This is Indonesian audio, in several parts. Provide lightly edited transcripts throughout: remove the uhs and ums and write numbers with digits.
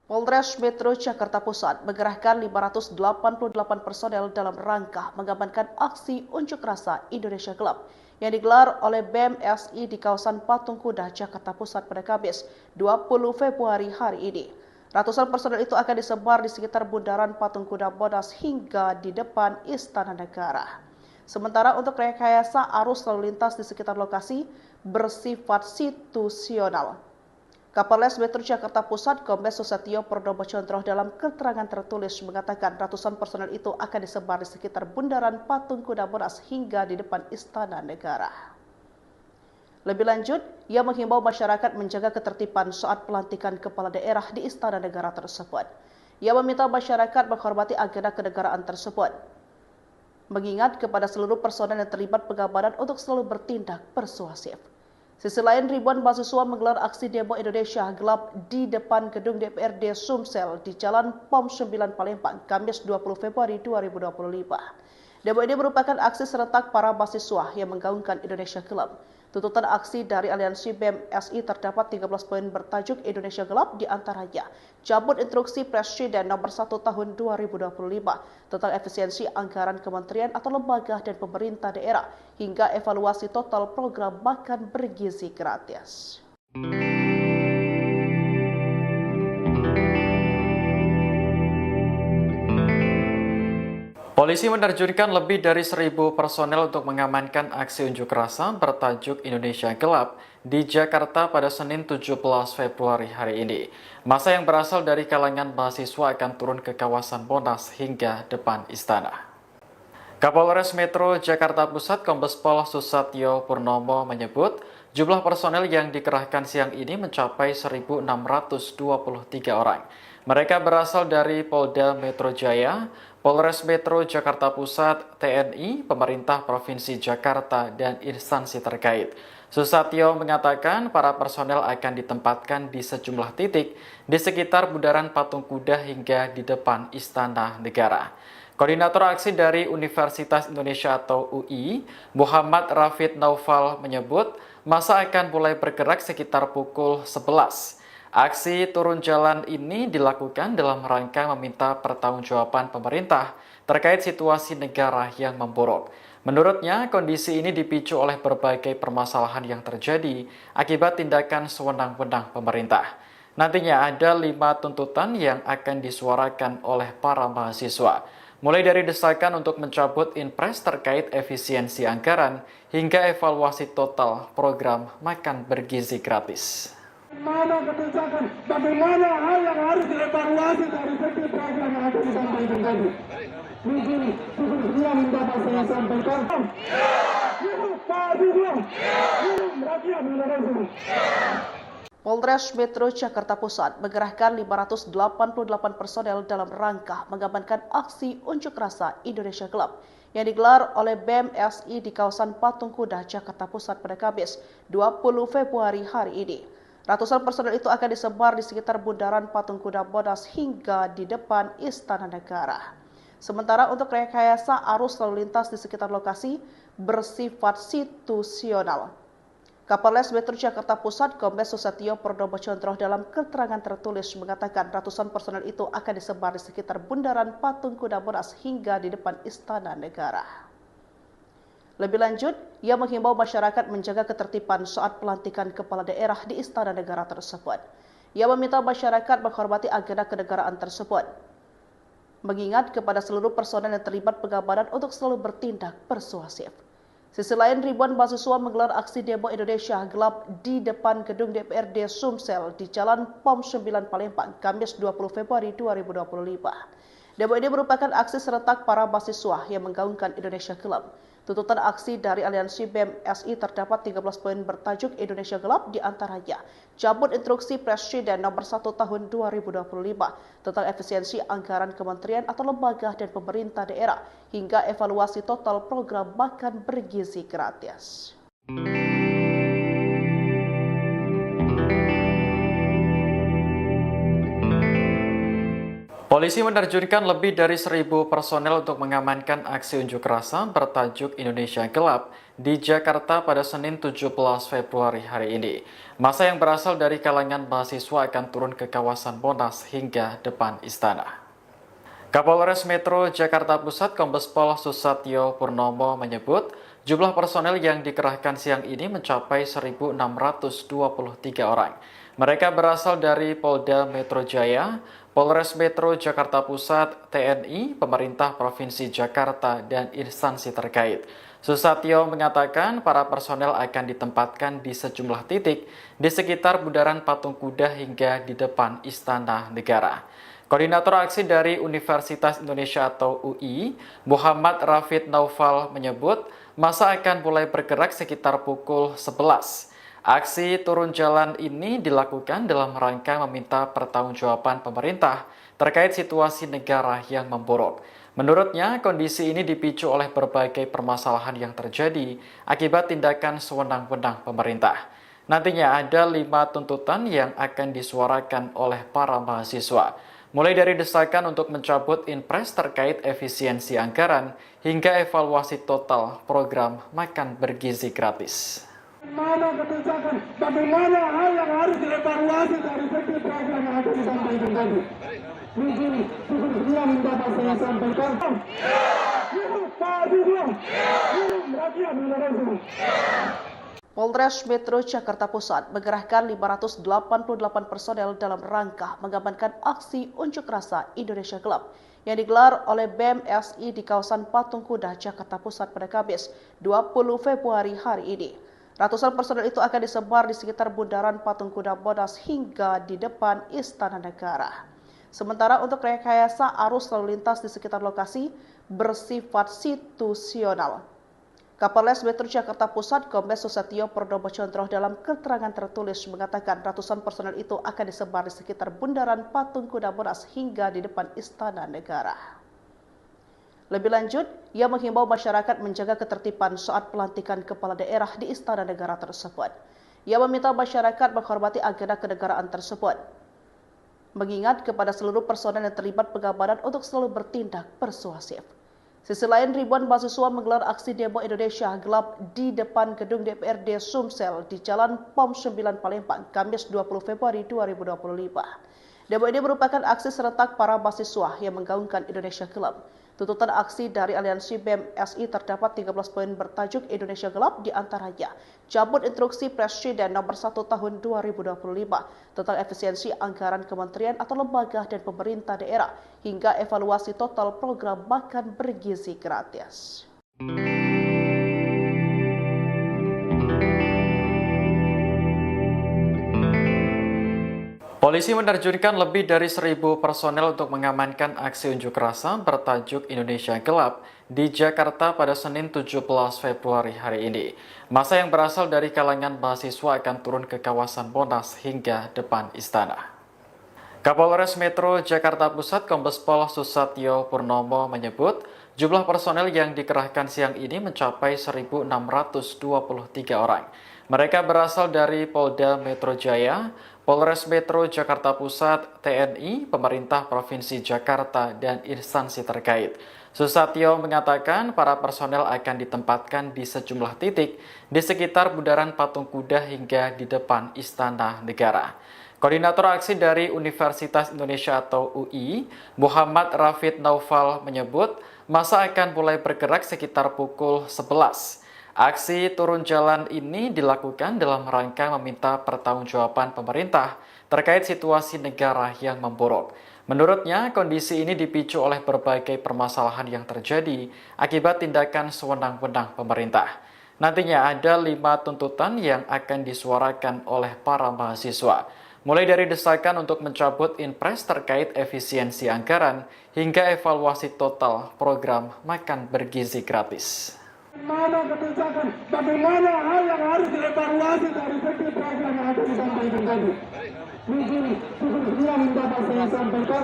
Polres Metro Jakarta Pusat mengerahkan 588 personel dalam rangka mengamankan aksi unjuk rasa Indonesia Gelap yang digelar oleh BEM SI di kawasan Patung Kuda, Jakarta Pusat pada Kamis 20 Februari hari ini. Ratusan personel itu akan disebar di sekitar bundaran Patung Kuda Monas hingga di depan Istana Negara. Sementara untuk rekayasa arus lalu lintas di sekitar lokasi bersifat situasional. Kapolres Metro Jakarta Pusat Kombes Susatyo Purnomo Condro dalam keterangan tertulis mengatakan ratusan personel itu akan disebar di sekitar bundaran Patung Kuda Monas hingga di depan Istana Negara. Lebih lanjut, ia menghimbau masyarakat menjaga ketertiban saat pelantikan kepala daerah di Istana Negara tersebut. Ia meminta masyarakat menghormati agenda kenegaraan tersebut, mengingat kepada seluruh personel yang terlibat pengamanan untuk selalu bertindak persuasif. Sisi lain, ribuan mahasiswa menggelar aksi demo Indonesia Gelap di depan gedung DPRD Sumsel di Jalan POM 9 Palembang, Kamis 20 Februari 2025. Demo ini merupakan aksi serentak para mahasiswa yang menggaungkan Indonesia Gelap. Tuntutan aksi dari Aliansi BEM SI terdapat 13 poin bertajuk Indonesia Gelap, di antaranya cabut instruksi Presiden nomor 1 tahun 2025 tentang efisiensi anggaran kementerian atau lembaga dan pemerintah daerah hingga evaluasi total program makan bergizi gratis. Polisi menerjunkan lebih dari 1.000 personel untuk mengamankan aksi unjuk rasa bertajuk Indonesia Gelap di Jakarta pada Senin 17 Februari hari ini. Massa yang berasal dari kalangan mahasiswa akan turun ke kawasan Monas hingga depan istana. Kapolres Metro Jakarta Pusat Kombes Pol Susatyo Purnomo menyebut jumlah personel yang dikerahkan siang ini mencapai 1.623 orang. Mereka berasal dari Polda Metro Jaya, Polres Metro Jakarta Pusat, TNI, pemerintah Provinsi Jakarta, dan instansi terkait. Susatyo mengatakan para personel akan ditempatkan di sejumlah titik di sekitar bundaran Patung Kuda hingga di depan Istana Negara. Koordinator aksi dari Universitas Indonesia atau UI, Muhammad Rafid Naufal menyebut massa akan mulai bergerak sekitar pukul 11. Aksi turun jalan ini dilakukan dalam rangka meminta pertanggungjawaban pemerintah terkait situasi negara yang memburuk. Menurutnya, kondisi ini dipicu oleh berbagai permasalahan yang terjadi akibat tindakan sewenang-wenang pemerintah. Nantinya ada 5 tuntutan yang akan disuarakan oleh para mahasiswa, mulai dari desakan untuk mencabut Inpres terkait efisiensi anggaran hingga evaluasi total program makan bergizi gratis. Mana kebijakan, bagaimana hal yang harus dievaluasi dari segi program yang ada disampaikan tadi. Mungkin dia mendapat saya sampaikan. Polres Metro Jakarta Pusat mengerahkan 588 personel dalam rangka mengamankan aksi unjuk rasa Indonesia Gelap yang digelar oleh BEM SI di kawasan Patung Kuda, Jakarta Pusat pada Kamis 20 Februari hari ini. Ratusan personel itu akan disebar di sekitar bundaran Patung Kuda Monas hingga di depan Istana Negara. Sementara untuk rekayasa arus lalu lintas di sekitar lokasi bersifat situasional. Kapolres Metro Jakarta Pusat Kombes Susatyo Purnomo Condro dalam keterangan tertulis mengatakan ratusan personel itu akan disebar di sekitar bundaran Patung Kuda Monas hingga di depan Istana Negara. Lebih lanjut, ia menghimbau masyarakat menjaga ketertiban saat pelantikan kepala daerah di Istana Negara tersebut. Ia meminta masyarakat menghormati agenda kenegaraan tersebut, mengingat kepada seluruh personel yang terlibat pengamanan untuk selalu bertindak persuasif. Sisi lain, ribuan mahasiswa menggelar aksi demo Indonesia Gelap di depan gedung DPRD Sumsel di Jalan POM 9 Palembang, Kamis 20 Februari 2025. Demo ini merupakan aksi serentak para mahasiswa yang menggaungkan Indonesia Gelap. Tuntutan aksi dari Aliansi BEM SI terdapat 13 poin bertajuk Indonesia Gelap, di antaranya cabut instruksi Presiden nomor 1 tahun 2025 tentang efisiensi anggaran kementerian atau lembaga dan pemerintah daerah hingga evaluasi total program makan bergizi gratis. Polisi menerjunkan lebih dari 1.000 personel untuk mengamankan aksi unjuk rasa bertajuk Indonesia Gelap di Jakarta pada Senin 17 Februari hari ini. Massa yang berasal dari kalangan mahasiswa akan turun ke kawasan Monas hingga depan istana. Kapolres Metro Jakarta Pusat Kombes Pol Susatyo Purnomo menyebut jumlah personel yang dikerahkan siang ini mencapai 1.623 orang. Mereka berasal dari Polda Metro Jaya, Polres Metro Jakarta Pusat, TNI, pemerintah Provinsi Jakarta, dan instansi terkait. Susatyo mengatakan para personel akan ditempatkan di sejumlah titik di sekitar Bundaran Patung Kuda hingga di depan Istana Negara. Koordinator aksi dari Universitas Indonesia atau UI, Muhammad Rafid Naufal menyebut massa akan mulai bergerak sekitar pukul 11. Aksi turun jalan ini dilakukan dalam rangka meminta pertanggungjawaban pemerintah terkait situasi negara yang memburuk. Menurutnya, kondisi ini dipicu oleh berbagai permasalahan yang terjadi akibat tindakan sewenang-wenang pemerintah. Nantinya ada 5 tuntutan yang akan disuarakan oleh para mahasiswa, mulai dari desakan untuk mencabut impres terkait efisiensi anggaran hingga evaluasi total program makan bergizi gratis. Mana kebijakan, bagaimana hal yang harus dievaluasi dari segi program yang akan disampaikan tadi. Mungkin dia mendapat saya sampaikan. Polres Metro Jakarta Pusat mengerahkan 588 personel dalam rangka mengamankan aksi unjuk rasa Indonesia Gelap yang digelar oleh BEM SI di kawasan Patung Kuda, Jakarta Pusat pada Kamis 20 Februari hari ini. Ratusan personel itu akan disebar di sekitar Bundaran Patung Kuda Monas hingga di depan Istana Negara. Sementara untuk rekayasa arus lalu lintas di sekitar lokasi bersifat situasional. Kapolres Metro Jakarta Pusat Kombes Susatyo Purnomo dalam keterangan tertulis mengatakan ratusan personel itu akan disebar di sekitar Bundaran Patung Kuda Monas hingga di depan Istana Negara. Lebih lanjut, ia menghimbau masyarakat menjaga ketertiban saat pelantikan kepala daerah di Istana Negara tersebut. Ia meminta masyarakat menghormati agenda kenegaraan tersebut, mengingat kepada seluruh personel yang terlibat pengamanan untuk selalu bertindak persuasif. Sisi lain, ribuan mahasiswa menggelar aksi demo Indonesia Gelap di depan gedung DPRD Sumsel di Jalan POM 9 Palembang, Kamis 20 Februari 2025. Demo ini merupakan aksi serentak para mahasiswa yang menggaungkan Indonesia Gelap. Tuntutan aksi dari Aliansi BEM SI terdapat 13 poin bertajuk Indonesia Gelap, di antaranya cabut instruksi Presiden nomor 1 tahun 2025 tentang efisiensi anggaran kementerian atau lembaga dan pemerintah daerah hingga evaluasi total program makan bergizi gratis. Polisi menerjunkan lebih dari 1.000 personel untuk mengamankan aksi unjuk rasa bertajuk Indonesia Gelap di Jakarta pada Senin 17 Februari hari ini. Massa yang berasal dari kalangan mahasiswa akan turun ke kawasan Monas hingga depan istana. Kapolres Metro Jakarta Pusat Kombes Pol Susatyo Purnomo menyebut jumlah personel yang dikerahkan siang ini mencapai 1.623 orang. Mereka berasal dari Polda Metro Jaya, Polres Metro Jakarta Pusat, TNI, pemerintah Provinsi Jakarta, dan instansi terkait. Susatyo mengatakan para personel akan ditempatkan di sejumlah titik di sekitar Bundaran Patung Kuda hingga di depan Istana Negara. Koordinator aksi dari Universitas Indonesia atau UI, Muhammad Rafid Naufal menyebut massa akan mulai bergerak sekitar pukul 11. Aksi turun jalan ini dilakukan dalam rangka meminta pertanggungjawaban pemerintah terkait situasi negara yang memburuk. Menurutnya, kondisi ini dipicu oleh berbagai permasalahan yang terjadi akibat tindakan sewenang-wenang pemerintah. Nantinya ada 5 tuntutan yang akan disuarakan oleh para mahasiswa, mulai dari desakan untuk mencabut impres terkait efisiensi anggaran hingga evaluasi total program makan bergizi gratis. Mana kebijakan, bagaimana hal yang harus dievaluasi dari segi program yang akan disampaikan tadi. Mungkin dia mendapat saya sampaikan.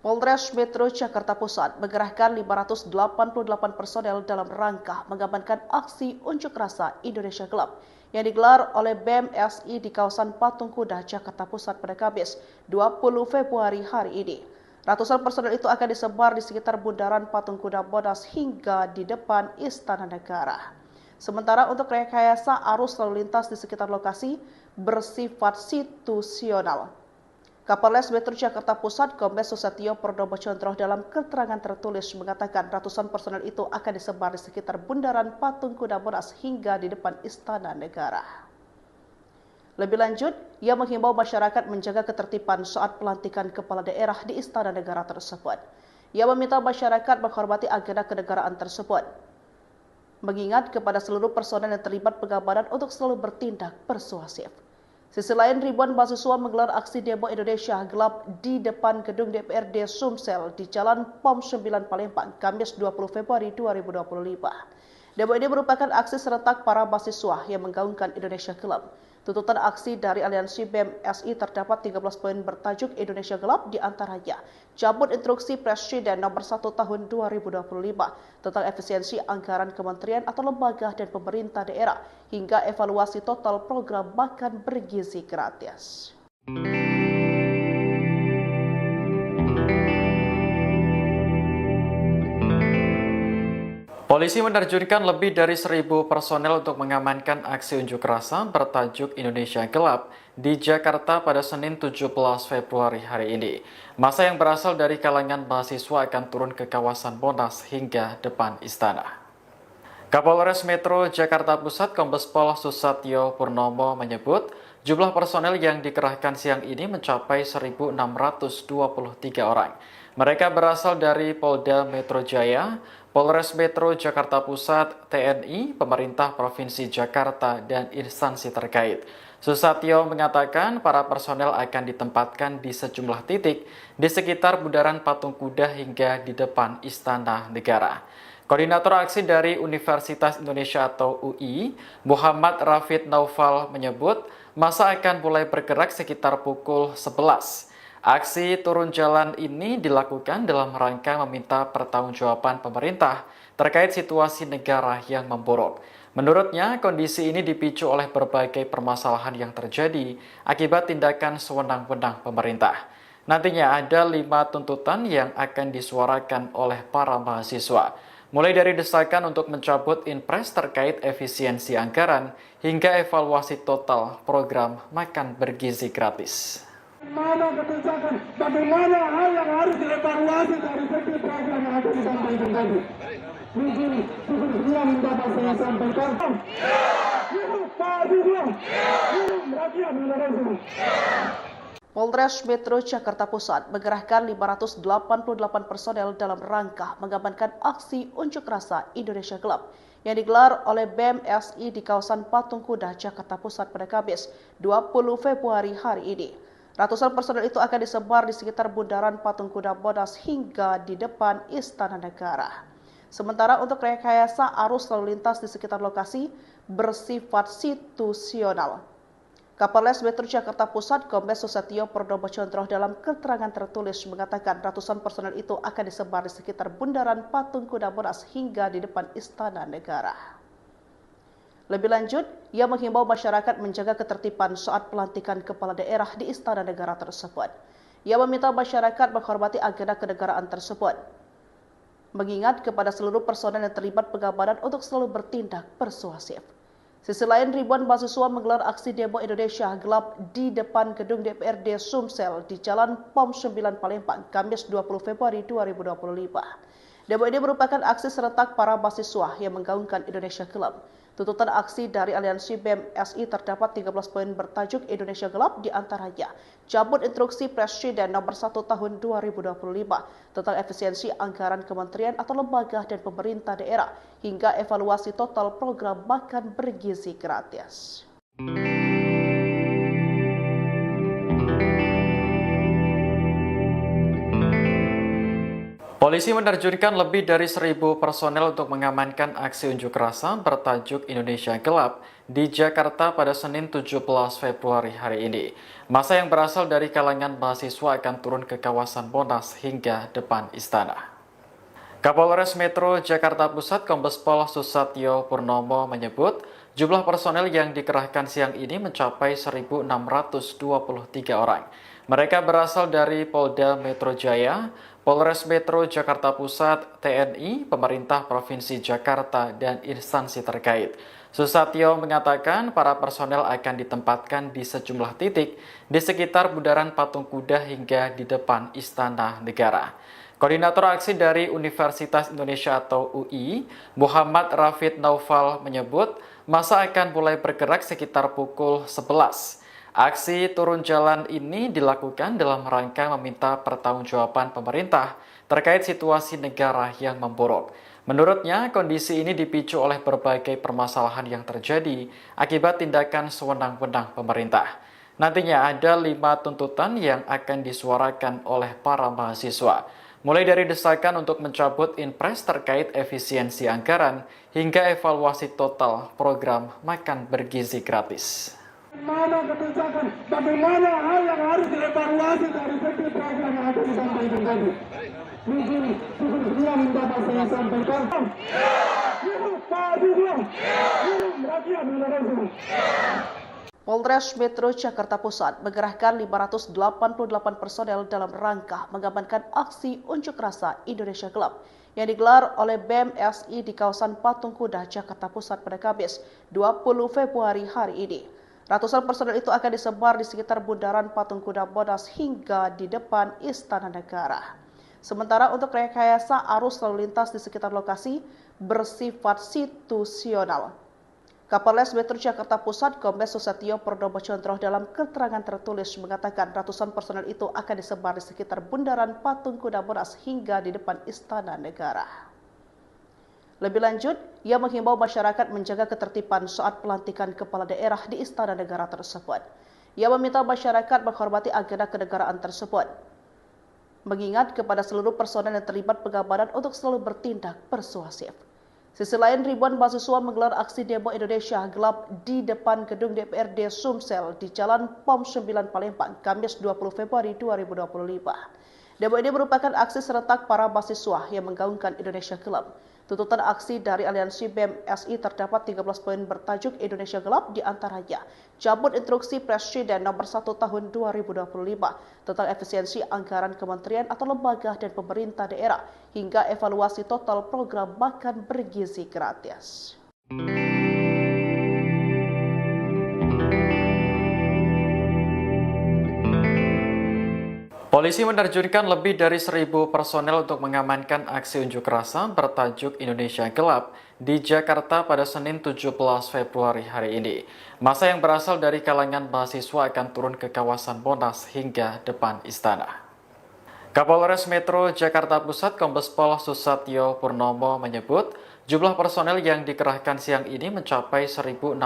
Polres Metro Jakarta Pusat mengerahkan 588 personel dalam rangka mengamankan aksi unjuk rasa Indonesia Gelap yang digelar oleh BEM SI di kawasan Patung Kuda, Jakarta Pusat pada Kamis 20 Februari hari ini. Ratusan personel itu akan disebar di sekitar Bundaran Patung Kuda Monas hingga di depan Istana Negara. Sementara untuk rekayasa arus lalu lintas di sekitar lokasi bersifat situasional. Kapolres Metro Jakarta Pusat Kombes Susatyo Purnomo Condro dalam keterangan tertulis mengatakan ratusan personel itu akan disebar di sekitar Bundaran Patung Kuda Monas hingga di depan Istana Negara. Lebih lanjut, ia menghimbau masyarakat menjaga ketertiban saat pelantikan kepala daerah di Istana Negara tersebut. Ia meminta masyarakat menghormati agenda kenegaraan tersebut, mengingat kepada seluruh personel yang terlibat pengamanan untuk selalu bertindak persuasif. Sisi lain, ribuan mahasiswa menggelar aksi demo Indonesia Gelap di depan gedung DPRD Sumsel di Jalan POM 9 Palembang, Kamis 20 Februari 2025. Demo ini merupakan aksi serentak para mahasiswa yang menggaungkan Indonesia Gelap. Tuntutan aksi dari Aliansi BEM SI terdapat 13 poin bertajuk Indonesia Gelap, di antaranya cabut instruksi Presiden nomor 1 tahun 2025 tentang efisiensi anggaran kementerian atau lembaga dan pemerintah daerah hingga evaluasi total program makan bergizi gratis. Polisi menerjunkan lebih dari 1.000 personel untuk mengamankan aksi unjuk rasa bertajuk Indonesia Gelap di Jakarta pada Senin 17 Februari hari ini. Massa yang berasal dari kalangan mahasiswa akan turun ke kawasan Monas hingga depan istana. Kapolres Metro Jakarta Pusat Kombes Pol Susatyo Purnomo menyebut jumlah personel yang dikerahkan siang ini mencapai 1.623 orang. Mereka berasal dari Polda Metro Jaya, Polres Metro Jakarta Pusat, TNI, pemerintah Provinsi Jakarta, dan instansi terkait. Susatyo mengatakan para personel akan ditempatkan di sejumlah titik di sekitar Bundaran Patung Kuda hingga di depan Istana Negara. Koordinator aksi dari Universitas Indonesia atau UI, Muhammad Rafid Naufal menyebut massa akan mulai bergerak sekitar pukul 11. Aksi turun jalan ini dilakukan dalam rangka meminta pertanggungjawaban pemerintah terkait situasi negara yang memburuk. Menurutnya, kondisi ini dipicu oleh berbagai permasalahan yang terjadi akibat tindakan sewenang-wenang pemerintah. Nantinya ada 5 tuntutan yang akan disuarakan oleh para mahasiswa, mulai dari desakan untuk mencabut impres terkait efisiensi anggaran hingga evaluasi total program makan bergizi gratis. Mana kebijakan, bagaimana hal yang harus dievaluasi dari segi program yang akan disampaikan tadi. Mungkin dia mendapat saya sampaikan. Rakyat Indonesia. Polres Metro Jakarta Pusat mengerahkan 588 personel dalam rangka mengamankan aksi unjuk rasa Indonesia Gelap yang digelar oleh BEM SI di kawasan Patung Kuda, Jakarta Pusat pada Kamis 20 Februari hari ini. Ratusan personel itu akan disebar di sekitar Bundaran Patung Kuda Monas hingga di depan Istana Negara. Sementara untuk rekayasa arus lalu lintas di sekitar lokasi bersifat situasional. Kapolres Metro Jakarta Pusat Kombes Susatyo Purnomo Condro dalam keterangan tertulis mengatakan ratusan personel itu akan disebar di sekitar Bundaran Patung Kuda Monas hingga di depan Istana Negara. Lebih lanjut, ia menghimbau masyarakat menjaga ketertiban saat pelantikan kepala daerah di Istana Negara tersebut. Ia meminta masyarakat menghormati agenda kenegaraan tersebut, mengingat kepada seluruh personel yang terlibat pengamanan untuk selalu bertindak persuasif. Sisi lain, ribuan mahasiswa menggelar aksi demo Indonesia Gelap di depan gedung DPRD Sumsel di Jalan POM 9 Palembang, Kamis 20 Februari 2025. Demo ini merupakan aksi serentak para mahasiswa yang menggaungkan Indonesia Gelap. Tuntutan aksi dari Aliansi BEM SI terdapat 13 poin bertajuk Indonesia Gelap, di antaranya cabut instruksi Presiden nomor 1 tahun 2025 tentang efisiensi anggaran kementerian atau lembaga dan pemerintah daerah hingga evaluasi total program makan bergizi gratis. Polisi menerjunkan lebih dari 1.000 personel untuk mengamankan aksi unjuk rasa bertajuk Indonesia Gelap di Jakarta pada Senin 17 Februari hari ini. Massa yang berasal dari kalangan mahasiswa akan turun ke kawasan Monas hingga depan istana. Kapolres Metro Jakarta Pusat Kombes Pol Susatyo Purnomo menyebut jumlah personel yang dikerahkan siang ini mencapai 1.623 orang. Mereka berasal dari Polda Metro Jaya, Polres Metro Jakarta Pusat, TNI, pemerintah Provinsi Jakarta, dan instansi terkait. Susatyo mengatakan para personel akan ditempatkan di sejumlah titik di sekitar Bundaran Patung Kuda hingga di depan Istana Negara. Koordinator aksi dari Universitas Indonesia atau UI, Muhammad Rafid Naufal menyebut massa akan mulai bergerak sekitar pukul 11. Aksi turun jalan ini dilakukan dalam rangka meminta pertanggungjawaban pemerintah terkait situasi negara yang memburuk. Menurutnya, kondisi ini dipicu oleh berbagai permasalahan yang terjadi akibat tindakan sewenang-wenang pemerintah. Nantinya ada 5 tuntutan yang akan disuarakan oleh para mahasiswa. Mulai dari desakan untuk mencabut impres terkait efisiensi anggaran hingga evaluasi total program makan bergizi gratis. Mana kebijakan, bagaimana hal yang harus dievaluasi dari segi program yang akan disampaikan tadi. Mungkin sekian dapat saya sampaikan. Rakyat Indonesia. Polres Metro Jakarta Pusat mengerahkan 588 personel dalam rangka mengamankan aksi unjuk rasa Indonesia Gelap yang digelar oleh BEM SI di kawasan Patung Kuda, Jakarta Pusat pada Kamis 20 Februari hari ini. Ratusan personel itu akan disebar di sekitar Bundaran Patung Kuda Monas hingga di depan Istana Negara. Sementara untuk rekayasa arus lalu lintas di sekitar lokasi bersifat situasional. Kapolres Metro Jakarta Pusat Kombes Susatyo Purnomo dalam keterangan tertulis mengatakan ratusan personel itu akan disebar di sekitar Bundaran Patung Kuda Monas hingga di depan Istana Negara. Lebih lanjut, ia menghimbau masyarakat menjaga ketertiban saat pelantikan kepala daerah di Istana Negara tersebut. Ia meminta masyarakat menghormati agenda kenegaraan tersebut. Mengingat kepada seluruh personel yang terlibat pengamanan untuk selalu bertindak persuasif. Sisi lain, ribuan mahasiswa menggelar aksi demo Indonesia Gelap di depan gedung DPRD Sumsel di Jalan POM 9 Palembang, Kamis 20 Februari 2025. Demo ini merupakan aksi serentak para mahasiswa yang menggaungkan Indonesia Gelap. Tuntutan aksi dari Aliansi BEM SI terdapat 13 poin bertajuk Indonesia Gelap, di antaranya cabut instruksi Presiden nomor 1 tahun 2025 tentang efisiensi anggaran kementerian atau lembaga dan pemerintah daerah hingga evaluasi total program makan bergizi gratis. Polisi menerjunkan lebih dari 1.000 personel untuk mengamankan aksi unjuk rasa bertajuk Indonesia Gelap di Jakarta pada Senin 17 Februari hari ini. Massa yang berasal dari kalangan mahasiswa akan turun ke kawasan Monas hingga depan istana. Kapolres Metro Jakarta Pusat Kombes Pol Susatyo Purnomo menyebut jumlah personel yang dikerahkan siang ini mencapai 1.623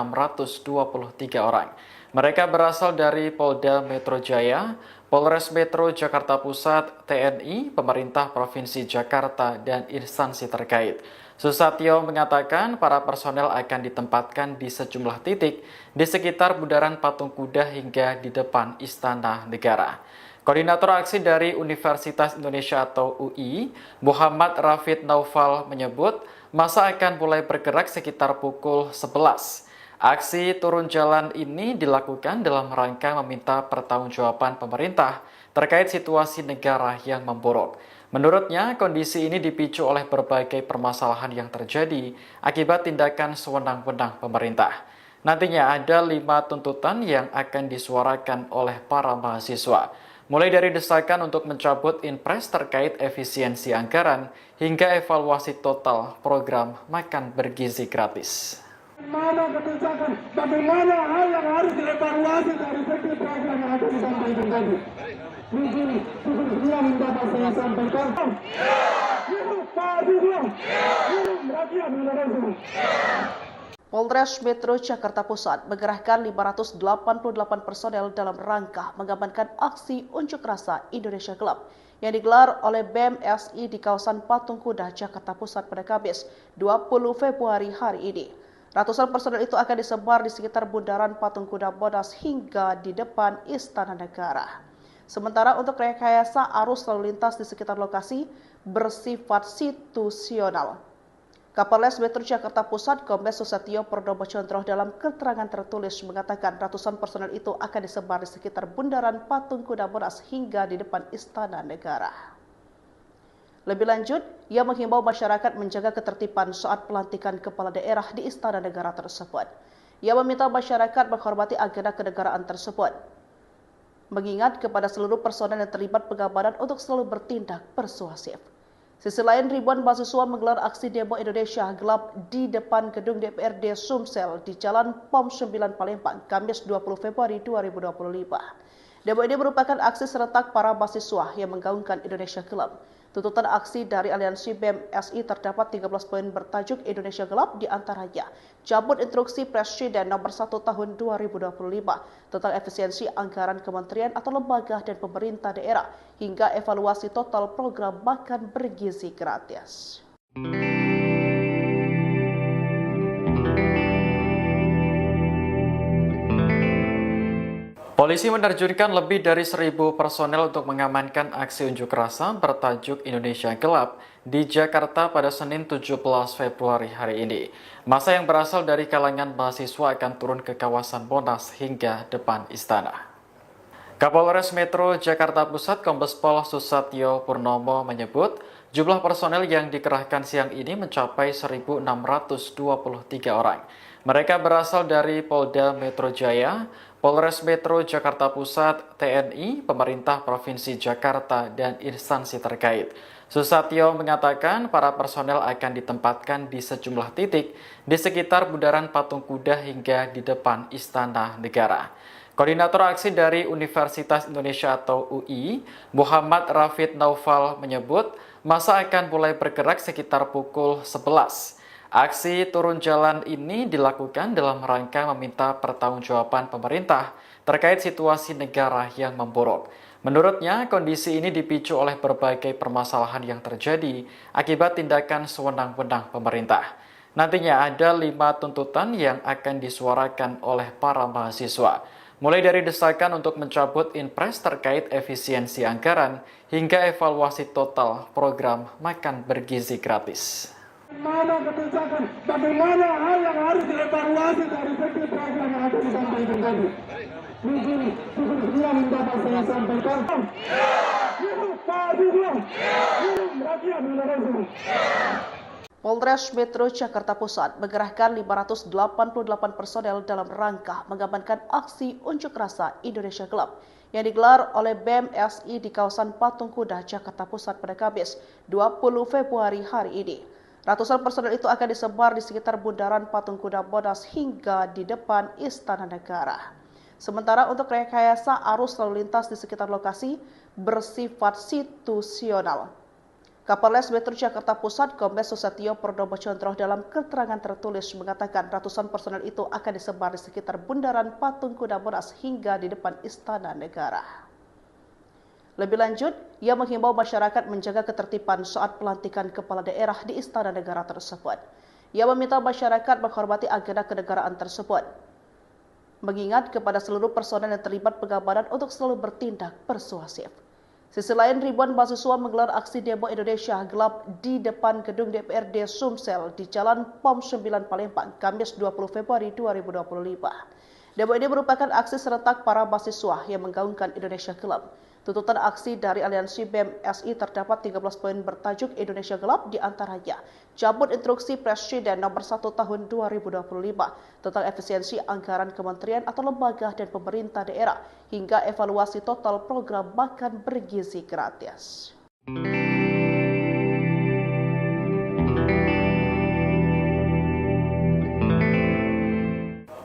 orang. Mereka berasal dari Polda Metro Jaya, Polres Metro Jakarta Pusat, TNI, pemerintah Provinsi Jakarta, dan instansi terkait. Susatyo mengatakan para personel akan ditempatkan di sejumlah titik di sekitar Bundaran Patung Kuda hingga di depan Istana Negara. Koordinator aksi dari Universitas Indonesia atau UI, Muhammad Rafid Naufal menyebut massa akan mulai bergerak sekitar pukul 11. Aksi turun jalan ini dilakukan dalam rangka meminta pertanggungjawaban pemerintah terkait situasi negara yang memburuk. Menurutnya, kondisi ini dipicu oleh berbagai permasalahan yang terjadi akibat tindakan sewenang-wenang pemerintah. Nantinya ada 5 tuntutan yang akan disuarakan oleh para mahasiswa. Mulai dari desakan untuk mencabut impres terkait efisiensi anggaran hingga evaluasi total program makan bergizi gratis. Mana kebijakan, bagaimana hal yang harus dievaluasi dari segi program yang akan disampaikan tadi. Mungkin sekian dapat saya sampaikan. Rakyat Indonesia. Polres Metro Jakarta Pusat mengerahkan 588 personel dalam rangka mengamankan aksi unjuk rasa Indonesia Gelap yang digelar oleh BEM SI di kawasan Patung Kuda, Jakarta Pusat pada Kamis 20 Februari hari ini. Ratusan personel itu akan disebar di sekitar Bundaran Patung Kuda Monas hingga di depan Istana Negara. Sementara untuk rekayasa arus lalu lintas di sekitar lokasi bersifat situasional. Kapolres Metro Jakarta Pusat Kombes Susatyo Purnomo Condro dalam keterangan tertulis mengatakan ratusan personel itu akan disebar di sekitar Bundaran Patung Kuda Monas hingga di depan Istana Negara. Lebih lanjut, ia menghimbau masyarakat menjaga ketertiban saat pelantikan kepala daerah di Istana Negara tersebut. Ia meminta masyarakat menghormati agenda kenegaraan tersebut, mengingat kepada seluruh personel yang terlibat pengamanan untuk selalu bertindak persuasif. Sisi lain, ribuan mahasiswa menggelar aksi demo Indonesia Gelap di depan gedung DPRD Sumsel di Jalan POM 9 Palembang, Kamis 20 Februari 2025. Demo ini merupakan aksi serentak para mahasiswa yang menggaungkan Indonesia Gelap. Tuntutan aksi dari Aliansi BEM SI terdapat 13 poin bertajuk Indonesia Gelap, di antaranya cabut instruksi Presiden nomor 1 tahun 2025 tentang efisiensi anggaran kementerian atau lembaga dan pemerintah daerah hingga evaluasi total program makan bergizi gratis. Polisi menerjunkan lebih dari 1.000 personel untuk mengamankan aksi unjuk rasa bertajuk Indonesia Gelap di Jakarta pada Senin 17 Februari hari ini. Massa yang berasal dari kalangan mahasiswa akan turun ke kawasan Monas hingga depan istana. Kapolres Metro Jakarta Pusat Kombes Pol Susatyo Purnomo menyebut jumlah personel yang dikerahkan siang ini mencapai 1.623 orang. Mereka berasal dari Polda Metro Jaya, Polres Metro Jakarta Pusat, TNI, pemerintah Provinsi Jakarta, dan instansi terkait. Susatyo mengatakan para personel akan ditempatkan di sejumlah titik di sekitar Bundaran Patung Kuda hingga di depan Istana Negara. Koordinator aksi dari Universitas Indonesia atau UI, Muhammad Rafid Naufal menyebut massa akan mulai bergerak sekitar pukul 11. Aksi turun jalan ini dilakukan dalam rangka meminta pertanggungjawaban pemerintah terkait situasi negara yang memburuk. Menurutnya, kondisi ini dipicu oleh berbagai permasalahan yang terjadi akibat tindakan sewenang-wenang pemerintah. Nantinya ada 5 tuntutan yang akan disuarakan oleh para mahasiswa, mulai dari desakan untuk mencabut Inpres terkait efisiensi anggaran hingga evaluasi total program makan bergizi gratis. Mana kebijakan, bagaimana hal yang harus dievaluasi dari segi program yang akan disampaikan tadi. Mungkin segera mendapat saya sampaikan. Polres Metro Jakarta Pusat mengerahkan 588 personel dalam rangka mengamankan aksi unjuk rasa Indonesia Gelap yang digelar oleh BEM SI di kawasan Patung Kuda, Jakarta Pusat pada Kamis 20 Februari hari ini. Ratusan personel itu akan disebar di sekitar Bundaran Patung Kuda Monas hingga di depan Istana Negara. Sementara untuk rekayasa arus lalu lintas di sekitar lokasi bersifat situasional. Kapolres Metro Jakarta Pusat Kombes Susatyo Purnomo Condro dalam keterangan tertulis mengatakan ratusan personel itu akan disebar di sekitar Bundaran Patung Kuda Monas hingga di depan Istana Negara. Lebih lanjut, ia menghimbau masyarakat menjaga ketertiban saat pelantikan kepala daerah di Istana Negara tersebut. Ia meminta masyarakat menghormati agenda kenegaraan tersebut, mengingat kepada seluruh personel yang terlibat pengamanan untuk selalu bertindak persuasif. Sisi lain, ribuan mahasiswa menggelar aksi demo Indonesia Gelap di depan gedung DPRD Sumsel di Jalan POM 9 Palembang, Kamis 20 Februari 2025. Demo ini merupakan aksi serentak para mahasiswa yang menggaungkan Indonesia Gelap. Tuntutan aksi dari Aliansi BEM SI terdapat 13 poin bertajuk Indonesia Gelap, di antaranya cabut instruksi Presiden nomor 1 tahun 2025 tentang efisiensi anggaran kementerian atau lembaga dan pemerintah daerah hingga evaluasi total program makan bergizi gratis.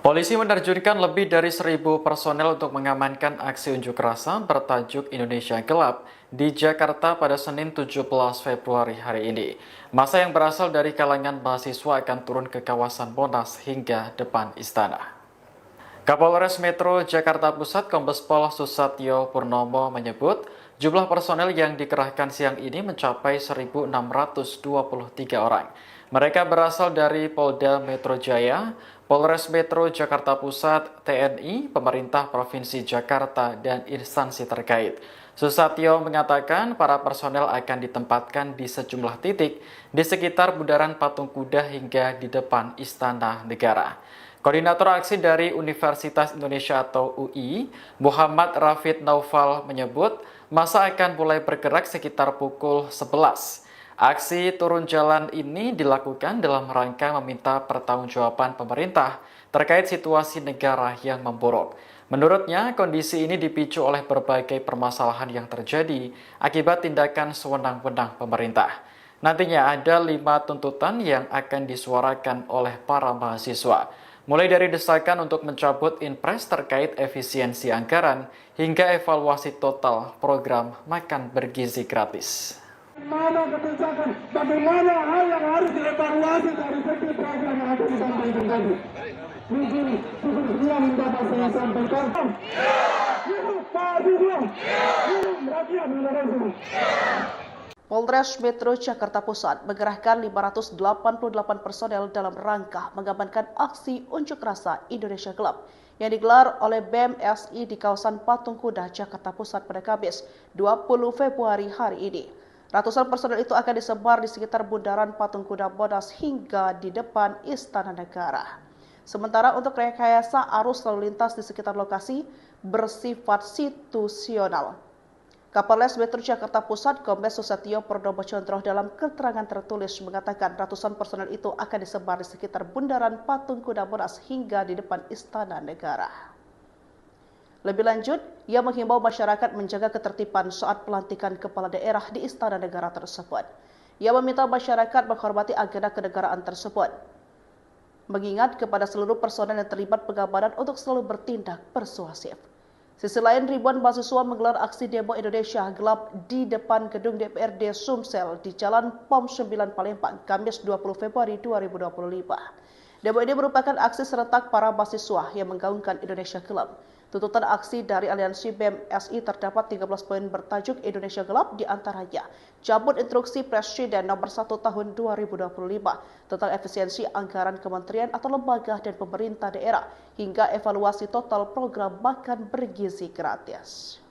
Polisi menerjunkan lebih dari 1.000 personel untuk mengamankan aksi unjuk rasa bertajuk Indonesia Gelap di Jakarta pada Senin 17 Februari hari ini. Massa yang berasal dari kalangan mahasiswa akan turun ke kawasan Monas hingga depan istana. Kapolres Metro Jakarta Pusat Kombes Pol Susatyo Purnomo menyebut jumlah personel yang dikerahkan siang ini mencapai 1.623 orang. Mereka berasal dari Polda Metro Jaya, Polres Metro Jakarta Pusat, TNI, pemerintah Provinsi Jakarta, dan instansi terkait. Susatyo mengatakan para personel akan ditempatkan di sejumlah titik di sekitar Bundaran Patung Kuda hingga di depan Istana Negara. Koordinator aksi dari Universitas Indonesia atau UI, Muhammad Rafid Naufal menyebut massa akan mulai bergerak sekitar pukul 11. Aksi turun jalan ini dilakukan dalam rangka meminta pertanggungjawaban pemerintah terkait situasi negara yang memburuk. Menurutnya, kondisi ini dipicu oleh berbagai permasalahan yang terjadi akibat tindakan sewenang-wenang pemerintah. Nantinya ada 5 tuntutan yang akan disuarakan oleh para mahasiswa, mulai dari desakan untuk mencabut Inpres terkait efisiensi anggaran hingga evaluasi total program makan bergizi gratis. Mana kebijakan, bagaimana hal yang harus dievaluasi dari segi program yang akan disampaikan tadi. Mungkin dia mendapat saya sampaikan. Polres Metro Jakarta Pusat mengerahkan 588 personel dalam rangka mengamankan aksi unjuk rasa Indonesia Gelap yang digelar oleh BEM SI di kawasan Patung Kuda, Jakarta Pusat pada Kamis 20 Februari hari ini. Ratusan personel itu akan disebar di sekitar Bundaran Patung Kuda Monas hingga di depan Istana Negara. Sementara untuk rekayasa arus lalu lintas di sekitar lokasi bersifat situasional. Kapolres Metro Jakarta Pusat Kombes Susatyo Purnomo dalam keterangan tertulis mengatakan ratusan personel itu akan disebar di sekitar Bundaran Patung Kuda Monas hingga di depan Istana Negara. Lebih lanjut, ia menghimbau masyarakat menjaga ketertiban saat pelantikan kepala daerah di Istana Negara tersebut. Ia meminta masyarakat menghormati agenda kenegaraan tersebut, mengingat kepada seluruh personel yang terlibat pengamanan untuk selalu bertindak persuasif. Sisi lain, ribuan mahasiswa menggelar aksi demo Indonesia Gelap di depan gedung DPRD Sumsel di Jalan POM 9 Palembang, Kamis 20 Februari 2025. Demo ini merupakan aksi serentak para mahasiswa yang menggaungkan Indonesia Gelap. Tuntutan aksi dari Aliansi BEM SI terdapat 13 poin bertajuk Indonesia Gelap, di antaranya cabut instruksi Presiden nomor 1 tahun 2025 tentang efisiensi anggaran kementerian atau lembaga dan pemerintah daerah hingga evaluasi total program makan bergizi gratis.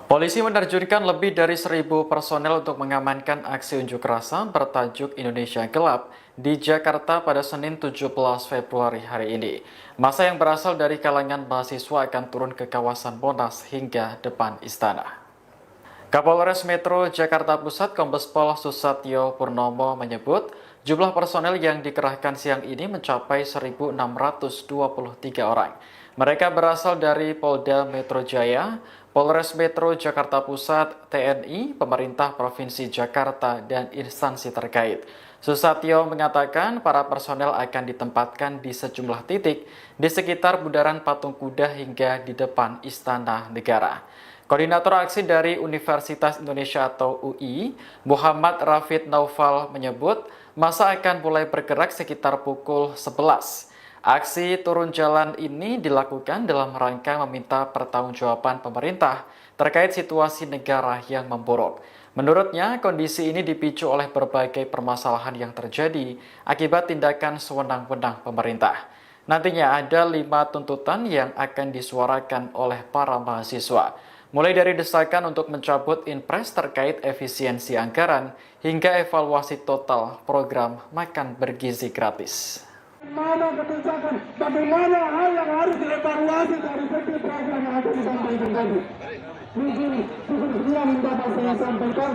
Polisi menerjunkan lebih dari 1.000 personel untuk mengamankan aksi unjuk rasa bertajuk Indonesia Gelap di Jakarta pada Senin 17 Februari hari ini. Massa yang berasal dari kalangan mahasiswa akan turun ke kawasan Monas hingga depan istana. Kapolres Metro Jakarta Pusat Kombes Pol Susatyo Purnomo menyebut jumlah personel yang dikerahkan siang ini mencapai 1.623 orang. Mereka berasal dari Polda Metro Jaya, Polres Metro Jakarta Pusat, TNI, pemerintah Provinsi Jakarta, dan instansi terkait. Susatyo mengatakan para personel akan ditempatkan di sejumlah titik di sekitar Bundaran Patung Kuda hingga di depan Istana Negara. Koordinator aksi dari Universitas Indonesia atau UI, Muhammad Rafid Naufal menyebut massa akan mulai bergerak sekitar pukul 11. Aksi turun jalan ini dilakukan dalam rangka meminta pertanggungjawaban pemerintah terkait situasi negara yang memburuk. Menurutnya, kondisi ini dipicu oleh berbagai permasalahan yang terjadi akibat tindakan sewenang-wenang pemerintah. Nantinya ada 5 tuntutan yang akan disuarakan oleh para mahasiswa, mulai dari desakan untuk mencabut Inpres terkait efisiensi anggaran hingga evaluasi total program makan bergizi gratis. Mana kebijakan, bagaimana hal yang harus dievaluasi dari segi program yang akan disampaikan tadi. Mungkin dia mendapat saya sampaikan.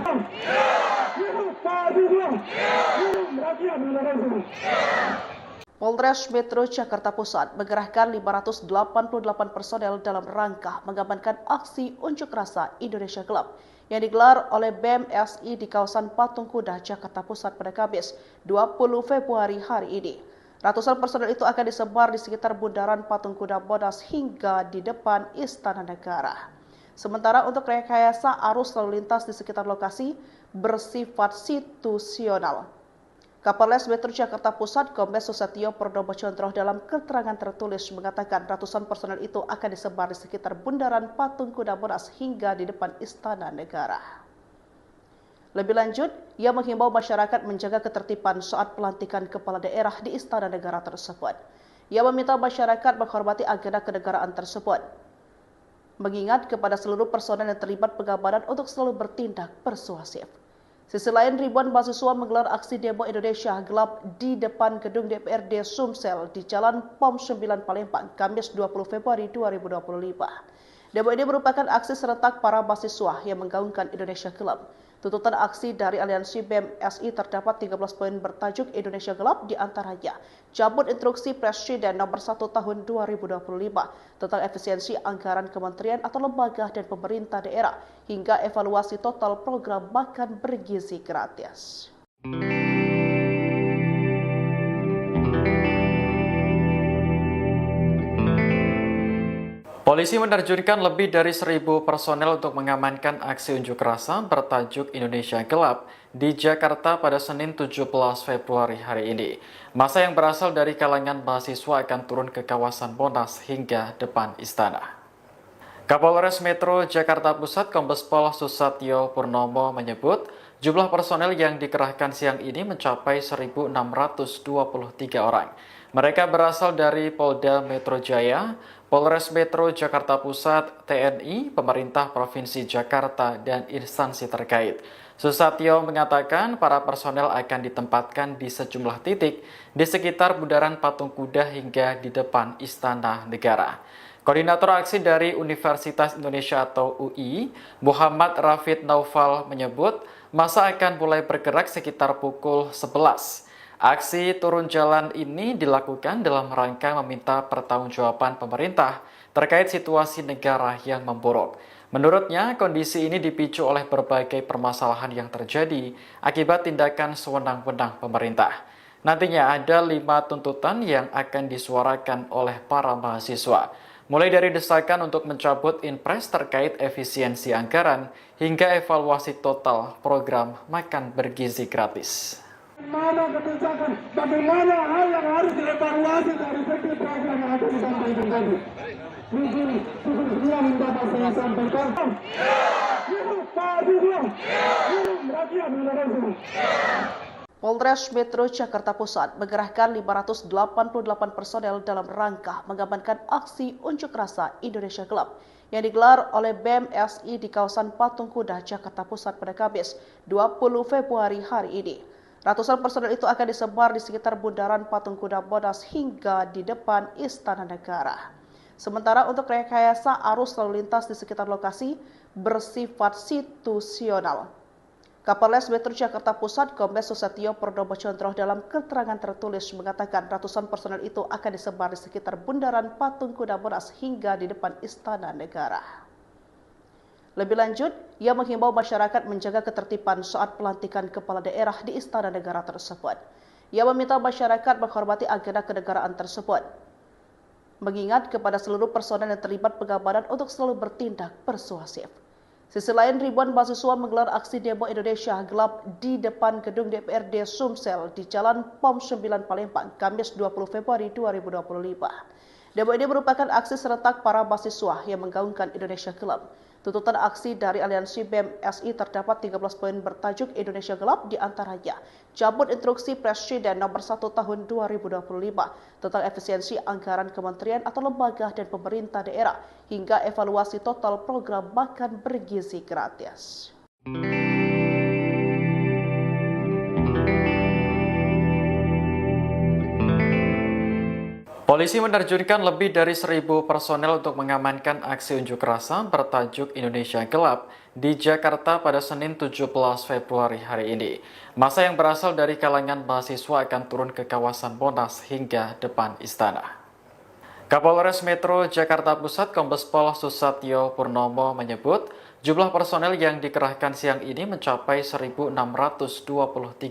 Polres Metro Jakarta Pusat mengerahkan 588 personel dalam rangka mengamankan aksi unjuk rasa Indonesia Gelap yang digelar oleh BEM SI di kawasan Patung Kuda, Jakarta Pusat pada Kamis 20 Februari hari ini. Ratusan personel itu akan disebar di sekitar Bundaran Patung Kuda Monas hingga di depan Istana Negara. Sementara untuk rekayasa arus lalu lintas di sekitar lokasi bersifat situasional. Kapolres Metro Jakarta Pusat Kombes Susatyo Purnomo Condro dalam keterangan tertulis mengatakan ratusan personel itu akan disebar di sekitar Bundaran Patung Kuda Monas hingga di depan Istana Negara. Lebih lanjut, ia menghimbau masyarakat menjaga ketertiban saat pelantikan kepala daerah di Istana Negara tersebut. Ia meminta masyarakat menghormati agenda kenegaraan tersebut, mengingat kepada seluruh personel yang terlibat pengamanan untuk selalu bertindak persuasif. Sisi lain, ribuan mahasiswa menggelar aksi demo Indonesia Gelap di depan gedung DPRD Sumsel di Jalan POM 9 Palembang, Kamis 20 Februari 2025. Demo ini merupakan aksi serentak para mahasiswa yang menggaungkan Indonesia Gelap. Tuntutan aksi dari Aliansi BEM SI terdapat 13 poin bertajuk Indonesia Gelap, di antaranya cabut instruksi Presiden nomor 1 tahun 2025 tentang efisiensi anggaran kementerian atau lembaga dan pemerintah daerah hingga evaluasi total program makan bergizi gratis. Polisi menerjunkan lebih dari 1.000 personel untuk mengamankan aksi unjuk rasa bertajuk Indonesia Gelap di Jakarta pada Senin 17 Februari hari ini. Massa yang berasal dari kalangan mahasiswa akan turun ke kawasan Monas hingga depan istana. Kapolres Metro Jakarta Pusat Kombes Pol Susatyo Purnomo menyebut jumlah personel yang dikerahkan siang ini mencapai 1.623 orang. Mereka berasal dari Polda Metro Jaya, Polres Metro Jakarta Pusat, TNI, pemerintah Provinsi Jakarta, dan instansi terkait. Susatyo mengatakan para personel akan ditempatkan di sejumlah titik di sekitar Bundaran Patung Kuda hingga di depan Istana Negara. Koordinator aksi dari Universitas Indonesia atau UI, Muhammad Rafid Naufal menyebut massa akan mulai bergerak sekitar pukul 11. Aksi turun jalan ini dilakukan dalam rangka meminta pertanggungjawaban pemerintah terkait situasi negara yang memburuk. Menurutnya, kondisi ini dipicu oleh berbagai permasalahan yang terjadi akibat tindakan sewenang-wenang pemerintah. Nantinya ada 5 tuntutan yang akan disuarakan oleh para mahasiswa, mulai dari desakan untuk mencabut impres terkait efisiensi anggaran hingga evaluasi total program makan bergizi gratis. Mana kebijakan, bagaimana hal yang harus dievaluasi dari segi program yang akan disampaikan tadi. Mungkin dia mendapat saya sampaikan. Rakyat Indonesia. Polres Metro Jakarta Pusat mengerahkan 588 personel dalam rangka mengamankan aksi unjuk rasa Indonesia Gelap yang digelar oleh BEM SI di kawasan Patung Kuda, Jakarta Pusat pada Kamis 20 Februari hari ini. Ratusan personel itu akan disebar di sekitar Bundaran Patung Kuda Monas hingga di depan Istana Negara. Sementara untuk rekayasa arus lalu lintas di sekitar lokasi bersifat situasional. Kapolres Metro Jakarta Pusat Kombes Susatyo Purnomo Condro dalam keterangan tertulis mengatakan ratusan personel itu akan disebar di sekitar Bundaran Patung Kuda Monas hingga di depan Istana Negara. Lebih lanjut, ia menghimbau masyarakat menjaga ketertiban saat pelantikan kepala daerah di Istana Negara tersebut. Ia meminta masyarakat menghormati agenda kenegaraan tersebut, mengingat kepada seluruh personel yang terlibat pengamanan untuk selalu bertindak persuasif. Sisi lain, ribuan mahasiswa menggelar aksi demo Indonesia Gelap di depan gedung DPRD Sumsel di Jalan POM 9 Palembang, Kamis 20 Februari 2025. Demo ini merupakan aksi serentak para mahasiswa yang menggaungkan Indonesia Gelap. Tuntutan aksi dari Aliansi BEM SI terdapat 13 poin bertajuk Indonesia Gelap, di antaranya cabut instruksi Presiden nomor 1 tahun 2025 tentang efisiensi anggaran kementerian atau lembaga dan pemerintah daerah hingga evaluasi total program makan bergizi gratis. Polisi menerjunkan lebih dari 1.000 personel untuk mengamankan aksi unjuk rasa bertajuk Indonesia Gelap di Jakarta pada Senin 17 Februari hari ini. Massa yang berasal dari kalangan mahasiswa akan turun ke kawasan Monas hingga depan istana. Kapolres Metro Jakarta Pusat Kombes Pol Susatyo Purnomo menyebut Jumlah personel yang dikerahkan siang ini mencapai 1.623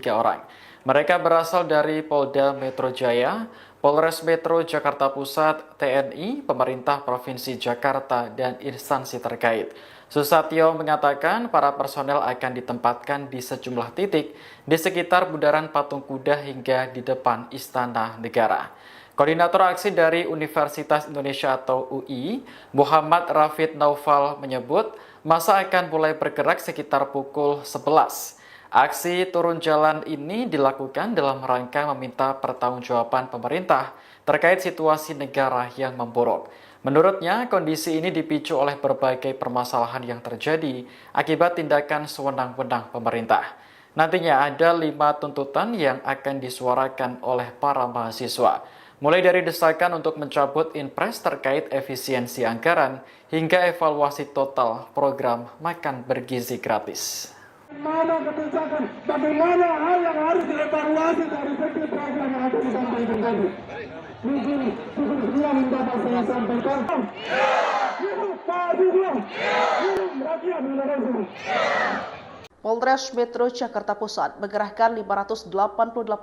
orang. Mereka berasal dari Polda Metro Jaya, Polres Metro Jakarta Pusat, TNI, pemerintah Provinsi Jakarta, dan instansi terkait. Susatyo mengatakan para personel akan ditempatkan di sejumlah titik di sekitar Bundaran Patung Kuda hingga di depan Istana Negara. Koordinator aksi dari Universitas Indonesia atau UI, Muhammad Rafid Naufal menyebut masa akan mulai bergerak sekitar pukul 11. Aksi turun jalan ini dilakukan dalam rangka meminta pertanggungjawaban pemerintah terkait situasi negara yang memburuk. Menurutnya, kondisi ini dipicu oleh berbagai permasalahan yang terjadi akibat tindakan sewenang-wenang pemerintah. Nantinya ada 5 tuntutan yang akan disuarakan oleh para mahasiswa. Mulai dari desakan untuk mencabut impres terkait efisiensi anggaran hingga evaluasi total program makan bergizi gratis. Mana kebijakan, bagaimana hal yang harus dievaluasi dari segi program yang akan disampaikan tadi. Mungkin cukup sekian yang dapat saya sampaikan. Rakyat Indonesia. Polres Metro Jakarta Pusat mengerahkan 588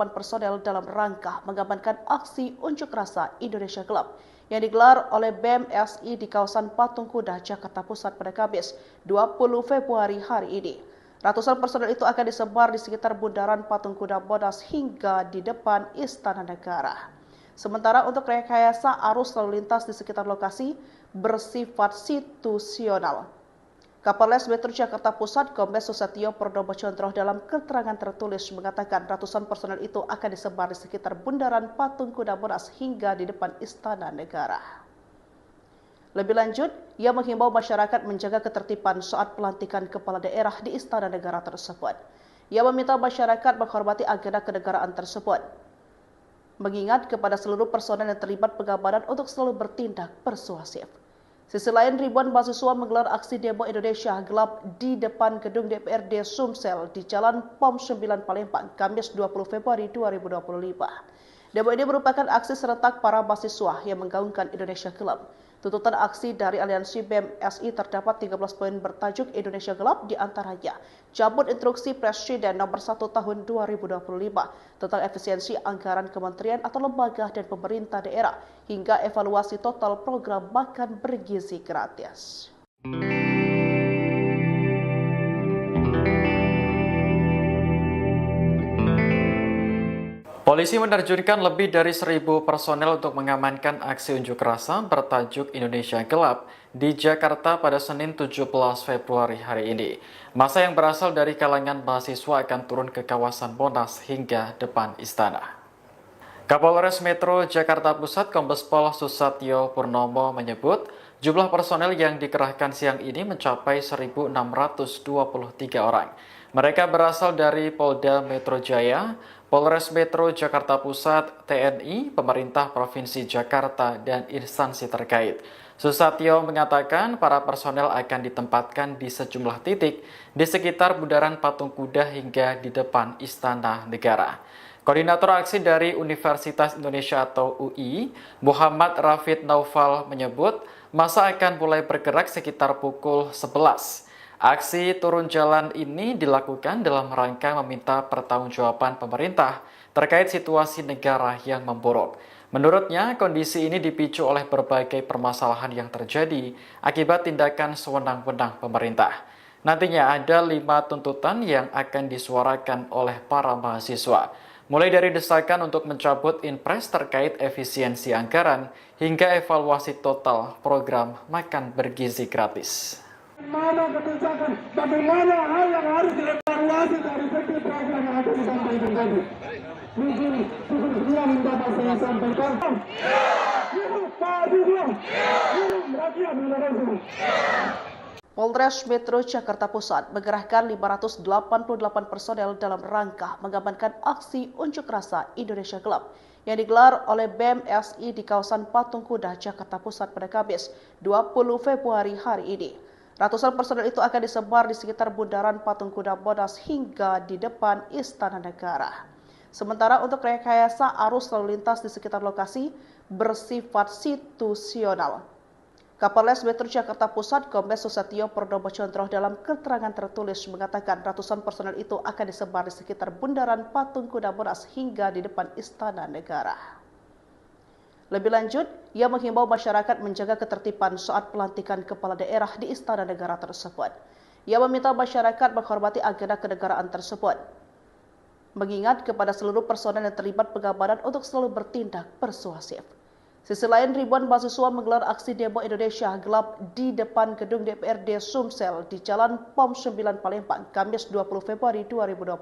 personel dalam rangka mengamankan aksi unjuk rasa Indonesia Gelap yang digelar oleh BEM SI di kawasan Patung Kuda, Jakarta Pusat pada Kamis 20 Februari hari ini. Ratusan personel itu akan disebar di sekitar Bundaran Patung Kuda Monas hingga di depan Istana Negara. Sementara untuk rekayasa arus lalu lintas di sekitar lokasi bersifat situasional. Kapolres Metro Jakarta Pusat Kombes Susatyo Purnomo Condro dalam keterangan tertulis mengatakan ratusan personel itu akan disebar di sekitar Bundaran Patung Kuda Monas hingga di depan Istana Negara. Lebih lanjut, ia menghimbau masyarakat menjaga ketertiban saat pelantikan kepala daerah di Istana Negara tersebut. Ia meminta masyarakat menghormati agenda kenegaraan tersebut, mengingat kepada seluruh personel yang terlibat pengamanan untuk selalu bertindak persuasif. Sisi lain, ribuan mahasiswa menggelar aksi demo Indonesia Gelap di depan gedung DPRD Sumsel di Jalan POM 9 Palembang, Kamis 20 Februari 2025. Demo ini merupakan aksi serentak para mahasiswa yang menggaungkan Indonesia Gelap. Tuntutan aksi dari Aliansi BEM SI terdapat 13 poin bertajuk Indonesia Gelap, di antaranya cabut instruksi Presiden nomor 1 tahun 2025 tentang efisiensi anggaran kementerian atau lembaga dan pemerintah daerah hingga evaluasi total program makan bergizi gratis. Polisi menerjunkan lebih dari 1.000 personel untuk mengamankan aksi unjuk rasa bertajuk Indonesia Gelap di Jakarta pada Senin 17 Februari hari ini. Masa yang berasal dari kalangan mahasiswa akan turun ke kawasan Monas hingga depan istana. Kapolres Metro Jakarta Pusat Kombes Pol Susatyo Purnomo menyebut jumlah personel yang dikerahkan siang ini mencapai 1.623 orang. Mereka berasal dari Polda Metro Jaya, Polres Metro Jakarta Pusat, TNI, pemerintah Provinsi Jakarta, dan instansi terkait. Susatyo mengatakan para personel akan ditempatkan di sejumlah titik di sekitar Bundaran Patung Kuda hingga di depan Istana Negara. Koordinator aksi dari Universitas Indonesia atau UI, Muhammad Rafid Naufal menyebut masa akan mulai bergerak sekitar pukul 11. Aksi turun jalan ini dilakukan dalam rangka meminta pertanggungjawaban pemerintah terkait situasi negara yang memburuk. Menurutnya, kondisi ini dipicu oleh berbagai permasalahan yang terjadi akibat tindakan sewenang-wenang pemerintah. Nantinya ada 5 tuntutan yang akan disuarakan oleh para mahasiswa. Mulai dari desakan untuk mencabut impres terkait efisiensi anggaran hingga evaluasi total program makan bergizi gratis. Mana kebijakan, bagaimana hal yang harus dievaluasi dari segi program yang akan disampaikan tadi. Mungkin cukup sekian yang dapat saya sampaikan. Rakyat Indonesia. Polres Metro Jakarta Pusat mengerahkan 588 personel dalam rangka mengamankan aksi unjuk rasa Indonesia Gelap yang digelar oleh BEM SI di kawasan Patung Kuda, Jakarta Pusat pada Kamis 20 Februari hari ini. Ratusan personel itu akan disebar di sekitar Bundaran Patung Kuda Monas hingga di depan Istana Negara. Sementara untuk rekayasa arus lalu lintas di sekitar lokasi bersifat situasional. Kapolres Metro Jakarta Pusat Kombes Susatyo Purnomo Condro dalam keterangan tertulis mengatakan ratusan personel itu akan disebar di sekitar Bundaran Patung Kuda Monas hingga di depan Istana Negara. Lebih lanjut, ia menghimbau masyarakat menjaga ketertiban saat pelantikan kepala daerah di Istana Negara tersebut. Ia meminta masyarakat menghormati agenda kenegaraan tersebut, mengingat kepada seluruh personel yang terlibat pengamanan untuk selalu bertindak persuasif. Sisi lain, ribuan mahasiswa menggelar aksi demo Indonesia Gelap di depan gedung DPRD Sumsel di Jalan POM 9 Palembang, Kamis 20 Februari 2025.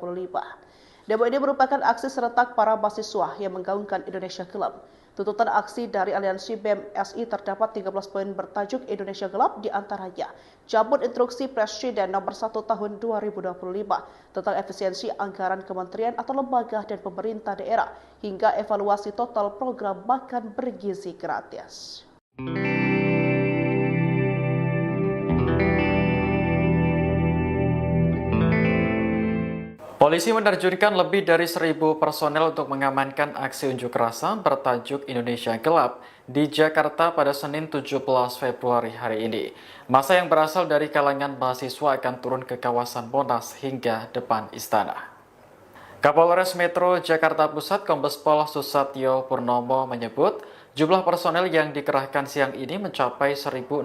Demo ini merupakan aksi serentak para mahasiswa yang menggaungkan Indonesia Gelap. Tuntutan aksi dari Aliansi BEM SI terdapat 13 poin bertajuk Indonesia Gelap, di antaranya cabut instruksi Presiden nomor 1 tahun 2025 tentang efisiensi anggaran kementerian atau lembaga dan pemerintah daerah hingga evaluasi total program makan bergizi gratis. Polisi menerjunkan lebih dari 1.000 personel untuk mengamankan aksi unjuk rasa bertajuk Indonesia Gelap di Jakarta pada Senin 17 Februari hari ini. Massa yang berasal dari kalangan mahasiswa akan turun ke kawasan Monas hingga depan istana. Kapolres Metro Jakarta Pusat Kombes Pol Susatyo Purnomo menyebut jumlah personel yang dikerahkan siang ini mencapai 1.623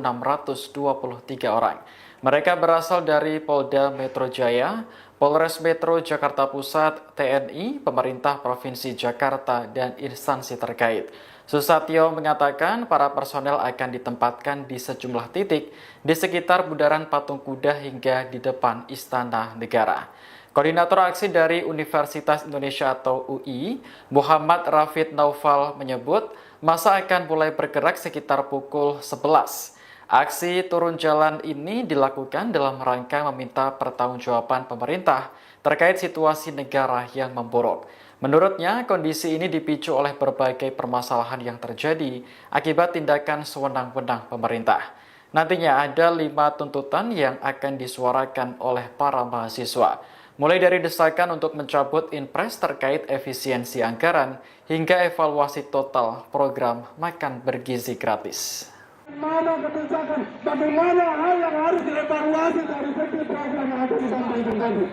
orang. Mereka berasal dari Polda Metro Jaya, Polres Metro Jakarta Pusat, TNI, pemerintah Provinsi Jakarta, dan instansi terkait. Susatyo mengatakan para personel akan ditempatkan di sejumlah titik di sekitar Bundaran Patung Kuda hingga di depan Istana Negara. Koordinator aksi dari Universitas Indonesia atau UI, Muhammad Rafid Naufal menyebut massa akan mulai bergerak sekitar pukul 11. Aksi turun jalan ini dilakukan dalam rangka meminta pertanggungjawaban pemerintah terkait situasi negara yang memburuk. Menurutnya, kondisi ini dipicu oleh berbagai permasalahan yang terjadi akibat tindakan sewenang-wenang pemerintah. Nantinya ada 5 tuntutan yang akan disuarakan oleh para mahasiswa, mulai dari desakan untuk mencabut impres terkait efisiensi anggaran hingga evaluasi total program makan bergizi gratis. Mana kebijakan, bagaimana hal yang harus dievaluasi dari segi program yang akan disampaikan tadi.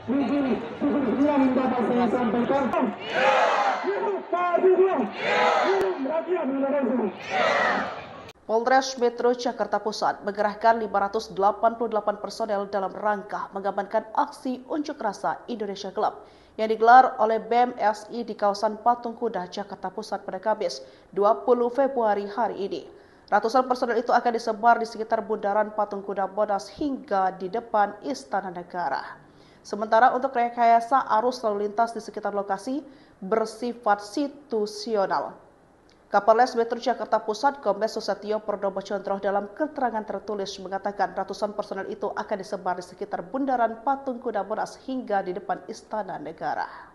Mungkin cukup sekian dapat saya sampaikan. Rakyat Indonesia. Polres Metro Jakarta Pusat mengerahkan 588 personel dalam rangka mengamankan aksi unjuk rasa Indonesia Gelap yang digelar oleh BEM SI di kawasan Patung Kuda, Jakarta Pusat pada Kamis 20 Februari hari ini. Ratusan personel itu akan disebar di sekitar Bundaran Patung Kuda Monas hingga di depan Istana Negara. Sementara untuk rekayasa arus lalu lintas di sekitar lokasi bersifat situasional. Kapolres Metro Jakarta Pusat Kombes Susatyo Purnomo Condro dalam keterangan tertulis mengatakan ratusan personel itu akan disebar di sekitar Bundaran Patung Kuda Monas hingga di depan Istana Negara.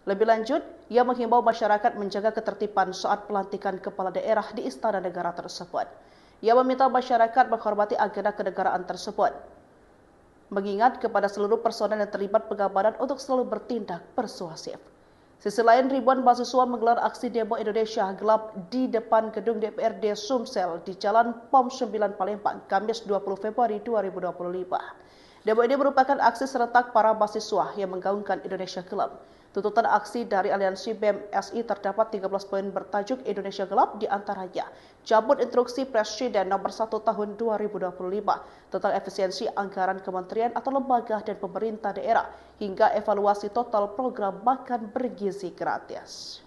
Lebih lanjut, ia menghimbau masyarakat menjaga ketertiban saat pelantikan kepala daerah di Istana Negara tersebut. Ia meminta masyarakat menghormati agenda kenegaraan tersebut, mengingat kepada seluruh personel yang terlibat pengamanan untuk selalu bertindak persuasif. Sisi lain, ribuan mahasiswa menggelar aksi demo Indonesia Gelap di depan gedung DPRD Sumsel di Jalan POM 9 Palembang, Kamis 20 Februari 2025. Demo ini merupakan aksi serentak para mahasiswa yang menggaungkan Indonesia Gelap. Tuntutan aksi dari Aliansi BEM SI terdapat 13 poin bertajuk Indonesia Gelap, di antaranya cabut instruksi Presiden nomor 1 tahun 2025 tentang efisiensi anggaran kementerian atau lembaga dan pemerintah daerah hingga evaluasi total program makan bergizi gratis.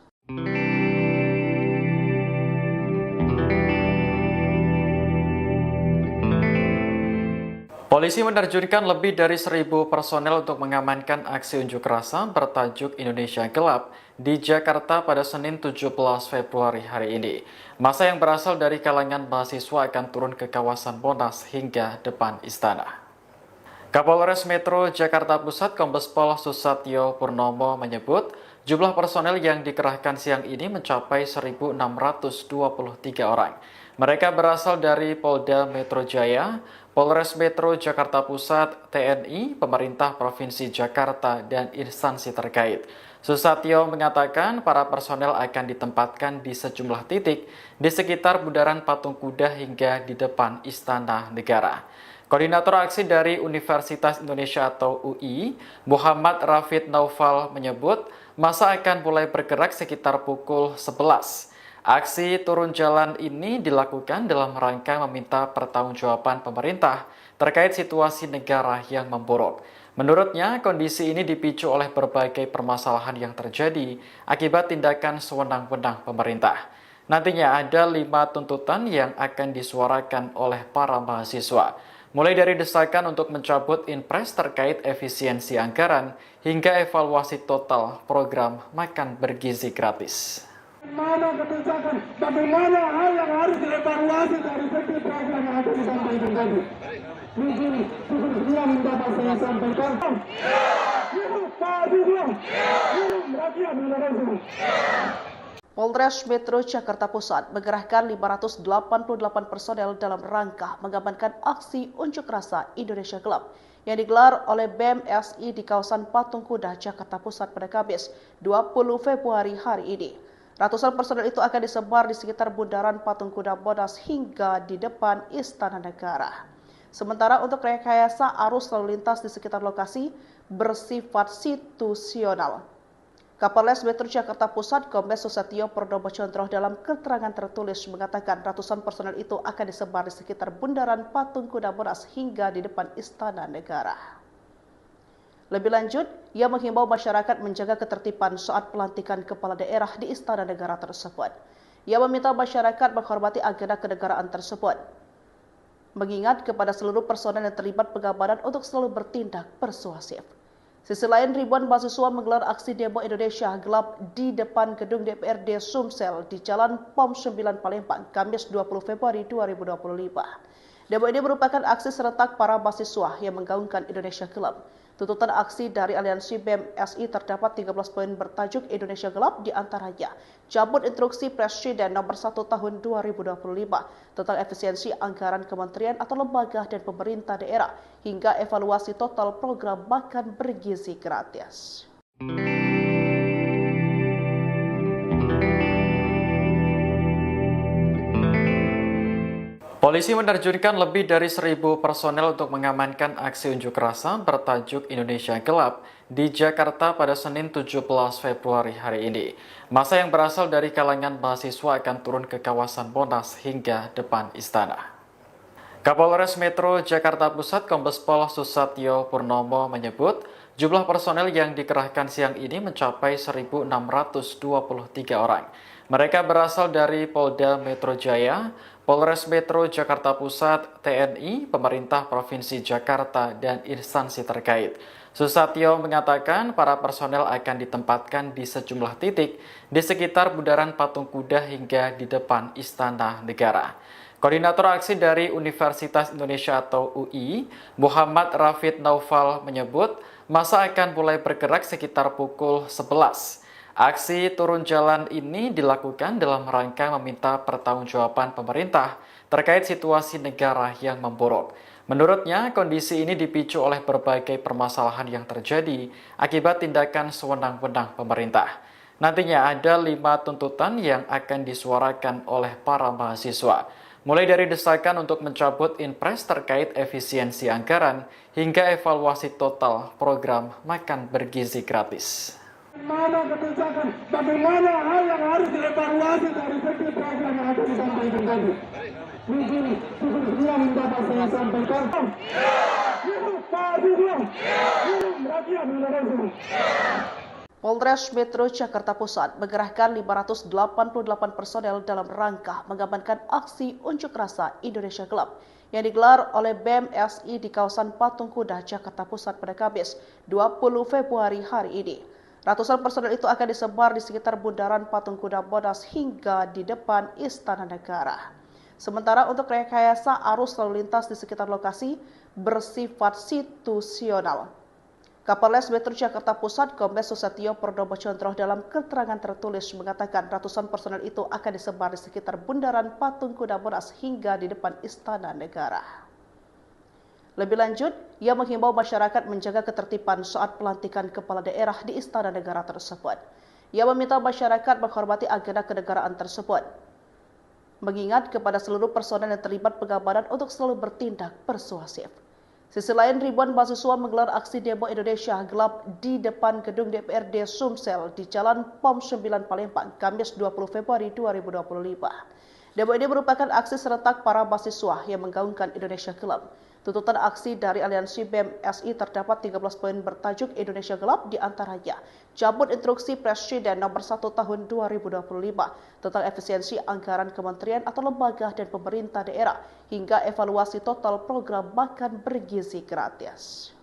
Polisi menerjunkan lebih dari 1.000 personel untuk mengamankan aksi unjuk rasa bertajuk Indonesia Gelap di Jakarta pada Senin 17 Februari hari ini. Massa yang berasal dari kalangan mahasiswa akan turun ke kawasan Monas hingga depan istana. Kapolres Metro Jakarta Pusat Kombes Pol Susatyo Purnomo menyebut jumlah personel yang dikerahkan siang ini mencapai 1.623 orang. Mereka berasal dari Polda Metro Jaya, Polres Metro Jakarta Pusat, TNI, pemerintah Provinsi Jakarta, dan instansi terkait. Susatyo mengatakan para personel akan ditempatkan di sejumlah titik di sekitar bundaran Patung Kuda hingga di depan Istana Negara. Koordinator aksi dari Universitas Indonesia atau UI, Muhammad Rafid Naufal menyebut masa akan mulai bergerak sekitar pukul 11. Aksi turun jalan ini dilakukan dalam rangka meminta pertanggungjawaban pemerintah terkait situasi negara yang memburuk. Menurutnya, kondisi ini dipicu oleh berbagai permasalahan yang terjadi akibat tindakan sewenang-wenang pemerintah. Nantinya ada 5 tuntutan yang akan disuarakan oleh para mahasiswa, mulai dari desakan untuk mencabut impres terkait efisiensi anggaran hingga evaluasi total program makan bergizi gratis. Mana kebijakan, bagaimana hal yang harus dievaluasi dari segi program yang akan disampaikan tadi. Mungkin dia mendapat saya sampaikan. Polres Metro Jakarta Pusat mengerahkan 588 personel dalam rangka mengamankan aksi unjuk rasa Indonesia Gelap yang digelar oleh BEM SI di kawasan Patung Kuda, Jakarta Pusat pada Kamis 20 Februari hari ini. Ratusan personel itu akan disebar di sekitar bundaran Patung Kuda Monas hingga di depan Istana Negara. Sementara untuk rekayasa arus lalu lintas di sekitar lokasi bersifat situasional. Kapolres Metro Jakarta Pusat Kombes Susatyo Purnomo Condro dalam keterangan tertulis mengatakan ratusan personel itu akan disebar di sekitar bundaran Patung Kuda Monas hingga di depan Istana Negara. Lebih lanjut, ia menghimbau masyarakat menjaga ketertiban saat pelantikan kepala daerah di Istana Negara tersebut. Ia meminta masyarakat menghormati agenda kenegaraan tersebut, mengingat kepada seluruh personel yang terlibat pengamanan untuk selalu bertindak persuasif. Sisi lain, ribuan mahasiswa menggelar aksi demo Indonesia Gelap di depan gedung DPRD Sumsel di Jalan POM 9 Palembang, Kamis 20 Februari 2025. Demo ini merupakan aksi serentak para mahasiswa yang menggaungkan Indonesia Gelap. Tuntutan aksi dari Aliansi BEM SI terdapat 13 poin bertajuk Indonesia Gelap, di antaranya cabut instruksi Presiden nomor 1 tahun 2025 tentang efisiensi anggaran kementerian atau lembaga dan pemerintah daerah hingga evaluasi total program makan bergizi gratis. Polisi menerjunkan lebih dari 1.000 personel untuk mengamankan aksi unjuk rasa bertajuk Indonesia Gelap di Jakarta pada Senin 17 Februari hari ini. Massa yang berasal dari kalangan mahasiswa akan turun ke kawasan Monas hingga depan istana. Kapolres Metro Jakarta Pusat Kombes Pol Susatyo Purnomo menyebut jumlah personel yang dikerahkan siang ini mencapai 1.623 orang. Mereka berasal dari Polda Metro Jaya, Polres Metro Jakarta Pusat, TNI, pemerintah Provinsi Jakarta, dan instansi terkait. Susatyo mengatakan para personel akan ditempatkan di sejumlah titik di sekitar bundaran Patung Kuda hingga di depan Istana Negara. Koordinator aksi dari Universitas Indonesia atau UI, Muhammad Rafid Naufal menyebut masa akan mulai bergerak sekitar pukul 11. Aksi turun jalan ini dilakukan dalam rangka meminta pertanggungjawaban pemerintah terkait situasi negara yang memburuk. Menurutnya, kondisi ini dipicu oleh berbagai permasalahan yang terjadi akibat tindakan sewenang-wenang pemerintah. Nantinya ada 5 tuntutan yang akan disuarakan oleh para mahasiswa, mulai dari desakan untuk mencabut impres terkait efisiensi anggaran hingga evaluasi total program makan bergizi gratis. Mana kebijakan, bagaimana hal yang harus dievaluasi dari segi program yang akan disampaikan tadi. Mungkin dia mendapat saya sampaikan. Polres Metro Jakarta Pusat mengerahkan 588 personel dalam rangka mengamankan aksi unjuk rasa Indonesia Gelap yang digelar oleh BEM SI di kawasan Patung Kuda, Jakarta Pusat pada Kamis 20 Februari hari ini. Ratusan personel itu akan disebar di sekitar bundaran Patung Kuda Monas hingga di depan Istana Negara. Sementara untuk rekayasa arus lalu lintas di sekitar lokasi bersifat situasional. Kapolres Metro Jakarta Pusat Kombes Susatyo Purnomo Condro dalam keterangan tertulis mengatakan ratusan personel itu akan disebar di sekitar Bundaran Patung Kuda Monas hingga di depan Istana Negara. Lebih lanjut, ia menghimbau masyarakat menjaga ketertiban saat pelantikan kepala daerah di Istana Negara tersebut. Ia meminta masyarakat menghormati agenda kenegaraan tersebut, mengingat kepada seluruh personel yang terlibat pengamanan untuk selalu bertindak persuasif. Sisi lain, ribuan mahasiswa menggelar aksi demo Indonesia Gelap di depan gedung DPRD Sumsel di Jalan POM 9 Palembang, Kamis 20 Februari 2025. Demo ini merupakan aksi serentak para mahasiswa yang menggaungkan Indonesia Gelap. Tuntutan aksi dari Aliansi BEM SI terdapat 13 poin bertajuk Indonesia Gelap, di antaranya cabut instruksi Presiden nomor 1 tahun 2025 tentang efisiensi anggaran kementerian atau lembaga dan pemerintah daerah hingga evaluasi total program makan bergizi gratis.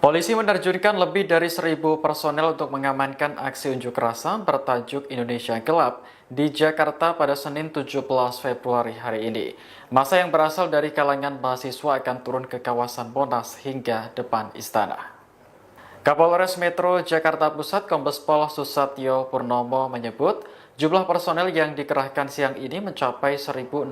Polisi menerjunkan lebih dari 1.000 personel untuk mengamankan aksi unjuk rasa bertajuk Indonesia Gelap di Jakarta pada Senin 17 Februari hari ini. Massa yang berasal dari kalangan mahasiswa akan turun ke kawasan Monas hingga depan istana. Kapolres Metro Jakarta Pusat Kombes Pol Susatyo Purnomo menyebut jumlah personel yang dikerahkan siang ini mencapai 1.623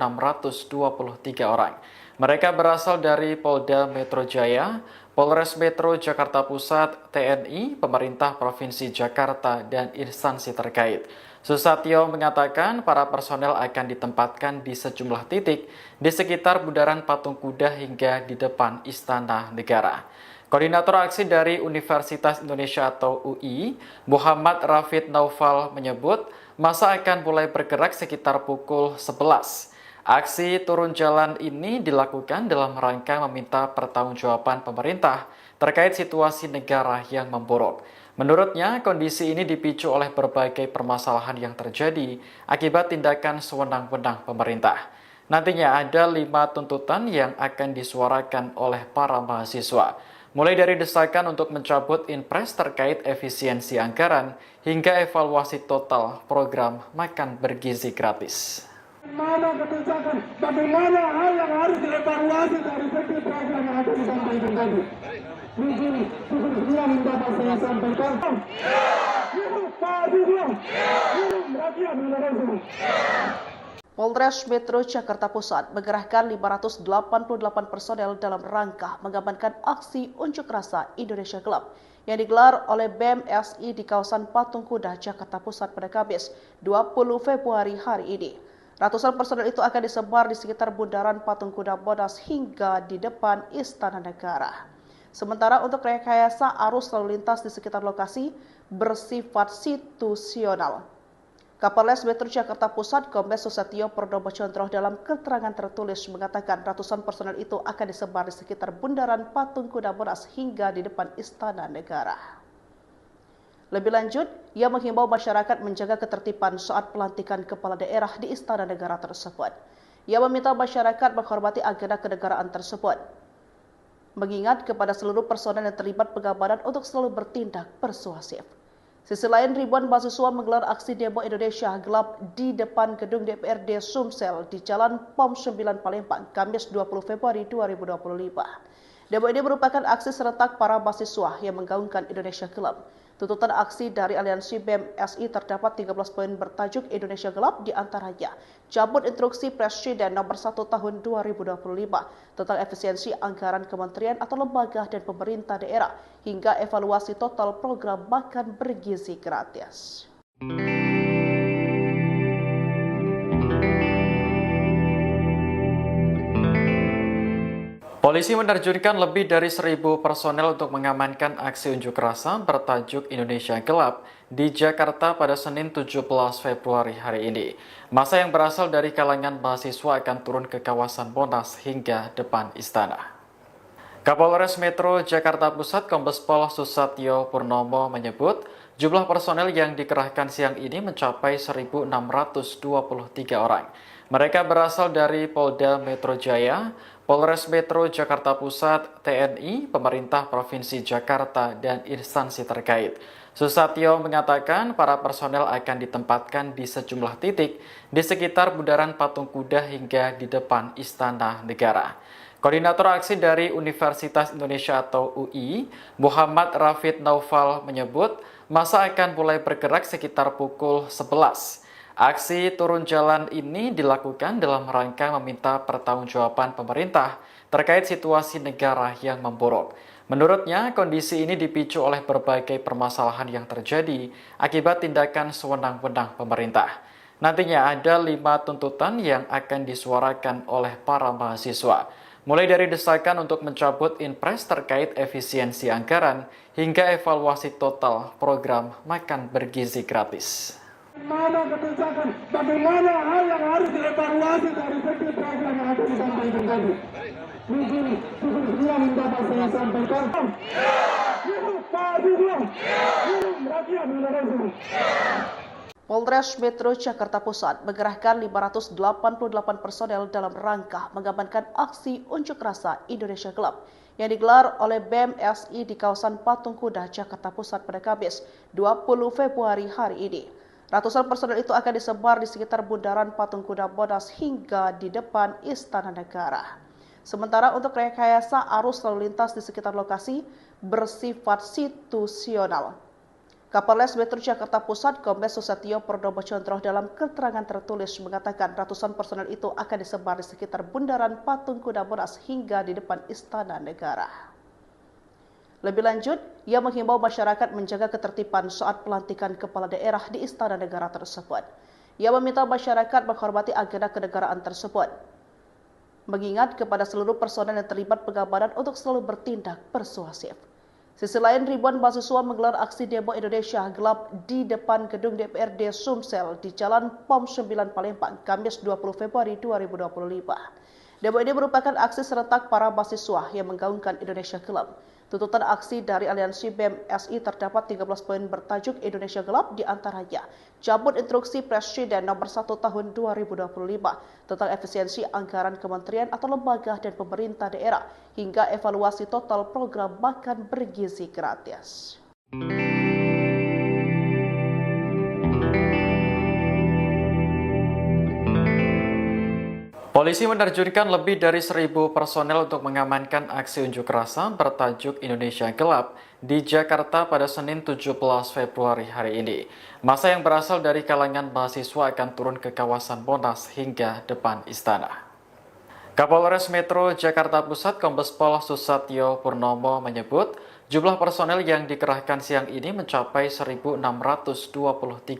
orang. Mereka berasal dari Polda Metro Jaya, Polres Metro Jakarta Pusat, TNI, pemerintah Provinsi Jakarta, dan instansi terkait. Susatyo mengatakan para personel akan ditempatkan di sejumlah titik di sekitar Bundaran Patung Kuda hingga di depan Istana Negara. Koordinator aksi dari Universitas Indonesia atau UI, Muhammad Rafid Naufal menyebut massa akan mulai bergerak sekitar pukul 11. Aksi turun jalan ini dilakukan dalam rangka meminta pertanggungjawaban pemerintah terkait situasi negara yang memburuk. Menurutnya, kondisi ini dipicu oleh berbagai permasalahan yang terjadi akibat tindakan sewenang-wenang pemerintah. Nantinya ada 5 tuntutan yang akan disuarakan oleh para mahasiswa, mulai dari desakan untuk mencabut impres terkait efisiensi anggaran hingga evaluasi total program makan bergizi gratis. Mana kebijakan, bagaimana hal yang harus dievaluasi dari segi program yang ada disampaikan tadi. Mungkin segera mendapat saya sampaikan. Polres Metro Jakarta Pusat mengerahkan 588 personel dalam rangka mengamankan aksi unjuk rasa Indonesia Gelap yang digelar oleh BEM SI di kawasan Patung Kuda, Jakarta Pusat pada Kamis 20 Februari hari ini. Ratusan personel itu akan disebar di sekitar Bundaran Patung Kuda Monas hingga di depan Istana Negara. Sementara untuk rekayasa arus lalu lintas di sekitar lokasi bersifat situasional. Kapolres Metro Jakarta Pusat Kombes Susatyo Purnomo Condro dalam keterangan tertulis mengatakan ratusan personel itu akan disebar di sekitar Bundaran Patung Kuda Monas hingga di depan Istana Negara. Lebih lanjut, ia menghimbau masyarakat menjaga ketertiban saat pelantikan kepala daerah di Istana Negara tersebut. Ia meminta masyarakat menghormati agenda kenegaraan tersebut, mengingat kepada seluruh personel yang terlibat pengamanan untuk selalu bertindak persuasif. Sisi lain, ribuan mahasiswa menggelar aksi demo Indonesia Gelap di depan gedung DPRD Sumsel di Jalan POM 9 Palembang, Kamis 20 Februari 2025. Demo ini merupakan aksi serentak para mahasiswa yang menggaungkan Indonesia Gelap. Tuntutan aksi dari Aliansi BEM SI terdapat 13 poin bertajuk Indonesia Gelap, di antaranya cabut instruksi Presiden nomor 1 tahun 2025 tentang efisiensi anggaran kementerian atau lembaga dan pemerintah daerah hingga evaluasi total program makan bergizi gratis. Polisi menerjunkan lebih dari 1.000 personel untuk mengamankan aksi unjuk rasa bertajuk Indonesia Gelap di Jakarta pada Senin 17 Februari hari ini. Massa yang berasal dari kalangan mahasiswa akan turun ke kawasan Monas hingga depan istana. Kapolres Metro Jakarta Pusat Kombes Pol Susatyo Purnomo menyebut jumlah personel yang dikerahkan siang ini mencapai 1.623 orang. Mereka berasal dari Polda Metro Jaya, Polres Metro Jakarta Pusat, TNI, pemerintah Provinsi Jakarta, dan instansi terkait. Susatyo mengatakan para personel akan ditempatkan di sejumlah titik di sekitar bundaran Patung Kuda hingga di depan Istana Negara. Koordinator aksi dari Universitas Indonesia atau UI, Muhammad Rafid Naufal menyebut masa akan mulai bergerak sekitar pukul 11. Aksi turun jalan ini dilakukan dalam rangka meminta pertanggungjawaban pemerintah terkait situasi negara yang memburuk. Menurutnya, kondisi ini dipicu oleh berbagai permasalahan yang terjadi akibat tindakan sewenang-wenang pemerintah. Nantinya ada 5 tuntutan yang akan disuarakan oleh para mahasiswa, mulai dari desakan untuk mencabut impres terkait efisiensi anggaran hingga evaluasi total program makan bergizi gratis. Mana kebijakan, bagaimana hal yang harus dievaluasi dari segi program yang akan disampaikan tadi. Mungkin dia mendapat saya sampaikan. Polres Metro Jakarta Pusat mengerahkan 588 personel dalam rangka mengamankan aksi unjuk rasa Indonesia Gelap yang digelar oleh BEM SI di kawasan Patung Kuda, Jakarta Pusat pada Kamis 20 Februari hari ini. Ratusan personel itu akan disebar di sekitar bundaran Patung Kuda Monas hingga di depan Istana Negara. Sementara untuk rekayasa arus lalu lintas di sekitar lokasi bersifat situasional. Kapolres Metro Jakarta Pusat Kombes Susatyo Purnomo Chondro dalam keterangan tertulis mengatakan ratusan personel itu akan disebar di sekitar bundaran Patung Kuda Monas hingga di depan Istana Negara. Lebih lanjut, ia menghimbau masyarakat menjaga ketertiban saat pelantikan kepala daerah di Istana Negara tersebut. Ia meminta masyarakat menghormati agenda kenegaraan tersebut, mengingat kepada seluruh personel yang terlibat pengamanan untuk selalu bertindak persuasif. Sisi lain, ribuan mahasiswa menggelar aksi demo Indonesia Gelap di depan gedung DPRD Sumsel di Jalan POM 9 Palembang, Kamis 20 Februari 2025. Demo ini merupakan aksi serentak para mahasiswa yang menggaungkan Indonesia Gelap. Tuntutan aksi dari Aliansi BEM SI terdapat 13 poin bertajuk Indonesia Gelap, di antaranya cabut instruksi Presiden nomor 1 tahun 2025 tentang efisiensi anggaran kementerian atau lembaga dan pemerintah daerah hingga evaluasi total program makan bergizi gratis. Polisi menerjunkan lebih dari 1.000 personel untuk mengamankan aksi unjuk rasa bertajuk Indonesia Gelap di Jakarta pada Senin 17 Februari hari ini. Massa yang berasal dari kalangan mahasiswa akan turun ke kawasan Monas hingga depan istana. Kapolres Metro Jakarta Pusat Kombes Pol Susatyo Purnomo menyebut jumlah personel yang dikerahkan siang ini mencapai 1.623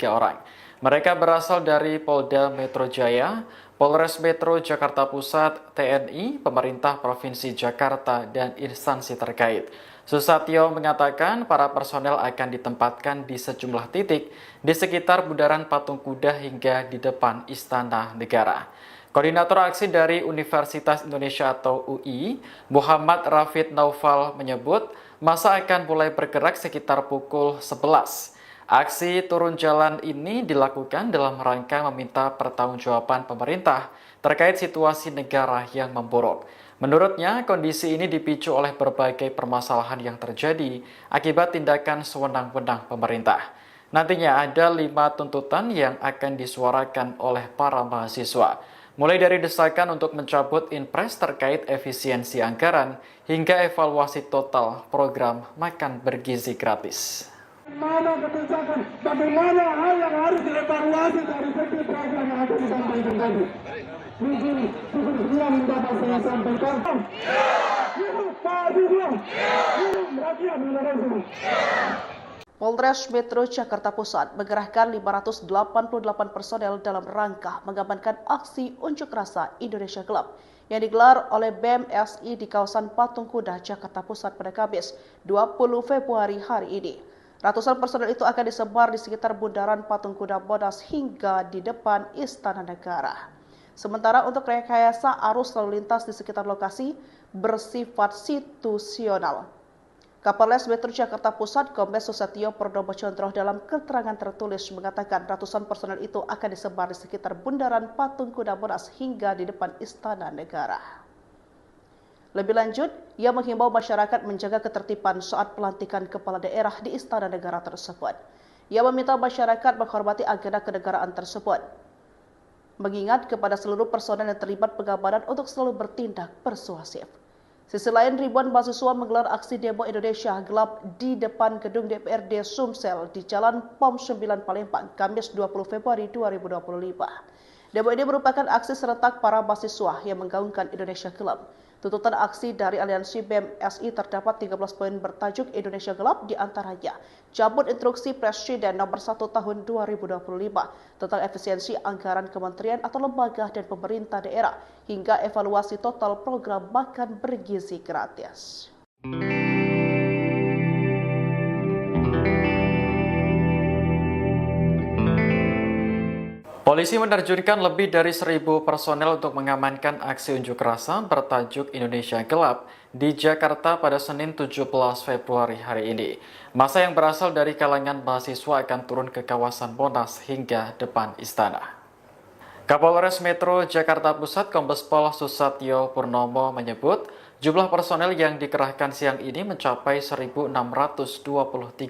orang. Mereka berasal dari Polda Metro Jaya, Polres Metro Jakarta Pusat, TNI, pemerintah Provinsi Jakarta, dan instansi terkait. Susatyo mengatakan para personel akan ditempatkan di sejumlah titik di sekitar bundaran Patung Kuda hingga di depan Istana Negara. Koordinator aksi dari Universitas Indonesia atau UI, Muhammad Rafid Naufal menyebut masa akan mulai bergerak sekitar pukul 11. Aksi turun jalan ini dilakukan dalam rangka meminta pertanggungjawaban pemerintah terkait situasi negara yang memburuk. Menurutnya, kondisi ini dipicu oleh berbagai permasalahan yang terjadi akibat tindakan sewenang-wenang pemerintah. Nantinya ada 5 tuntutan yang akan disuarakan oleh para mahasiswa, mulai dari desakan untuk mencabut impres terkait efisiensi anggaran hingga evaluasi total program makan bergizi gratis. Mana kebijakan, bagaimana hal yang harus dievaluasi dari segi program yang akan disampaikan tadi. Mungkin dia mendapat saya sampaikan. Polres Metro Jakarta Pusat mengerahkan 588 personel dalam rangka mengamankan aksi unjuk rasa Indonesia Gelap yang digelar oleh BEM SI di kawasan Patung Kuda, Jakarta Pusat pada Kamis 20 Februari hari ini. Ratusan personel itu akan disebar di sekitar bundaran Patung Kuda Monas hingga di depan Istana Negara. Sementara untuk rekayasa arus lalu lintas di sekitar lokasi bersifat situasional. Kapolres Metro Jakarta Pusat Kombes Susatyo Purnomo Chondro dalam keterangan tertulis mengatakan ratusan personel itu akan disebar di sekitar bundaran Patung Kuda Monas hingga di depan Istana Negara. Lebih lanjut, ia menghimbau masyarakat menjaga ketertiban saat pelantikan kepala daerah di Istana Negara tersebut. Ia meminta masyarakat menghormati agenda kenegaraan tersebut, mengingat kepada seluruh personel yang terlibat pengamanan untuk selalu bertindak persuasif. Sisi lain, ribuan mahasiswa menggelar aksi demo Indonesia Gelap di depan gedung DPRD Sumsel di Jalan POM 9 Palembang, Kamis 20 Februari 2025. Demo ini merupakan aksi serentak para mahasiswa yang menggaungkan Indonesia Gelap. Tuntutan aksi dari Aliansi BEM SI terdapat 13 poin bertajuk Indonesia Gelap, di antaranya cabut instruksi Presiden nomor 1 tahun 2025 tentang efisiensi anggaran kementerian atau lembaga dan pemerintah daerah hingga evaluasi total program makan bergizi gratis. Polisi menerjunkan lebih dari 1.000 personel untuk mengamankan aksi unjuk rasa bertajuk Indonesia Gelap di Jakarta pada Senin 17 Februari hari ini. Massa yang berasal dari kalangan mahasiswa akan turun ke kawasan Monas hingga depan istana. Kapolres Metro Jakarta Pusat Kombes Pol Susatyo Purnomo menyebut jumlah personel yang dikerahkan siang ini mencapai 1.623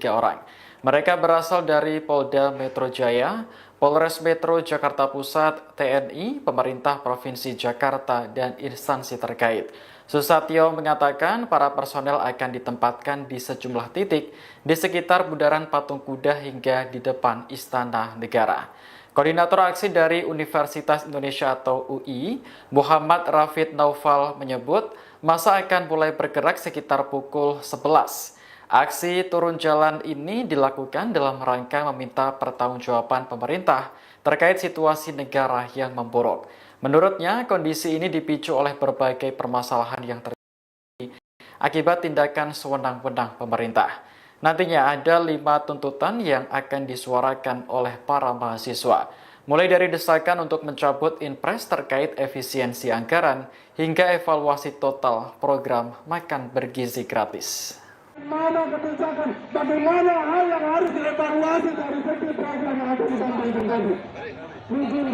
orang. Mereka berasal dari Polda Metro Jaya, Polres Metro Jakarta Pusat, TNI, pemerintah Provinsi Jakarta, dan instansi terkait. Susatyo mengatakan para personel akan ditempatkan di sejumlah titik di sekitar Bundaran Patung Kuda hingga di depan Istana Negara. Koordinator aksi dari Universitas Indonesia atau UI, Muhammad Rafid Naufal menyebut massa akan mulai bergerak sekitar pukul 11. Aksi turun jalan ini dilakukan dalam rangka meminta pertanggungjawaban pemerintah terkait situasi negara yang memburuk. Menurutnya, kondisi ini dipicu oleh berbagai permasalahan yang terjadi akibat tindakan sewenang-wenang pemerintah. Nantinya ada 5 tuntutan yang akan disuarakan oleh para mahasiswa, mulai dari desakan untuk mencabut Inpres terkait efisiensi anggaran hingga evaluasi total program makan bergizi gratis. Mana kebijakan, bagaimana hal yang harus dievaluasi dari segi program yang akan disampaikan tadi. Mungkin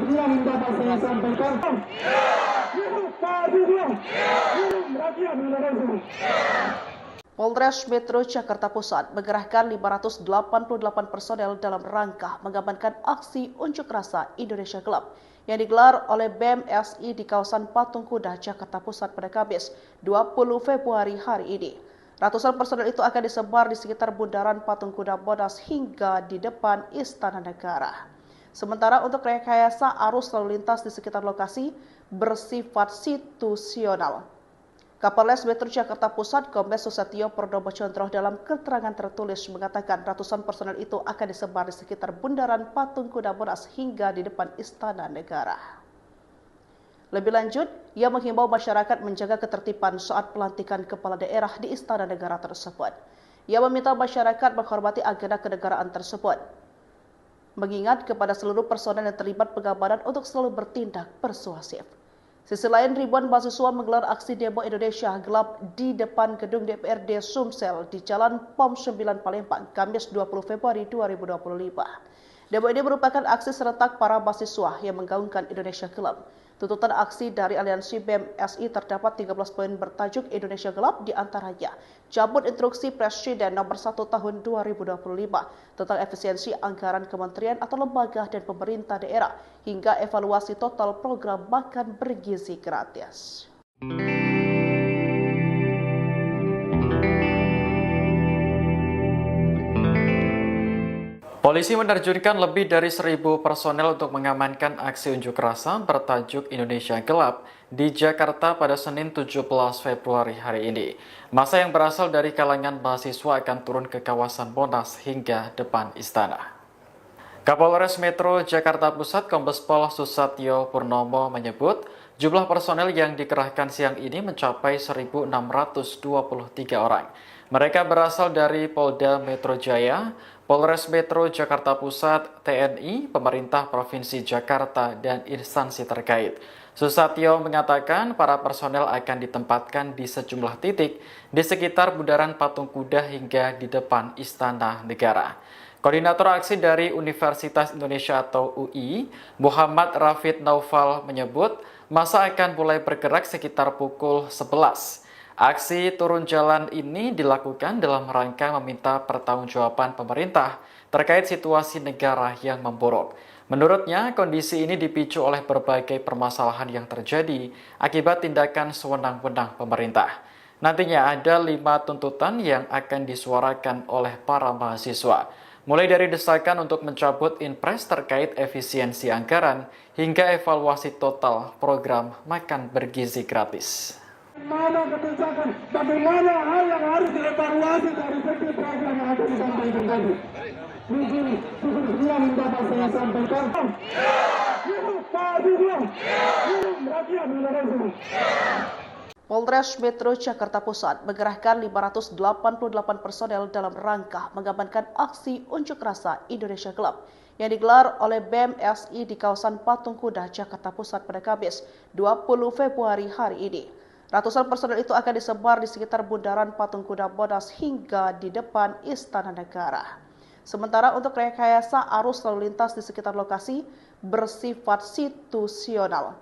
dia mendapat saya sampaikan. Rakyat Indonesia. Polres Metro Jakarta Pusat mengerahkan 588 personel dalam rangka mengamankan aksi unjuk rasa Indonesia Gelap yang digelar oleh BEM SI di kawasan Patung Kuda, Jakarta Pusat pada Kamis 20 Februari hari ini. Ratusan personel itu akan disebar di sekitar Bundaran Patung Kuda Monas hingga di depan Istana Negara. Sementara untuk rekayasa arus lalu lintas di sekitar lokasi bersifat situasional. Kapolres Metro Jakarta Pusat Kombes Susatyo Purnomo dalam keterangan tertulis mengatakan ratusan personel itu akan disebar di sekitar Bundaran Patung Kuda Monas hingga di depan Istana Negara. Lebih lanjut, ia menghimbau masyarakat menjaga ketertiban saat pelantikan kepala daerah di Istana Negara tersebut. Ia meminta masyarakat menghormati agenda kenegaraan tersebut, mengingat kepada seluruh personel yang terlibat pengamanan untuk selalu bertindak persuasif. Sisi lain, ribuan mahasiswa menggelar aksi demo Indonesia Gelap di depan gedung DPRD Sumsel di Jalan POM 9 Palembang, Kamis 20 Februari 2025. Demo ini merupakan aksi serentak para mahasiswa yang menggaungkan Indonesia Gelap. Tuntutan aksi dari Aliansi BEM SI terdapat 13 poin bertajuk Indonesia Gelap, di antaranya cabut instruksi Presiden nomor 1 tahun 2025 tentang efisiensi anggaran kementerian atau lembaga dan pemerintah daerah hingga evaluasi total program makan bergizi gratis. Polisi menerjunkan lebih dari 1.000 personel untuk mengamankan aksi unjuk rasa bertajuk Indonesia Gelap di Jakarta pada Senin 17 Februari hari ini. Massa yang berasal dari kalangan mahasiswa akan turun ke kawasan Monas hingga depan istana. Kapolres Metro Jakarta Pusat Kombes Pol Susatyo Purnomo menyebut jumlah personel yang dikerahkan siang ini mencapai 1.623 orang. Mereka berasal dari Polda Metro Jaya, Polres Metro Jakarta Pusat, TNI, pemerintah Provinsi Jakarta, dan instansi terkait. Susatyo mengatakan para personel akan ditempatkan di sejumlah titik di sekitar Bundaran Patung Kuda hingga di depan Istana Negara. Koordinator aksi dari Universitas Indonesia atau UI, Muhammad Rafid Naufal menyebut masa akan mulai bergerak sekitar pukul 11. Aksi turun jalan ini dilakukan dalam rangka meminta pertanggungjawaban pemerintah terkait situasi negara yang memburuk. Menurutnya, kondisi ini dipicu oleh berbagai permasalahan yang terjadi akibat tindakan sewenang-wenang pemerintah. Nantinya ada 5 tuntutan yang akan disuarakan oleh para mahasiswa, mulai dari desakan untuk mencabut impres terkait efisiensi anggaran hingga evaluasi total program makan bergizi gratis. Mana kebijakan, bagaimana hal yang harus dievaluasi dari segi program yang akan disampaikan tadi. Mungkin sekian dapat saya sampaikan. Polres Metro Jakarta Pusat mengerahkan 588 personel dalam rangka mengamankan aksi unjuk rasa Indonesia Gelap yang digelar oleh BEM SI di kawasan Patung Kuda, Jakarta Pusat pada Kamis 20 Februari hari ini. Ratusan personel itu akan disebar di sekitar bundaran Patung Kuda Monas hingga di depan Istana Negara. Sementara untuk rekayasa arus lalu lintas di sekitar lokasi bersifat situasional.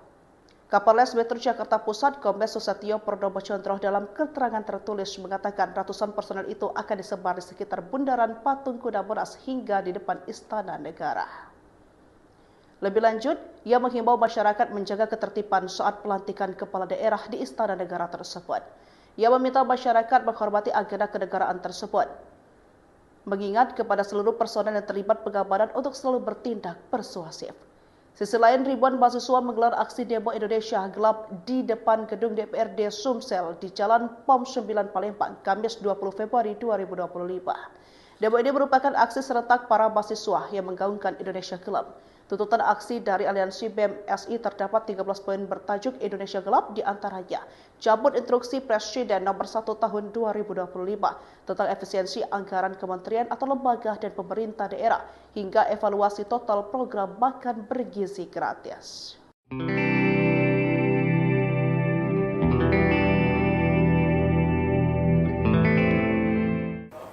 Kapolres Metro Jakarta Pusat Kombes Susatyo Purnomo Condro dalam keterangan tertulis mengatakan ratusan personel itu akan disebar di sekitar bundaran Patung Kuda Monas hingga di depan Istana Negara. Lebih lanjut, ia menghimbau masyarakat menjaga ketertiban saat pelantikan kepala daerah di Istana Negara tersebut. Ia meminta masyarakat menghormati agenda kenegaraan tersebut, mengingat kepada seluruh personel yang terlibat pengamanan untuk selalu bertindak persuasif. Sisi lain, ribuan mahasiswa menggelar aksi demo Indonesia Gelap di depan gedung DPRD Sumsel di Jalan POM 9 Palembang, Kamis 20 Februari 2025. Demo ini merupakan aksi serentak para mahasiswa yang menggaungkan Indonesia Gelap. Tuntutan aksi dari Aliansi BEM SI terdapat 13 poin bertajuk Indonesia Gelap, di antaranya cabut instruksi Presiden nomor 1 tahun 2025 tentang efisiensi anggaran kementerian atau lembaga dan pemerintah daerah hingga evaluasi total program makan bergizi gratis.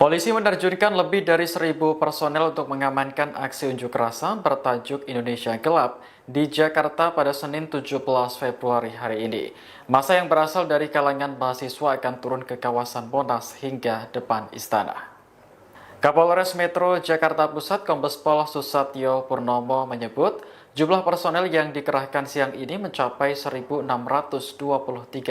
Polisi menerjunkan lebih dari 1.000 personel untuk mengamankan aksi unjuk rasa bertajuk Indonesia Gelap di Jakarta pada Senin 17 Februari hari ini. Massa yang berasal dari kalangan mahasiswa akan turun ke kawasan Monas hingga depan istana. Kapolres Metro Jakarta Pusat Kombes Pol Susatyo Purnomo menyebut jumlah personel yang dikerahkan siang ini mencapai 1.623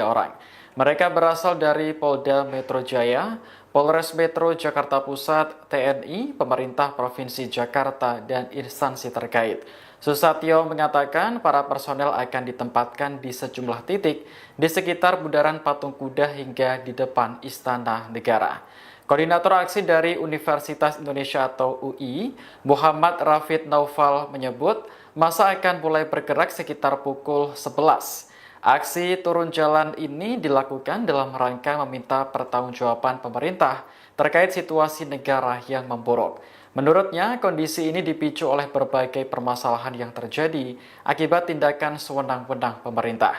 orang. Mereka berasal dari Polda Metro Jaya, Polres Metro Jakarta Pusat, TNI, pemerintah Provinsi Jakarta, dan instansi terkait. Susatyo mengatakan para personel akan ditempatkan di sejumlah titik di sekitar bundaran Patung Kuda hingga di depan Istana Negara. Koordinator aksi dari Universitas Indonesia atau UI, Muhammad Rafid Naufal menyebut masa akan mulai bergerak sekitar pukul 11. Aksi turun jalan ini dilakukan dalam rangka meminta pertanggungjawaban pemerintah terkait situasi negara yang memburuk. Menurutnya, kondisi ini dipicu oleh berbagai permasalahan yang terjadi akibat tindakan sewenang-wenang pemerintah.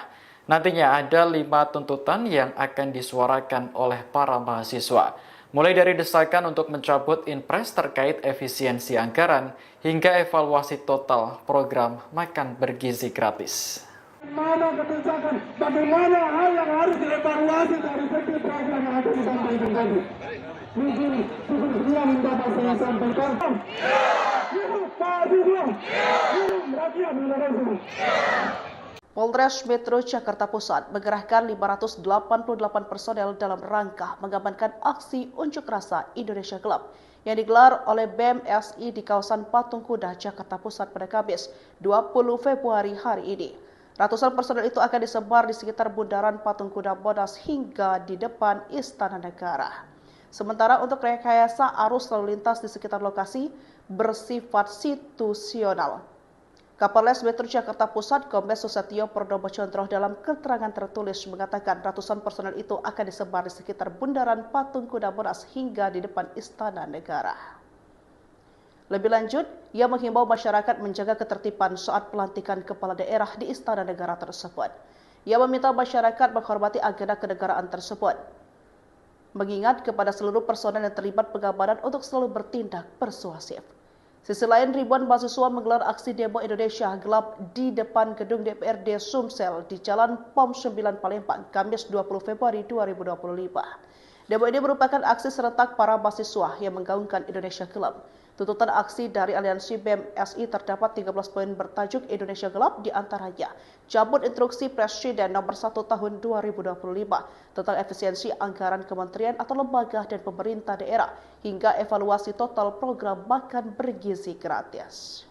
Nantinya ada 5 tuntutan yang akan disuarakan oleh para mahasiswa, mulai dari desakan untuk mencabut impres terkait efisiensi anggaran hingga evaluasi total program makan bergizi gratis. Mana kebijakan, bagaimana hal yang harus dievaluasi dari segi program yang akan disampaikan tadi. Mungkin sekian dapat saya sampaikan. Polres Metro Jakarta Pusat mengerahkan 588 personel dalam rangka mengamankan aksi unjuk rasa Indonesia Gelap yang digelar oleh BEM SI di kawasan Patung Kuda, Jakarta Pusat pada Kamis 20 Februari hari ini. Ratusan personel itu akan disebar di sekitar bundaran Patung Kuda Monas hingga di depan Istana Negara. Sementara untuk rekayasa arus lalu lintas di sekitar lokasi bersifat situasional. Kapolres Metro Jakarta Pusat Kombes Susatyo Purnomo Condro dalam keterangan tertulis mengatakan ratusan personel itu akan disebar di sekitar bundaran Patung Kuda Monas hingga di depan Istana Negara. Lebih lanjut, ia menghimbau masyarakat menjaga ketertiban saat pelantikan kepala daerah di Istana Negara tersebut. Ia meminta masyarakat menghormati agenda kenegaraan tersebut, mengingat kepada seluruh personel yang terlibat pengamanan untuk selalu bertindak persuasif. Sisi lain, ribuan mahasiswa menggelar aksi demo Indonesia Gelap di depan gedung DPRD Sumsel di Jalan POM 9 Palembang, Kamis 20 Februari 2025. Demo ini merupakan aksi serentak para mahasiswa yang menggaungkan Indonesia Gelap. Tuntutan aksi dari Aliansi BEM SI terdapat 13 poin bertajuk Indonesia Gelap, di antaranya cabut instruksi Presiden nomor 1 tahun 2025 tentang efisiensi anggaran kementerian atau lembaga dan pemerintah daerah hingga evaluasi total program makan bergizi gratis.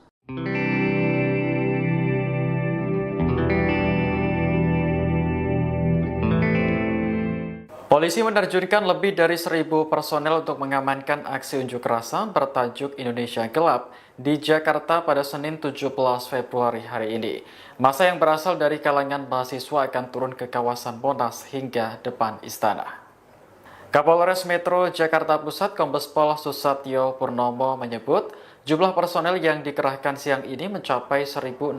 Polisi menerjunkan lebih dari 1.000 personel untuk mengamankan aksi unjuk rasa bertajuk Indonesia Gelap di Jakarta pada Senin 17 Februari hari ini. Massa yang berasal dari kalangan mahasiswa akan turun ke kawasan Monas hingga depan istana. Kapolres Metro Jakarta Pusat Kombes Pol Susatyo Purnomo menyebut jumlah personel yang dikerahkan siang ini mencapai 1.623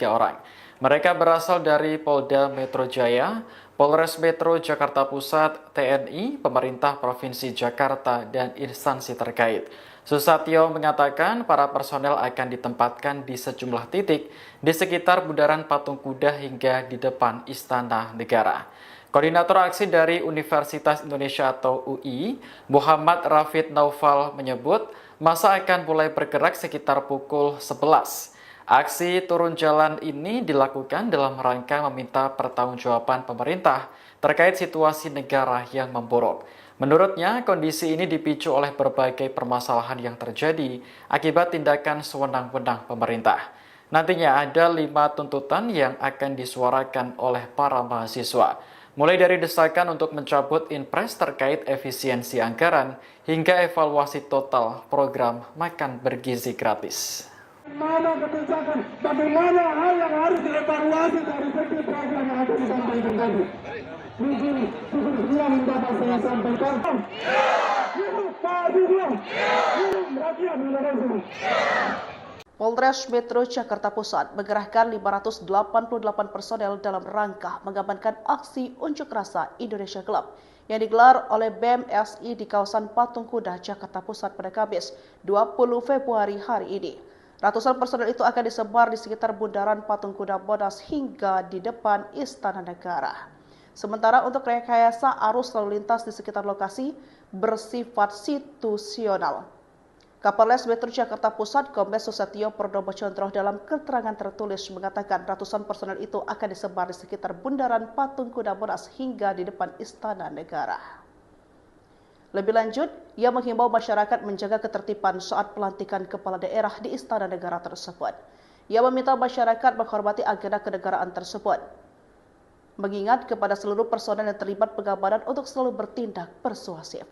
orang. Mereka berasal dari Polda Metro Jaya, Polres Metro Jakarta Pusat, TNI, pemerintah Provinsi Jakarta, dan instansi terkait. Susatyo mengatakan para personel akan ditempatkan di sejumlah titik di sekitar Bundaran Patung Kuda hingga di depan Istana Negara. Koordinator aksi dari Universitas Indonesia atau UI, Muhammad Rafid Naufal menyebut massa akan mulai bergerak sekitar pukul 11. Aksi turun jalan ini dilakukan dalam rangka meminta pertanggungjawaban pemerintah terkait situasi negara yang memburuk. Menurutnya, kondisi ini dipicu oleh berbagai permasalahan yang terjadi akibat tindakan sewenang-wenang pemerintah. Nantinya ada 5 tuntutan yang akan disuarakan oleh para mahasiswa, mulai dari desakan untuk mencabut Inpres terkait efisiensi anggaran hingga evaluasi total program makan bergizi gratis. Mana kebijakan, bagaimana hal yang harus dievaluasi dari segi program yang akan disampaikan tadi. Mungkin sekian dapat saya sampaikan. Polres Metro Jakarta Pusat mengerahkan 588 personel dalam rangka mengamankan aksi unjuk rasa Indonesia Gelap yang digelar oleh BEM SI di kawasan Patung Kuda, Jakarta Pusat pada Kamis 20 Februari hari ini. Ratusan personel itu akan disebar di sekitar Bundaran Patung Kuda Monas hingga di depan Istana Negara. Sementara untuk rekayasa arus lalu lintas di sekitar lokasi bersifat situasional. Kapolres Metro Jakarta Pusat Kombes Susatyo Purnomo dalam keterangan tertulis mengatakan ratusan personel itu akan disebar di sekitar Bundaran Patung Kuda Monas hingga di depan Istana Negara. Lebih lanjut, ia menghimbau masyarakat menjaga ketertiban saat pelantikan kepala daerah di Istana Negara tersebut. Ia meminta masyarakat menghormati agenda kenegaraan tersebut, mengingat kepada seluruh personel yang terlibat pengamanan untuk selalu bertindak persuasif.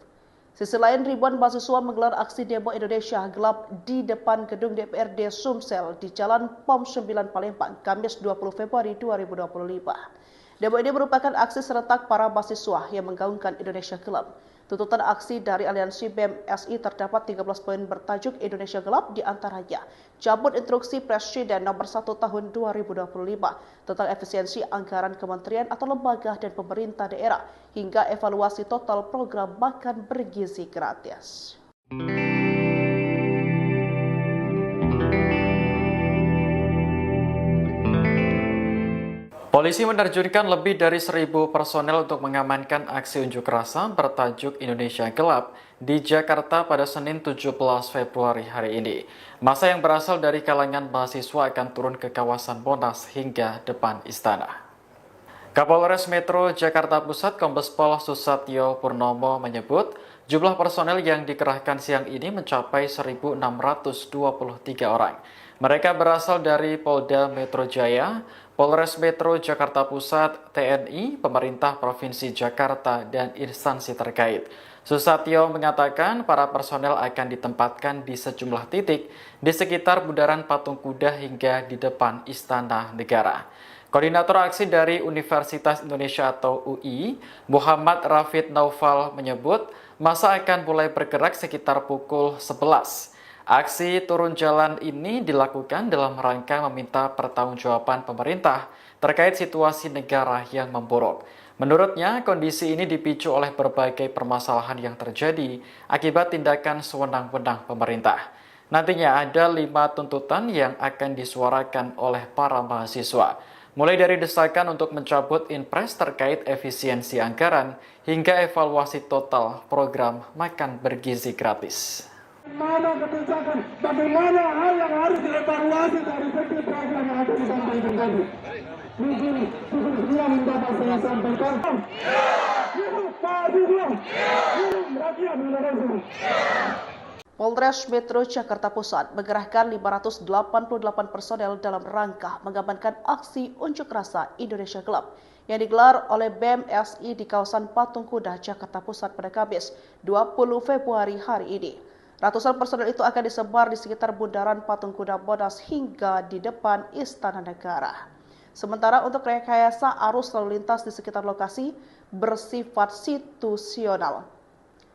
Sisi lain, ribuan mahasiswa menggelar aksi demo Indonesia Gelap di depan gedung DPRD Sumsel di Jalan POM 9 Palembang, Kamis 20 Februari 2025. Demo ini merupakan aksi serentak para mahasiswa yang menggaungkan Indonesia Gelap. Tuntutan aksi dari Aliansi BEM SI terdapat 13 poin bertajuk Indonesia Gelap, di antaranya cabut instruksi Presiden nomor 1 tahun 2025 tentang efisiensi anggaran kementerian atau lembaga dan pemerintah daerah hingga evaluasi total program makan bergizi gratis. Polisi menerjunkan lebih dari 1.000 personel untuk mengamankan aksi unjuk rasa bertajuk Indonesia Gelap di Jakarta pada Senin 17 Februari hari ini. Massa yang berasal dari kalangan mahasiswa akan turun ke kawasan Monas hingga depan istana. Kapolres Metro Jakarta Pusat Kombes Pol Susatyo Purnomo menyebut jumlah personel yang dikerahkan siang ini mencapai 1.623 orang. Mereka berasal dari Polda Metro Jaya, Polres Metro Jakarta Pusat, TNI, pemerintah Provinsi Jakarta, dan instansi terkait. Susatyo mengatakan para personel akan ditempatkan di sejumlah titik di sekitar Bundaran Patung Kuda hingga di depan Istana Negara. Koordinator aksi dari Universitas Indonesia atau UI, Muhammad Rafid Naufal menyebut massa akan mulai bergerak sekitar pukul 11. Aksi turun jalan ini dilakukan dalam rangka meminta pertanggungjawaban pemerintah terkait situasi negara yang memburuk. Menurutnya, kondisi ini dipicu oleh berbagai permasalahan yang terjadi akibat tindakan sewenang-wenang pemerintah. Nantinya ada 5 tuntutan yang akan disuarakan oleh para mahasiswa, mulai dari desakan untuk mencabut Inpres terkait efisiensi anggaran hingga evaluasi total program makan bergizi gratis. Mana kebijakan, bagaimana hal yang harus dievaluasi dari segi program yang akan disampaikan tadi. Mungkin dia mendapat saya sampaikan. Polres Metro Jakarta Pusat mengerahkan 588 personel dalam rangka mengamankan aksi unjuk rasa Indonesia Gelap yang digelar oleh BEM SI di kawasan Patung Kuda, Jakarta Pusat pada Kamis 20 Februari hari ini. Ratusan personel itu akan disebar di sekitar Bundaran Patung Kuda Monas hingga di depan Istana Negara. Sementara untuk rekayasa arus lalu lintas di sekitar lokasi bersifat situasional.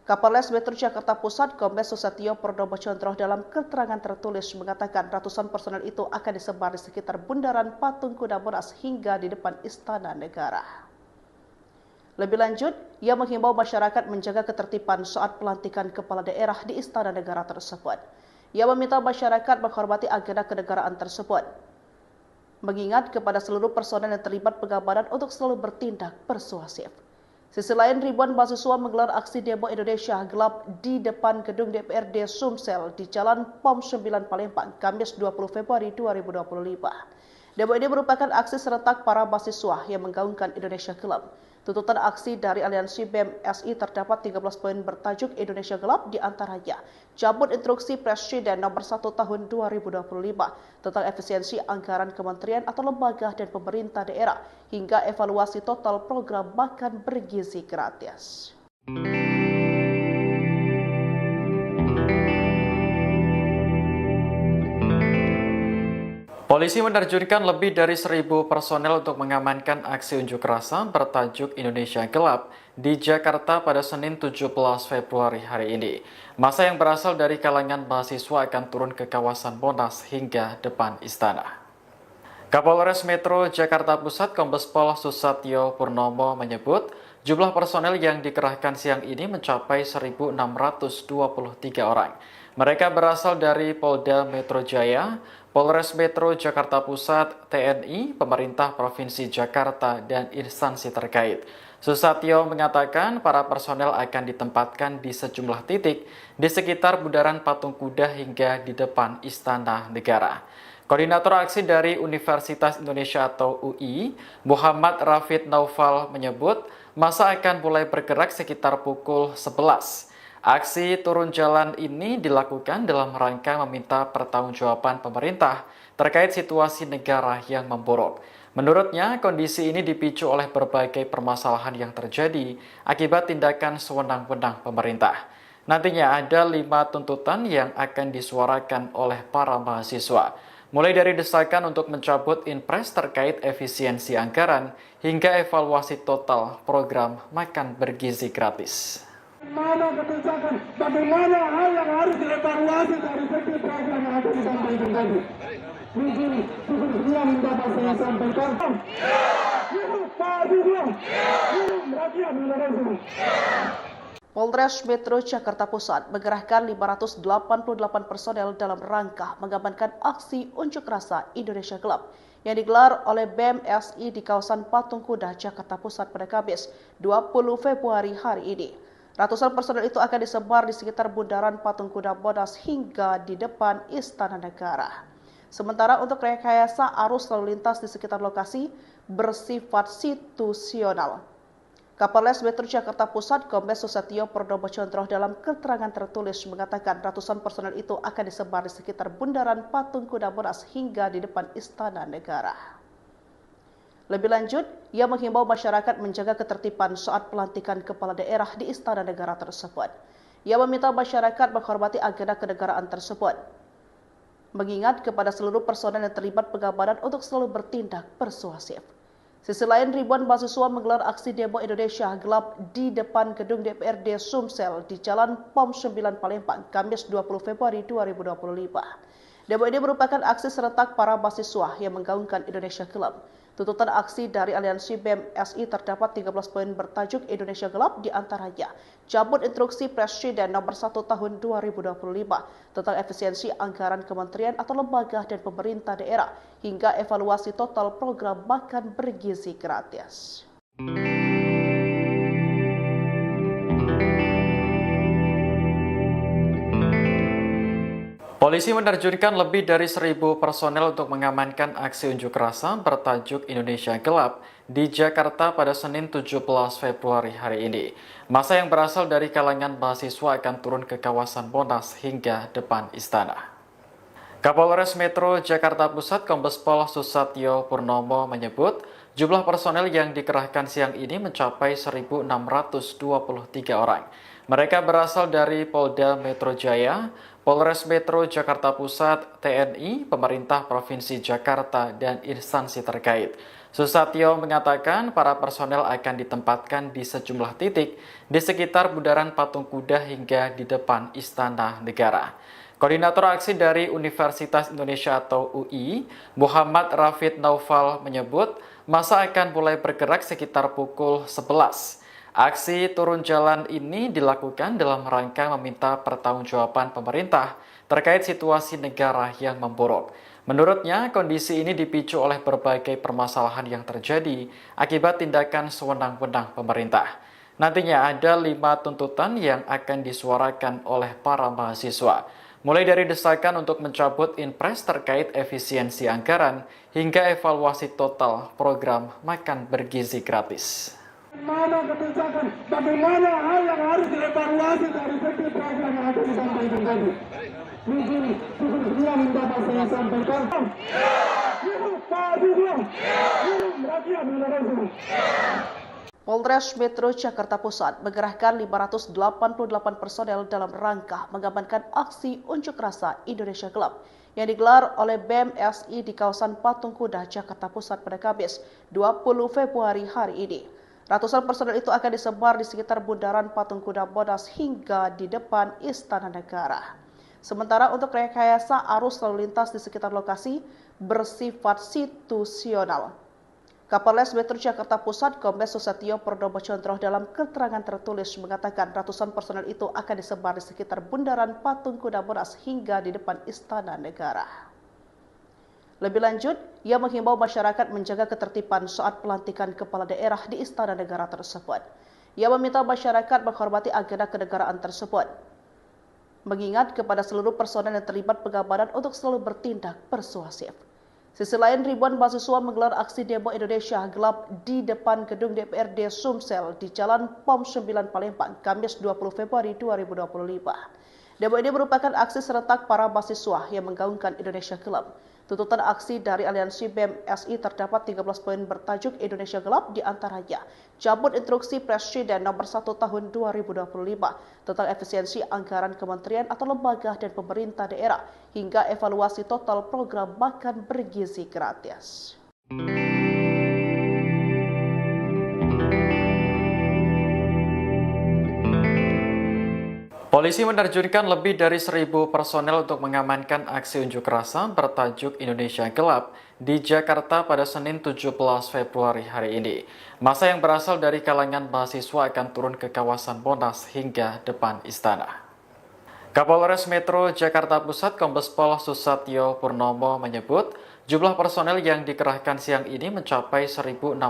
Kapolres Metro Jakarta Pusat Kombes Susatyo Purnomo Condro dalam keterangan tertulis mengatakan ratusan personel itu akan disebar di sekitar Bundaran Patung Kuda Monas hingga di depan Istana Negara. Lebih lanjut, ia menghimbau masyarakat menjaga ketertiban saat pelantikan kepala daerah di Istana Negara tersebut. Ia meminta masyarakat menghormati agenda kenegaraan tersebut, mengingat kepada seluruh personel yang terlibat pengamanan untuk selalu bertindak persuasif. Sisi lain, ribuan mahasiswa menggelar aksi demo Indonesia Gelap di depan gedung DPRD Sumsel di Jalan POM 9 Palembang, Kamis 20 Februari 2025. Demo ini merupakan aksi serentak para mahasiswa yang menggaungkan Indonesia Gelap. Tuntutan aksi dari Aliansi BEM SI terdapat 13 poin bertajuk Indonesia Gelap, di antaranya cabut instruksi Presiden nomor 1 tahun 2025 tentang efisiensi anggaran kementerian atau lembaga dan pemerintah daerah hingga evaluasi total program makan bergizi gratis. Polisi menerjunkan lebih dari 1.000 personel untuk mengamankan aksi unjuk rasa bertajuk Indonesia Gelap di Jakarta pada Senin 17 Februari hari ini. Massa yang berasal dari kalangan mahasiswa akan turun ke kawasan Monas hingga depan istana. Kapolres Metro Jakarta Pusat Kombes Pol Susatyo Purnomo menyebut jumlah personel yang dikerahkan siang ini mencapai 1.623 orang. Mereka berasal dari Polda Metro Jaya, Polres Metro Jakarta Pusat, TNI, pemerintah Provinsi Jakarta, dan instansi terkait. Susatyo mengatakan para personel akan ditempatkan di sejumlah titik di sekitar Bundaran Patung Kuda hingga di depan Istana Negara. Koordinator aksi dari Universitas Indonesia atau UI, Muhammad Rafid Naufal menyebut massa akan mulai bergerak sekitar pukul 11. Aksi turun jalan ini dilakukan dalam rangka meminta pertanggungjawaban pemerintah terkait situasi negara yang memburuk. Menurutnya, kondisi ini dipicu oleh berbagai permasalahan yang terjadi akibat tindakan sewenang-wenang pemerintah. Nantinya ada 5 tuntutan yang akan disuarakan oleh para mahasiswa, mulai dari desakan untuk mencabut Inpres terkait efisiensi anggaran hingga evaluasi total program makan bergizi gratis. Mana kebijakan, bagaimana hal yang harus dievaluasi dari segi program yang akan disampaikan tadi. Mungkin dia mendapat saya sampaikan. Polres Metro Jakarta Pusat mengerahkan 588 personel dalam rangka mengamankan aksi unjuk rasa Indonesia Gelap yang digelar oleh BEM SI di kawasan Patung Kuda, Jakarta Pusat pada Kamis 20 Februari hari ini. Ratusan personel itu akan disebar di sekitar Bundaran Patung Kuda Monas hingga di depan Istana Negara. Sementara untuk rekayasa arus lalu lintas di sekitar lokasi bersifat situasional. Kapolres Metro Jakarta Pusat Kombes Susatyo Purnomo Condro dalam keterangan tertulis mengatakan ratusan personel itu akan disebar di sekitar Bundaran Patung Kuda Monas hingga di depan Istana Negara. Lebih lanjut, ia menghimbau masyarakat menjaga ketertiban saat pelantikan kepala daerah di Istana Negara tersebut. Ia meminta masyarakat menghormati agenda kenegaraan tersebut, mengingat kepada seluruh personel yang terlibat pengamanan untuk selalu bertindak persuasif. Sisi lain, ribuan mahasiswa menggelar aksi demo Indonesia Gelap di depan gedung DPRD Sumsel di Jalan POM 9 Palembang, Kamis 20 Februari 2025. Demo ini merupakan aksi serentak para mahasiswa yang menggaungkan Indonesia Gelap. Tuntutan aksi dari aliansi BEM SI terdapat 13 poin bertajuk Indonesia Gelap, di antaranya cabut instruksi Presiden nomor 1 tahun 2025 tentang efisiensi anggaran kementerian atau lembaga dan pemerintah daerah hingga evaluasi total program makan bergizi gratis. Polisi menerjunkan lebih dari 1.000 personel untuk mengamankan aksi unjuk rasa bertajuk Indonesia Gelap di Jakarta pada Senin 17 Februari hari ini. Massa yang berasal dari kalangan mahasiswa akan turun ke kawasan Monas hingga depan istana. Kapolres Metro Jakarta Pusat Kombes Pol Susatyo Purnomo menyebut jumlah personel yang dikerahkan siang ini mencapai 1.623 orang. Mereka berasal dari Polda Metro Jaya, Polres Metro Jakarta Pusat, TNI, pemerintah Provinsi Jakarta, dan instansi terkait. Susatyo mengatakan para personel akan ditempatkan di sejumlah titik di sekitar bundaran Patung Kuda hingga di depan Istana Negara. Koordinator aksi dari Universitas Indonesia atau UI, Muhammad Rafid Naufal menyebut massa akan mulai bergerak sekitar pukul 11. Aksi turun jalan ini dilakukan dalam rangka meminta pertanggungjawaban pemerintah terkait situasi negara yang memburuk. Menurutnya, kondisi ini dipicu oleh berbagai permasalahan yang terjadi akibat tindakan sewenang-wenang pemerintah. Nantinya ada 5 tuntutan yang akan disuarakan oleh para mahasiswa, mulai dari desakan untuk mencabut Inpres terkait efisiensi anggaran hingga evaluasi total program makan bergizi gratis. Mana kebijakan, bagaimana hal yang harus dievaluasi dari segi program yang akan disampaikan tadi. Mungkin cukup sekian yang dapat saya sampaikan. Polres Metro Jakarta Pusat mengerahkan 588 personel dalam rangka mengamankan aksi unjuk rasa Indonesia Gelap yang digelar oleh BEM SI di kawasan Patung Kuda, Jakarta Pusat pada Kamis 20 Februari hari ini. Ratusan personel itu akan disebar di sekitar bundaran Patung Kuda Monas hingga di depan Istana Negara. Sementara untuk rekayasa arus lalu lintas di sekitar lokasi bersifat situasional. Kapolres Metro Jakarta Pusat Kombes Susatyo Purnomo dalam keterangan tertulis mengatakan ratusan personel itu akan disebar di sekitar bundaran Patung Kuda Monas hingga di depan Istana Negara. Lebih lanjut, ia menghimbau masyarakat menjaga ketertiban saat pelantikan kepala daerah di Istana Negara tersebut. Ia meminta masyarakat menghormati agenda kenegaraan tersebut, mengingat kepada seluruh personel yang terlibat pengamanan untuk selalu bertindak persuasif. Sisi lain, ribuan mahasiswa menggelar aksi demo Indonesia Gelap di depan gedung DPRD Sumsel di Jalan POM 9 Palembang, Kamis 20 Februari 2025. Demo ini merupakan aksi serentak para mahasiswa yang menggaungkan Indonesia Gelap. Tuntutan aksi dari aliansi BEM SI terdapat 13 poin bertajuk Indonesia Gelap, di antaranya cabut instruksi Presiden nomor 1 tahun 2025 tentang efisiensi anggaran kementerian atau lembaga dan pemerintah daerah hingga evaluasi total program makan bergizi gratis. Polisi menerjunkan lebih dari 1.000 personel untuk mengamankan aksi unjuk rasa bertajuk Indonesia Gelap di Jakarta pada Senin 17 Februari hari ini. Massa yang berasal dari kalangan mahasiswa akan turun ke kawasan Monas hingga depan istana. Kapolres Metro Jakarta Pusat Kombes Pol Susatyo Purnomo menyebut jumlah personel yang dikerahkan siang ini mencapai 1.623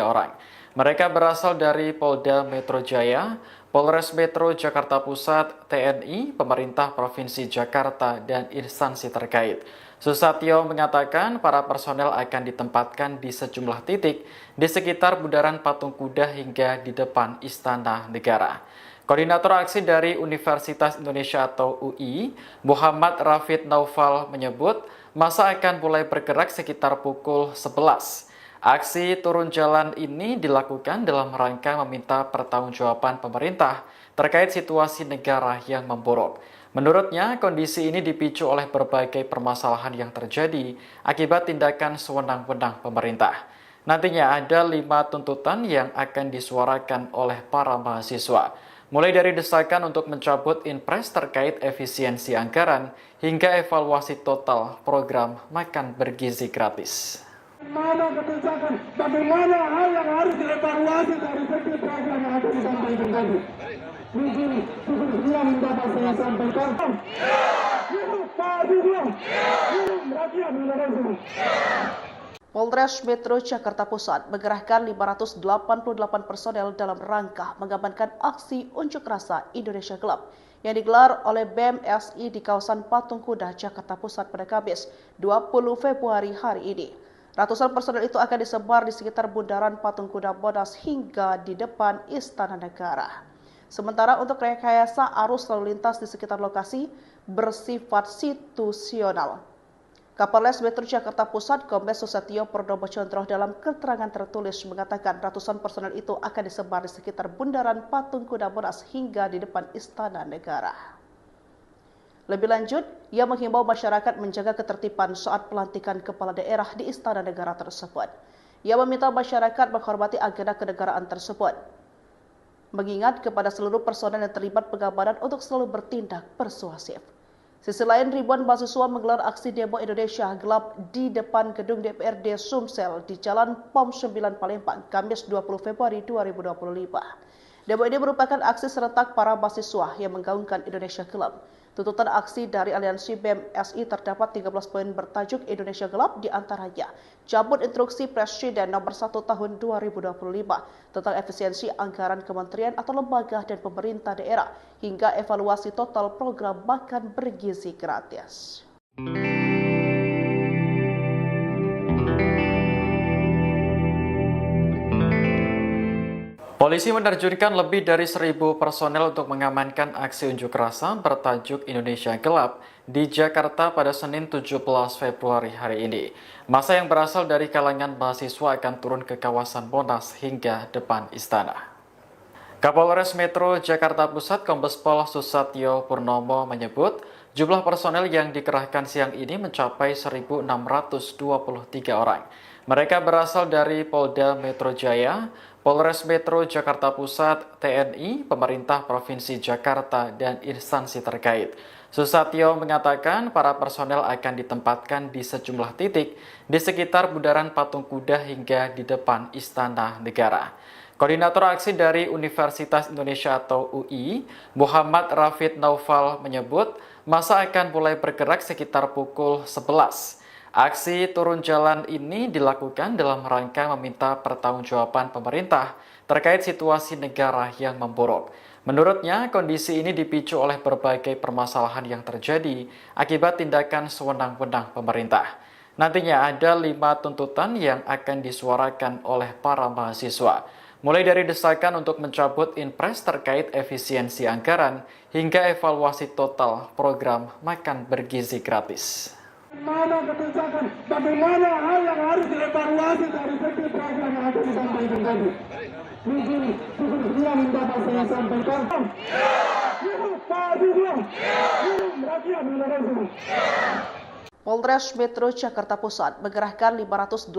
orang. Mereka berasal dari Polda Metro Jaya, Polres Metro Jakarta Pusat, TNI, pemerintah Provinsi Jakarta, dan instansi terkait. Susatyo mengatakan para personel akan ditempatkan di sejumlah titik di sekitar bundaran Patung Kuda hingga di depan Istana Negara. Koordinator aksi dari Universitas Indonesia atau UI, Muhammad Rafid Naufal menyebut massa akan mulai bergerak sekitar pukul 11. Aksi turun jalan ini dilakukan dalam rangka meminta pertanggungjawaban pemerintah terkait situasi negara yang memburuk. Menurutnya, kondisi ini dipicu oleh berbagai permasalahan yang terjadi akibat tindakan sewenang-wenang pemerintah. Nantinya ada 5 tuntutan yang akan disuarakan oleh para mahasiswa, mulai dari desakan untuk mencabut Inpres terkait efisiensi anggaran hingga evaluasi total program makan bergizi gratis. Mana kebijakan, bagaimana hal yang harus dievaluasi dari segi program yang akan disampaikan tadi. Mungkin cukup sekian dapat saya sampaikan. Hidup mahasiswa, hidup rakyat Indonesia. Polres Metro Jakarta Pusat mengerahkan 588 personel dalam rangka mengamankan aksi unjuk rasa Indonesia Gelap yang digelar oleh BEM SI di kawasan Patung Kuda, Jakarta Pusat pada Kamis 20 Februari hari ini. Ratusan personel itu akan disebar di sekitar Bundaran Patung Kuda Monas hingga di depan Istana Negara. Sementara untuk rekayasa arus lalu lintas di sekitar lokasi bersifat situasional. Kapolres Metro Jakarta Pusat Kombes Susatyo Purnomo Condro dalam keterangan tertulis mengatakan ratusan personel itu akan disebar di sekitar Bundaran Patung Kuda Monas hingga di depan Istana Negara. Lebih lanjut, ia menghimbau masyarakat menjaga ketertiban saat pelantikan kepala daerah di Istana Negara tersebut. Ia meminta masyarakat menghormati agenda kenegaraan tersebut, mengingat kepada seluruh personel yang terlibat pengamanan untuk selalu bertindak persuasif. Sisi lain, ribuan mahasiswa menggelar aksi demo Indonesia Gelap di depan gedung DPRD Sumsel di Jalan POM 9 Palembang, Kamis 20 Februari 2025. Demo ini merupakan aksi serentak para mahasiswa yang menggaungkan Indonesia Gelap. Tuntutan aksi dari Aliansi BEM SI terdapat 13 poin bertajuk Indonesia Gelap, di antaranya cabut instruksi Presiden nomor 1 tahun 2025 tentang efisiensi anggaran kementerian atau lembaga dan pemerintah daerah hingga evaluasi total program makan bergizi gratis. Polisi menerjunkan lebih dari 1.000 personel untuk mengamankan aksi unjuk rasa bertajuk Indonesia Gelap di Jakarta pada Senin 17 Februari hari ini. Massa yang berasal dari kalangan mahasiswa akan turun ke kawasan Monas hingga depan istana. Kapolres Metro Jakarta Pusat Kombes Pol Susatyo Purnomo menyebut jumlah personel yang dikerahkan siang ini mencapai 1.623 orang. Mereka berasal dari Polda Metro Jaya, Polres Metro Jakarta Pusat, TNI, pemerintah Provinsi Jakarta, dan instansi terkait. Susatyo mengatakan para personel akan ditempatkan di sejumlah titik di sekitar Bundaran Patung Kuda hingga di depan Istana Negara. Koordinator aksi dari Universitas Indonesia atau UI, Muhammad Rafid Naufal menyebut massa akan mulai bergerak sekitar pukul 11. Aksi turun jalan ini dilakukan dalam rangka meminta pertanggungjawaban pemerintah terkait situasi negara yang memburuk. Menurutnya, kondisi ini dipicu oleh berbagai permasalahan yang terjadi akibat tindakan sewenang-wenang pemerintah. Nantinya ada 5 tuntutan yang akan disuarakan oleh para mahasiswa, mulai dari desakan untuk mencabut impres terkait efisiensi anggaran hingga evaluasi total program makan bergizi gratis. Mana kebijakan, bagaimana hal yang harus dievaluasi dari segi program yang akan disampaikan tadi. Mungkin cukup sekian dapat saya sampaikan. Hidup mahasiswa, hidup rakyat Indonesia. Polres Metro Jakarta Pusat mengerahkan 588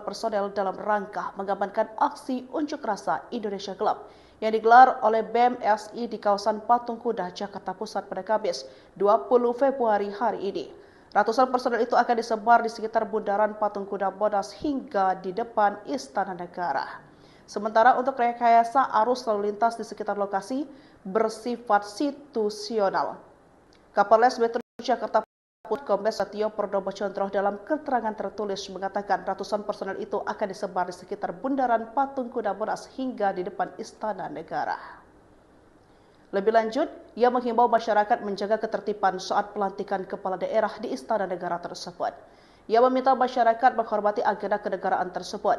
personel dalam rangka mengamankan aksi unjuk rasa Indonesia Gelap yang digelar oleh BEM SI di kawasan Patung Kuda, Jakarta Pusat pada Kamis 20 Februari hari ini. Ratusan personel itu akan disebar di sekitar Bundaran Patung Kuda Monas hingga di depan Istana Negara. Sementara untuk rekayasa arus lalu lintas di sekitar lokasi bersifat situasional. Kapolres Metro Jakarta Pusat Kombes Susatyo Purnomo Condro dalam keterangan tertulis mengatakan ratusan personel itu akan disebar di sekitar Bundaran Patung Kuda Monas hingga di depan Istana Negara. Lebih lanjut, ia menghimbau masyarakat menjaga ketertiban saat pelantikan kepala daerah di Istana Negara tersebut. Ia meminta masyarakat menghormati agenda kenegaraan tersebut,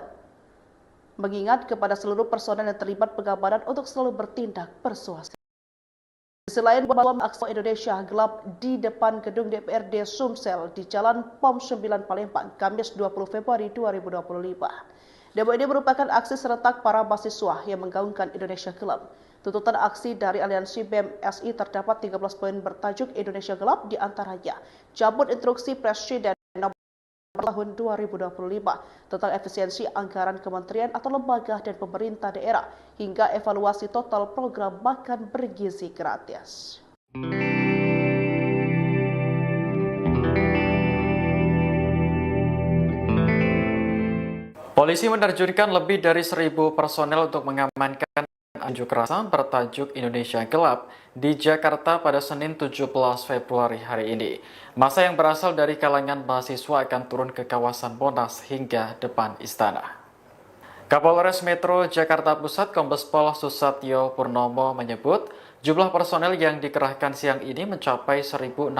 mengingat kepada seluruh personel yang terlibat pengamanan untuk selalu bertindak persuasif. Selain bahwa aksi Indonesia Gelap di depan gedung DPRD Sumsel di Jalan POM 9 Palembang, Kamis 20 Februari 2025. Demo ini merupakan aksi serentak para mahasiswa yang menggaungkan Indonesia Gelap. Tuntutan aksi dari Aliansi BEM SI terdapat 13 poin bertajuk Indonesia Gelap, di antaranya cabut instruksi Presiden nomor tahun 2025 tentang efisiensi anggaran kementerian atau lembaga dan pemerintah daerah hingga evaluasi total program makan bergizi gratis. Polisi menerjunkan lebih dari 1.000 personel untuk mengamankan unjuk rasa bertajuk Indonesia Gelap di Jakarta pada Senin 17 Februari hari ini. Massa yang berasal dari kalangan mahasiswa akan turun ke kawasan Monas hingga depan istana. Kapolres Metro Jakarta Pusat Kombes Pol Susatyo Purnomo menyebut jumlah personel yang dikerahkan siang ini mencapai 1.623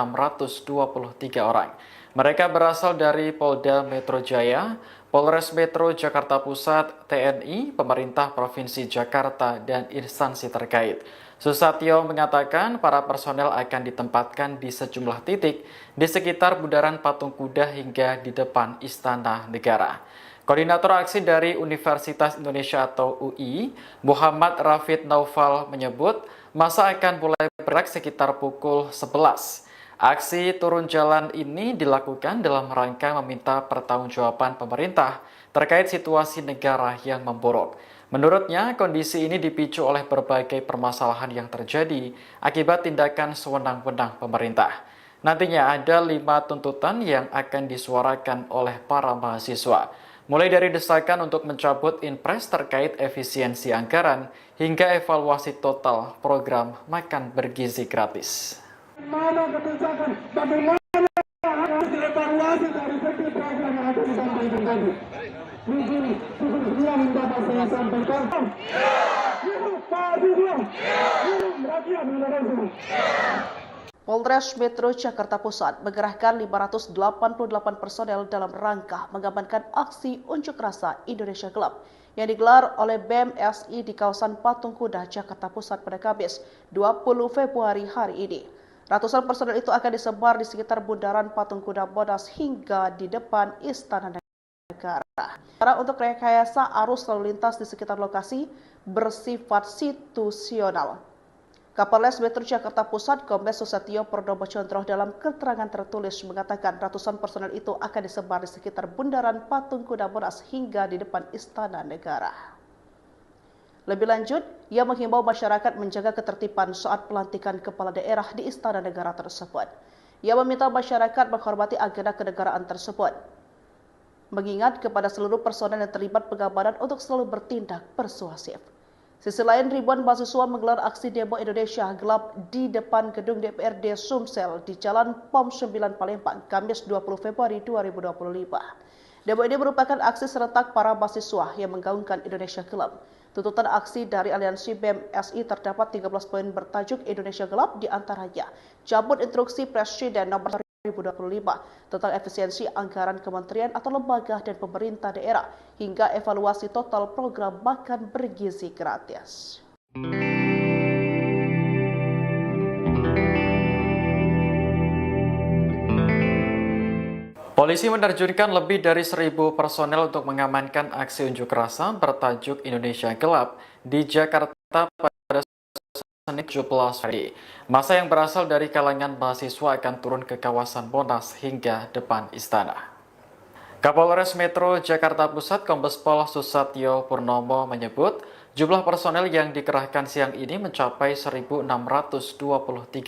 orang. Mereka berasal dari Polda Metro Jaya, Polres Metro Jakarta Pusat, TNI, pemerintah Provinsi Jakarta, dan instansi terkait. Susatyo mengatakan para personel akan ditempatkan di sejumlah titik di sekitar Bundaran Patung Kuda hingga di depan Istana Negara. Koordinator aksi dari Universitas Indonesia atau UI, Muhammad Rafid Naufal menyebut massa akan mulai bergerak sekitar pukul 11. Aksi turun jalan ini dilakukan dalam rangka meminta pertanggungjawaban pemerintah terkait situasi negara yang memburuk. Menurutnya, kondisi ini dipicu oleh berbagai permasalahan yang terjadi akibat tindakan sewenang-wenang pemerintah. Nantinya ada 5 tuntutan yang akan disuarakan oleh para mahasiswa. Mulai dari desakan untuk mencabut impres terkait efisiensi anggaran hingga evaluasi total program makan bergizi gratis. Mana kebijakan, bagaimana harus dievaluasi dari segi program yang akan disampaikan tadi. Mungkin semua dapat saya sampaikan. Polres Metro Jakarta Pusat mengerahkan 588 personel dalam rangka mengamankan aksi unjuk rasa Indonesia Gelap yang digelar oleh BEM SI di kawasan Patung Kuda, Jakarta Pusat pada Kamis 20 Februari hari ini. Ratusan personel itu akan disebar di sekitar Bundaran Patung Kuda Monas hingga di depan Istana Negara. Cara untuk rekayasa arus lalu lintas di sekitar lokasi bersifat situasional. Kapolres Metro Jakarta Pusat Kombes Susatyo Purnomo dalam keterangan tertulis mengatakan ratusan personel itu akan disebar di sekitar Bundaran Patung Kuda Monas hingga di depan Istana Negara. Lebih lanjut, ia menghimbau masyarakat menjaga ketertiban saat pelantikan kepala daerah di Istana Negara tersebut. Ia meminta masyarakat menghormati agenda kenegaraan tersebut. Mengingat kepada seluruh personel yang terlibat pengamanan untuk selalu bertindak persuasif. Sisi lain, ribuan mahasiswa menggelar aksi demo Indonesia Gelap di depan gedung DPRD Sumsel di Jalan POM 9 Palembang, Kamis 20 Februari 2025. Demo ini merupakan aksi serentak para mahasiswa yang menggaungkan Indonesia Gelap. Tuntutan aksi dari Aliansi BEM SI terdapat 13 poin bertajuk Indonesia Gelap, di antaranya cabut instruksi Presiden nomor 2025 tentang efisiensi anggaran kementerian atau lembaga dan pemerintah daerah hingga evaluasi total program makan bergizi gratis. Polisi menerjunkan lebih dari 1.000 personel untuk mengamankan aksi unjuk rasa bertajuk Indonesia Gelap di Jakarta pada Senin 17 Februari. Massa yang berasal dari kalangan mahasiswa akan turun ke kawasan Monas hingga depan istana. Kapolres Metro Jakarta Pusat Kombes Pol Susatyo Purnomo menyebut jumlah personel yang dikerahkan siang ini mencapai 1.623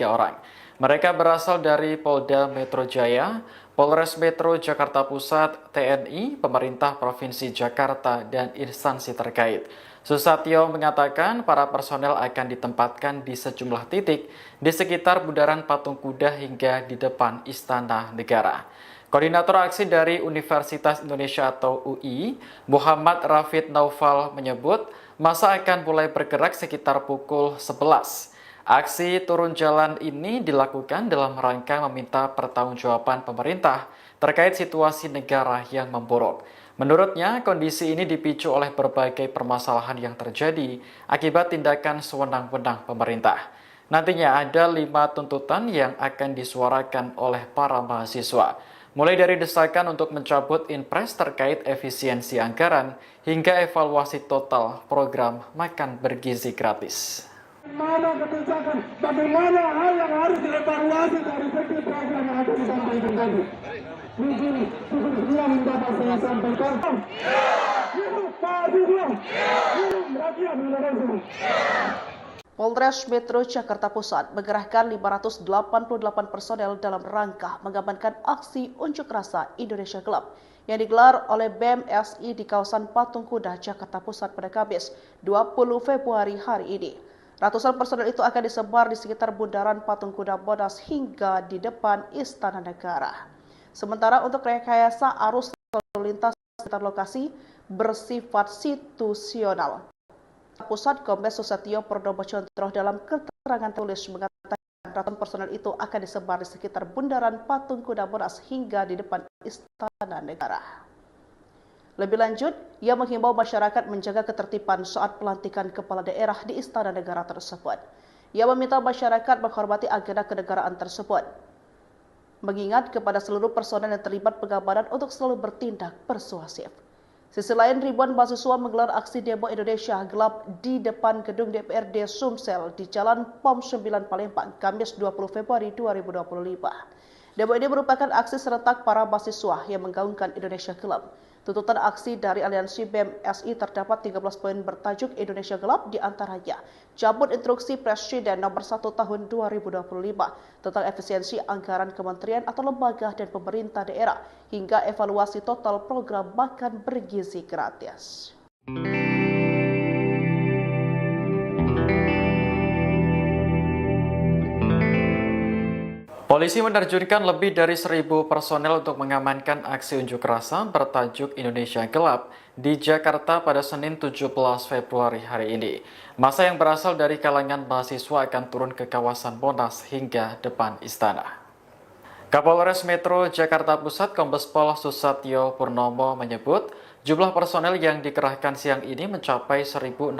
orang. Mereka berasal dari Polda Metro Jaya, Polres Metro Jakarta Pusat, TNI, pemerintah Provinsi Jakarta, dan instansi terkait. Susatyo mengatakan para personel akan ditempatkan di sejumlah titik di sekitar Bundaran Patung Kuda hingga di depan Istana Negara. Koordinator aksi dari Universitas Indonesia atau UI, Muhammad Rafid Naufal menyebut massa akan mulai bergerak sekitar pukul 11. Aksi turun jalan ini dilakukan dalam rangka meminta pertanggungjawaban pemerintah terkait situasi negara yang memburuk. Menurutnya, kondisi ini dipicu oleh berbagai permasalahan yang terjadi akibat tindakan sewenang-wenang pemerintah. Nantinya ada 5 tuntutan yang akan disuarakan oleh para mahasiswa. Mulai dari desakan untuk mencabut impres terkait efisiensi anggaran hingga evaluasi total program makan bergizi gratis. Mana kebijakan, bagaimana hal yang harus dievaluasi dari segi program yang akan disampaikan tadi. Mungkin semua dapat saya sampaikan. Polres Metro Jakarta Pusat mengerahkan 588 personel dalam rangka mengamankan aksi unjuk rasa Indonesia Gelap yang digelar oleh BEM SI di kawasan Patung Kuda, Jakarta Pusat pada Kamis 20 Februari hari ini. Ratusan personel itu akan disebar di sekitar bundaran Patung Kuda Monas hingga di depan Istana Negara. Sementara untuk rekayasa arus lalu lintas di sekitar lokasi bersifat situasional. Pusat Kombes Susatyo Purnomo Chondro dalam keterangan tulis mengatakan ratusan personel itu akan disebar di sekitar bundaran Patung Kuda Monas hingga di depan Istana Negara. Lebih lanjut, ia menghimbau masyarakat menjaga ketertiban saat pelantikan kepala daerah di Istana Negara tersebut. Ia meminta masyarakat menghormati agenda kenegaraan tersebut, mengingat kepada seluruh personel yang terlibat pengamanan untuk selalu bertindak persuasif. Sisi lain, ribuan mahasiswa menggelar aksi demo Indonesia Gelap di depan gedung DPRD Sumsel di Jalan POM 9 Palembang, Kamis 20 Februari 2025. Demo ini merupakan aksi serentak para mahasiswa yang menggaungkan Indonesia Gelap. Tuntutan aksi dari Aliansi BEM SI terdapat 13 poin bertajuk Indonesia Gelap, di antaranya cabut instruksi Presiden nomor 1 tahun 2025 tentang efisiensi anggaran kementerian atau lembaga dan pemerintah daerah hingga evaluasi total program makan bergizi gratis. Polisi menerjunkan lebih dari 1.000 personel untuk mengamankan aksi unjuk rasa bertajuk Indonesia Gelap di Jakarta pada Senin 17 Februari hari ini. Massa yang berasal dari kalangan mahasiswa akan turun ke kawasan Monas hingga depan istana. Kapolres Metro Jakarta Pusat Kombes Pol Susatyo Purnomo menyebut jumlah personel yang dikerahkan siang ini mencapai 1.623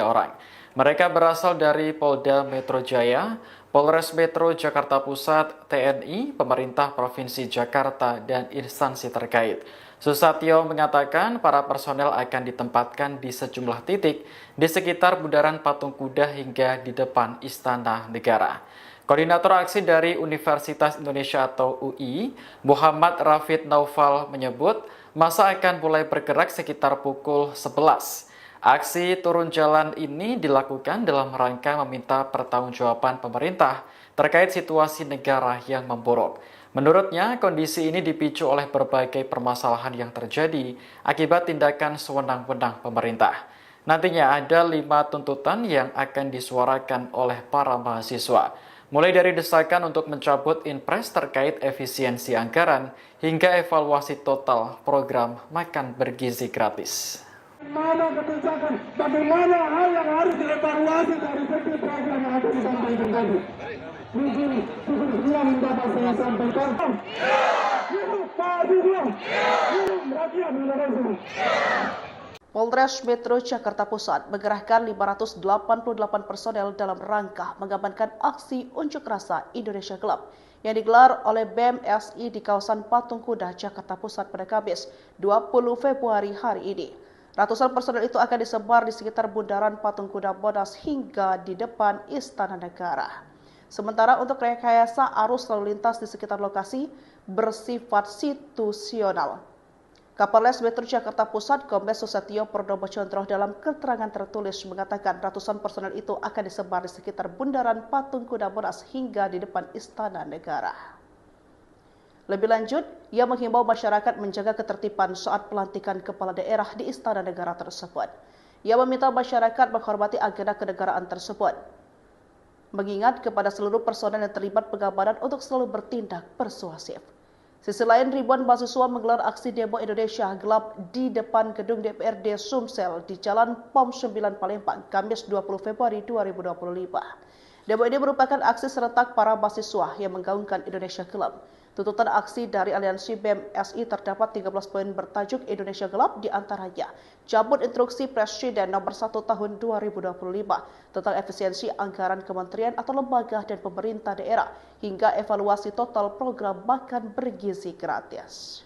orang. Mereka berasal dari Polda Metro Jaya, Polres Metro Jakarta Pusat, TNI, pemerintah Provinsi Jakarta, dan instansi terkait. Susatyo mengatakan para personel akan ditempatkan di sejumlah titik di sekitar bundaran Patung Kuda hingga di depan Istana Negara. Koordinator aksi dari Universitas Indonesia atau UI, Muhammad Rafid Naufal menyebut massa akan mulai bergerak sekitar pukul 11. Aksi turun jalan ini dilakukan dalam rangka meminta pertanggungjawaban pemerintah terkait situasi negara yang memburuk. Menurutnya, kondisi ini dipicu oleh berbagai permasalahan yang terjadi akibat tindakan sewenang-wenang pemerintah. Nantinya ada 5 tuntutan yang akan disuarakan oleh para mahasiswa, mulai dari desakan untuk mencabut Inpres terkait efisiensi anggaran hingga evaluasi total program makan bergizi gratis. Mana kebijakan, bagaimana hal yang harus dievaluasi dari segi program yang akan disampaikan tadi. Mungkin cukup sekian yang dapat saya sampaikan. Rakyat Indonesia. Polres Metro Jakarta Pusat mengerahkan 588 personel dalam rangka mengamankan aksi unjuk rasa Indonesia Gelap yang digelar oleh BEM SI di kawasan Patung Kuda, Jakarta Pusat pada Kamis 20 Februari hari ini. Ratusan personel itu akan disebar di sekitar bundaran Patung Kuda Monas hingga di depan Istana Negara. Sementara untuk rekayasa arus lalu lintas di sekitar lokasi bersifat situasional. Kapolres Metro Jakarta Pusat Kombes Susatyo Purnomo Chondro dalam keterangan tertulis mengatakan ratusan personel itu akan disebar di sekitar bundaran Patung Kuda Monas hingga di depan Istana Negara. Lebih lanjut, ia menghimbau masyarakat menjaga ketertiban saat pelantikan kepala daerah di Istana Negara tersebut. Ia meminta masyarakat menghormati agenda kenegaraan tersebut, mengingat kepada seluruh personel yang terlibat pengamanan untuk selalu bertindak persuasif. Sisi lain, ribuan mahasiswa menggelar aksi demo Indonesia Gelap di depan gedung DPRD Sumsel di Jalan POM 9 Palembang, Kamis 20 Februari 2025. Demo ini merupakan aksi serentak para mahasiswa yang menggaungkan Indonesia Gelap. Tuntutan aksi dari Aliansi BEM SI terdapat 13 poin bertajuk Indonesia Gelap, di antaranya cabut instruksi Presiden nomor 1 tahun 2025 tentang efisiensi anggaran kementerian atau lembaga dan pemerintah daerah hingga evaluasi total program makan bergizi gratis.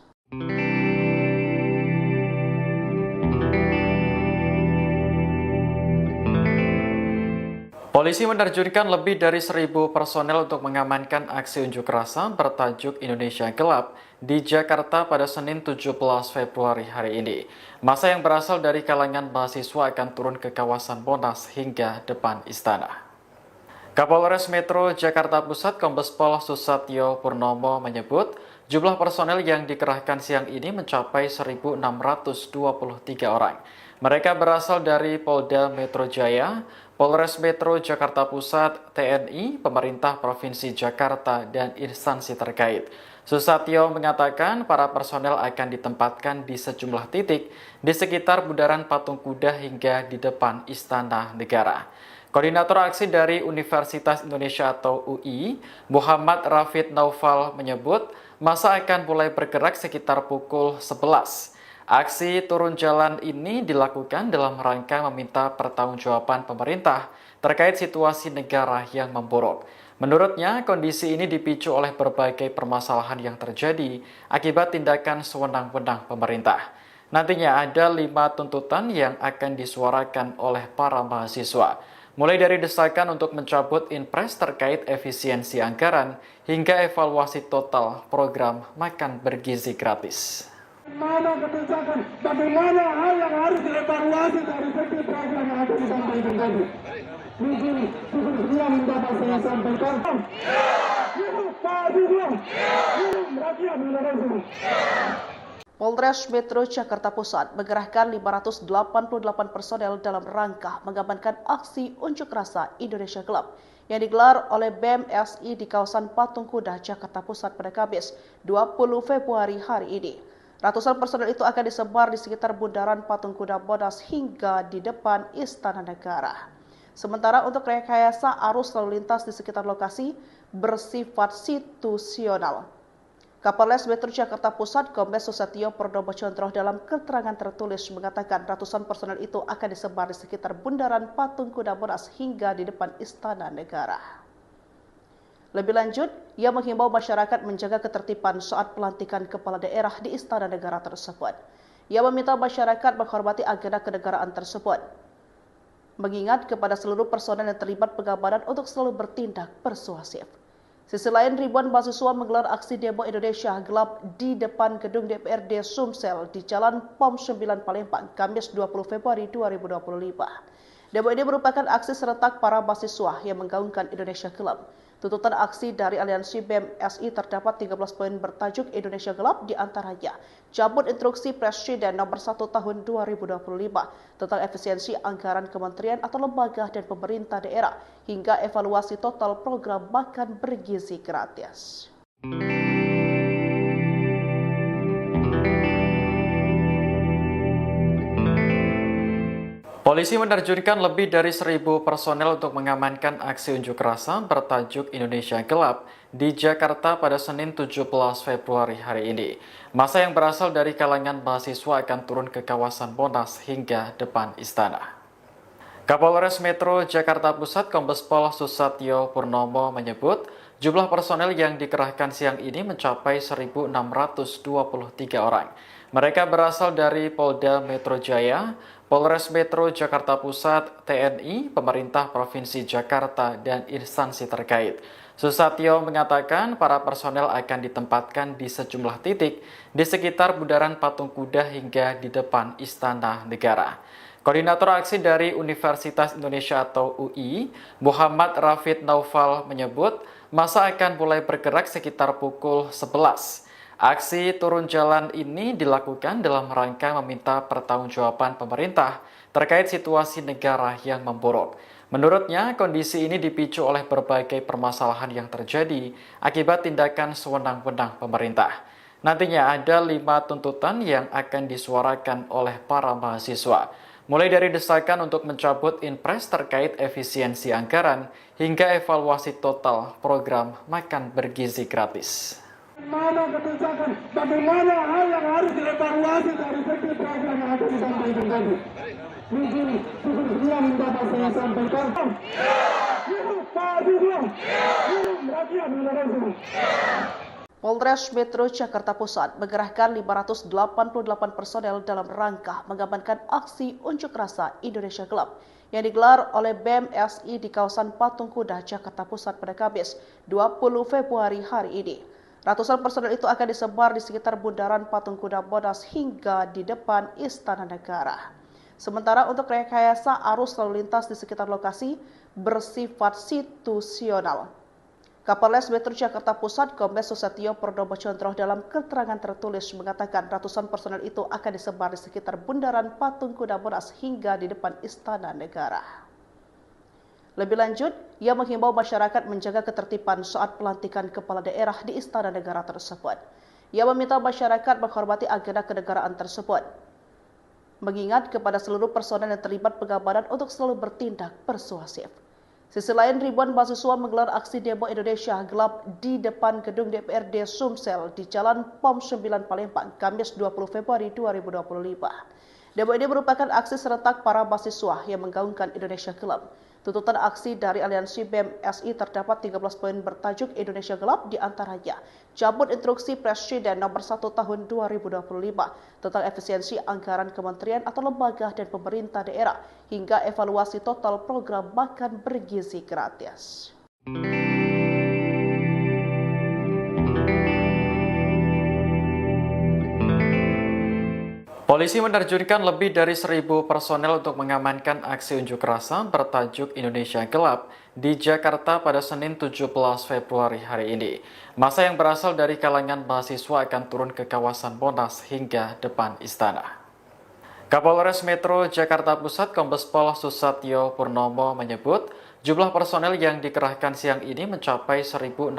Polisi menerjunkan lebih dari 1.000 personel untuk mengamankan aksi unjuk rasa bertajuk Indonesia Gelap di Jakarta pada Senin 17 Februari hari ini. Massa yang berasal dari kalangan mahasiswa akan turun ke kawasan Monas hingga depan istana. Kapolres Metro Jakarta Pusat Kombes Pol Susatyo Purnomo menyebut Jumlah personel yang dikerahkan siang ini mencapai 1.623 orang. Mereka berasal dari Polda Metro Jaya, Polres Metro Jakarta Pusat, TNI, pemerintah Provinsi Jakarta, dan instansi terkait. Susatyo mengatakan para personel akan ditempatkan di sejumlah titik di sekitar Bundaran Patung Kuda hingga di depan Istana Negara. Koordinator aksi dari Universitas Indonesia atau UI, Muhammad Rafid Naufal menyebut masa akan mulai bergerak sekitar pukul 11. Aksi turun jalan ini dilakukan dalam rangka meminta pertanggungjawaban pemerintah terkait situasi negara yang memburuk. Menurutnya, kondisi ini dipicu oleh berbagai permasalahan yang terjadi akibat tindakan sewenang-wenang pemerintah. Nantinya ada 5 tuntutan yang akan disuarakan oleh para mahasiswa, mulai dari desakan untuk mencabut Inpres terkait efisiensi anggaran hingga evaluasi total program makan bergizi gratis. Mana kebijakan, bagaimana hal yang harus dievaluasi dari segi program yang akan disampaikan tadi. Mungkin sekian dapat saya sampaikan. Polres Metro Jakarta Pusat mengerahkan 588 personel dalam rangka mengamankan aksi unjuk rasa Indonesia Gelap yang digelar oleh BEM SI di kawasan Patung Kuda, Jakarta Pusat pada Kamis 20 Februari hari ini. Ratusan personel itu akan disebar di sekitar Bundaran Patung Kuda Monas hingga di depan Istana Negara. Sementara untuk rekayasa arus lalu lintas di sekitar lokasi bersifat situasional. Kapolres Metro Jakarta Pusat Kombes Susatyo Purnomo Condro dalam keterangan tertulis mengatakan ratusan personel itu akan disebar di sekitar Bundaran Patung Kuda Monas hingga di depan Istana Negara. Lebih lanjut, ia menghimbau masyarakat menjaga ketertiban saat pelantikan kepala daerah di Istana Negara tersebut. Ia meminta masyarakat menghormati agenda kenegaraan tersebut, mengingat kepada seluruh personel yang terlibat pengamanan untuk selalu bertindak persuasif. Sisi lain, ribuan mahasiswa menggelar aksi demo Indonesia Gelap di depan gedung DPRD Sumsel di Jalan POM 9 Palembang, Kamis 20 Februari 2025. Demo ini merupakan aksi serentak para mahasiswa yang menggaungkan Indonesia Gelap. Tuntutan aksi dari Aliansi BEM SI terdapat 13 poin bertajuk Indonesia Gelap, di antaranya cabut instruksi Presiden nomor 1 tahun 2025 tentang efisiensi anggaran kementerian atau lembaga dan pemerintah daerah hingga evaluasi total program makan bergizi gratis. Polisi menerjunkan lebih dari 1.000 personel untuk mengamankan aksi unjuk rasa bertajuk Indonesia Gelap di Jakarta pada Senin 17 Februari hari ini. Massa yang berasal dari kalangan mahasiswa akan turun ke kawasan Monas hingga depan istana. Kapolres Metro Jakarta Pusat Kombes Pol Susatyo Purnomo menyebut jumlah personel yang dikerahkan siang ini mencapai 1.623 orang. Mereka berasal dari Polda Metro Jaya, Polres Metro Jakarta Pusat, TNI, pemerintah Provinsi Jakarta, dan instansi terkait. Susatyo mengatakan para personel akan ditempatkan di sejumlah titik di sekitar Bundaran Patung Kuda hingga di depan Istana Negara. Koordinator aksi dari Universitas Indonesia atau UI, Muhammad Rafid Naufal menyebut masa akan mulai bergerak sekitar pukul 11. Aksi turun jalan ini dilakukan dalam rangka meminta pertanggungjawaban pemerintah terkait situasi negara yang memburuk. Menurutnya, kondisi ini dipicu oleh berbagai permasalahan yang terjadi akibat tindakan sewenang-wenang pemerintah. Nantinya ada 5 tuntutan yang akan disuarakan oleh para mahasiswa, mulai dari desakan untuk mencabut Inpres terkait efisiensi anggaran hingga evaluasi total program makan bergizi gratis. Mana kebijakan, bagaimana hal yang harus dievaluasi dari segi program yang akan disampaikan tadi. Mungkin sekian dapat saya sampaikan. Polres Metro Jakarta Pusat mengerahkan 588 personel dalam rangka mengamankan aksi unjuk rasa Indonesia Gelap yang digelar oleh BEM SI di kawasan Patung Kuda, Jakarta Pusat pada Kamis 20 Februari hari ini. Ratusan personel itu akan disebar di sekitar Bundaran Patung Kuda Monas hingga di depan Istana Negara. Sementara untuk rekayasa arus lalu lintas di sekitar lokasi bersifat situasional. Kapolres Metro Jakarta Pusat Kombes Susatyo Purnomo Condro dalam keterangan tertulis mengatakan ratusan personel itu akan disebar di sekitar Bundaran Patung Kuda Monas hingga di depan Istana Negara. Lebih lanjut, ia menghimbau masyarakat menjaga ketertiban saat pelantikan kepala daerah di Istana Negara tersebut. Ia meminta masyarakat menghormati agenda kenegaraan tersebut, mengingat kepada seluruh personel yang terlibat pengamanan untuk selalu bertindak persuasif. Sisi lain, ribuan mahasiswa menggelar aksi demo Indonesia Gelap di depan gedung DPRD Sumsel di Jalan POM 9 Palembang, Kamis 20 Februari 2025. Demo ini merupakan aksi serentak para mahasiswa yang menggaungkan Indonesia Gelap. Tuntutan aksi dari Aliansi BEM SI terdapat 13 poin bertajuk Indonesia Gelap, di antaranya cabut instruksi Presiden nomor 1 tahun 2025 tentang efisiensi anggaran kementerian atau lembaga dan pemerintah daerah hingga evaluasi total program makan bergizi gratis. Polisi menerjunkan lebih dari 1.000 personel untuk mengamankan aksi unjuk rasa bertajuk Indonesia Gelap di Jakarta pada Senin 17 Februari hari ini. Massa yang berasal dari kalangan mahasiswa akan turun ke kawasan Monas hingga depan istana. Kapolres Metro Jakarta Pusat Kombes Pol Susatyo Purnomo menyebut jumlah personel yang dikerahkan siang ini mencapai 1.623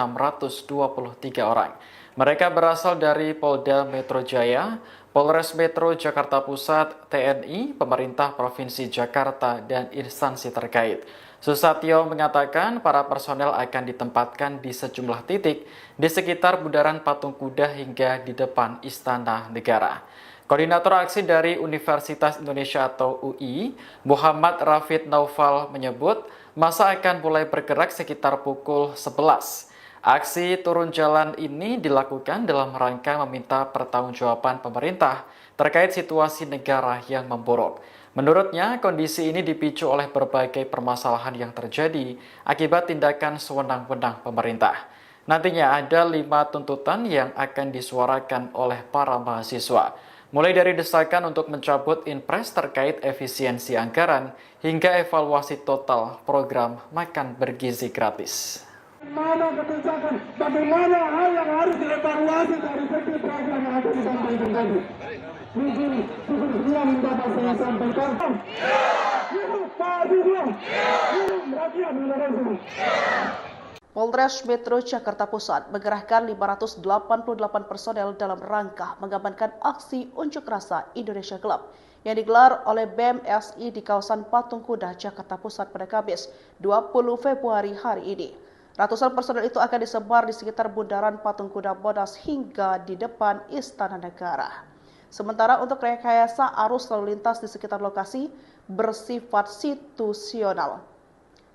orang. Mereka berasal dari Polda Metro Jaya, Polres Metro Jakarta Pusat, TNI, pemerintah Provinsi Jakarta, dan instansi terkait. Susatyo mengatakan para personel akan ditempatkan di sejumlah titik di sekitar Bundaran Patung Kuda hingga di depan Istana Negara. Koordinator aksi dari Universitas Indonesia atau UI, Muhammad Rafid Naufal menyebut massa akan mulai bergerak sekitar pukul 11. Aksi turun jalan ini dilakukan dalam rangka meminta pertanggungjawaban pemerintah terkait situasi negara yang memburuk. Menurutnya, kondisi ini dipicu oleh berbagai permasalahan yang terjadi akibat tindakan sewenang-wenang pemerintah. Nantinya ada 5 tuntutan yang akan disuarakan oleh para mahasiswa, mulai dari desakan untuk mencabut impres terkait efisiensi anggaran hingga evaluasi total program makan bergizi gratis. Mana kebijakan, bagaimana hal yang harus dievaluasi dari setiap program yang akan disampaikan tadi. Mungkin cukup sekian yang dapat saya sampaikan. Rakyat Indonesia. Polres Metro Jakarta Pusat mengerahkan 588 personel dalam rangka mengamankan aksi unjuk rasa Indonesia Gelap yang digelar oleh BEM SI di kawasan Patung Kuda, Jakarta Pusat pada Kamis 20 Februari hari ini. Ratusan personel itu akan disebar di sekitar Bundaran Patung Kuda Monas hingga di depan Istana Negara. Sementara untuk rekayasa arus lalu lintas di sekitar lokasi bersifat situasional.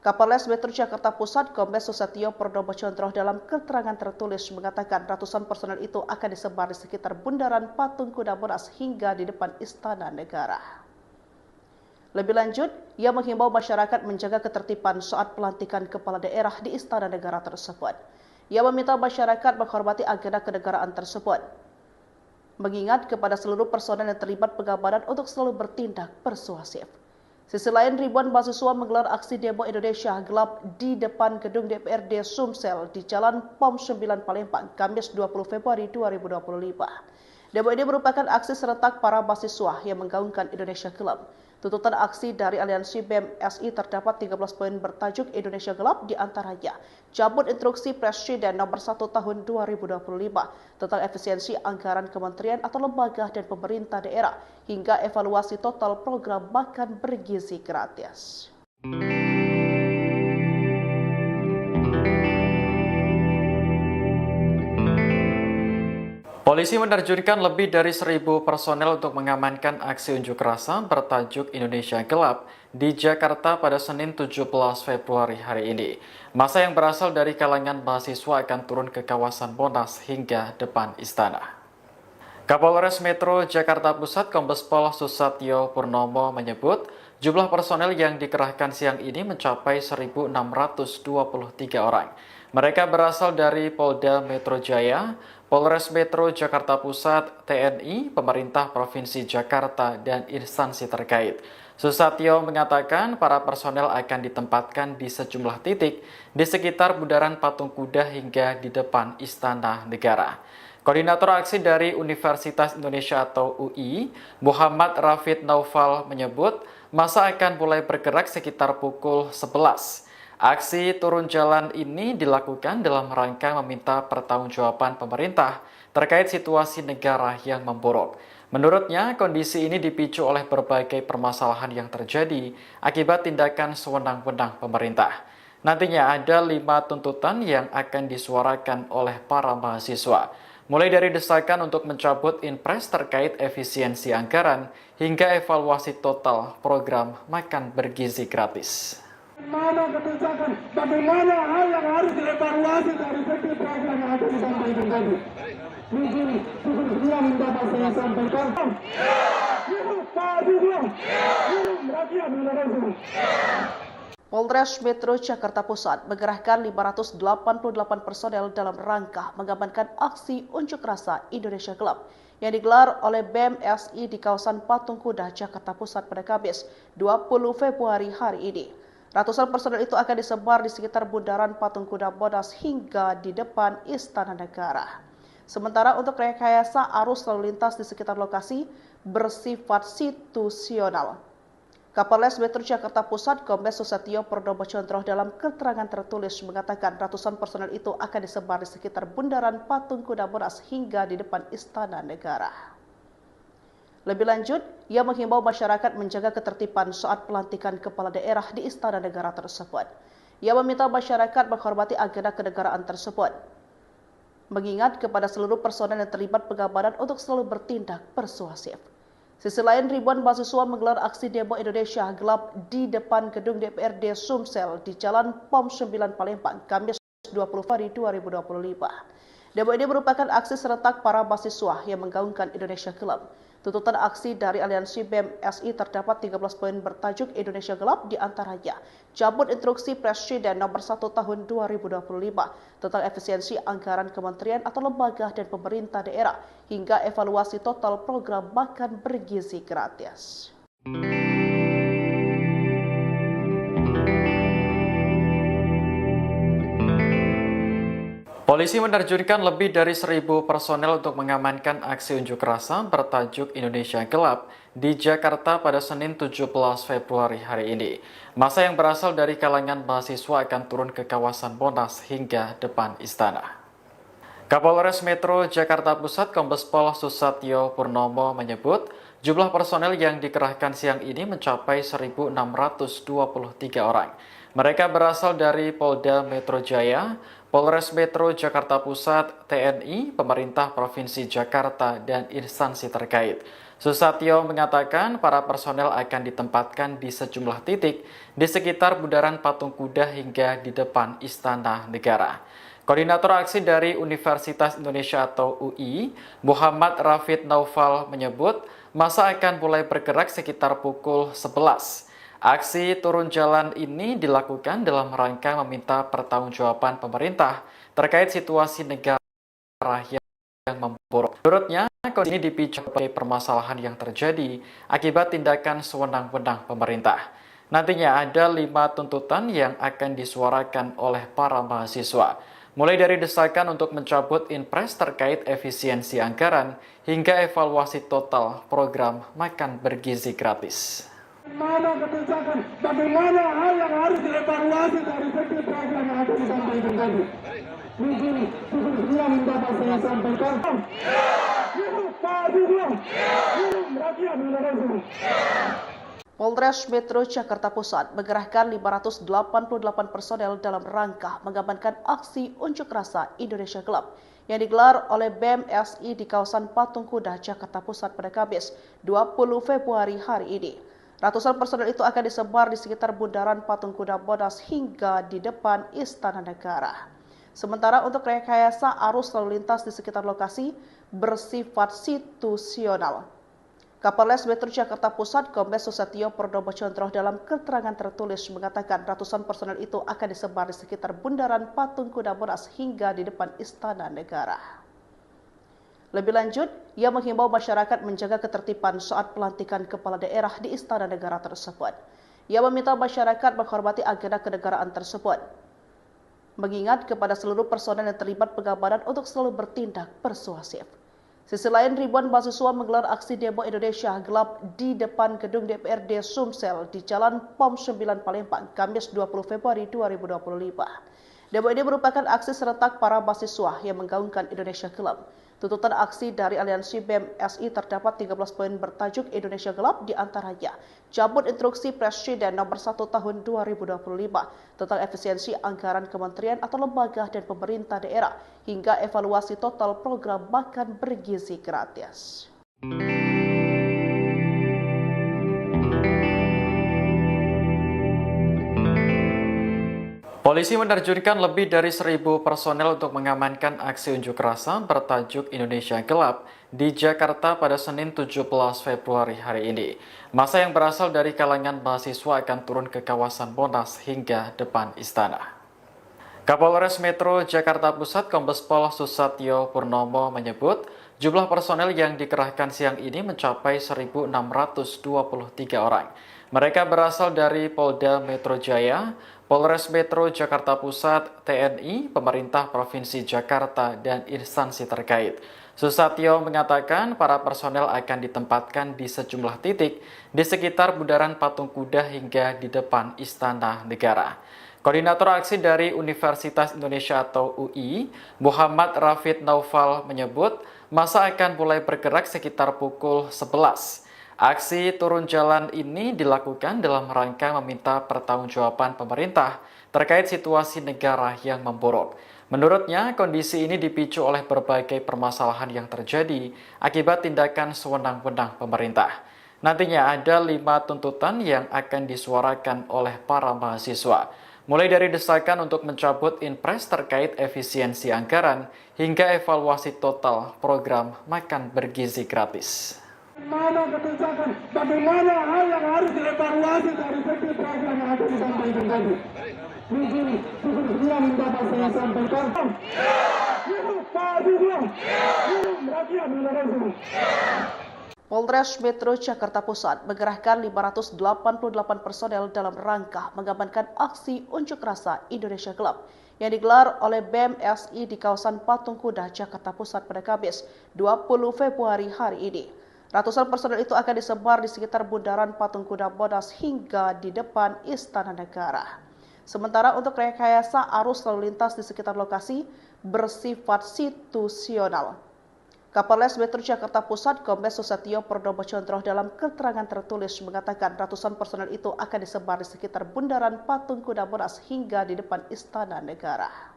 Kapolres Metro Jakarta Pusat Kombes Susatyo Purnomo Condro dalam keterangan tertulis mengatakan ratusan personel itu akan disebar di sekitar Bundaran Patung Kuda Monas hingga di depan Istana Negara. Lebih lanjut, ia menghimbau masyarakat menjaga ketertiban saat pelantikan kepala daerah di Istana Negara tersebut. Ia meminta masyarakat menghormati agenda kenegaraan tersebut, mengingat kepada seluruh personel yang terlibat pengamanan untuk selalu bertindak persuasif. Sisi lain, ribuan mahasiswa menggelar aksi demo Indonesia Gelap di depan gedung DPRD Sumsel di Jalan POM 9 Palembang, Kamis 20 Februari 2025. Demo ini merupakan aksi serentak para mahasiswa yang menggaungkan Indonesia Gelap. Tuntutan aksi dari Aliansi BEM SI terdapat 13 poin bertajuk Indonesia Gelap, di antaranya cabut instruksi Presiden nomor 1 tahun 2025 tentang efisiensi anggaran kementerian atau lembaga dan pemerintah daerah hingga evaluasi total program makan bergizi gratis. Polisi menerjunkan lebih dari 1.000 personel untuk mengamankan aksi unjuk rasa bertajuk Indonesia Gelap di Jakarta pada Senin 17 Februari hari ini. Massa yang berasal dari kalangan mahasiswa akan turun ke kawasan Monas hingga depan istana. Kapolres Metro Jakarta Pusat Kombes Pol Susatyo Purnomo menyebut jumlah personel yang dikerahkan siang ini mencapai 1.623 orang. Mereka berasal dari Polda Metro Jaya, Polres Metro Jakarta Pusat, TNI, pemerintah Provinsi Jakarta, dan instansi terkait. Susatyo mengatakan para personel akan ditempatkan di sejumlah titik di sekitar bundaran Patung Kuda hingga di depan Istana Negara. Koordinator aksi dari Universitas Indonesia atau UI, Muhammad Rafid Naufal menyebut masa akan mulai bergerak sekitar pukul 11. Aksi turun jalan ini dilakukan dalam rangka meminta pertanggungjawaban pemerintah terkait situasi negara yang memburuk. Menurutnya, kondisi ini dipicu oleh berbagai permasalahan yang terjadi akibat tindakan sewenang-wenang pemerintah. Nantinya ada 5 tuntutan yang akan disuarakan oleh para mahasiswa, mulai dari desakan untuk mencabut impres terkait efisiensi anggaran hingga evaluasi total program makan bergizi gratis. Mana kebijakan, bagaimana hal yang harus dievaluasi dari setiap program yang akan disampaikan tadi. Mungkin cukup sekian yang dapat saya sampaikan. Rakyat Indonesia. Polres Metro Jakarta Pusat mengerahkan 588 personel dalam rangka mengamankan aksi unjuk rasa Indonesia Gelap yang digelar oleh BEM SI di kawasan Patung Kuda, Jakarta Pusat pada Kamis 20 Februari hari ini. Ratusan personel itu akan disebar di sekitar bundaran Patung Kuda Monas hingga di depan Istana Negara. Sementara untuk rekayasa arus lalu lintas di sekitar lokasi bersifat situasional. Kapolres Metro Jakarta Pusat, Kombes Susatyo Purnomo Condro dalam keterangan tertulis mengatakan ratusan personel itu akan disebar di sekitar bundaran Patung Kuda Monas hingga di depan Istana Negara. Lebih lanjut, ia menghimbau masyarakat menjaga ketertiban saat pelantikan kepala daerah di Istana Negara tersebut. Ia meminta masyarakat menghormati agenda kenegaraan tersebut, mengingat kepada seluruh personel yang terlibat pengamanan untuk selalu bertindak persuasif. Sisi lain, ribuan mahasiswa menggelar aksi demo Indonesia Gelap di depan gedung DPRD Sumsel di Jalan POM 9 Palembang, Kamis 20 Februari 2025. Demo ini merupakan aksi serentak para mahasiswa yang menggaungkan Indonesia Gelap. Tuntutan aksi dari Aliansi BEM SI terdapat 13 poin bertajuk Indonesia Gelap, di antaranya cabut instruksi Presiden nomor 1 tahun 2025 tentang efisiensi anggaran kementerian atau lembaga dan pemerintah daerah hingga evaluasi total program makan bergizi gratis. Polisi menerjunkan lebih dari 1.000 personel untuk mengamankan aksi unjuk rasa bertajuk Indonesia Gelap di Jakarta pada Senin 17 Februari hari ini. Massa yang berasal dari kalangan mahasiswa akan turun ke kawasan Monas hingga depan istana. Kapolres Metro Jakarta Pusat, Kombes Pol Susatyo Purnomo menyebut jumlah personel yang dikerahkan siang ini mencapai 1.623 orang. Mereka berasal dari Polda Metro Jaya, Polres Metro Jakarta Pusat, TNI, pemerintah Provinsi Jakarta, dan instansi terkait. Susatyo mengatakan para personel akan ditempatkan di sejumlah titik di sekitar bundaran Patung Kuda hingga di depan Istana Negara. Koordinator aksi dari Universitas Indonesia atau UI, Muhammad Rafid Naufal menyebut masa akan mulai bergerak sekitar pukul 11. Aksi turun jalan ini dilakukan dalam rangka meminta pertanggungjawaban pemerintah terkait situasi negara yang memburuk. Menurutnya, kondisi ini dipicu oleh permasalahan yang terjadi akibat tindakan sewenang-wenang pemerintah. Nantinya ada 5 tuntutan yang akan disuarakan oleh para mahasiswa, mulai dari desakan untuk mencabut impres terkait efisiensi anggaran hingga evaluasi total program makan bergizi gratis. Mana kebijakan, bagaimana hal yang harus dievaluasi dari setiap program yang akan disampaikan tadi. Mungkin cukup sekian yang dapat saya sampaikan. Rakyat Indonesia. Polres Metro Jakarta Pusat mengerahkan 588 personel dalam rangka mengamankan aksi unjuk rasa Indonesia Gelap yang digelar oleh BEM SI di kawasan Patung Kuda, Jakarta Pusat pada Kamis 20 Februari hari ini. Ratusan personel itu akan disebar di sekitar bundaran Patung Kuda Monas hingga di depan Istana Negara. Sementara untuk rekayasa arus lalu lintas di sekitar lokasi bersifat situasional. Kapolres Metro Jakarta Pusat, Kombes Susatyo Purnomo Condro dalam keterangan tertulis mengatakan ratusan personel itu akan disebar di sekitar bundaran Patung Kuda Monas hingga di depan Istana Negara. Lebih lanjut, ia menghimbau masyarakat menjaga ketertiban saat pelantikan kepala daerah di Istana Negara tersebut. Ia meminta masyarakat menghormati agenda kenegaraan tersebut, mengingat kepada seluruh personel yang terlibat pengamanan untuk selalu bertindak persuasif. Sisi lain, ribuan mahasiswa menggelar aksi demo Indonesia Gelap di depan gedung DPRD Sumsel di Jalan POM 9 Palembang, Kamis 20 Februari 2025. Demo ini merupakan aksi serentak para mahasiswa yang menggaungkan Indonesia Gelap. Tuntutan aksi dari Aliansi BEM SI terdapat 13 poin bertajuk Indonesia Gelap, di antaranya cabut instruksi Presiden nomor 1 tahun 2025 tentang efisiensi anggaran kementerian atau lembaga dan pemerintah daerah hingga evaluasi total program makan bergizi gratis. Polisi menerjunkan lebih dari 1.000 personel untuk mengamankan aksi unjuk rasa bertajuk Indonesia Gelap di Jakarta pada Senin 17 Februari hari ini. Massa yang berasal dari kalangan mahasiswa akan turun ke kawasan Monas hingga depan istana. Kapolres Metro Jakarta Pusat Kombes Pol Susatyo Purnomo menyebut jumlah personel yang dikerahkan siang ini mencapai 1.623 orang. Mereka berasal dari Polda Metro Jaya, Polres Metro Jakarta Pusat, TNI, pemerintah Provinsi Jakarta, dan instansi terkait. Susatyo mengatakan para personel akan ditempatkan di sejumlah titik di sekitar Bundaran Patung Kuda hingga di depan Istana Negara. Koordinator aksi dari Universitas Indonesia atau UI, Muhammad Rafid Naufal menyebut massa akan mulai bergerak sekitar pukul 11. Aksi turun jalan ini dilakukan dalam rangka meminta pertanggungjawaban pemerintah terkait situasi negara yang memburuk. Menurutnya, kondisi ini dipicu oleh berbagai permasalahan yang terjadi akibat tindakan sewenang-wenang pemerintah. Nantinya ada 5 tuntutan yang akan disuarakan oleh para mahasiswa, mulai dari desakan untuk mencabut impres terkait efisiensi anggaran hingga evaluasi total program makan bergizi gratis. Mana kebijakan, bagaimana hal yang harus dievaluasi dari setiap program yang akan disampaikan tadi. Mungkin cukup sekian yang dapat saya sampaikan. Polres Metro Jakarta Pusat mengerahkan 588 personel dalam rangka mengamankan aksi unjuk rasa Indonesia Gelap yang digelar oleh BEM SI di kawasan Patung Kuda, Jakarta Pusat pada Kamis 20 Februari hari ini. Ratusan personel itu akan disebar di sekitar Bundaran Patung Kuda Monas hingga di depan Istana Negara. Sementara untuk rekayasa arus lalu lintas di sekitar lokasi bersifat situasional. Kapolres Metro Jakarta Pusat Kombes Susatyo Purnomo dalam keterangan tertulis mengatakan ratusan personel itu akan disebar di sekitar Bundaran Patung Kuda Monas hingga di depan Istana Negara.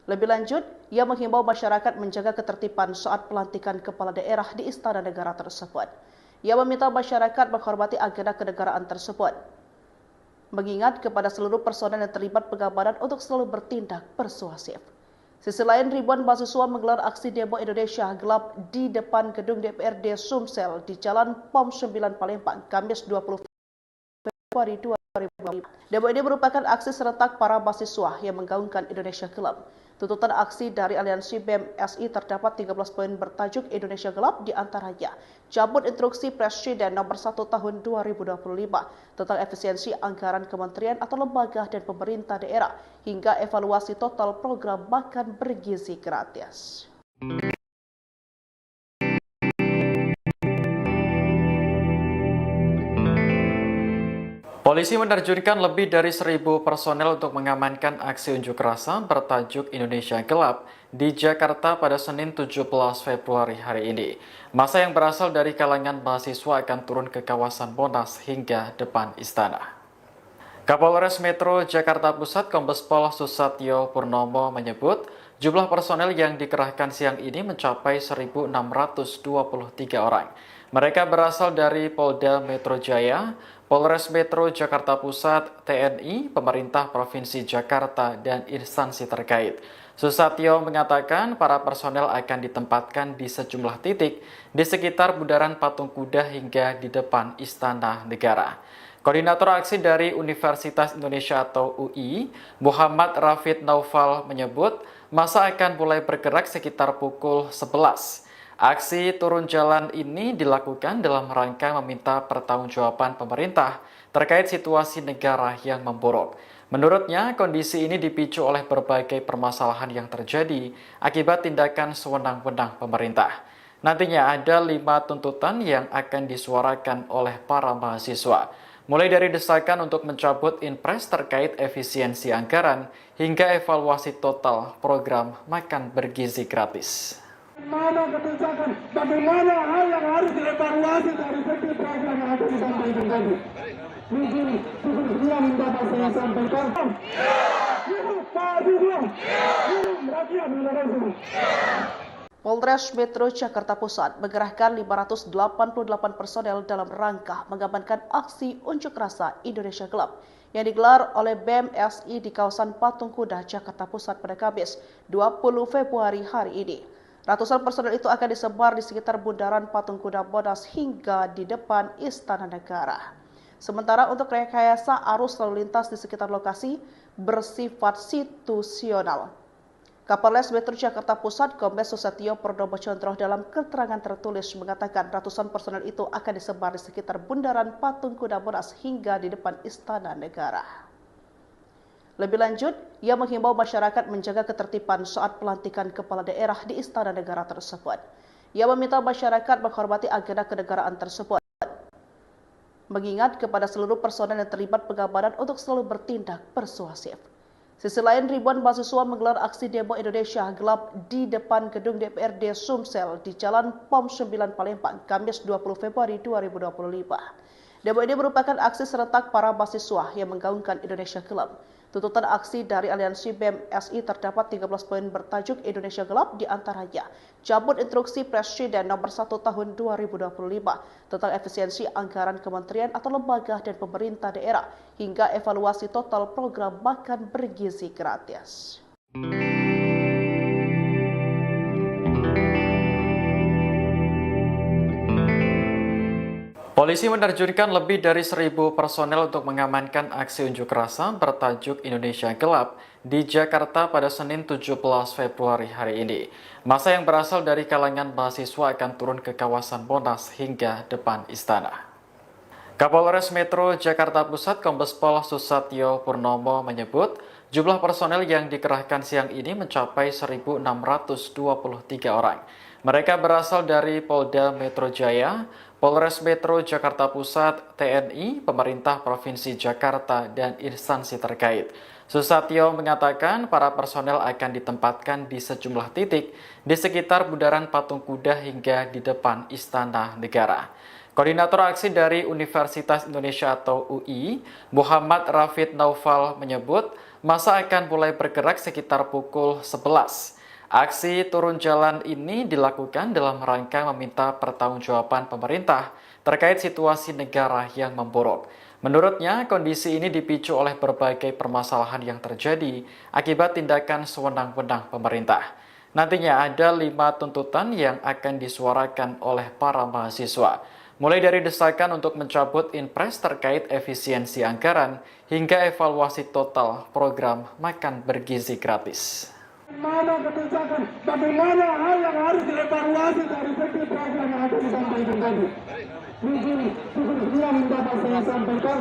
Lebih lanjut, ia menghimbau masyarakat menjaga ketertiban saat pelantikan kepala daerah di Istana Negara tersebut. Ia meminta masyarakat menghormati agenda kenegaraan tersebut, mengingat kepada seluruh personel yang terlibat pengamanan untuk selalu bertindak persuasif. Sisi lain, ribuan mahasiswa menggelar aksi demo Indonesia Gelap di depan gedung DPRD Sumsel di Jalan POM 9 Palembang, Kamis 20 Februari 2025. Demo ini merupakan aksi serentak para mahasiswa yang menggaungkan Indonesia Gelap. Tuntutan aksi dari Aliansi BEM SI terdapat 13 poin bertajuk Indonesia Gelap, di antaranya cabut instruksi Presiden nomor 1 tahun 2025 tentang efisiensi anggaran kementerian atau lembaga dan pemerintah daerah hingga evaluasi total program makan bergizi gratis. Polisi menerjunkan lebih dari 1.000 personel untuk mengamankan aksi unjuk rasa bertajuk Indonesia Gelap di Jakarta pada Senin 17 Februari hari ini. Massa yang berasal dari kalangan mahasiswa akan turun ke kawasan Monas hingga depan istana. Kapolres Metro Jakarta Pusat Kombes Pol Susatyo Purnomo menyebut jumlah personel yang dikerahkan siang ini mencapai 1.623 orang. Mereka berasal dari Polda Metro Jaya, Polres Metro Jakarta Pusat, TNI, pemerintah Provinsi Jakarta, dan instansi terkait. Susatyo mengatakan para personel akan ditempatkan di sejumlah titik di sekitar Bundaran Patung Kuda hingga di depan Istana Negara. Koordinator aksi dari Universitas Indonesia atau UI, Muhammad Rafid Naufal menyebut masa akan mulai bergerak sekitar pukul 11. Aksi turun jalan ini dilakukan dalam rangka meminta pertanggungjawaban pemerintah terkait situasi negara yang memburuk. Menurutnya, kondisi ini dipicu oleh berbagai permasalahan yang terjadi akibat tindakan sewenang-wenang pemerintah. Nantinya ada 5 tuntutan yang akan disuarakan oleh para mahasiswa, mulai dari desakan untuk mencabut Inpres terkait efisiensi anggaran hingga evaluasi total program makan bergizi gratis. Mana kebijakan, bagaimana hal yang harus dievaluasi dari segi program yang akan disampaikan tadi. Mungkin sekian dapat saya sampaikan. Polres Metro Jakarta Pusat mengerahkan 588 personel dalam rangka mengamankan aksi unjuk rasa Indonesia Gelap yang digelar oleh BEM SI di kawasan Patung Kuda, Jakarta Pusat pada Kamis 20 Februari hari ini. Ratusan personel itu akan disebar di sekitar Bundaran Patung Kuda Monas hingga di depan Istana Negara. Sementara untuk rekayasa arus lalu lintas di sekitar lokasi bersifat situasional. Kapolres Metro Jakarta Pusat Kombes Susatyo Purnomo Condro dalam keterangan tertulis mengatakan ratusan personel itu akan disebar di sekitar Bundaran Patung Kuda Monas hingga di depan Istana Negara. Lebih lanjut, ia menghimbau masyarakat menjaga ketertiban saat pelantikan kepala daerah di Istana Negara tersebut. Ia meminta masyarakat menghormati agenda kenegaraan tersebut, mengingat kepada seluruh personel yang terlibat pengamanan untuk selalu bertindak persuasif. Sisi lain, ribuan mahasiswa menggelar aksi demo Indonesia Gelap di depan gedung DPRD Sumsel di Jalan POM 9 Palembang, Kamis 20 Februari 2025. Demo ini merupakan aksi serentak para mahasiswa yang menggaungkan Indonesia Gelap. Tuntutan aksi dari Aliansi BEM SI terdapat 13 poin bertajuk Indonesia Gelap, di antaranya cabut instruksi Presiden nomor 1 tahun 2025 tentang efisiensi anggaran kementerian atau lembaga dan pemerintah daerah hingga evaluasi total program makan bergizi gratis. Polisi menerjunkan lebih dari 1.000 personel untuk mengamankan aksi unjuk rasa bertajuk Indonesia Gelap di Jakarta pada Senin 17 Februari hari ini. Massa yang berasal dari kalangan mahasiswa akan turun ke kawasan Monas hingga depan istana. Kapolres Metro Jakarta Pusat Kombes Pol Susatyo Purnomo menyebut jumlah personel yang dikerahkan siang ini mencapai 1.623 orang. Mereka berasal dari Polda Metro Jaya, Polres Metro Jakarta Pusat, TNI, pemerintah Provinsi Jakarta, dan instansi terkait. Susatyo mengatakan para personel akan ditempatkan di sejumlah titik di sekitar Bundaran Patung Kuda hingga di depan Istana Negara. Koordinator aksi dari Universitas Indonesia atau UI, Muhammad Rafid Naufal menyebut masa akan mulai bergerak sekitar pukul 11. Aksi turun jalan ini dilakukan dalam rangka meminta pertanggungjawaban pemerintah terkait situasi negara yang memburuk. Menurutnya, kondisi ini dipicu oleh berbagai permasalahan yang terjadi akibat tindakan sewenang-wenang pemerintah. Nantinya ada 5 tuntutan yang akan disuarakan oleh para mahasiswa, mulai dari desakan untuk mencabut Inpres terkait efisiensi anggaran hingga evaluasi total program makan bergizi gratis. Mana kebijakan, bagaimana hal yang harus dievaluasi dari segi program yang akan disampaikan tadi. Mungkin sekian dapat saya sampaikan.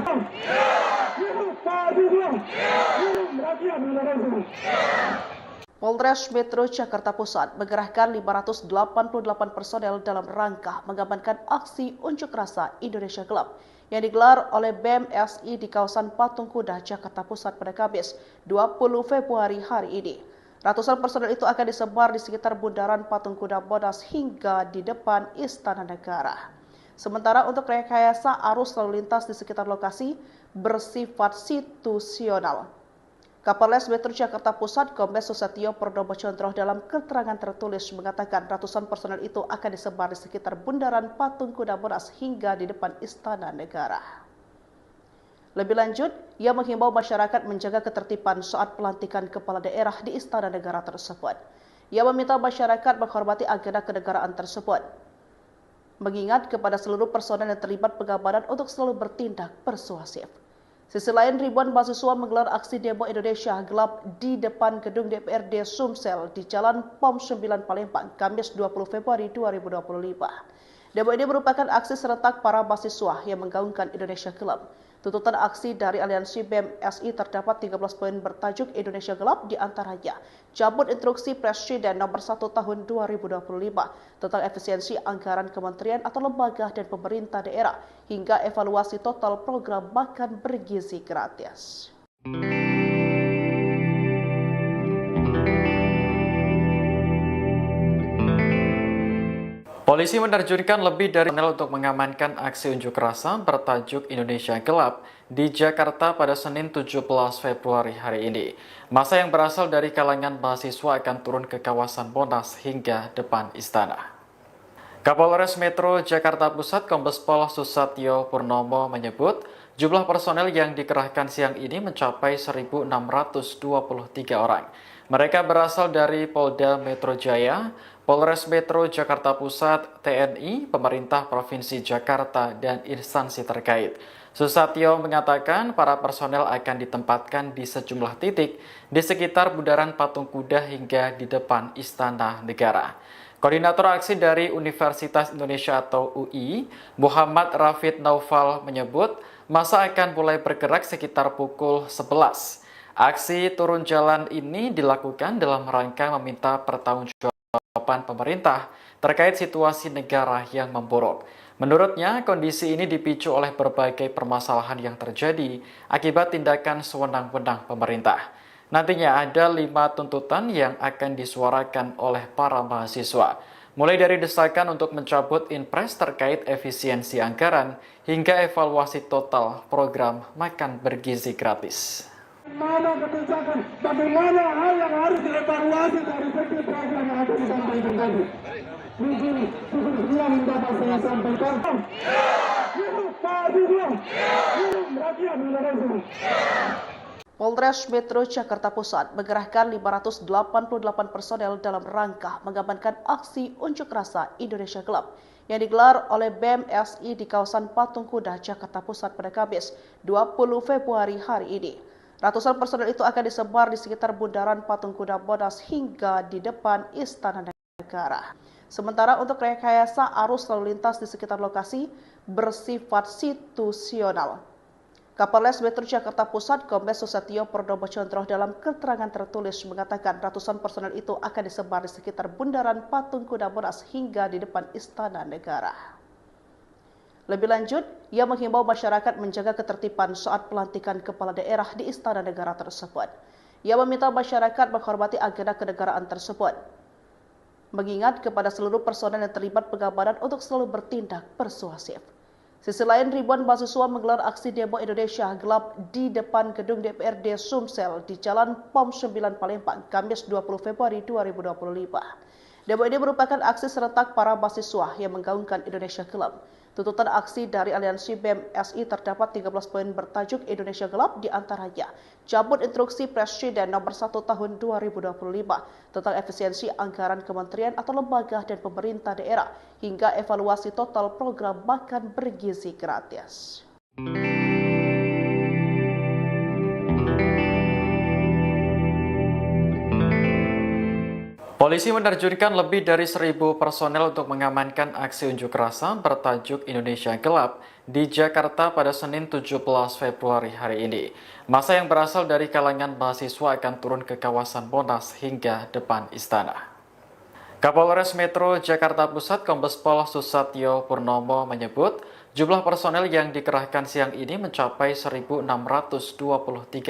Polres Metro Jakarta Pusat mengerahkan 588 personel dalam rangka mengamankan aksi unjuk rasa Indonesia Gelap yang digelar oleh BEM SI di kawasan Patung Kuda, Jakarta Pusat pada Kamis 20 Februari hari ini. Ratusan personel itu akan disebar di sekitar Bundaran Patung Kuda Monas hingga di depan Istana Negara. Sementara untuk rekayasa arus lalu lintas di sekitar lokasi bersifat situasional. Kapolres Metro Jakarta Pusat Kombes Susatyo Purnomo Condro dalam keterangan tertulis mengatakan ratusan personel itu akan disebar di sekitar Bundaran Patung Kuda Monas hingga di depan Istana Negara. Lebih lanjut, ia menghimbau masyarakat menjaga ketertiban saat pelantikan kepala daerah di Istana Negara tersebut. Ia meminta masyarakat menghormati agenda kenegaraan tersebut, mengingat kepada seluruh personel yang terlibat pengamanan untuk selalu bertindak persuasif. Sisi lain, ribuan mahasiswa menggelar aksi demo Indonesia Gelap di depan gedung DPRD Sumsel di Jalan POM 9 Palembang, Kamis 20 Februari 2025. Demo ini merupakan aksi serentak para mahasiswa yang menggaungkan Indonesia Gelap. Tuntutan aksi dari Aliansi BEM SI terdapat 13 poin bertajuk Indonesia Gelap, di antaranya cabut instruksi Presiden nomor 1 tahun 2025 tentang efisiensi anggaran kementerian atau lembaga dan pemerintah daerah hingga evaluasi total program makan bergizi gratis. Polisi menerjunkan lebih dari personel untuk mengamankan aksi unjuk rasa bertajuk Indonesia Gelap di Jakarta pada Senin 17 Februari hari ini. Massa yang berasal dari kalangan mahasiswa akan turun ke kawasan Monas hingga depan istana. Kapolres Metro Jakarta Pusat Kombes Pol Susatyo Purnomo menyebut jumlah personel yang dikerahkan siang ini mencapai 1.623 orang. Mereka berasal dari Polda Metro Jaya, Polres Metro Jakarta Pusat, TNI, pemerintah Provinsi Jakarta, dan instansi terkait. Susatyo mengatakan para personel akan ditempatkan di sejumlah titik di sekitar Bundaran Patung Kuda hingga di depan Istana Negara. Koordinator aksi dari Universitas Indonesia atau UI, Muhammad Rafid Naufal menyebut massa akan mulai bergerak sekitar pukul 11. Aksi turun jalan ini dilakukan dalam rangka meminta pertanggungjawaban pemerintah terkait situasi negara yang memburuk. Menurutnya, kondisi ini dipicu oleh berbagai permasalahan yang terjadi akibat tindakan sewenang-wenang pemerintah. Nantinya ada 5 tuntutan yang akan disuarakan oleh para mahasiswa, mulai dari desakan untuk mencabut Inpres terkait efisiensi anggaran hingga evaluasi total program makan bergizi gratis. Mana kebijakan, bagaimana hal yang harus dievaluasi dari segi program yang akan disampaikan tadi. Mungkin sekian dapat saya sampaikan. Polres Metro Jakarta Pusat mengerahkan 588 personel dalam rangka mengamankan aksi unjuk rasa Indonesia Gelap yang digelar oleh BEM SI di kawasan Patung Kuda, Jakarta Pusat pada Kamis 20 Februari hari ini. Ratusan personel itu akan disebar di sekitar Bundaran Patung Kuda Monas hingga di depan Istana Negara. Sementara untuk rekayasa arus lalu lintas di sekitar lokasi bersifat situasional. Kapolres Metro Jakarta Pusat Kombes Susatyo Purnomo dalam keterangan tertulis mengatakan ratusan personel itu akan disebar di sekitar Bundaran Patung Kuda Monas hingga di depan Istana Negara. Lebih lanjut, ia menghimbau masyarakat menjaga ketertiban saat pelantikan kepala daerah di Istana Negara tersebut. Ia meminta masyarakat menghormati agenda kenegaraan tersebut, mengingat kepada seluruh personel yang terlibat pengamanan untuk selalu bertindak persuasif. Sisi lain, ribuan mahasiswa menggelar aksi demo Indonesia Gelap di depan gedung DPRD Sumsel di Jalan POM 9 Palembang, Kamis 20 Februari 2025. Demo ini merupakan aksi serentak para mahasiswa yang menggaungkan Indonesia Gelap. Tuntutan aksi dari Aliansi BEM SI terdapat 13 poin bertajuk Indonesia Gelap, di antaranya cabut instruksi Presiden nomor 1 tahun 2025 tentang efisiensi anggaran kementerian atau lembaga dan pemerintah daerah hingga evaluasi total program makan bergizi gratis. Polisi menerjunkan lebih dari 1.000 personel untuk mengamankan aksi unjuk rasa bertajuk Indonesia Gelap di Jakarta pada Senin 17 Februari hari ini. Massa yang berasal dari kalangan mahasiswa akan turun ke kawasan Monas hingga depan istana. Kapolres Metro Jakarta Pusat Kombes Pol Susatyo Purnomo menyebut jumlah personel yang dikerahkan siang ini mencapai 1.623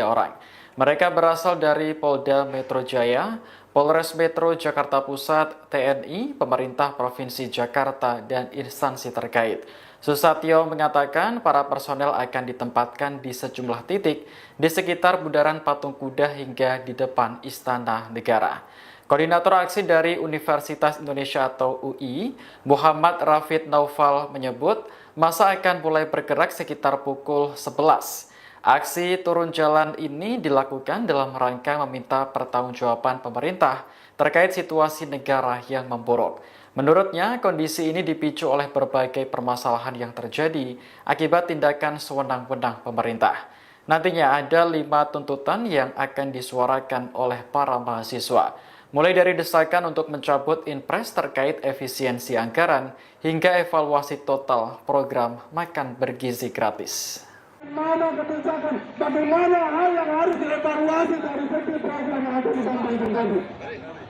orang. Mereka berasal dari Polda Metro Jaya, Polres Metro Jakarta Pusat, TNI, pemerintah Provinsi Jakarta, dan instansi terkait. Susatyo mengatakan para personel akan ditempatkan di sejumlah titik di sekitar Bundaran Patung Kuda hingga di depan Istana Negara. Koordinator aksi dari Universitas Indonesia atau UI, Muhammad Rafid Naufal menyebut massa akan mulai bergerak sekitar pukul 11. Aksi turun jalan ini dilakukan dalam rangka meminta pertanggungjawaban pemerintah terkait situasi negara yang memburuk. Menurutnya, kondisi ini dipicu oleh berbagai permasalahan yang terjadi akibat tindakan sewenang-wenang pemerintah. Nantinya ada 5 tuntutan yang akan disuarakan oleh para mahasiswa, mulai dari desakan untuk mencabut Inpres terkait efisiensi anggaran hingga evaluasi total program makan bergizi gratis. Mana kebijakan, bagaimana hal yang harus dievaluasi dari setiap program yang akan disampaikan tadi.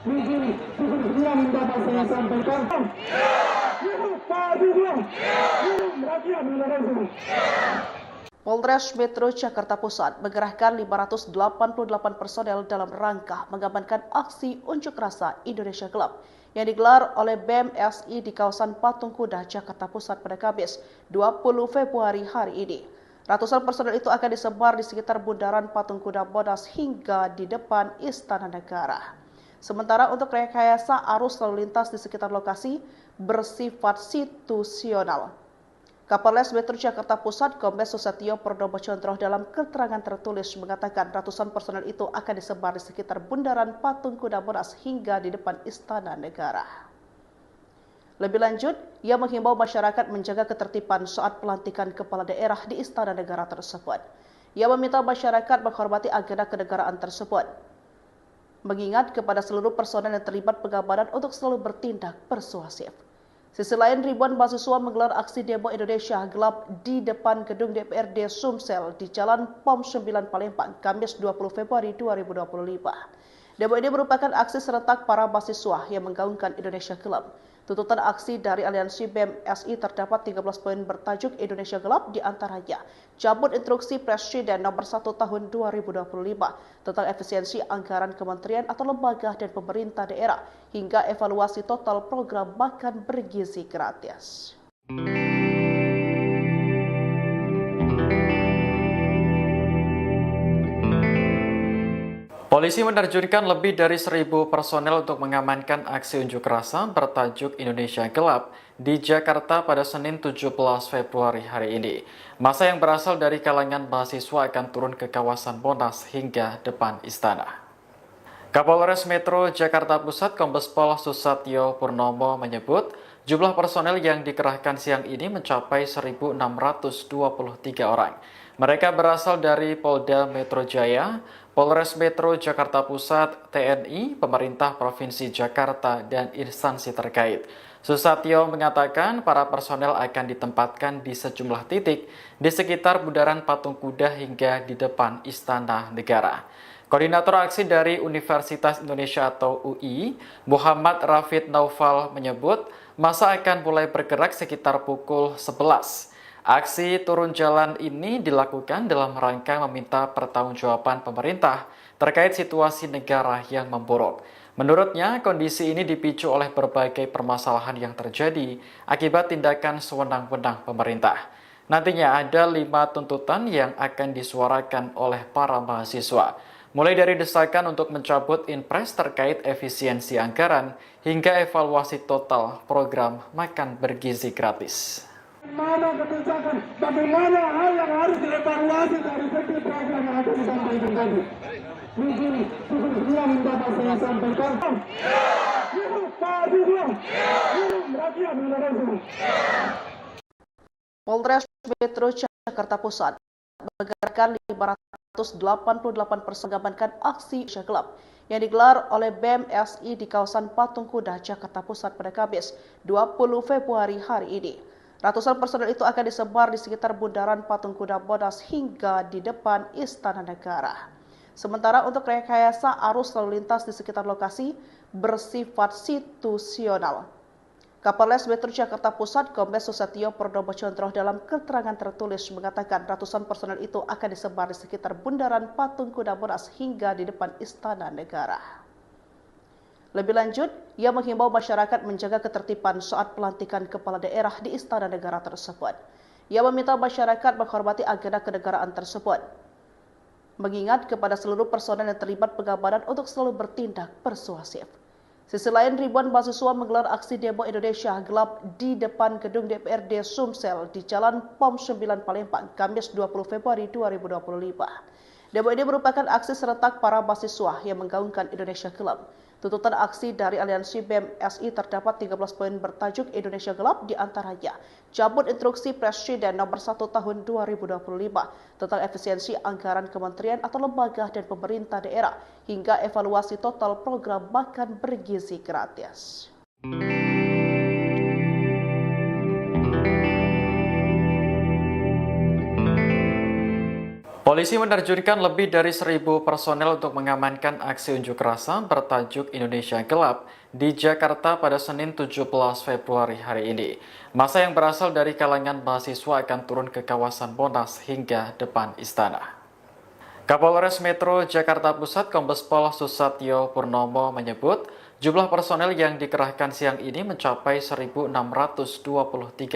Mungkin cukup sekian yang dapat saya sampaikan. Pak Bidang, rakyat Indonesia. Polres Metro Jakarta Pusat mengerahkan 588 personel dalam rangka mengamankan aksi unjuk rasa Indonesia Gelap yang digelar oleh BEM SI di kawasan Patung Kuda, Jakarta Pusat pada Kamis 20 Februari hari ini. Ratusan personel itu akan disebar di sekitar bundaran Patung Kuda Monas hingga di depan Istana Negara. Sementara untuk rekayasa arus lalu lintas di sekitar lokasi bersifat situasional. Kapolres Metro Jakarta Pusat Kombes Susatyo Purnomo Condro dalam keterangan tertulis mengatakan ratusan personel itu akan disebar di sekitar bundaran Patung Kuda Monas hingga di depan Istana Negara. Lebih lanjut, ia menghimbau masyarakat menjaga ketertiban saat pelantikan kepala daerah di Istana Negara tersebut. Ia meminta masyarakat menghormati agenda kenegaraan tersebut, mengingat kepada seluruh personel yang terlibat pengamanan untuk selalu bertindak persuasif. Sisi lain, ribuan mahasiswa menggelar aksi demo Indonesia Gelap di depan gedung DPRD Sumsel di Jalan POM 9 Palembang, Kamis 20 Februari 2025. Demo ini merupakan aksi serentak para mahasiswa yang menggaungkan Indonesia Gelap. Tuntutan aksi dari Aliansi BEM SI terdapat 13 poin bertajuk Indonesia Gelap, di antaranya cabut instruksi Presiden nomor 1 tahun 2025 tentang efisiensi anggaran kementerian atau lembaga dan pemerintah daerah hingga evaluasi total program makan bergizi gratis. Polisi menerjunkan lebih dari 1.000 personel untuk mengamankan aksi unjuk rasa bertajuk Indonesia Gelap di Jakarta pada Senin 17 Februari hari ini. Massa yang berasal dari kalangan mahasiswa akan turun ke kawasan Monas hingga depan istana. Kapolres Metro Jakarta Pusat Kombes Pol Susatyo Purnomo menyebut jumlah personel yang dikerahkan siang ini mencapai 1.623 orang. Mereka berasal dari Polda Metro Jaya, Polres Metro Jakarta Pusat, TNI, pemerintah Provinsi Jakarta, dan instansi terkait. Susatyo mengatakan para personel akan ditempatkan di sejumlah titik di sekitar bundaran Patung Kuda hingga di depan Istana Negara. Koordinator aksi dari Universitas Indonesia atau UI, Muhammad Rafid Naufal menyebut massa akan mulai bergerak sekitar pukul 11. Aksi turun jalan ini dilakukan dalam rangka meminta pertanggungjawaban pemerintah terkait situasi negara yang memburuk. Menurutnya, kondisi ini dipicu oleh berbagai permasalahan yang terjadi akibat tindakan sewenang-wenang pemerintah. Nantinya ada 5 tuntutan yang akan disuarakan oleh para mahasiswa, mulai dari desakan untuk mencabut Inpres terkait efisiensi anggaran hingga evaluasi total program makan bergizi gratis. Mana kebijakan, bagaimana hal yang harus dievaluasi dari setiap program yang akan disampaikan tadi. Mungkin cukup sekian yang dapat saya sampaikan. Pak Bidang, rakyat Indonesia. Polres Metro Jakarta Pusat mengerahkan 588 personel mengamankan aksi Indonesia Gelap yang digelar oleh BEM SI di kawasan Patung Kuda, Jakarta Pusat pada Kamis 20 Februari hari ini. Ratusan personel itu akan disebar di sekitar bundaran Patung Kuda Monas hingga di depan Istana Negara. Sementara untuk rekayasa arus lalu lintas di sekitar lokasi bersifat situasional. Kapolres Metro Jakarta Pusat Kombes Susatyo Purnomo Condro dalam keterangan tertulis mengatakan ratusan personel itu akan disebar di sekitar bundaran Patung Kuda Monas hingga di depan Istana Negara. Lebih lanjut, ia menghimbau masyarakat menjaga ketertiban saat pelantikan kepala daerah di Istana Negara tersebut. Ia meminta masyarakat menghormati agenda kenegaraan tersebut, mengingat kepada seluruh personel yang terlibat pengamanan untuk selalu bertindak persuasif. Sisi lain, ribuan mahasiswa menggelar aksi demo Indonesia Gelap di depan gedung DPRD Sumsel di Jalan POM 9 Palembang, Kamis 20 Februari 2025. Demo ini merupakan aksi serentak para mahasiswa yang menggaungkan Indonesia Gelap. Tuntutan aksi dari aliansi BEM SI terdapat 13 poin bertajuk Indonesia Gelap, di antaranya cabut instruksi Presiden nomor 1 tahun 2025 tentang efisiensi anggaran kementerian atau lembaga dan pemerintah daerah hingga evaluasi total program makan bergizi gratis. Polisi menerjunkan lebih dari 1.000 personel untuk mengamankan aksi unjuk rasa bertajuk Indonesia Gelap di Jakarta pada Senin 17 Februari hari ini. Massa yang berasal dari kalangan mahasiswa akan turun ke kawasan Monas hingga depan istana. Kapolres Metro Jakarta Pusat Kombes Pol Susatyo Purnomo menyebut jumlah personel yang dikerahkan siang ini mencapai 1.623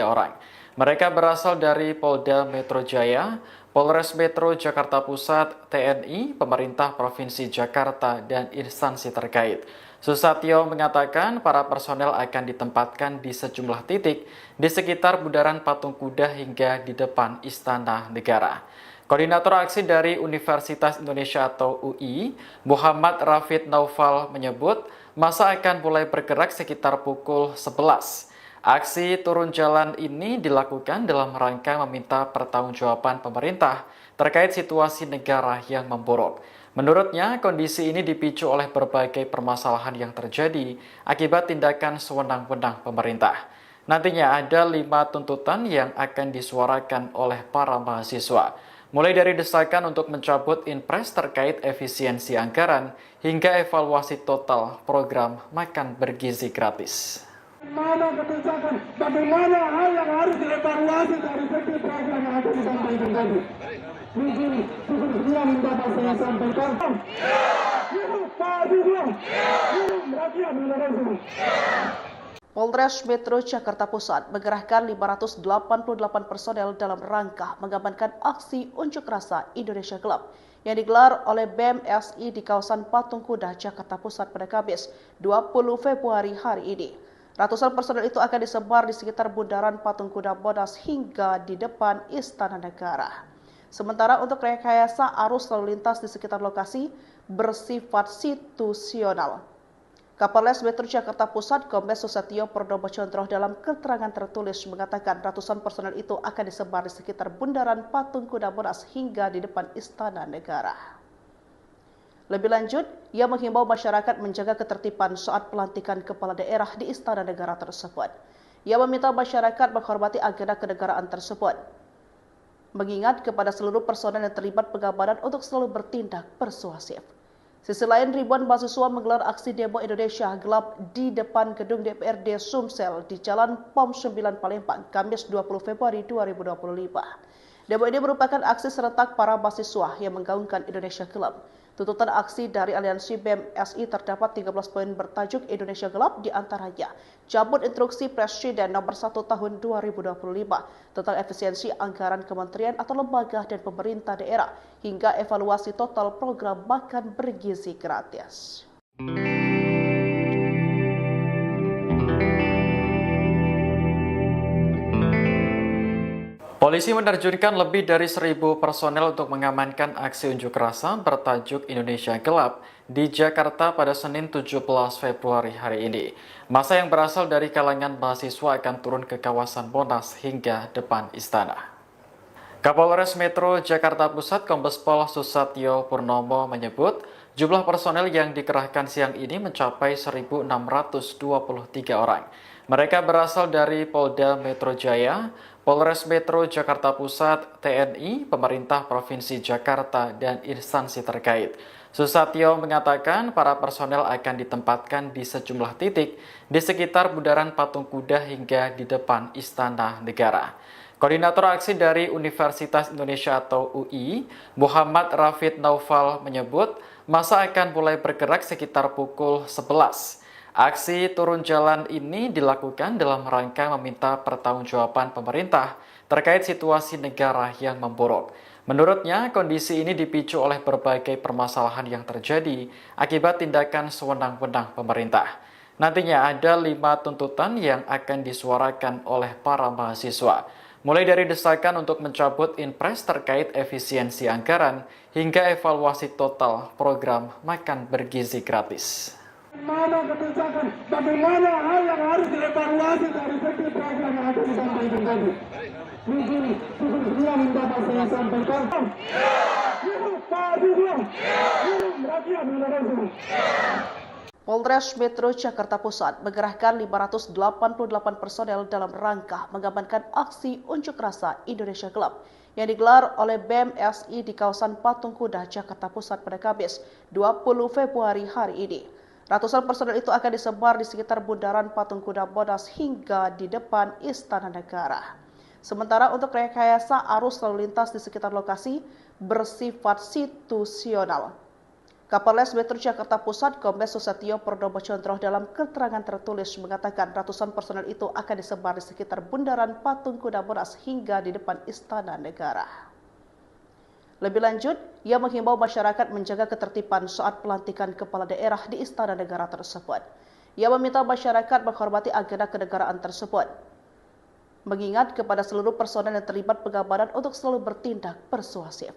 orang. Mereka berasal dari Polda Metro Jaya, Polres Metro Jakarta Pusat, TNI, pemerintah Provinsi Jakarta, dan instansi terkait. Susatyo mengatakan para personel akan ditempatkan di sejumlah titik di sekitar Bundaran Patung Kuda hingga di depan Istana Negara. Koordinator aksi dari Universitas Indonesia atau UI, Muhammad Rafid Naufal menyebut massa akan mulai bergerak sekitar pukul 11. Aksi turun jalan ini dilakukan dalam rangka meminta pertanggungjawaban pemerintah terkait situasi negara yang memburuk. Menurutnya, kondisi ini dipicu oleh berbagai permasalahan yang terjadi akibat tindakan sewenang-wenang pemerintah. Nantinya ada 5 tuntutan yang akan disuarakan oleh para mahasiswa, mulai dari desakan untuk mencabut Inpres terkait efisiensi anggaran hingga evaluasi total program makan bergizi gratis. Mana kebijakan, bagaimana hal yang harus dievaluasi dari setiap program yang akan disampaikan tadi. Mungkin semua dapat saya sampaikan. Polres Metro Jakarta Pusat mengerahkan 588 personel dalam rangka mengamankan aksi unjuk rasa Indonesia Gelap yang digelar oleh BEM SI di kawasan Patung Kuda, Jakarta Pusat pada Kamis 20 Februari hari ini. Ratusan personel itu akan disebar di sekitar Bundaran Patung Kuda Monas hingga di depan Istana Negara. Sementara untuk rekayasa arus lalu lintas di sekitar lokasi bersifat situasional. Kapolres Metro Jakarta Pusat Kombes Susatyo Purnomo dalam keterangan tertulis mengatakan ratusan personel itu akan disebar di sekitar Bundaran Patung Kuda Monas hingga di depan Istana Negara. Lebih lanjut, ia menghimbau masyarakat menjaga ketertiban saat pelantikan kepala daerah di Istana Negara tersebut. Ia meminta masyarakat menghormati agenda kenegaraan tersebut, mengingat kepada seluruh personel yang terlibat pengamanan untuk selalu bertindak persuasif. Sisi lain, ribuan mahasiswa menggelar aksi demo Indonesia Gelap di depan gedung DPRD Sumsel di Jalan POM 9 Palembang, Kamis 20 Februari 2025. Demo ini merupakan aksi serentak para mahasiswa yang menggaungkan Indonesia Gelap. Tuntutan aksi dari aliansi BEM SI terdapat 13 poin bertajuk Indonesia Gelap, di antaranya cabut instruksi Presiden nomor 1 tahun 2025 tentang efisiensi anggaran kementerian atau lembaga dan pemerintah daerah hingga evaluasi total program makan bergizi gratis. Polisi menerjunkan lebih dari 1.000 personel untuk mengamankan aksi unjuk rasa bertajuk Indonesia Gelap di Jakarta pada Senin 17 Februari hari ini. Massa yang berasal dari kalangan mahasiswa akan turun ke kawasan Monas hingga depan istana. Kapolres Metro Jakarta Pusat Kombes Pol Susatyo Purnomo menyebut jumlah personel yang dikerahkan siang ini mencapai 1.623 orang. Mereka berasal dari Polda Metro Jaya, Polres Metro Jakarta Pusat, TNI, pemerintah Provinsi Jakarta, dan instansi terkait. Susatyo mengatakan para personel akan ditempatkan di sejumlah titik di sekitar Bundaran Patung Kuda hingga di depan Istana Negara. Koordinator aksi dari Universitas Indonesia atau UI, Muhammad Rafid Naufal menyebut massa akan mulai bergerak sekitar pukul 11. Aksi turun jalan ini dilakukan dalam rangka meminta pertanggungjawaban pemerintah terkait situasi negara yang memburuk. Menurutnya, kondisi ini dipicu oleh berbagai permasalahan yang terjadi akibat tindakan sewenang-wenang pemerintah. Nantinya ada 5 tuntutan yang akan disuarakan oleh para mahasiswa, mulai dari desakan untuk mencabut Inpres terkait efisiensi anggaran hingga evaluasi total program makan bergizi gratis. Mana kebijakan, bagaimana hal yang harus dievaluasi dari setiap program yang akan disampaikan tadi. Mungkin cukup sekian yang dapat saya sampaikan. Rakyat Indonesia. Polres Metro Jakarta Pusat mengerahkan 588 personel dalam rangka mengamankan aksi unjuk rasa Indonesia Gelap yang digelar oleh BEM SI di kawasan Patung Kuda, Jakarta Pusat pada Kamis 20 Februari hari ini. Ratusan personel itu akan disebar di sekitar Bundaran Patung Kuda Monas hingga di depan Istana Negara. Sementara untuk rekayasa arus lalu lintas di sekitar lokasi bersifat situasional. Kapolres Metro Jakarta Pusat Kombes Susatyo Purnomo Condro dalam keterangan tertulis mengatakan ratusan personel itu akan disebar di sekitar Bundaran Patung Kuda Monas hingga di depan Istana Negara. Lebih lanjut, ia menghimbau masyarakat menjaga ketertiban saat pelantikan kepala daerah di Istana Negara tersebut. Ia meminta masyarakat menghormati agenda kenegaraan tersebut, mengingat kepada seluruh personel yang terlibat pengamanan untuk selalu bertindak persuasif.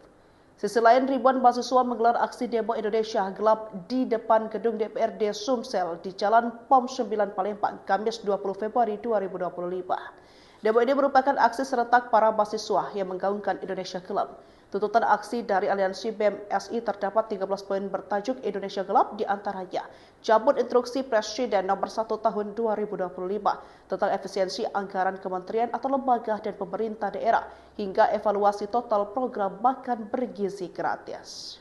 Sisi lain, ribuan mahasiswa menggelar aksi demo Indonesia Gelap di depan gedung DPRD Sumsel di Jalan POM 9 Palembang, Kamis 20 Februari 2025. Demo ini merupakan aksi serentak para mahasiswa yang menggaungkan Indonesia Gelap. Tuntutan aksi dari Aliansi BEM SI terdapat 13 poin bertajuk Indonesia Gelap, di antaranya cabut instruksi Presiden nomor 1 tahun 2025 tentang efisiensi anggaran kementerian atau lembaga dan pemerintah daerah hingga evaluasi total program makan bergizi gratis.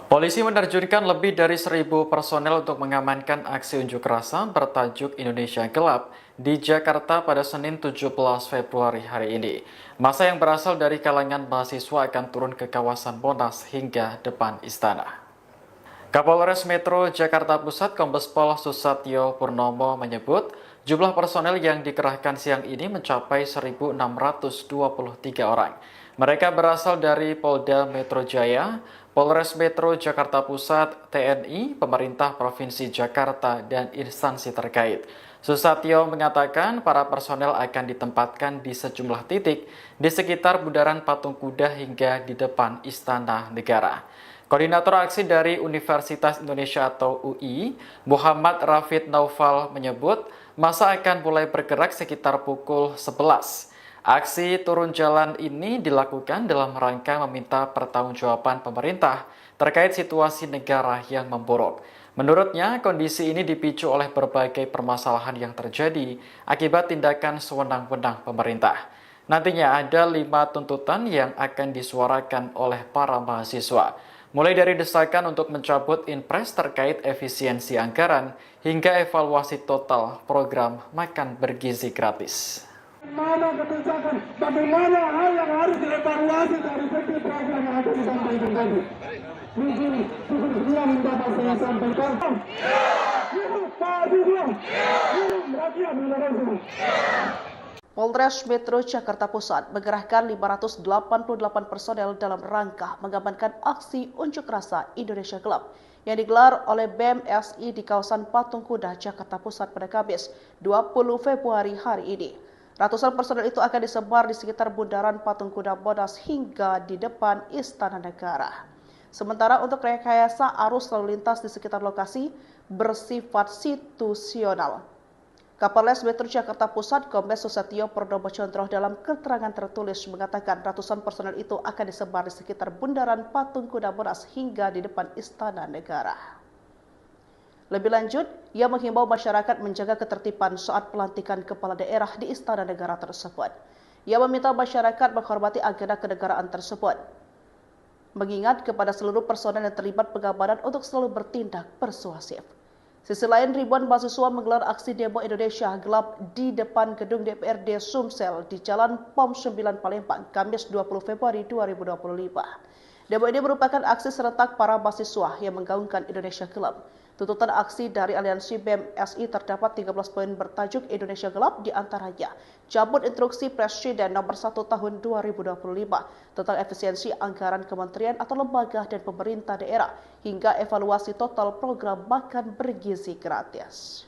Polisi menerjunkan lebih dari 1.000 personel untuk mengamankan aksi unjuk rasa bertajuk Indonesia Gelap di Jakarta pada Senin 17 Februari hari ini. Massa yang berasal dari kalangan mahasiswa akan turun ke kawasan Monas hingga depan istana. Kapolres Metro Jakarta Pusat Kombes Pol Susatyo Purnomo menyebut jumlah personel yang dikerahkan siang ini mencapai 1.623 orang. Mereka berasal dari Polda Metro Jaya, Polres Metro Jakarta Pusat, TNI, pemerintah Provinsi Jakarta, dan instansi terkait. Susatyo mengatakan para personel akan ditempatkan di sejumlah titik di sekitar Bundaran Patung Kuda hingga di depan Istana Negara. Koordinator aksi dari Universitas Indonesia atau UI, Muhammad Rafid Naufal menyebut massa akan mulai bergerak sekitar pukul 11. Aksi turun jalan ini dilakukan dalam rangka meminta pertanggungjawaban pemerintah terkait situasi negara yang memburuk. Menurutnya, kondisi ini dipicu oleh berbagai permasalahan yang terjadi akibat tindakan sewenang-wenang pemerintah. Nantinya ada 5 tuntutan yang akan disuarakan oleh para mahasiswa, mulai dari desakan untuk mencabut impres terkait efisiensi anggaran hingga evaluasi total program makan bergizi gratis. Mana kebijakan, bagaimana hal yang harus dievaluasi dari setiap program yang akan disampaikan tadi. Mungkin cukup sekian yang dapat saya sampaikan. Rakyat Indonesia. Polres Metro Jakarta Pusat mengerahkan 588 personel dalam rangka mengamankan aksi unjuk rasa Indonesia Gelap yang digelar oleh BEM SI di kawasan Patung Kuda, Jakarta Pusat pada Kamis 20 Februari hari ini. Ratusan personel itu akan disebar di sekitar Bundaran Patung Kuda Monas hingga di depan Istana Negara. Sementara untuk rekayasa arus lalu lintas di sekitar lokasi bersifat situasional. Kapolres Metro Jakarta Pusat Kombes Susatyo Purnomo Condro dalam keterangan tertulis mengatakan ratusan personel itu akan disebar di sekitar Bundaran Patung Kuda Monas hingga di depan Istana Negara. Lebih lanjut, ia menghimbau masyarakat menjaga ketertiban saat pelantikan kepala daerah di Istana Negara tersebut. Ia meminta masyarakat menghormati agenda kenegaraan tersebut, mengingat kepada seluruh personel yang terlibat pengamanan untuk selalu bertindak persuasif. Sisi lain, ribuan mahasiswa menggelar aksi demo Indonesia Gelap di depan gedung DPRD Sumsel di Jalan POM 9 Palembang, Kamis 20 Februari 2025. Demo ini merupakan aksi serentak para mahasiswa yang menggaungkan Indonesia Gelap. Tuntutan aksi dari Aliansi BEM SI terdapat 13 poin bertajuk Indonesia Gelap, di antaranya cabut instruksi Presiden nomor 1 tahun 2025 tentang efisiensi anggaran kementerian atau lembaga dan pemerintah daerah hingga evaluasi total program makan bergizi gratis.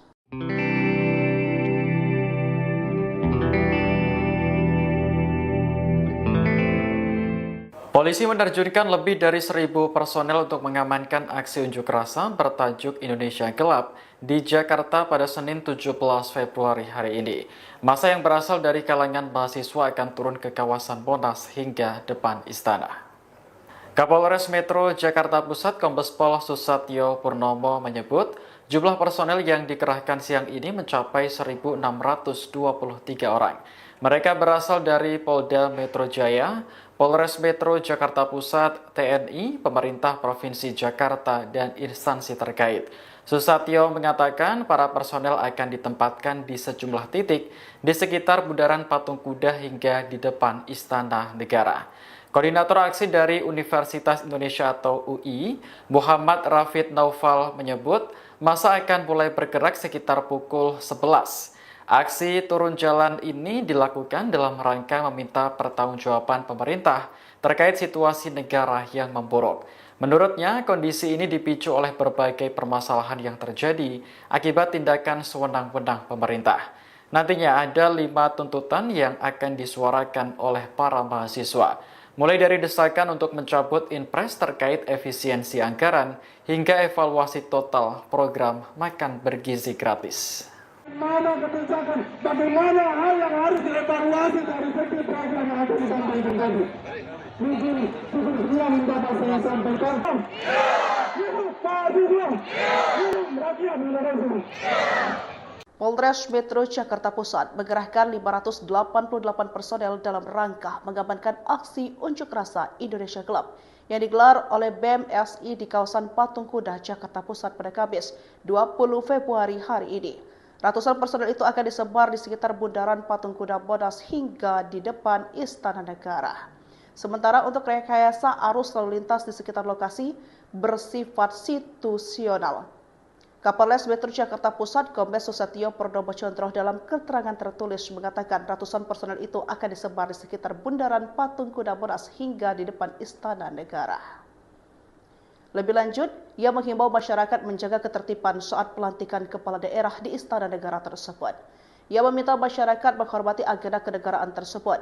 Polisi menerjunkan lebih dari 1.000 personel untuk mengamankan aksi unjuk rasa bertajuk Indonesia Gelap di Jakarta pada Senin 17 Februari hari ini. Massa yang berasal dari kalangan mahasiswa akan turun ke kawasan Monas hingga depan istana. Kapolres Metro Jakarta Pusat Kombes Pol Susatyo Purnomo menyebut jumlah personel yang dikerahkan siang ini mencapai 1.623 orang. Mereka berasal dari Polda Metro Jaya, Polres Metro Jakarta Pusat, TNI, pemerintah Provinsi Jakarta, dan instansi terkait. Susatyo mengatakan para personel akan ditempatkan di sejumlah titik di sekitar Bundaran Patung Kuda hingga di depan Istana Negara. Koordinator aksi dari Universitas Indonesia atau UI, Muhammad Rafid Naufal menyebut massa akan mulai bergerak sekitar pukul 11. Aksi turun jalan ini dilakukan dalam rangka meminta pertanggungjawaban pemerintah terkait situasi negara yang memburuk. Menurutnya, kondisi ini dipicu oleh berbagai permasalahan yang terjadi akibat tindakan sewenang-wenang pemerintah. Nantinya ada 5 tuntutan yang akan disuarakan oleh para mahasiswa, mulai dari desakan untuk mencabut Inpres terkait efisiensi anggaran hingga evaluasi total program makan bergizi gratis. Mana kebijakan, bagaimana hal yang harus dievaluasi dari segi program yang akan disampaikan tadi. Mungkin sekian dapat saya sampaikan. Rakyat Indonesia. Polres Metro Jakarta Pusat mengerahkan 588 personel dalam rangka mengamankan aksi unjuk rasa Indonesia Gelap yang digelar oleh BEM SI di kawasan Patung Kuda, Jakarta Pusat pada Kamis 20 Februari hari ini. Ratusan personel itu akan disebar di sekitar Bundaran Patung Kuda Monas hingga di depan Istana Negara. Sementara untuk rekayasa arus lalu lintas di sekitar lokasi bersifat situasional. Kapolres Metro Jakarta Pusat Kombes Susatyo Purnomo dalam keterangan tertulis mengatakan ratusan personel itu akan disebar di sekitar Bundaran Patung Kuda Monas hingga di depan Istana Negara. Lebih lanjut, ia menghimbau masyarakat menjaga ketertiban saat pelantikan kepala daerah di Istana Negara tersebut. Ia meminta masyarakat menghormati agenda kenegaraan tersebut.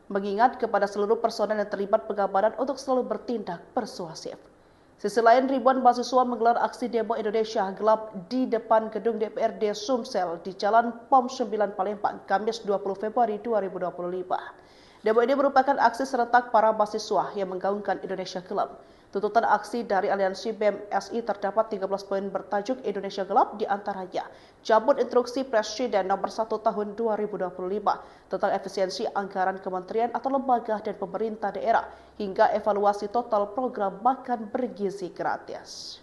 Mengingat kepada seluruh personel yang terlibat pengamanan untuk selalu bertindak persuasif. Sisi lain, ribuan mahasiswa menggelar aksi demo Indonesia Gelap di depan gedung DPRD Sumsel di Jalan POM 9 Palembang, Kamis 20 Februari 2025. Demo ini merupakan aksi serentak para mahasiswa yang menggaungkan Indonesia Gelap. Tuntutan aksi dari Aliansi BEM SI terdapat 13 poin bertajuk Indonesia Gelap, di antaranya cabut instruksi Presiden nomor 1 tahun 2025 tentang efisiensi anggaran kementerian atau lembaga dan pemerintah daerah hingga evaluasi total program makan bergizi gratis.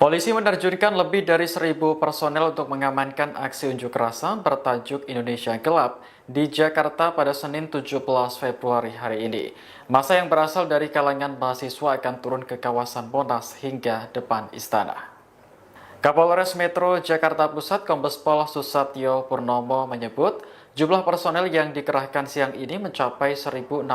Polisi menerjunkan lebih dari 1.000 personel untuk mengamankan aksi unjuk rasa bertajuk Indonesia Gelap di Jakarta pada Senin 17 Februari hari ini. Massa yang berasal dari kalangan mahasiswa akan turun ke kawasan Monas hingga depan istana. Kapolres Metro Jakarta Pusat Kombes Pol Susatyo Purnomo menyebut jumlah personel yang dikerahkan siang ini mencapai 1.623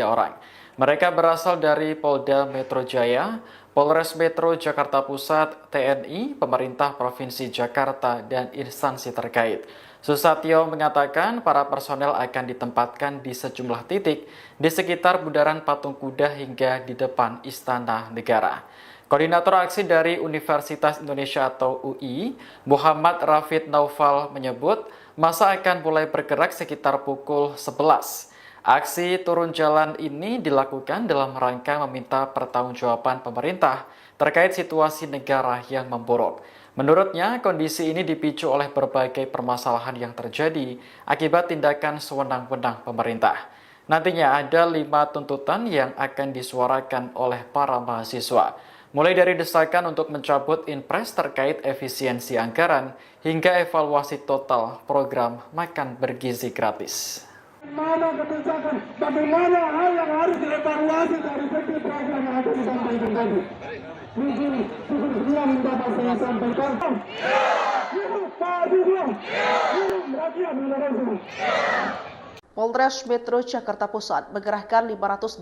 orang. Mereka berasal dari Polda Metro Jaya, Polres Metro Jakarta Pusat, TNI, pemerintah Provinsi Jakarta, dan instansi terkait. Susatyo mengatakan para personel akan ditempatkan di sejumlah titik di sekitar Bundaran Patung Kuda hingga di depan Istana Negara. Koordinator aksi dari Universitas Indonesia atau UI, Muhammad Rafid Naufal menyebut massa akan mulai bergerak sekitar pukul 11. Aksi turun jalan ini dilakukan dalam rangka meminta pertanggungjawaban pemerintah terkait situasi negara yang memburuk. Menurutnya, kondisi ini dipicu oleh berbagai permasalahan yang terjadi akibat tindakan sewenang-wenang pemerintah. Nantinya ada 5 tuntutan yang akan disuarakan oleh para mahasiswa, mulai dari desakan untuk mencabut Inpres terkait efisiensi anggaran hingga evaluasi total program makan bergizi gratis. Mana kebijakan, bagaimana hal yang harus dievaluasi dari segi program yang akan disampaikan tadi. Mungkin sekian dapat saya sampaikan. Rakyat Indonesia. Polres Metro Jakarta Pusat mengerahkan 588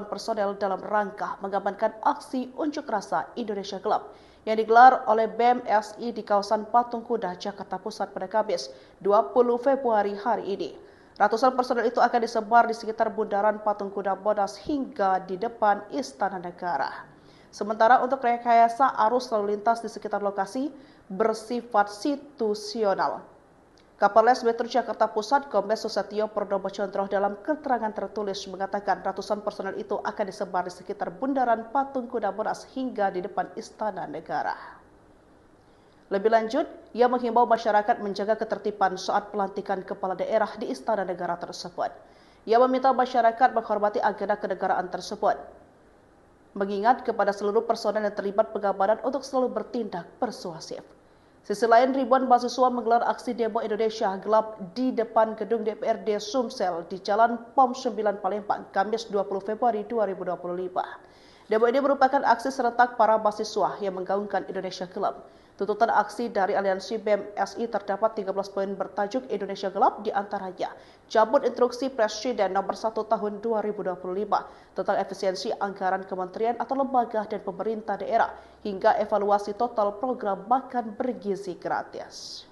personel dalam rangka mengamankan aksi unjuk rasa Indonesia Gelap yang digelar oleh BEM SI di kawasan Patung Kuda, Jakarta Pusat pada Kamis 20 Februari hari ini. Ratusan personel itu akan disebar di sekitar bundaran Patung Kuda Monas hingga di depan Istana Negara. Sementara untuk rekayasa arus lalu lintas di sekitar lokasi bersifat situasional. Kapolres Metro Jakarta Pusat Kombes Susatyo Purnomo Condro dalam keterangan tertulis mengatakan ratusan personel itu akan disebar di sekitar bundaran Patung Kuda Monas hingga di depan Istana Negara. Lebih lanjut, ia menghimbau masyarakat menjaga ketertiban saat pelantikan kepala daerah di Istana Negara tersebut. Ia meminta masyarakat menghormati agenda kenegaraan tersebut, mengingat kepada seluruh personel yang terlibat pengamanan untuk selalu bertindak persuasif. Sisi lain, ribuan mahasiswa menggelar aksi demo Indonesia Gelap di depan gedung DPRD Sumsel di Jalan POM 9 Palembang, Kamis 20 Februari 2025. Demo ini merupakan aksi serentak para mahasiswa yang menggaungkan Indonesia Gelap. Tuntutan aksi dari Aliansi BEM SI terdapat 13 poin bertajuk Indonesia Gelap, di antaranya cabut instruksi Presiden nomor 1 tahun 2025 tentang efisiensi anggaran kementerian atau lembaga dan pemerintah daerah hingga evaluasi total program makan bergizi gratis.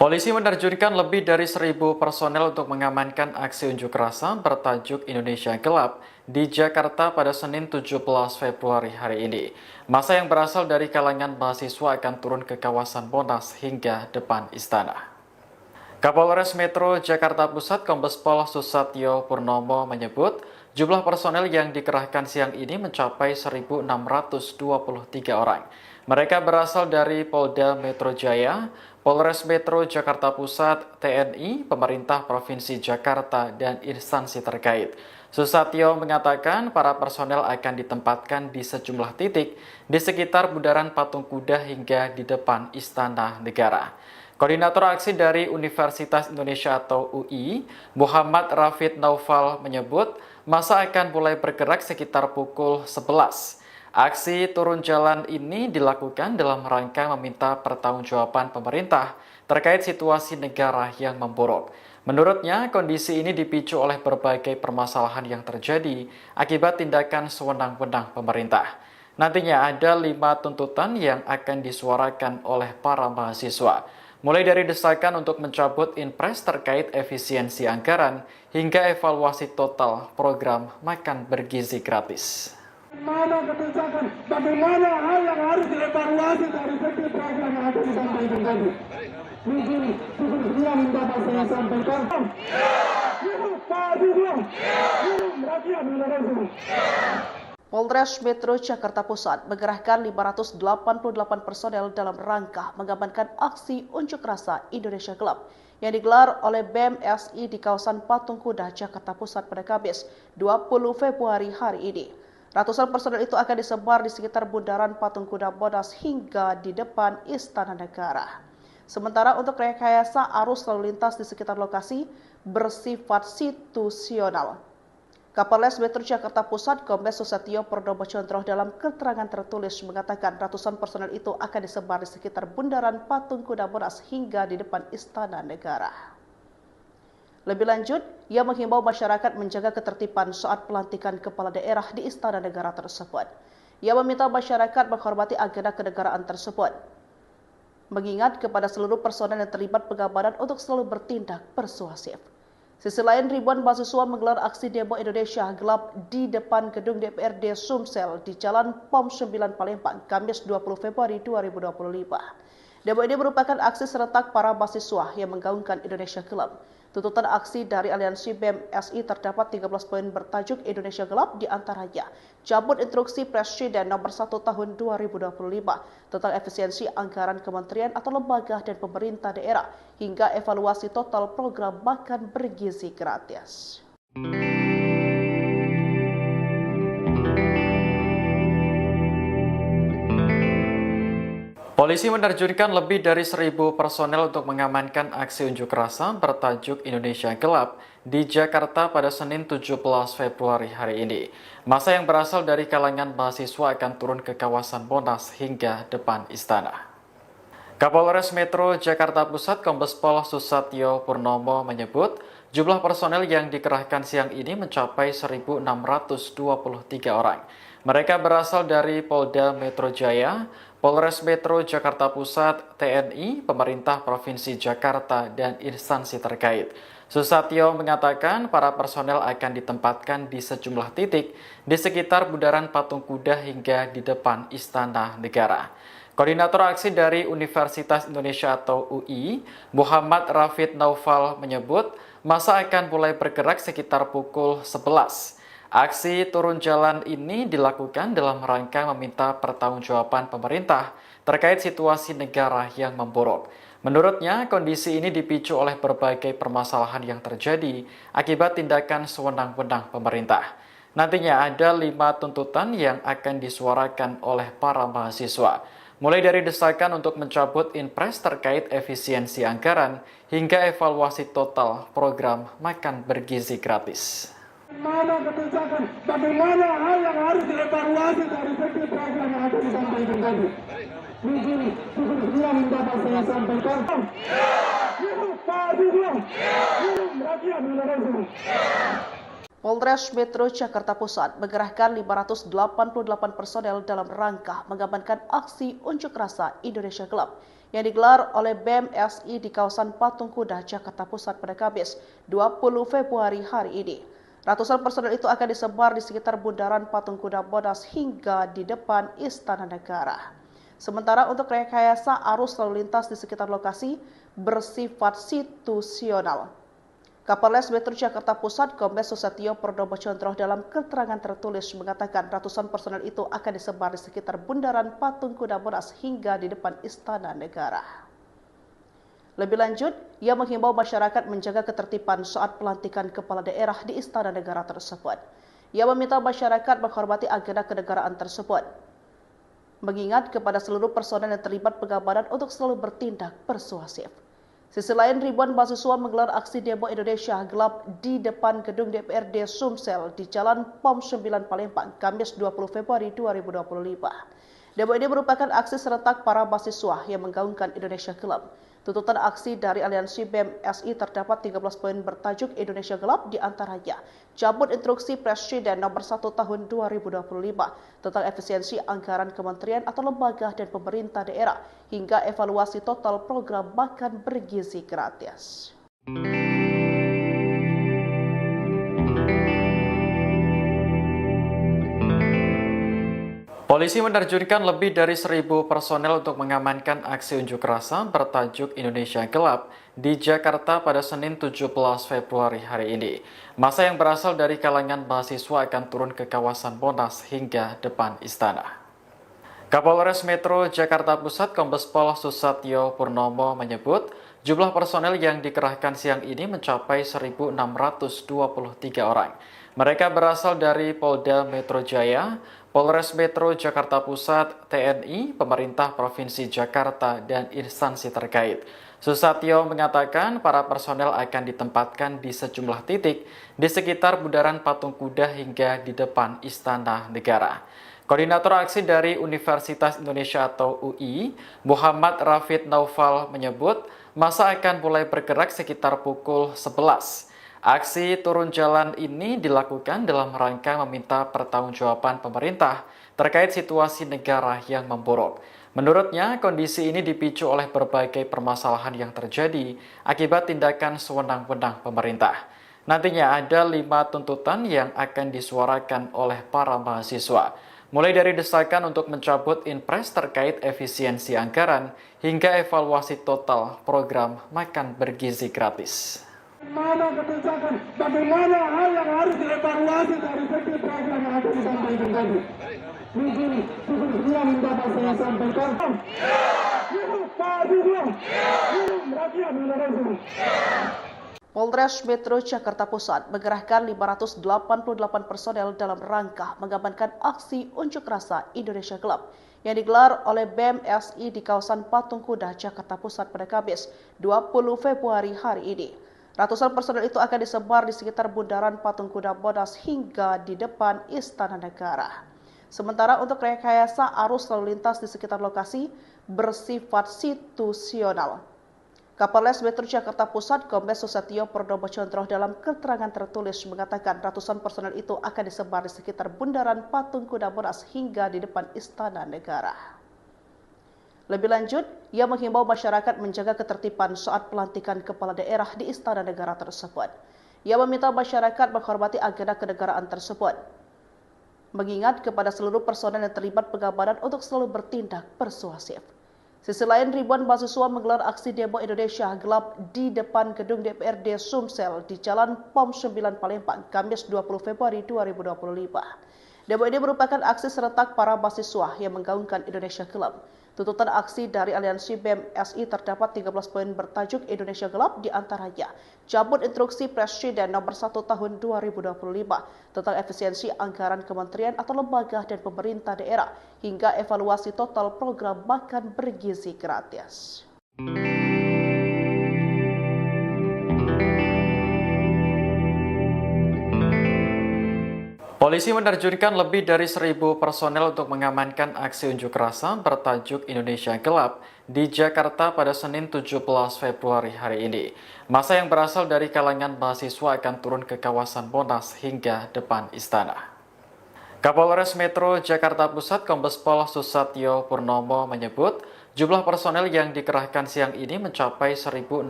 Polisi menerjunkan lebih dari 1.000 personel untuk mengamankan aksi unjuk rasa bertajuk Indonesia Gelap di Jakarta pada Senin 17 Februari hari ini. Massa yang berasal dari kalangan mahasiswa akan turun ke kawasan Monas hingga depan istana. Kapolres Metro Jakarta Pusat Kombes Pol Susatyo Purnomo menyebut jumlah personel yang dikerahkan siang ini mencapai 1.623 orang. Mereka berasal dari Polda Metro Jaya, Polres Metro Jakarta Pusat, TNI, pemerintah Provinsi Jakarta, dan instansi terkait. Susatyo mengatakan para personel akan ditempatkan di sejumlah titik di sekitar bundaran Patung Kuda hingga di depan Istana Negara. Koordinator aksi dari Universitas Indonesia atau UI, Muhammad Rafid Naufal menyebut massa akan mulai bergerak sekitar pukul 11. Aksi turun jalan ini dilakukan dalam rangka meminta pertanggungjawaban pemerintah terkait situasi negara yang memburuk. Menurutnya, kondisi ini dipicu oleh berbagai permasalahan yang terjadi akibat tindakan sewenang-wenang pemerintah. Nantinya ada 5 tuntutan yang akan disuarakan oleh para mahasiswa, mulai dari desakan untuk mencabut Inpres terkait efisiensi anggaran hingga evaluasi total program makan bergizi gratis. Mana kebijakan, bagaimana hal yang harus dievaluasi dari segi program yang akan disampaikan tadi. Mungkin sekian dapat saya sampaikan. Polres Metro Jakarta Pusat mengerahkan 588 personel dalam rangka mengamankan aksi unjuk rasa Indonesia Gelap yang digelar oleh BEM SI di kawasan Patung Kuda, Jakarta Pusat pada Kamis 20 Februari hari ini. Ratusan personel itu akan disebar di sekitar bundaran Patung Kuda Monas hingga di depan Istana Negara. Sementara untuk rekayasa arus lalu lintas di sekitar lokasi bersifat situasional. Kapolres Metro Jakarta Pusat Kombes Susatyo Purnomo Condro dalam keterangan tertulis mengatakan ratusan personel itu akan disebar di sekitar bundaran Patung Kuda Monas hingga di depan Istana Negara. Lebih lanjut, ia menghimbau masyarakat menjaga ketertiban saat pelantikan kepala daerah di Istana Negara tersebut. Ia meminta masyarakat menghormati agenda kenegaraan tersebut, mengingat kepada seluruh personel yang terlibat pengamanan untuk selalu bertindak persuasif. Sisi lain, ribuan mahasiswa menggelar aksi demo Indonesia Gelap di depan gedung DPRD Sumsel di Jalan POM 9 Palembang, Kamis 20 Februari 2025. Demo ini merupakan aksi serentak para mahasiswa yang menggaungkan Indonesia Gelap. Tuntutan aksi dari Aliansi BEM SI terdapat 13 poin bertajuk Indonesia Gelap, di antaranya cabut instruksi Presiden nomor 1 tahun 2025 tentang efisiensi anggaran kementerian atau lembaga dan pemerintah daerah hingga evaluasi total program makan bergizi gratis. Polisi menerjunkan lebih dari 1.000 personel untuk mengamankan aksi unjuk rasa bertajuk Indonesia Gelap di Jakarta pada Senin 17 Februari hari ini. Massa yang berasal dari kalangan mahasiswa akan turun ke kawasan Monas hingga depan istana. Kapolres Metro Jakarta Pusat Kombes Pol Susatyo Purnomo menyebut Jumlah personel yang dikerahkan siang ini mencapai 1.623 orang. Mereka berasal dari Polda Metro Jaya, Polres Metro Jakarta Pusat, TNI, pemerintah Provinsi Jakarta, dan instansi terkait. Susatyo mengatakan para personel akan ditempatkan di sejumlah titik di sekitar Bundaran Patung Kuda hingga di depan Istana Negara. Koordinator aksi dari Universitas Indonesia atau UI, Muhammad Rafid Naufal menyebut masa akan mulai bergerak sekitar pukul 11. Aksi turun jalan ini dilakukan dalam rangka meminta pertanggungjawaban pemerintah terkait situasi negara yang memburuk. Menurutnya, kondisi ini dipicu oleh berbagai permasalahan yang terjadi akibat tindakan sewenang-wenang pemerintah. Nantinya ada 5 tuntutan yang akan disuarakan oleh para mahasiswa, mulai dari desakan untuk mencabut Inpres terkait efisiensi anggaran hingga evaluasi total program makan bergizi gratis. Mana kebijakan, bagaimana hal yang harus dievaluasi dari segi program yang akan disampaikan tadi. Mungkin sekian dapat saya sampaikan. Rakyat Indonesia. Polres Metro Jakarta Pusat mengerahkan 588 personel dalam rangka mengamankan aksi unjuk rasa Indonesia Gelap yang digelar oleh BEM SI di kawasan Patung Kuda, Jakarta Pusat pada Kamis 20 Februari hari ini. Ratusan personel itu akan disebar di sekitar Bundaran Patung Kuda Monas hingga di depan Istana Negara. Sementara untuk rekayasa arus lalu lintas di sekitar lokasi bersifat situasional. Kapolres Metro Jakarta Pusat Kombes Susatyo Purnomo Condro dalam keterangan tertulis mengatakan ratusan personel itu akan disebar di sekitar Bundaran Patung Kuda Monas hingga di depan Istana Negara. Lebih lanjut, ia menghimbau masyarakat menjaga ketertiban saat pelantikan kepala daerah di Istana Negara tersebut. Ia meminta masyarakat menghormati agenda kenegaraan tersebut, mengingat kepada seluruh personel yang terlibat pengamanan untuk selalu bertindak persuasif. Sisi lain, ribuan mahasiswa menggelar aksi demo Indonesia Gelap di depan gedung DPRD Sumsel di Jalan POM 9 Palembang, Kamis 20 Februari 2025. Demo ini merupakan aksi serentak para mahasiswa yang menggaungkan Indonesia Gelap. Tuntutan aksi dari Aliansi BEM SI terdapat 13 poin bertajuk Indonesia Gelap, di antaranya cabut instruksi Presiden nomor 1 tahun 2025 tentang efisiensi anggaran kementerian atau lembaga dan pemerintah daerah hingga evaluasi total program makan bergizi gratis. Polisi menerjunkan lebih dari 1.000 personel untuk mengamankan aksi unjuk rasa bertajuk Indonesia Gelap di Jakarta pada Senin 17 Februari hari ini. Massa yang berasal dari kalangan mahasiswa akan turun ke kawasan Monas hingga depan istana. Kapolres Metro Jakarta Pusat Kombes Pol Susatyo Purnomo menyebut jumlah personel yang dikerahkan siang ini mencapai 1.623 orang. Mereka berasal dari Polda Metro Jaya, Polres Metro Jakarta Pusat, TNI, pemerintah Provinsi Jakarta, dan instansi terkait. Susatyo mengatakan para personel akan ditempatkan di sejumlah titik di sekitar Bundaran Patung Kuda hingga di depan Istana Negara. Koordinator aksi dari Universitas Indonesia atau UI, Muhammad Rafid Naufal menyebut masa akan mulai bergerak sekitar pukul 11. Aksi turun jalan ini dilakukan dalam rangka meminta pertanggungjawaban pemerintah terkait situasi negara yang memburuk. Menurutnya, kondisi ini dipicu oleh berbagai permasalahan yang terjadi akibat tindakan sewenang-wenang pemerintah. Nantinya ada 5 tuntutan yang akan disuarakan oleh para mahasiswa, mulai dari desakan untuk mencabut Inpres terkait efisiensi anggaran hingga evaluasi total program makan bergizi gratis. Mana kebijakan, bagaimana hal yang harus dievaluasi dari segi program yang akan disampaikan tadi. Mungkin sekian dapat saya sampaikan. Rakyat Indonesia. Polres Metro Jakarta Pusat mengerahkan 588 personel dalam rangka mengamankan aksi unjuk rasa Indonesia Gelap yang digelar oleh BEM SI di kawasan Patung Kuda, Jakarta Pusat pada Kamis 20 Februari hari ini. Ratusan personel itu akan disebar di sekitar Bundaran Patung Kuda Monas hingga di depan Istana Negara. Sementara untuk rekayasa arus lalu lintas di sekitar lokasi bersifat situasional. Kapolres Metro Jakarta Pusat Kombes Susatyo Purnomo Condro dalam keterangan tertulis mengatakan ratusan personel itu akan disebar di sekitar Bundaran Patung Kuda Monas hingga di depan Istana Negara. Lebih lanjut, ia menghimbau masyarakat menjaga ketertiban saat pelantikan kepala daerah di Istana Negara tersebut. Ia meminta masyarakat menghormati agenda kenegaraan tersebut, mengingat kepada seluruh personel yang terlibat pengamanan untuk selalu bertindak persuasif. Sisi lain, ribuan mahasiswa menggelar aksi demo Indonesia Gelap di depan gedung DPRD Sumsel di Jalan POM 9 Palembang, Kamis 20 Februari 2025. Demo ini merupakan aksi serentak para mahasiswa yang menggaungkan Indonesia Gelap. Tuntutan aksi dari Aliansi BEM SI terdapat 13 poin bertajuk Indonesia Gelap, di antaranya cabut instruksi Presiden nomor 1 tahun 2025 tentang efisiensi anggaran kementerian atau lembaga dan pemerintah daerah hingga evaluasi total program makan bergizi gratis. Polisi menerjunkan lebih dari 1.000 personel untuk mengamankan aksi unjuk rasa bertajuk Indonesia Gelap di Jakarta pada Senin 17 Februari hari ini. Massa yang berasal dari kalangan mahasiswa akan turun ke kawasan Monas hingga depan istana. Kapolres Metro Jakarta Pusat Kombes Pol Susatyo Purnomo menyebut jumlah personel yang dikerahkan siang ini mencapai 1.623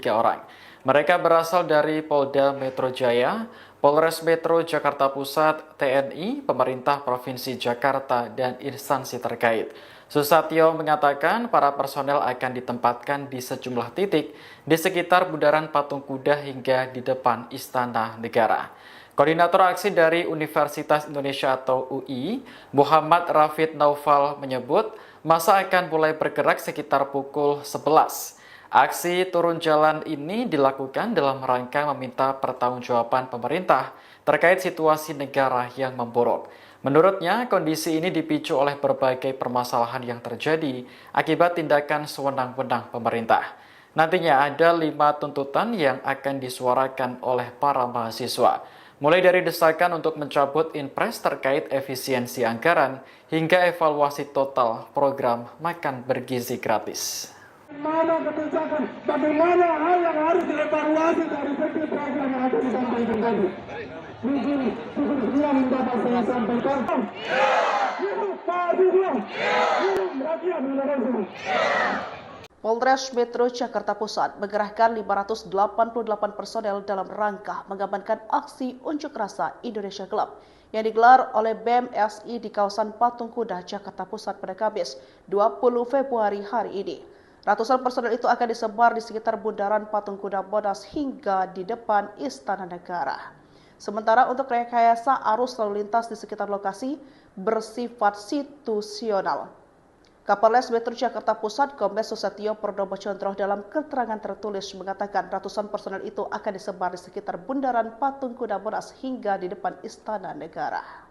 orang. Mereka berasal dari Polda Metro Jaya, Polres Metro Jakarta Pusat, TNI, pemerintah Provinsi Jakarta, dan instansi terkait. Susatyo mengatakan para personel akan ditempatkan di sejumlah titik di sekitar Bundaran Patung Kuda hingga di depan Istana Negara. Koordinator aksi dari Universitas Indonesia atau UI, Muhammad Rafid Naufal menyebut massa akan mulai bergerak sekitar pukul 11. Aksi turun jalan ini dilakukan dalam rangka meminta pertanggungjawaban pemerintah terkait situasi negara yang memburuk. Menurutnya, kondisi ini dipicu oleh berbagai permasalahan yang terjadi akibat tindakan sewenang-wenang pemerintah. Nantinya ada 5 tuntutan yang akan disuarakan oleh para mahasiswa, mulai dari desakan untuk mencabut Inpres terkait efisiensi anggaran hingga evaluasi total program makan bergizi gratis. Mana kebijakan, bagaimana hal yang harus dievaluasi dari segi program yang akan disampaikan tadi. Mungkin sekian dapat saya sampaikan. Polres Metro Jakarta Pusat mengerahkan 588 personel dalam rangka mengamankan aksi unjuk rasa Indonesia Gelap yang digelar oleh BEM SI di kawasan Patung Kuda, Jakarta Pusat pada Kamis 20 Februari hari ini. Ratusan personel itu akan disebar di sekitar Bundaran Patung Kuda Monas hingga di depan Istana Negara. Sementara untuk rekayasa arus lalu lintas di sekitar lokasi bersifat situasional. Kapolres Metro Jakarta Pusat Kombes Susatyo Purnomo Condro dalam keterangan tertulis mengatakan ratusan personel itu akan disebar di sekitar Bundaran Patung Kuda Monas hingga di depan Istana Negara.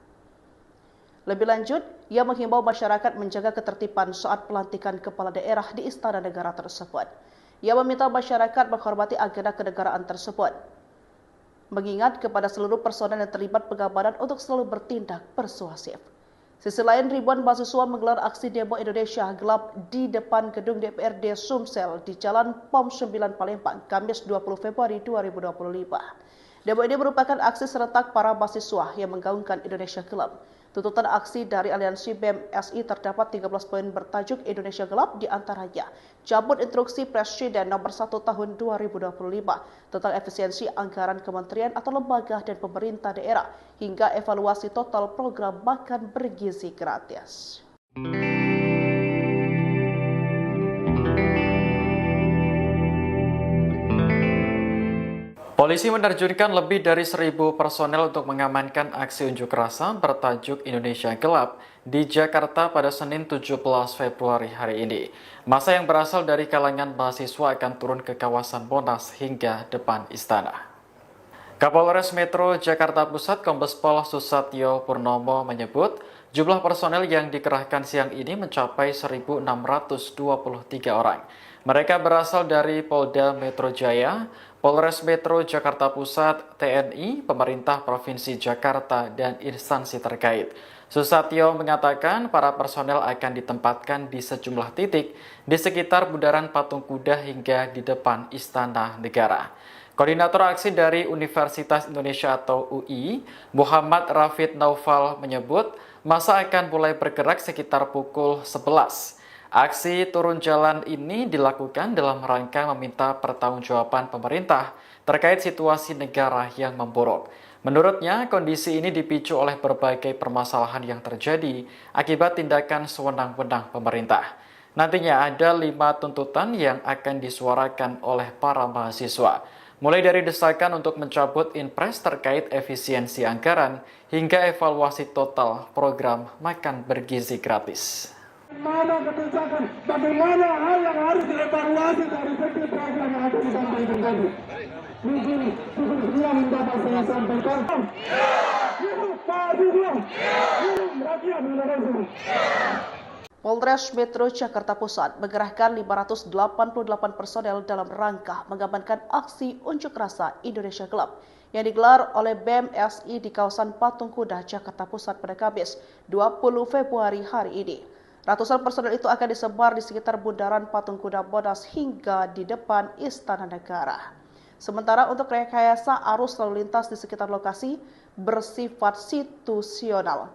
Lebih lanjut, ia menghimbau masyarakat menjaga ketertiban saat pelantikan kepala daerah di Istana Negara tersebut. Ia meminta masyarakat menghormati agenda kenegaraan tersebut, mengingat kepada seluruh personel yang terlibat pengamanan untuk selalu bertindak persuasif. Sisi lain, ribuan mahasiswa menggelar aksi demo Indonesia Gelap di depan gedung DPRD Sumsel di Jalan POM 9 Palembang, Kamis 20 Februari 2025. Demo ini merupakan aksi serentak para mahasiswa yang menggaungkan Indonesia Gelap. Tuntutan aksi dari Aliansi BEM SI terdapat 13 poin bertajuk Indonesia Gelap, di antaranya cabut instruksi Presiden nomor 1 tahun 2025 tentang efisiensi anggaran kementerian atau lembaga dan pemerintah daerah hingga evaluasi total program makan bergizi gratis. Polisi menerjunkan lebih dari 1.000 personel untuk mengamankan aksi unjuk rasa bertajuk Indonesia Gelap di Jakarta pada Senin 17 Februari hari ini. Massa yang berasal dari kalangan mahasiswa akan turun ke kawasan Monas hingga depan istana. Kapolres Metro Jakarta Pusat Kombes Pol Susatyo Purnomo menyebut jumlah personel yang dikerahkan siang ini mencapai 1.623 orang. Mereka berasal dari Polda Metro Jaya, Polres Metro Jakarta Pusat, TNI, pemerintah Provinsi Jakarta, dan instansi terkait. Susatyo mengatakan para personel akan ditempatkan di sejumlah titik di sekitar Bundaran Patung Kuda hingga di depan Istana Negara. Koordinator aksi dari Universitas Indonesia atau UI, Muhammad Rafid Naufal menyebut masa akan mulai bergerak sekitar pukul 11. Aksi turun jalan ini dilakukan dalam rangka meminta pertanggungjawaban pemerintah terkait situasi negara yang memburuk. Menurutnya, kondisi ini dipicu oleh berbagai permasalahan yang terjadi akibat tindakan sewenang-wenang pemerintah. Nantinya ada 5 tuntutan yang akan disuarakan oleh para mahasiswa, mulai dari desakan untuk mencabut Inpres terkait efisiensi anggaran hingga evaluasi total program makan bergizi gratis. Mana kebijakan, bagaimana hal yang harus dievaluasi dari setiap program yang akan disampaikan tadi. Mungkin cukup sekian yang dapat saya sampaikan. Rakyat Indonesia. Polres Metro Jakarta Pusat mengerahkan 588 personel dalam rangka mengamankan aksi unjuk rasa Indonesia Gelap yang digelar oleh BEM SI di kawasan Patung Kuda, Jakarta Pusat pada Kamis 20 Februari hari ini. Ratusan personel itu akan disebar di sekitar Bundaran Patung Kuda Monas hingga di depan Istana Negara. Sementara untuk rekayasa arus lalu lintas di sekitar lokasi bersifat situasional.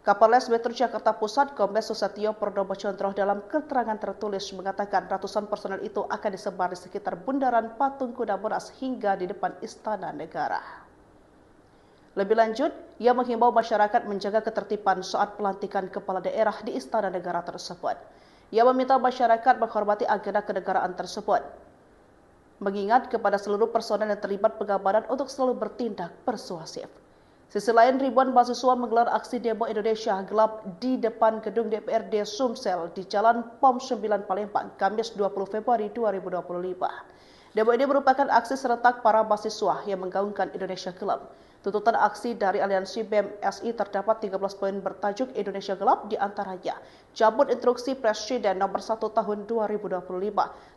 Kapolres Metro Jakarta Pusat Kombes Susatyo Purnomo Chondro dalam keterangan tertulis mengatakan ratusan personel itu akan disebar di sekitar Bundaran Patung Kuda Monas hingga di depan Istana Negara. Lebih lanjut, ia menghimbau masyarakat menjaga ketertiban saat pelantikan kepala daerah di Istana Negara tersebut. Ia meminta masyarakat menghormati agenda kenegaraan tersebut, mengingat kepada seluruh personel yang terlibat pengamanan untuk selalu bertindak persuasif. Sisi lain, ribuan mahasiswa menggelar aksi demo Indonesia Gelap di depan gedung DPRD Sumsel di Jalan POM 9 Palembang, Kamis 20 Februari 2025. Demo ini merupakan aksi serentak para mahasiswa yang menggaungkan Indonesia Gelap. Tuntutan aksi dari Aliansi BEM SI terdapat 13 poin bertajuk Indonesia Gelap, di antaranya cabut instruksi Presiden nomor 1 tahun 2025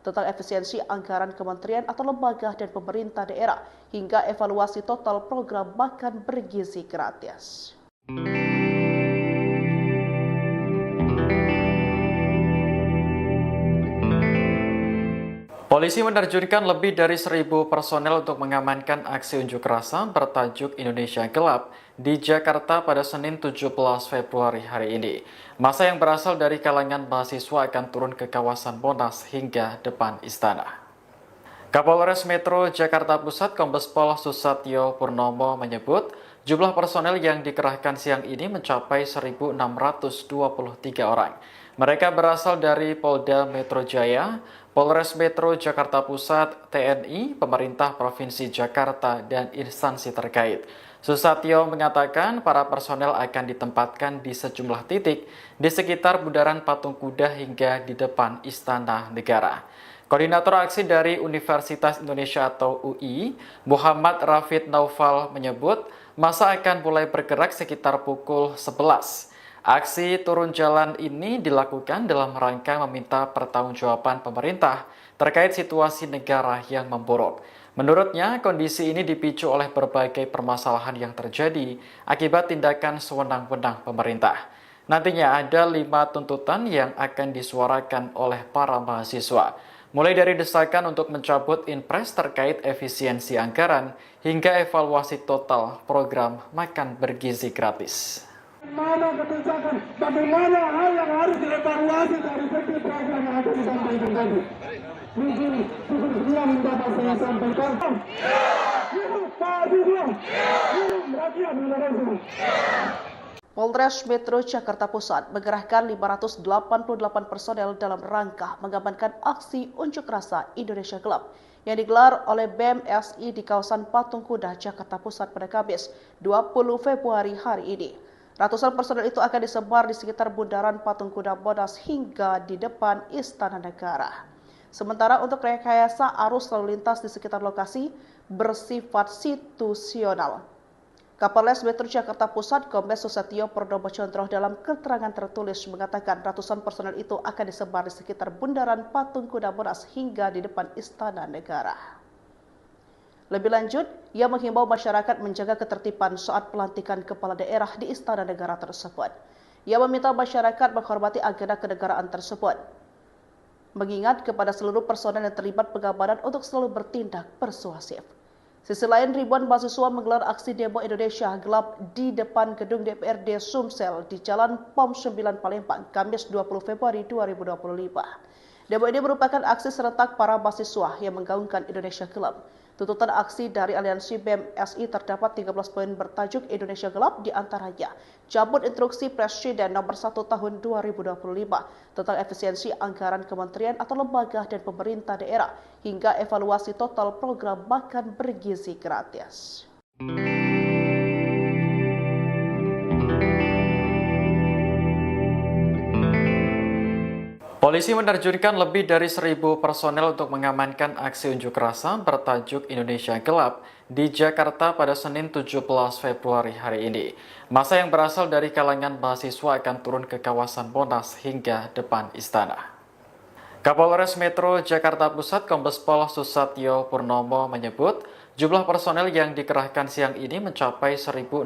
tentang efisiensi anggaran kementerian atau lembaga dan pemerintah daerah hingga evaluasi total program makan bergizi gratis. Polisi menerjunkan lebih dari 1.000 personel untuk mengamankan aksi unjuk rasa bertajuk Indonesia Gelap di Jakarta pada Senin 17 Februari hari ini. Massa yang berasal dari kalangan mahasiswa akan turun ke kawasan Monas hingga depan istana. Kapolres Metro Jakarta Pusat Kombes Pol Susatyo Purnomo menyebut jumlah personel yang dikerahkan siang ini mencapai 1.623 orang. Mereka berasal dari Polda Metro Jaya, Polres Metro Jakarta Pusat, TNI, pemerintah Provinsi Jakarta, dan instansi terkait. Susatyo mengatakan para personel akan ditempatkan di sejumlah titik di sekitar Bundaran Patung Kuda hingga di depan Istana Negara. Koordinator aksi dari Universitas Indonesia atau UI, Muhammad Rafid Naufal menyebut masa akan mulai bergerak sekitar pukul 11. Aksi turun jalan ini dilakukan dalam rangka meminta pertanggungjawaban pemerintah terkait situasi negara yang memburuk. Menurutnya, kondisi ini dipicu oleh berbagai permasalahan yang terjadi akibat tindakan sewenang-wenang pemerintah. Nantinya ada 5 tuntutan yang akan disuarakan oleh para mahasiswa, mulai dari desakan untuk mencabut Inpres terkait efisiensi anggaran hingga evaluasi total program makan bergizi gratis. Mana kebijakan, bagaimana hal yang harus dievaluasi dari setiap program yang akan disampaikan tadi. Mungkin cukup sekian yang dapat saya sampaikan. Rakyat Indonesia. Polres Metro Jakarta Pusat mengerahkan 588 personel dalam rangka mengamankan aksi unjuk rasa Indonesia Gelap yang digelar oleh BEM SI di kawasan Patung Kuda, Jakarta Pusat pada Kamis 20 Februari hari ini. Ratusan personel itu akan disebar di sekitar Bundaran Patung Kuda Monas hingga di depan Istana Negara. Sementara untuk rekayasa arus lalu lintas di sekitar lokasi bersifat situasional. Kapolres Metro Jakarta Pusat Kombes Susatyo Purnomo Chondro dalam keterangan tertulis mengatakan ratusan personel itu akan disebar di sekitar Bundaran Patung Kuda Monas hingga di depan Istana Negara. Lebih lanjut, ia menghimbau masyarakat menjaga ketertiban saat pelantikan kepala daerah di Istana Negara tersebut. Ia meminta masyarakat menghormati agenda kenegaraan tersebut, mengingat kepada seluruh personel yang terlibat pengamanan untuk selalu bertindak persuasif. Sisi lain, ribuan mahasiswa menggelar aksi demo Indonesia Gelap di depan gedung DPRD Sumsel di Jalan POM 9 Palembang, Kamis 20 Februari 2025. Demo ini merupakan aksi serentak para mahasiswa yang menggaungkan Indonesia Gelap. Tuntutan aksi dari Aliansi BEM SI terdapat 13 poin bertajuk Indonesia Gelap, di antaranya cabut instruksi Presiden nomor 1 tahun 2025 tentang efisiensi anggaran kementerian atau lembaga dan pemerintah daerah hingga evaluasi total program makan bergizi gratis. Polisi menerjunkan lebih dari 1.000 personel untuk mengamankan aksi unjuk rasa bertajuk Indonesia Gelap di Jakarta pada Senin 17 Februari hari ini. Massa yang berasal dari kalangan mahasiswa akan turun ke kawasan Monas hingga depan istana. Kapolres Metro Jakarta Pusat Kombes Pol Susatyo Purnomo menyebut jumlah personel yang dikerahkan siang ini mencapai 1.623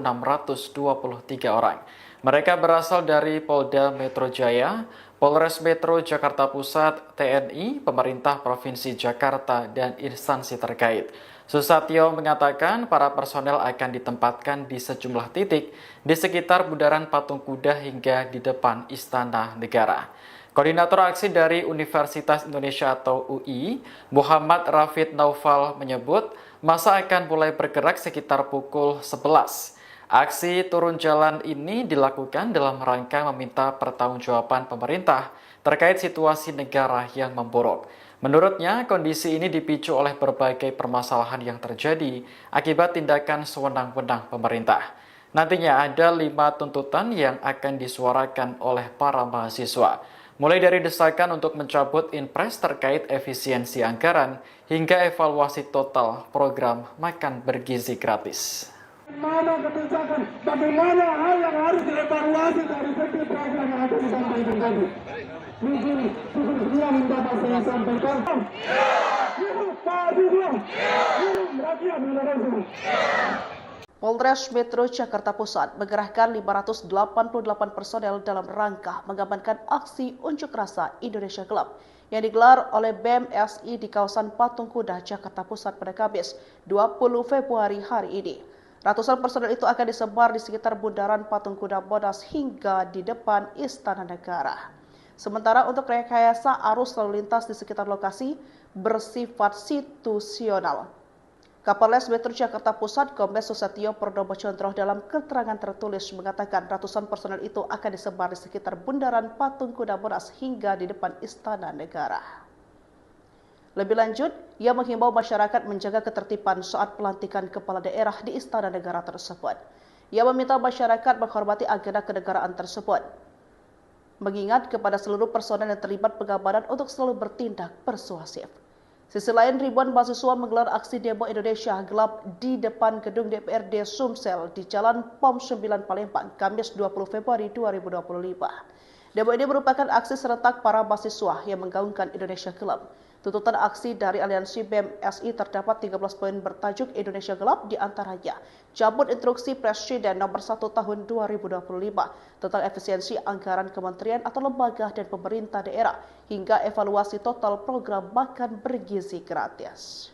orang. Mereka berasal dari Polda Metro Jaya, Polres Metro Jakarta Pusat, TNI, pemerintah Provinsi Jakarta, dan instansi terkait. Susatyo mengatakan para personel akan ditempatkan di sejumlah titik di sekitar Bundaran Patung Kuda hingga di depan Istana Negara. Koordinator aksi dari Universitas Indonesia atau UI, Muhammad Rafid Naufal menyebut massa akan mulai bergerak sekitar pukul 11. Aksi turun jalan ini dilakukan dalam rangka meminta pertanggungjawaban pemerintah terkait situasi negara yang memburuk. Menurutnya, kondisi ini dipicu oleh berbagai permasalahan yang terjadi akibat tindakan sewenang-wenang pemerintah. Nantinya ada 5 tuntutan yang akan disuarakan oleh para mahasiswa, mulai dari desakan untuk mencabut impres terkait efisiensi anggaran hingga evaluasi total program makan bergizi gratis. Mana kebijakan, bagaimana hal yang harus dievaluasi dari setiap program yang akan disampaikan tadi. Mungkin cukup sekian yang dapat saya sampaikan. Rakyat Indonesia. Polres Metro Jakarta Pusat mengerahkan 588 personel dalam rangka mengamankan aksi unjuk rasa Indonesia Gelap yang digelar oleh BEM SI di kawasan Patung Kuda, Jakarta Pusat pada Kamis 20 Februari hari ini. Ratusan personel itu akan disebar di sekitar Bundaran Patung Kuda Monas hingga di depan Istana Negara. Sementara untuk rekayasa arus lalu lintas di sekitar lokasi bersifat situasional. Kapolres Metro Jakarta Pusat Kombes Susatyo Purnomo dalam keterangan tertulis mengatakan ratusan personel itu akan disebar di sekitar Bundaran Patung Kuda Monas hingga di depan Istana Negara. Lebih lanjut, ia menghimbau masyarakat menjaga ketertiban saat pelantikan kepala daerah di Istana Negara tersebut. Ia meminta masyarakat menghormati agenda kenegaraan tersebut, mengingat kepada seluruh personel yang terlibat pengamanan untuk selalu bertindak persuasif. Sisi lain, ribuan mahasiswa menggelar aksi demo Indonesia Gelap di depan gedung DPRD Sumsel di Jalan POM 9 Palembang, Kamis 20 Februari 2025. Demo ini merupakan aksi serentak para mahasiswa yang menggaungkan Indonesia Gelap. Tuntutan aksi dari Aliansi BEM SI terdapat 13 poin bertajuk Indonesia Gelap, di antaranya cabut instruksi Presiden nomor 1 tahun 2025 tentang efisiensi anggaran kementerian atau lembaga dan pemerintah daerah hingga evaluasi total program makan bergizi gratis.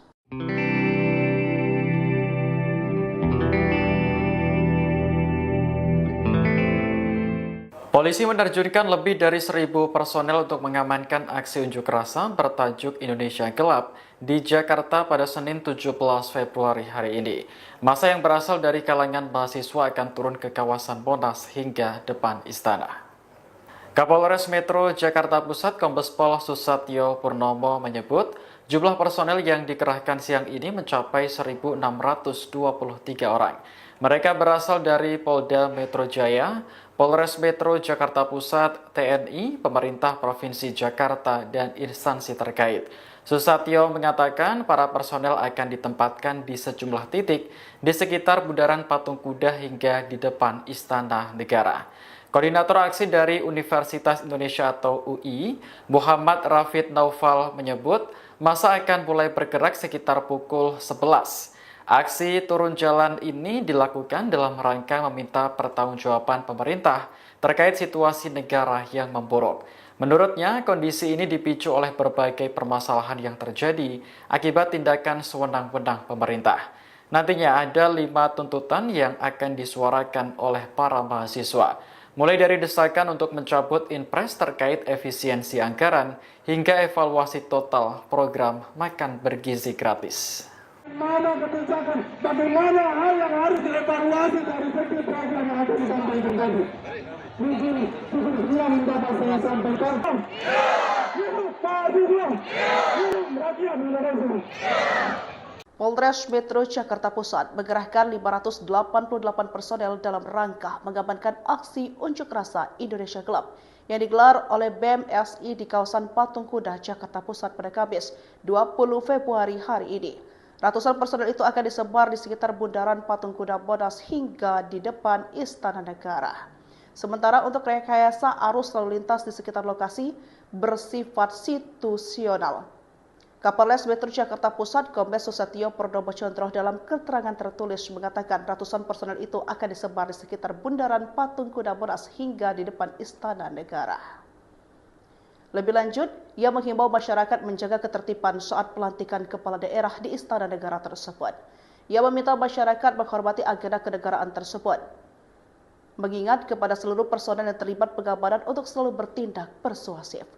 Polisi menerjunkan lebih dari 1.000 personel untuk mengamankan aksi unjuk rasa bertajuk Indonesia Gelap di Jakarta pada Senin 17 Februari hari ini. Massa yang berasal dari kalangan mahasiswa akan turun ke kawasan Monas hingga depan istana. Kapolres Metro Jakarta Pusat Kombes Pol Susatyo Purnomo menyebut jumlah personel yang dikerahkan siang ini mencapai 1.623 orang. Mereka berasal dari Polda Metro Jaya, Polres Metro Jakarta Pusat, TNI, pemerintah Provinsi Jakarta, dan instansi terkait. Susatyo mengatakan para personel akan ditempatkan di sejumlah titik di sekitar Bundaran Patung Kuda hingga di depan Istana Negara. Koordinator aksi dari Universitas Indonesia atau UI, Muhammad Rafid Naufal menyebut massa akan mulai bergerak sekitar pukul 11. Aksi turun jalan ini dilakukan dalam rangka meminta pertanggungjawaban pemerintah terkait situasi negara yang memburuk. Menurutnya, kondisi ini dipicu oleh berbagai permasalahan yang terjadi akibat tindakan sewenang-wenang pemerintah. Nantinya ada 5 tuntutan yang akan disuarakan oleh para mahasiswa, mulai dari desakan untuk mencabut Inpres terkait efisiensi anggaran hingga evaluasi total program makan bergizi gratis. Mana kebijakan, bagaimana hal yang harus dievaluasi dari segi program yang akan disampaikan tadi. Mungkin cukup sekian yang dapat saya sampaikan. Hidup Pak Bidang, hidup rakyat Indonesia. Polres Metro Jakarta Pusat mengerahkan 588 personel dalam rangka mengamankan aksi unjuk rasa Indonesia Gelap yang digelar oleh BEM SI di kawasan Patung Kuda, Jakarta Pusat pada Kamis 20 Februari hari ini. Ratusan personel itu akan disebar di sekitar bundaran Patung Kuda Monas hingga di depan Istana Negara. Sementara untuk rekayasa arus lalu lintas di sekitar lokasi bersifat situasional. Kapolres Metro Jakarta Pusat Kombes Susatyo Purnomo Condro dalam keterangan tertulis mengatakan ratusan personel itu akan disebar di sekitar bundaran Patung Kuda Monas hingga di depan Istana Negara. Lebih lanjut, ia menghimbau masyarakat menjaga ketertiban saat pelantikan kepala daerah di Istana Negara tersebut. Ia meminta masyarakat menghormati agenda kenegaraan tersebut, mengingat kepada seluruh personel yang terlibat pengamanan untuk selalu bertindak persuasif.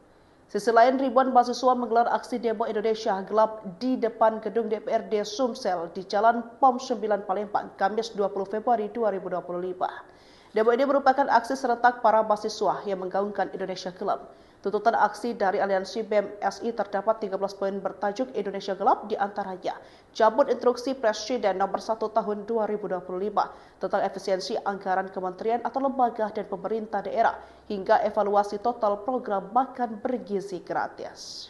Sisi lain, ribuan mahasiswa menggelar aksi demo Indonesia Gelap di depan gedung DPRD Sumsel di Jalan POM 9 Palembang, Kamis 20 Februari 2025. Demo ini merupakan aksi serentak para mahasiswa yang menggaungkan Indonesia Gelap. Tuntutan aksi dari Aliansi BEM SI terdapat 13 poin bertajuk Indonesia Gelap, di antaranya cabut instruksi Presiden nomor 1 tahun 2025 tentang efisiensi anggaran kementerian atau lembaga dan pemerintah daerah hingga evaluasi total program makan bergizi gratis.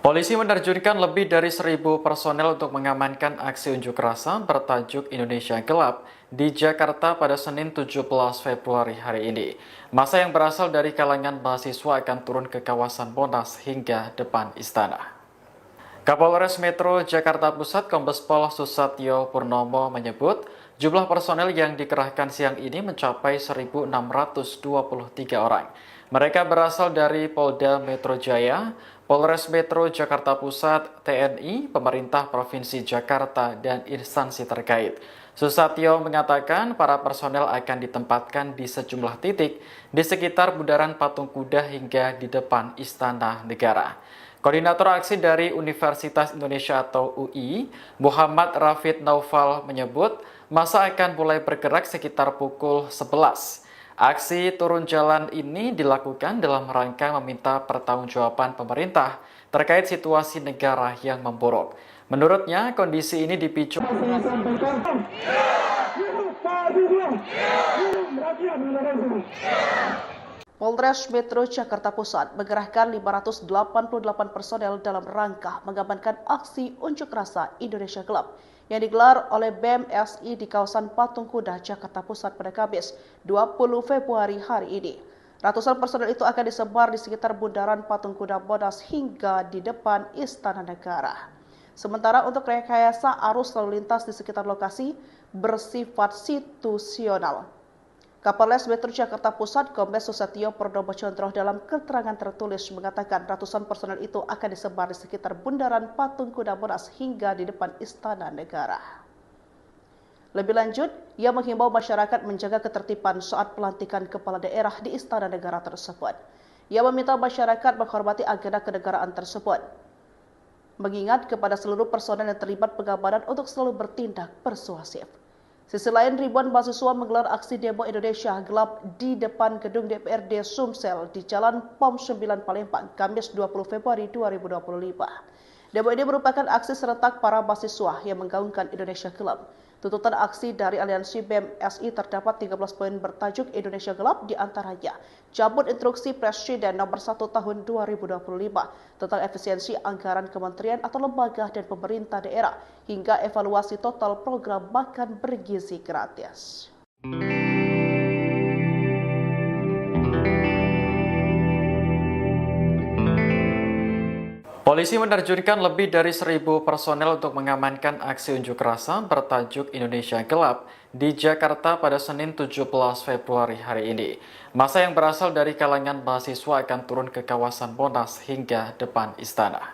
Polisi menerjunkan lebih dari 1.000 personel untuk mengamankan aksi unjuk rasa bertajuk Indonesia Gelap di Jakarta pada Senin 17 Februari hari ini. Massa yang berasal dari kalangan mahasiswa akan turun ke kawasan Monas hingga depan istana. Kapolres Metro Jakarta Pusat Kombes Pol Susatyo Purnomo menyebut jumlah personel yang dikerahkan siang ini mencapai 1.623 orang. Mereka berasal dari Polda Metro Jaya, Polres Metro Jakarta Pusat, TNI, pemerintah Provinsi Jakarta, dan instansi terkait. Susatyo mengatakan para personel akan ditempatkan di sejumlah titik di sekitar bundaran Patung Kuda hingga di depan Istana Negara. Koordinator aksi dari Universitas Indonesia atau UI, Muhammad Rafid Naufal menyebut massa akan mulai bergerak sekitar pukul 11. Aksi turun jalan ini dilakukan dalam rangka meminta pertanggungjawaban pemerintah terkait situasi negara yang memburuk. Menurutnya, kondisi ini dipicu Polres Metro Jakarta Pusat mengerahkan 588 personel dalam rangka mengamankan aksi unjuk rasa Indonesia Gelap yang digelar oleh BEM SI di kawasan Patung Kuda, Jakarta Pusat pada Kamis 20 Februari hari ini. Ratusan personel itu akan disebar di sekitar bundaran Patung Kuda Monas hingga di depan Istana Negara. Sementara untuk rekayasa arus lalu lintas di sekitar lokasi bersifat situasional. Kapolres Metro Jakarta Pusat Kombes Susatyo Purnomo Condro dalam keterangan tertulis mengatakan ratusan personel itu akan disebar di sekitar bundaran Patung Kuda Monas hingga di depan Istana Negara. Lebih lanjut, ia menghimbau masyarakat menjaga ketertiban saat pelantikan kepala daerah di Istana Negara tersebut. Ia meminta masyarakat menghormati agenda kenegaraan tersebut, mengingat kepada seluruh personel yang terlibat pengamanan untuk selalu bertindak persuasif. Sisi lain, ribuan mahasiswa menggelar aksi demo Indonesia Gelap di depan gedung DPRD Sumsel di Jalan POM 9 Palembang, Kamis 20 Februari 2025. Demo ini merupakan aksi serentak para mahasiswa yang menggaungkan Indonesia Gelap. Tuntutan aksi dari Aliansi BEM SI terdapat 13 poin bertajuk Indonesia Gelap, di antaranya cabut instruksi Presiden nomor 1 tahun 2025 tentang efisiensi anggaran kementerian atau lembaga dan pemerintah daerah hingga evaluasi total program makan bergizi gratis. Polisi menerjunkan lebih dari 1.000 personel untuk mengamankan aksi unjuk rasa bertajuk Indonesia Gelap di Jakarta pada Senin 17 Februari hari ini. Massa yang berasal dari kalangan mahasiswa akan turun ke kawasan Monas hingga depan istana.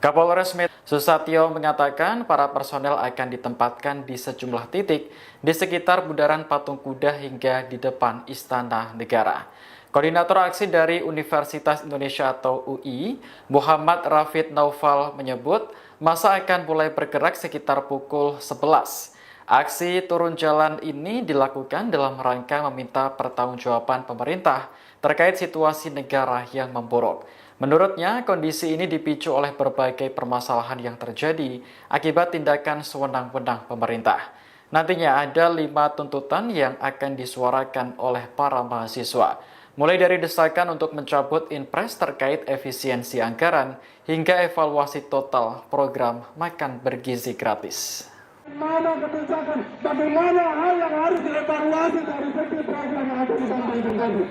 Kapolres Metro Susatyo mengatakan para personel akan ditempatkan di sejumlah titik di sekitar Bundaran Patung Kuda hingga di depan Istana Negara. Koordinator aksi dari Universitas Indonesia atau UI, Muhammad Rafid Naufal menyebut massa akan mulai bergerak sekitar pukul 11. Aksi turun jalan ini dilakukan dalam rangka meminta pertanggungjawaban pemerintah terkait situasi negara yang memburuk. Menurutnya, kondisi ini dipicu oleh berbagai permasalahan yang terjadi akibat tindakan sewenang-wenang pemerintah. Nantinya ada 5 tuntutan yang akan disuarakan oleh para mahasiswa, mulai dari desakan untuk mencabut impres terkait efisiensi anggaran hingga evaluasi total program makan bergizi gratis. Mana kebijakan, bagaimana hal yang harus dievaluasi dari setiap program yang akan disampaikan tadi.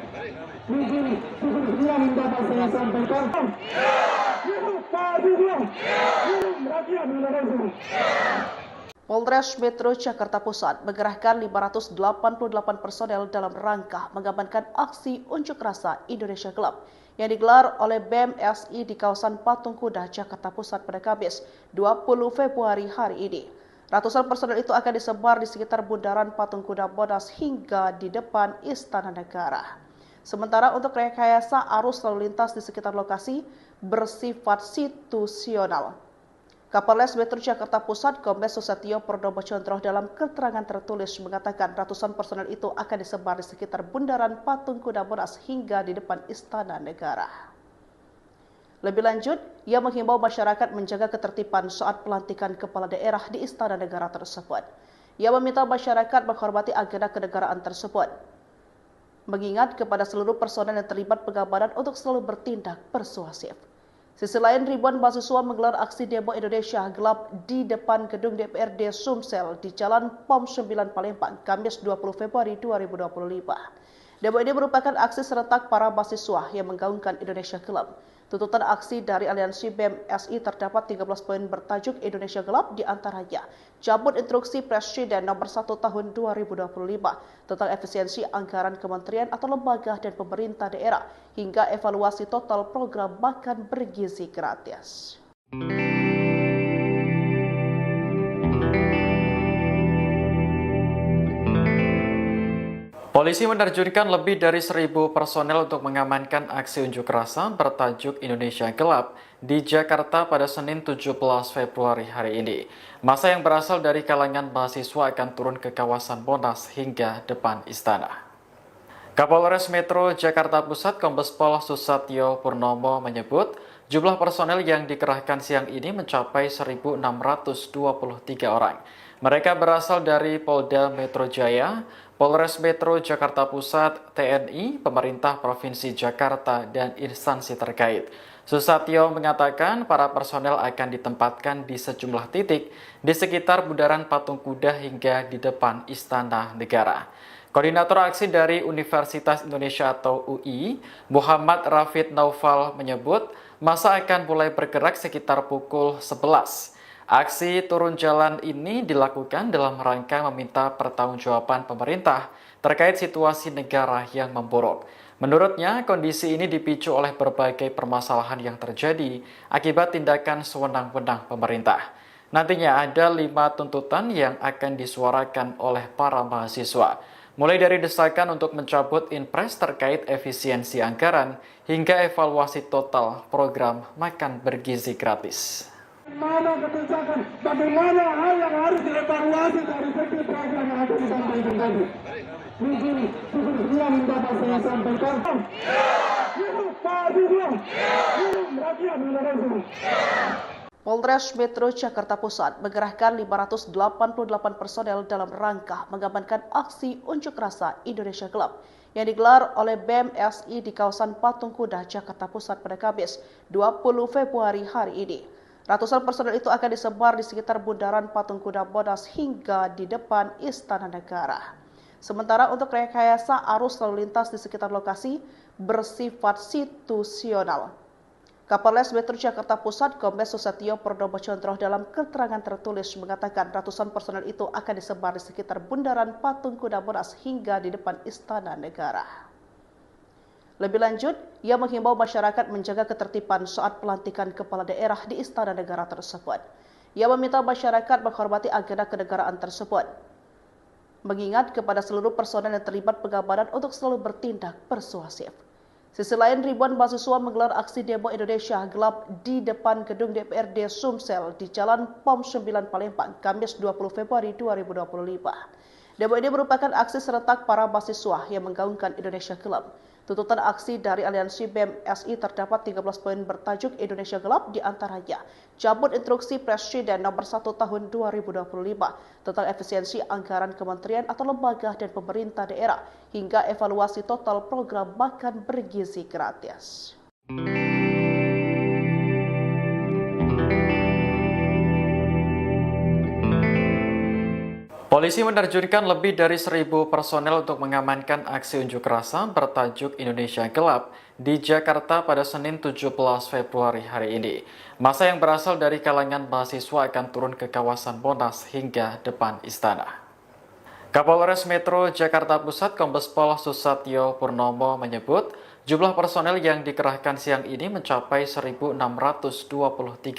Mungkin sekian dapat saya sampaikan. Rakyat Indonesia. Polres Metro Jakarta Pusat mengerahkan 588 personel dalam rangka mengamankan aksi unjuk rasa Indonesia Gelap yang digelar oleh BEM SI di kawasan Patung Kuda, Jakarta Pusat pada Kamis 20 Februari hari ini. Ratusan personel itu akan disebar di sekitar Bundaran Patung Kuda Monas hingga di depan Istana Negara. Sementara untuk rekayasa arus lalu lintas di sekitar lokasi bersifat situasional. Kapolres Metro Jakarta Pusat Kombes Susatyo Purnomo Condro dalam keterangan tertulis mengatakan ratusan personel itu akan disebar di sekitar Bundaran Patung Kuda Monas hingga di depan Istana Negara. Lebih lanjut, ia menghimbau masyarakat menjaga ketertiban saat pelantikan kepala daerah di Istana Negara tersebut. Ia meminta masyarakat menghormati agenda kenegaraan tersebut, mengingat kepada seluruh personel yang terlibat pengamanan untuk selalu bertindak persuasif. Sisi lain, ribuan mahasiswa menggelar aksi demo Indonesia Gelap di depan gedung DPRD Sumsel di Jalan POM 9 Palembang, Kamis 20 Februari 2025. Demo ini merupakan aksi serentak para mahasiswa yang menggaungkan Indonesia Gelap. Tuntutan aksi dari Aliansi BEM SI terdapat 13 poin bertajuk Indonesia Gelap, di antaranya cabut instruksi Presiden nomor 1 tahun 2025 tentang efisiensi anggaran kementerian atau lembaga dan pemerintah daerah hingga evaluasi total program makan bergizi gratis. Polisi menerjunkan lebih dari 1.000 personel untuk mengamankan aksi unjuk rasa bertajuk Indonesia Gelap di Jakarta pada Senin 17 Februari hari ini. Massa yang berasal dari kalangan mahasiswa akan turun ke kawasan Monas hingga depan istana. Kapolres Metro Jakarta Pusat Kombes Pol Susatyo Purnomo menyebut jumlah personel yang dikerahkan siang ini mencapai 1.623 orang. Mereka berasal dari Polda Metro Jaya, Polres Metro Jakarta Pusat, TNI, pemerintah Provinsi Jakarta, dan instansi terkait. Susatyo mengatakan para personel akan ditempatkan di sejumlah titik di sekitar Bundaran Patung Kuda hingga di depan Istana Negara. Koordinator aksi dari Universitas Indonesia atau UI, Muhammad Rafid Naufal menyebut massa akan mulai bergerak sekitar pukul 11. Aksi turun jalan ini dilakukan dalam rangka meminta pertanggungjawaban pemerintah terkait situasi negara yang memburuk. Menurutnya, kondisi ini dipicu oleh berbagai permasalahan yang terjadi akibat tindakan sewenang-wenang pemerintah. Nantinya ada 5 tuntutan yang akan disuarakan oleh para mahasiswa, mulai dari desakan untuk mencabut impres terkait efisiensi anggaran hingga evaluasi total program makan bergizi gratis. Mana kebijakan, bagaimana hal yang harus dievaluasi dari setiap program yang akan disampaikan tadi. Mungkin sekian dapat saya sampaikan. Rakyat Indonesia. Polres Metro Jakarta Pusat mengerahkan 588 personel dalam rangka mengamankan aksi unjuk rasa Indonesia Gelap yang digelar oleh BEM SI di kawasan Patung Kuda, Jakarta Pusat pada Kamis 20 Februari hari ini. Ratusan personel itu akan disebar di sekitar Bundaran Patung Kuda Monas hingga di depan Istana Negara. Sementara untuk rekayasa arus lalu lintas di sekitar lokasi bersifat situasional. Kapolres Metro Jakarta Pusat Kombes Susatyo Purnomo Condro dalam keterangan tertulis mengatakan ratusan personel itu akan disebar di sekitar Bundaran Patung Kuda Monas hingga di depan Istana Negara. Lebih lanjut, ia menghimbau masyarakat menjaga ketertiban saat pelantikan kepala daerah di Istana Negara tersebut. Ia meminta masyarakat menghormati agenda kenegaraan tersebut, mengingat kepada seluruh personel yang terlibat pengamanan untuk selalu bertindak persuasif. Sisi lain, ribuan mahasiswa menggelar aksi demo Indonesia Gelap di depan gedung DPRD Sumsel di Jalan POM 9 Palembang, Kamis 20 Februari 2025. Demo ini merupakan aksi serentak para mahasiswa yang menggaungkan Indonesia Gelap. Tuntutan aksi dari Aliansi BEM SI terdapat 13 poin bertajuk Indonesia Gelap, di antaranya cabut instruksi Presiden nomor 1 tahun 2025 tentang efisiensi anggaran kementerian atau lembaga dan pemerintah daerah hingga evaluasi total program makan bergizi gratis. Polisi menerjunkan lebih dari 1.000 personel untuk mengamankan aksi unjuk rasa bertajuk Indonesia Gelap di Jakarta pada Senin 17 Februari hari ini. Massa yang berasal dari kalangan mahasiswa akan turun ke kawasan Monas hingga depan istana. Kapolres Metro Jakarta Pusat Kombes Pol Susatyo Purnomo menyebut jumlah personel yang dikerahkan siang ini mencapai 1.623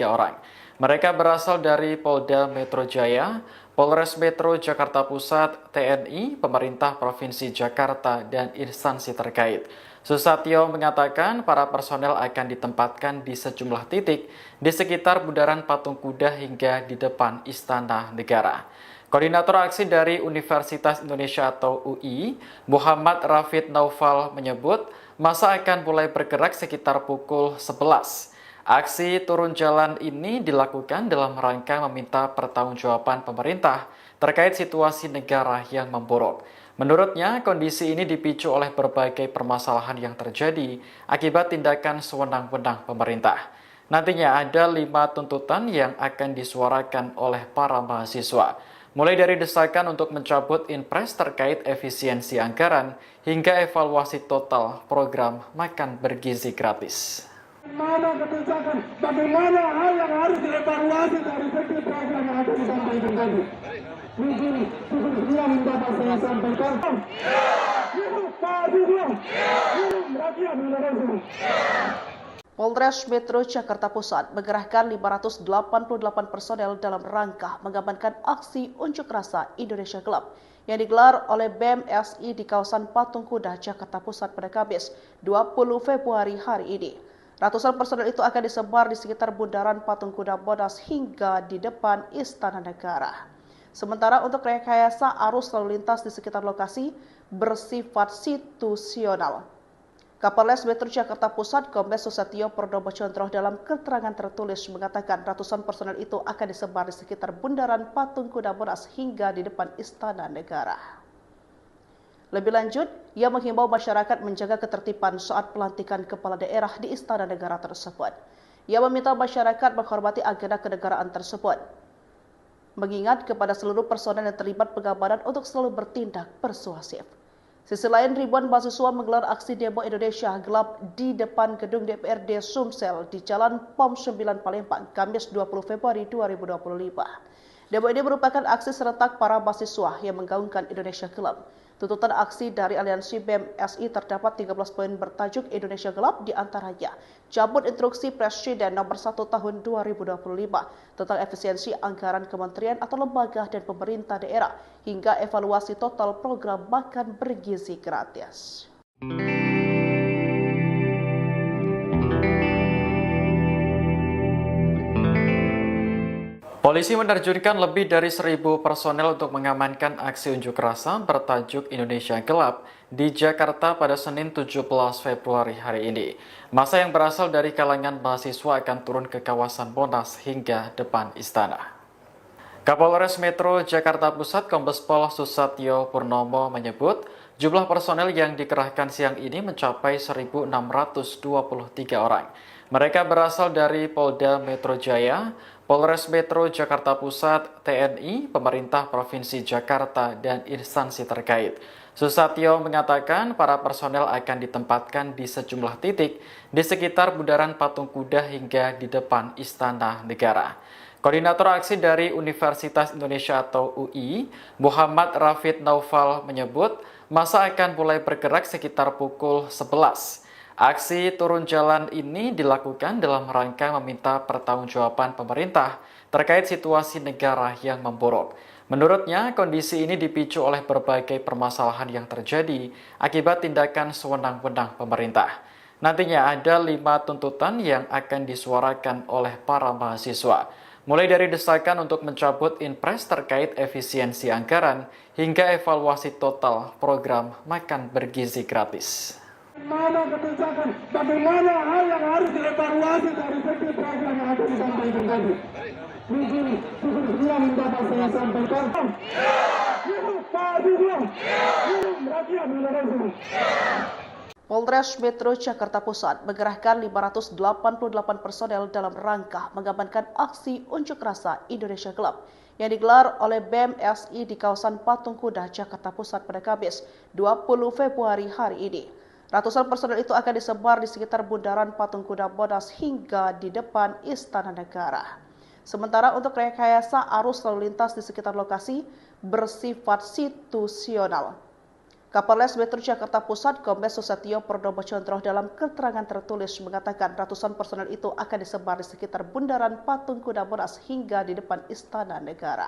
orang. Mereka berasal dari Polda Metro Jaya, Polres Metro Jakarta Pusat, TNI, pemerintah Provinsi Jakarta, dan instansi terkait. Susatyo mengatakan para personel akan ditempatkan di sejumlah titik di sekitar Bundaran Patung Kuda hingga di depan Istana Negara. Koordinator aksi dari Universitas Indonesia atau UI, Muhammad Rafid Naufal menyebut massa akan mulai bergerak sekitar pukul 11. Aksi turun jalan ini dilakukan dalam rangka meminta pertanggungjawaban pemerintah terkait situasi negara yang memburuk. Menurutnya, kondisi ini dipicu oleh berbagai permasalahan yang terjadi akibat tindakan sewenang-wenang pemerintah. Nantinya ada 5 tuntutan yang akan disuarakan oleh para mahasiswa, mulai dari desakan untuk mencabut Inpres terkait efisiensi anggaran hingga evaluasi total program makan bergizi gratis. Mana kebijakan, bagaimana hal yang harus dievaluasi dari setiap program yang akan disampaikan tadi. Mungkin cukup sekian yang dapat saya sampaikan. Rakyat Indonesia. Polres Metro Jakarta Pusat mengerahkan 588 personel dalam rangka mengamankan aksi unjuk rasa Indonesia Gelap yang digelar oleh BEM SI di kawasan Patung Kuda, Jakarta Pusat pada Kamis 20 Februari hari ini. Ratusan personel itu akan disebar di sekitar Bundaran Patung Kuda Monas hingga di depan Istana Negara. Sementara untuk rekayasa arus lalu lintas di sekitar lokasi bersifat situasional. Kapolres Metro Jakarta Pusat Kombes Susatyo Purnomo Condro dalam keterangan tertulis mengatakan ratusan personel itu akan disebar di sekitar Bundaran Patung Kuda Monas hingga di depan Istana Negara. Lebih lanjut, ia menghimbau masyarakat menjaga ketertiban saat pelantikan kepala daerah di Istana Negara tersebut. Ia meminta masyarakat menghormati agenda kenegaraan tersebut, mengingat kepada seluruh personel yang terlibat pengamanan untuk selalu bertindak persuasif. Sisi lain, ribuan mahasiswa menggelar aksi demo Indonesia Gelap di depan gedung DPRD Sumsel di Jalan POM 9 Palembang, Kamis 20 Februari 2025. Demo ini merupakan aksi serentak para mahasiswa yang menggaungkan Indonesia Gelap. Tuntutan aksi dari Aliansi BEM SI terdapat 13 poin bertajuk Indonesia Gelap, di antaranya cabut instruksi Presiden nomor 1 tahun 2025 tentang efisiensi anggaran kementerian atau lembaga dan pemerintah daerah hingga evaluasi total program makan bergizi gratis. Polisi menerjunkan lebih dari 1.000 personel untuk mengamankan aksi unjuk rasa bertajuk Indonesia Gelap di Jakarta pada Senin 17 Februari hari ini. Massa yang berasal dari kalangan mahasiswa akan turun ke kawasan Monas hingga depan istana. Kapolres Metro Jakarta Pusat Kombes Pol Susatyo Purnomo menyebut jumlah personel yang dikerahkan siang ini mencapai 1.623 orang. Mereka berasal dari Polda Metro Jaya, Polres Metro Jakarta Pusat, TNI, pemerintah Provinsi Jakarta, dan instansi terkait. Susatyo mengatakan para personel akan ditempatkan di sejumlah titik di sekitar bundaran Patung Kuda hingga di depan Istana Negara. Koordinator aksi dari Universitas Indonesia atau UI, Muhammad Rafid Naufal menyebut masa akan mulai bergerak sekitar pukul 11. Aksi turun jalan ini dilakukan dalam rangka meminta pertanggungjawaban pemerintah terkait situasi negara yang memburuk. Menurutnya, kondisi ini dipicu oleh berbagai permasalahan yang terjadi akibat tindakan sewenang-wenang pemerintah. Nantinya ada 5 tuntutan yang akan disuarakan oleh para mahasiswa, mulai dari desakan untuk mencabut impres terkait efisiensi anggaran hingga evaluasi total program makan bergizi gratis. Mana kebijakan, bagaimana hal yang harus dievaluasi dari setiap program yang akan disampaikan tadi. Mungkin sekian dapat saya sampaikan. Polres Metro Jakarta Pusat mengerahkan 588 personel dalam rangka mengamankan aksi unjuk rasa Indonesia Gelap yang digelar oleh BEM SI di kawasan Patung Kuda, Jakarta Pusat pada Kamis 20 Februari hari ini. Ratusan personel itu akan disebar di sekitar bundaran Patung Kuda Monas hingga di depan Istana Negara. Sementara untuk rekayasa arus lalu lintas di sekitar lokasi bersifat situasional. Kapolres Metro Jakarta Pusat Kombes Susatyo Purnomo Chondro dalam keterangan tertulis mengatakan ratusan personel itu akan disebar di sekitar bundaran Patung Kuda Monas hingga di depan Istana Negara.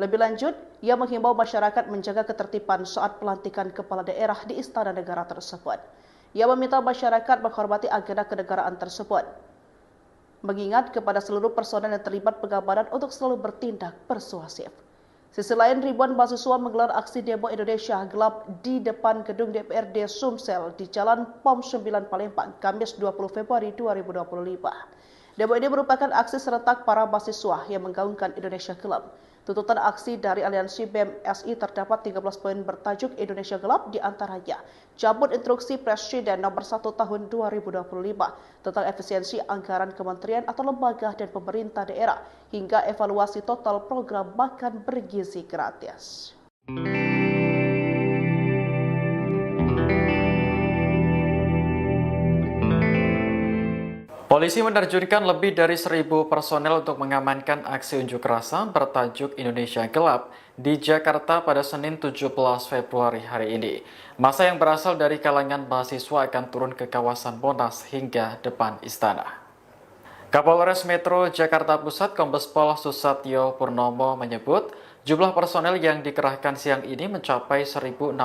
Lebih lanjut, ia menghimbau masyarakat menjaga ketertiban saat pelantikan kepala daerah di Istana Negara tersebut. Ia meminta masyarakat menghormati agenda kenegaraan tersebut, mengingat kepada seluruh personel yang terlibat pengamanan untuk selalu bertindak persuasif. Sisi lain, ribuan mahasiswa menggelar aksi demo Indonesia Gelap di depan gedung DPRD Sumsel di Jalan POM 9 Palembang, Kamis 20 Februari 2025. Demo ini merupakan aksi serentak para mahasiswa yang menggaungkan Indonesia Gelap. Tuntutan aksi dari Aliansi BEM SI terdapat 13 poin bertajuk Indonesia Gelap, di antaranya cabut instruksi Presiden nomor 1 tahun 2025 tentang efisiensi anggaran kementerian atau lembaga dan pemerintah daerah hingga evaluasi total program makan bergizi gratis. Polisi menerjunkan lebih dari 1.000 personel untuk mengamankan aksi unjuk rasa bertajuk Indonesia Gelap di Jakarta pada Senin 17 Februari hari ini. Massa yang berasal dari kalangan mahasiswa akan turun ke kawasan Monas hingga depan istana. Kapolres Metro Jakarta Pusat Kombes Pol Susatyo Purnomo menyebut jumlah personel yang dikerahkan siang ini mencapai 1.623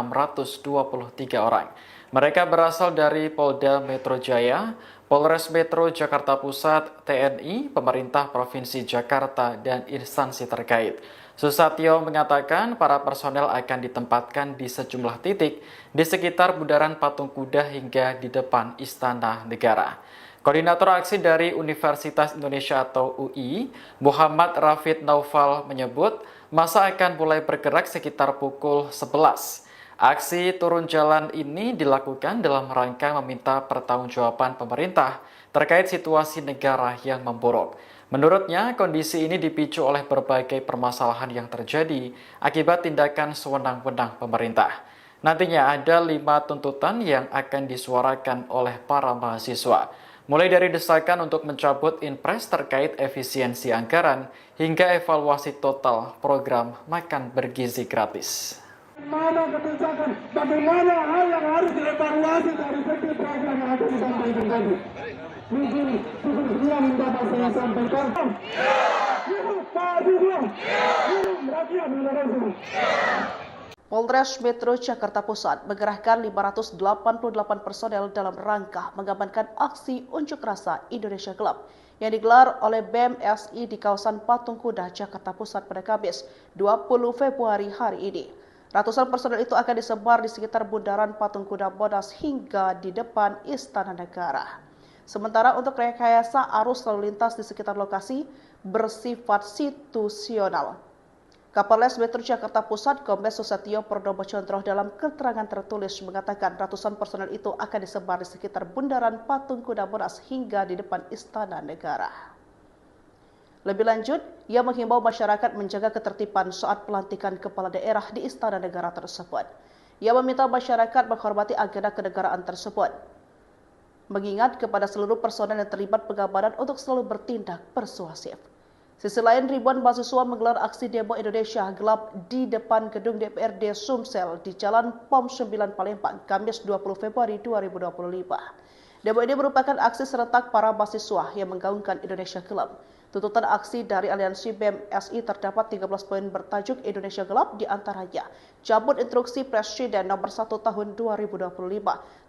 orang. Mereka berasal dari Polda Metro Jaya, Polres Metro Jakarta Pusat, TNI, pemerintah Provinsi Jakarta, dan instansi terkait. Susatyo mengatakan para personel akan ditempatkan di sejumlah titik di sekitar bundaran Patung Kuda hingga di depan Istana Negara. Koordinator aksi dari Universitas Indonesia atau UI, Muhammad Rafid Naufal menyebut masa akan mulai bergerak sekitar pukul 11. Aksi turun jalan ini dilakukan dalam rangka meminta pertanggungjawaban pemerintah terkait situasi negara yang memburuk. Menurutnya, kondisi ini dipicu oleh berbagai permasalahan yang terjadi akibat tindakan sewenang-wenang pemerintah. Nantinya ada 5 tuntutan yang akan disuarakan oleh para mahasiswa, mulai dari desakan untuk mencabut impres terkait efisiensi anggaran hingga evaluasi total program makan bergizi gratis. Mana kebijakan, bagaimana hal yang harus dievaluasi dari setiap program yang akan disampaikan tadi. Mungkin sekian dapat saya sampaikan. Polres Metro Jakarta Pusat mengerahkan 588 personel dalam rangka mengamankan aksi unjuk rasa Indonesia Gelap yang digelar oleh BEM SI di kawasan Patung Kuda, Jakarta Pusat pada Kamis 20 Februari hari ini. Ratusan personel itu akan disebar di sekitar bundaran Patung Kuda Monas hingga di depan Istana Negara. Sementara untuk rekayasa arus lalu lintas di sekitar lokasi bersifat situasional. Kapolres Metro Jakarta Pusat Kombes Susatyo Purnomo Chondro dalam keterangan tertulis mengatakan ratusan personel itu akan disebar di sekitar bundaran Patung Kuda Monas hingga di depan Istana Negara. Lebih lanjut, ia menghimbau masyarakat menjaga ketertiban saat pelantikan kepala daerah di Istana Negara tersebut. Ia meminta masyarakat menghormati agenda kenegaraan tersebut, mengingat kepada seluruh personel yang terlibat pengamanan untuk selalu bertindak persuasif. Sisi lain, ribuan mahasiswa menggelar aksi demo Indonesia Gelap di depan gedung DPRD Sumsel di Jalan POM 9 Palembang, Kamis 20 Februari 2025. Demo ini merupakan aksi serentak para mahasiswa yang menggaungkan Indonesia Gelap. Tuntutan aksi dari Aliansi BEM SI terdapat 13 poin bertajuk Indonesia Gelap, di antaranya cabut instruksi Presiden nomor 1 tahun 2025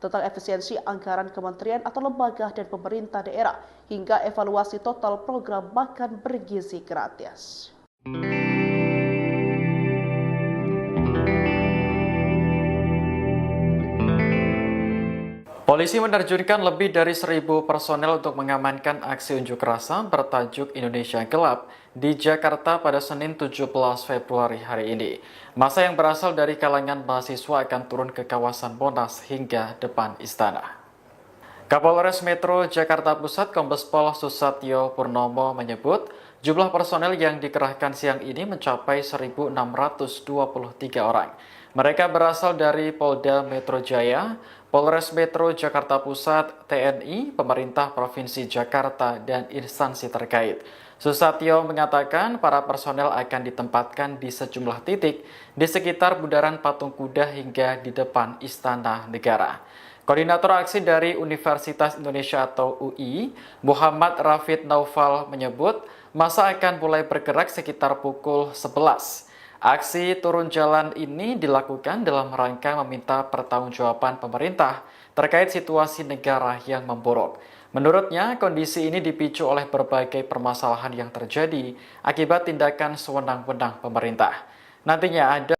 tentang efisiensi anggaran kementerian atau lembaga dan pemerintah daerah hingga evaluasi total program makan bergizi gratis. Polisi menerjunkan lebih dari 1.000 personel untuk mengamankan aksi unjuk rasa bertajuk Indonesia Gelap di Jakarta pada Senin 17 Februari hari ini. Massa yang berasal dari kalangan mahasiswa akan turun ke kawasan Monas hingga depan istana. Kapolres Metro Jakarta Pusat Kombes Pol Susatyo Purnomo menyebut jumlah personel yang dikerahkan siang ini mencapai 1.623 orang. Mereka berasal dari Polda Metro Jaya, Polres Metro Jakarta Pusat, TNI, pemerintah Provinsi Jakarta, dan instansi terkait. Susatyo mengatakan para personel akan ditempatkan di sejumlah titik di sekitar Bundaran Patung Kuda hingga di depan Istana Negara. Koordinator aksi dari Universitas Indonesia atau UI, Muhammad Rafid Naufal menyebut massa akan mulai bergerak sekitar pukul 11. Aksi turun jalan ini dilakukan dalam rangka meminta pertanggungjawaban pemerintah terkait situasi negara yang memburuk. Menurutnya, kondisi ini dipicu oleh berbagai permasalahan yang terjadi akibat tindakan sewenang-wenang pemerintah. Nantinya ada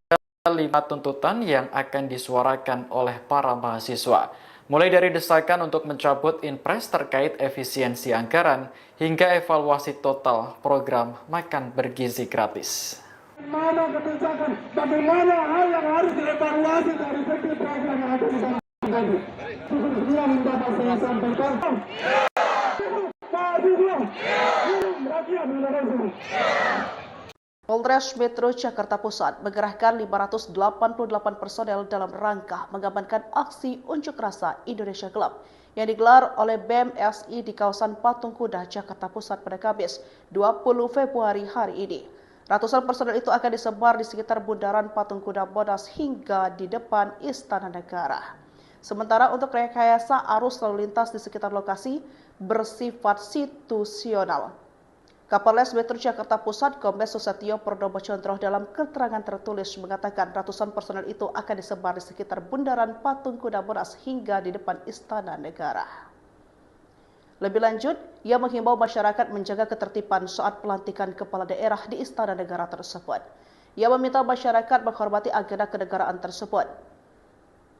5 tuntutan yang akan disuarakan oleh para mahasiswa, mulai dari desakan untuk mencabut Inpres terkait efisiensi anggaran hingga evaluasi total program makan bergizi gratis. Mana kebijakan, bagaimana hal yang harus dievaluasi dari setiap program yang akan disampaikan. Sekian dapat saya sampaikan. Polres Metro Jakarta Pusat mengerahkan 588 personel dalam rangka mengamankan aksi unjuk rasa Indonesia Gelap yang digelar oleh BEM SI di kawasan Patung Kuda, Jakarta Pusat pada Kamis 20 Februari hari ini. Ratusan personel itu akan disebar di sekitar Bundaran Patung Kuda Monas hingga di depan Istana Negara. Sementara untuk rekayasa arus lalu lintas di sekitar lokasi bersifat situasional. Kapolres Metro Jakarta Pusat Kombes Susatyo Purnomo dalam keterangan tertulis mengatakan ratusan personel itu akan disebar di sekitar Bundaran Patung Kuda Monas hingga di depan Istana Negara. Lebih lanjut, ia menghimbau masyarakat menjaga ketertiban saat pelantikan kepala daerah di Istana Negara tersebut. Ia meminta masyarakat menghormati agenda kenegaraan tersebut,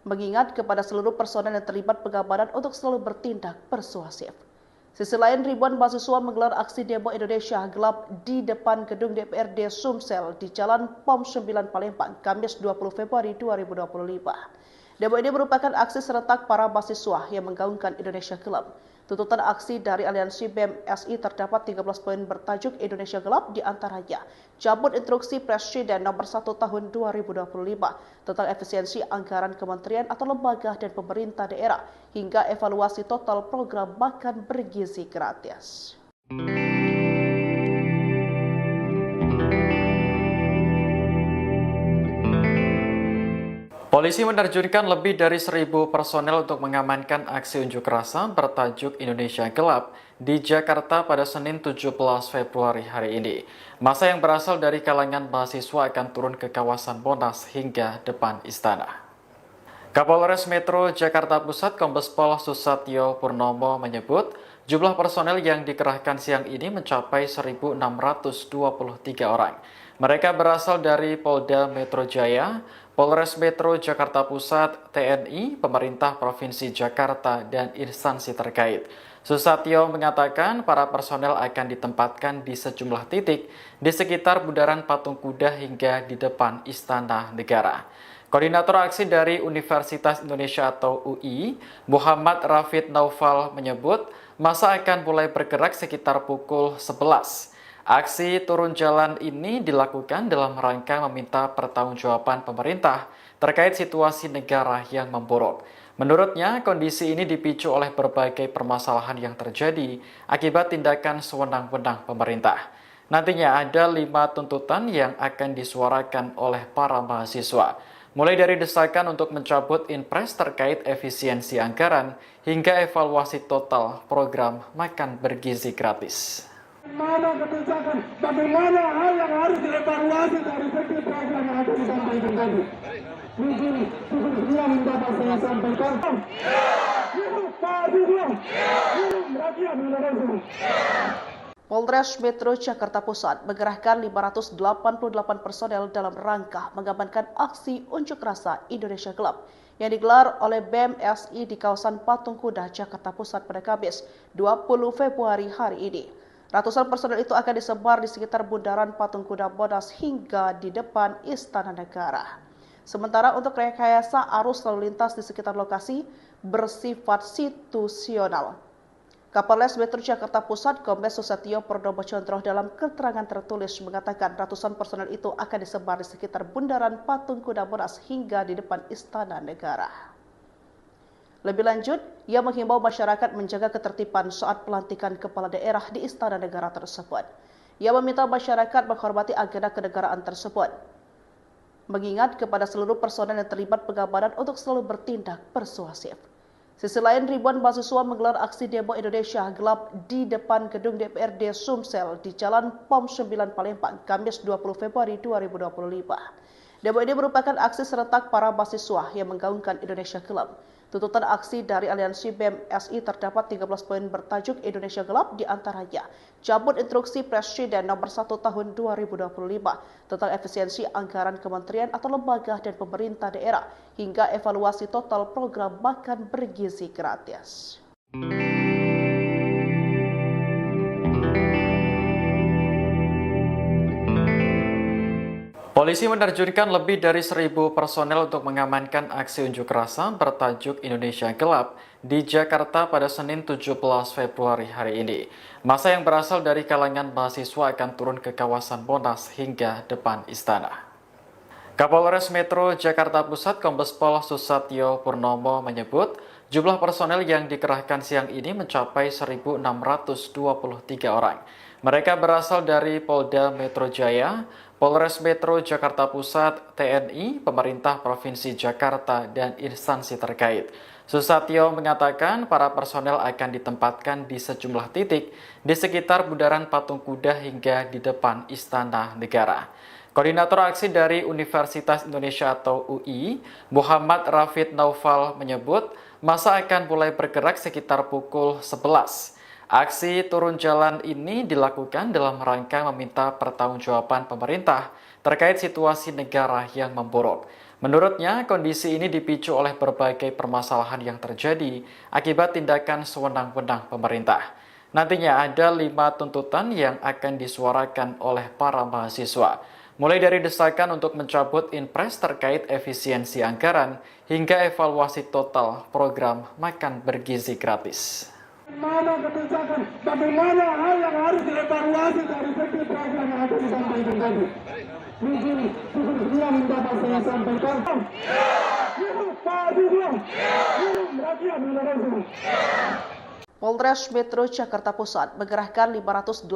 mengingat kepada seluruh personel yang terlibat pengamanan untuk selalu bertindak persuasif. Sisi lain, ribuan mahasiswa menggelar aksi demo Indonesia Gelap di depan gedung DPRD Sumsel di Jalan POM 9 Palembang, Kamis 20 Februari 2025. Demo ini merupakan aksi serentak para mahasiswa yang menggaungkan Indonesia Gelap. Tuntutan aksi dari Aliansi BEM SI terdapat 13 poin bertajuk Indonesia Gelap, di antaranya cabut instruksi Presiden nomor 1 tahun 2025 tentang efisiensi anggaran kementerian atau lembaga dan pemerintah daerah hingga evaluasi total program makan bergizi gratis. Polisi menerjunkan lebih dari 1.000 personel untuk mengamankan aksi unjuk rasa bertajuk Indonesia Gelap di Jakarta pada Senin 17 Februari hari ini. Massa yang berasal dari kalangan mahasiswa akan turun ke kawasan Monas hingga depan istana. Kapolres Metro Jakarta Pusat Kombes Pol Susatyo Purnomo menyebut jumlah personel yang dikerahkan siang ini mencapai 1.623 orang. Mereka berasal dari Polda Metro Jaya, Polres Metro Jakarta Pusat, TNI, pemerintah Provinsi Jakarta, dan instansi terkait. Susatyo mengatakan para personel akan ditempatkan di sejumlah titik di sekitar Bundaran Patung Kuda hingga di depan Istana Negara. Koordinator aksi dari Universitas Indonesia atau UI, Muhammad Rafid Naufal menyebut massa akan mulai bergerak sekitar pukul 11. Aksi turun jalan ini dilakukan dalam rangka meminta pertanggungjawaban pemerintah terkait situasi negara yang memburuk. Menurutnya, kondisi ini dipicu oleh berbagai permasalahan yang terjadi akibat tindakan sewenang-wenang pemerintah. Nantinya ada 5 tuntutan yang akan disuarakan oleh para mahasiswa, mulai dari desakan untuk mencabut Inpres terkait efisiensi anggaran hingga evaluasi total program makan bergizi gratis. Mana kebijakan, bagaimana hal yang harus dievaluasi dari segi program yang akan disampaikan tadi. Mungkin sekian dapat saya sampaikan. Polres Metro Jakarta Pusat mengerahkan 588 personel dalam rangka mengamankan aksi unjuk rasa Indonesia Gelap yang digelar oleh BEM SI di kawasan Patung Kuda, Jakarta Pusat pada Kamis 20 Februari hari ini. Ratusan personel itu akan disebar di sekitar Bundaran Patung Kuda Monas hingga di depan Istana Negara. Sementara untuk rekayasa arus lalu lintas di sekitar lokasi bersifat situasional. Kapolres Metro Jakarta Pusat Kombes Susatyo Purnomo Condro dalam keterangan tertulis mengatakan ratusan personel itu akan disebar di sekitar Bundaran Patung Kuda Monas hingga di depan Istana Negara. Lebih lanjut, ia menghimbau masyarakat menjaga ketertiban saat pelantikan kepala daerah di Istana Negara tersebut. Ia meminta masyarakat menghormati agenda kenegaraan tersebut, mengingat kepada seluruh personel yang terlibat pengamanan untuk selalu bertindak persuasif. Sisi lain, ribuan mahasiswa menggelar aksi demo Indonesia Gelap di depan gedung DPRD Sumsel di Jalan POM 9 Palembang, Kamis 20 Februari 2025. Demo ini merupakan aksi serentak para mahasiswa yang menggaungkan Indonesia Gelap. Tuntutan aksi dari Aliansi BEM SI terdapat 13 poin bertajuk Indonesia Gelap, di antaranya cabut instruksi Presiden nomor 1 tahun 2025 tentang efisiensi anggaran kementerian atau lembaga dan pemerintah daerah hingga evaluasi total program makan bergizi gratis. Polisi menerjunkan lebih dari 1.000 personel untuk mengamankan aksi unjuk rasa bertajuk Indonesia Gelap di Jakarta pada Senin 17 Februari hari ini. Massa yang berasal dari kalangan mahasiswa akan turun ke kawasan Monas hingga depan istana. Kapolres Metro Jakarta Pusat Kombes Pol Susatyo Purnomo menyebut jumlah personel yang dikerahkan siang ini mencapai 1.623 orang. Mereka berasal dari Polda Metro Jaya, Polres Metro Jakarta Pusat, TNI, pemerintah Provinsi Jakarta, dan instansi terkait. Susatyo mengatakan para personel akan ditempatkan di sejumlah titik di sekitar Bundaran Patung Kuda hingga di depan Istana Negara. Koordinator aksi dari Universitas Indonesia atau UI, Muhammad Rafid Naufal menyebut massa akan mulai bergerak sekitar pukul 11. Aksi turun jalan ini dilakukan dalam rangka meminta pertanggungjawaban pemerintah terkait situasi negara yang memburuk. Menurutnya, kondisi ini dipicu oleh berbagai permasalahan yang terjadi akibat tindakan sewenang-wenang pemerintah. Nantinya ada 5 tuntutan yang akan disuarakan oleh para mahasiswa, mulai dari desakan untuk mencabut Inpres terkait efisiensi anggaran hingga evaluasi total program makan bergizi gratis. Mana kebijakan, bagaimana hal yang harus dievaluasi dari segi program yang akan disampaikan tadi. Mungkin sekian dapat saya sampaikan. Polres Metro Jakarta Pusat mengerahkan 588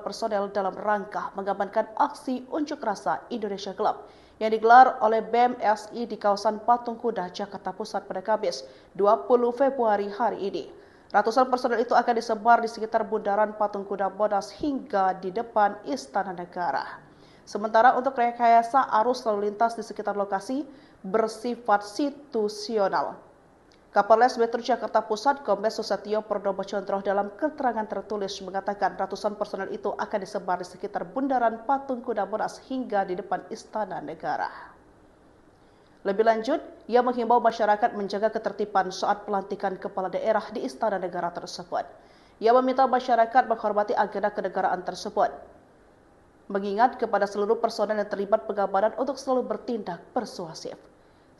personel dalam rangka mengamankan aksi unjuk rasa Indonesia Gelap yang digelar oleh BEM SI di kawasan Patung Kuda, Jakarta Pusat pada Kamis 20 Februari hari ini. Ratusan personel itu akan disebar di sekitar Bundaran Patung Kuda Monas hingga di depan Istana Negara. Sementara untuk rekayasa arus lalu lintas di sekitar lokasi bersifat situasional. Kapolres Metro Jakarta Pusat Kombes Susatyo Purnomo Condro dalam keterangan tertulis mengatakan ratusan personel itu akan disebar di sekitar Bundaran Patung Kuda Monas hingga di depan Istana Negara. Lebih lanjut, ia menghimbau masyarakat menjaga ketertiban saat pelantikan kepala daerah di Istana Negara tersebut. Ia meminta masyarakat menghormati agenda kenegaraan tersebut, mengingat kepada seluruh personel yang terlibat pengamanan untuk selalu bertindak persuasif.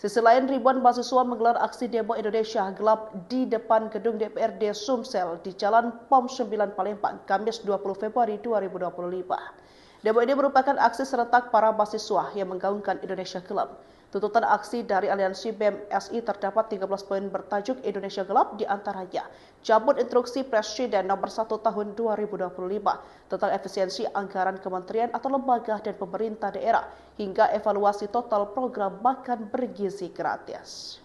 Sisi lain, ribuan mahasiswa menggelar aksi demo Indonesia Gelap di depan gedung DPRD Sumsel di Jalan POM 9 Palembang, Kamis 20 Februari 2025. Demo ini merupakan aksi serentak para mahasiswa yang menggaungkan Indonesia Gelap. Tuntutan aksi dari Aliansi BEM SI terdapat 13 poin bertajuk Indonesia Gelap, di antaranya cabut instruksi Presiden nomor 1 tahun 2025 tentang efisiensi anggaran kementerian atau lembaga dan pemerintah daerah hingga evaluasi total program makan bergizi gratis.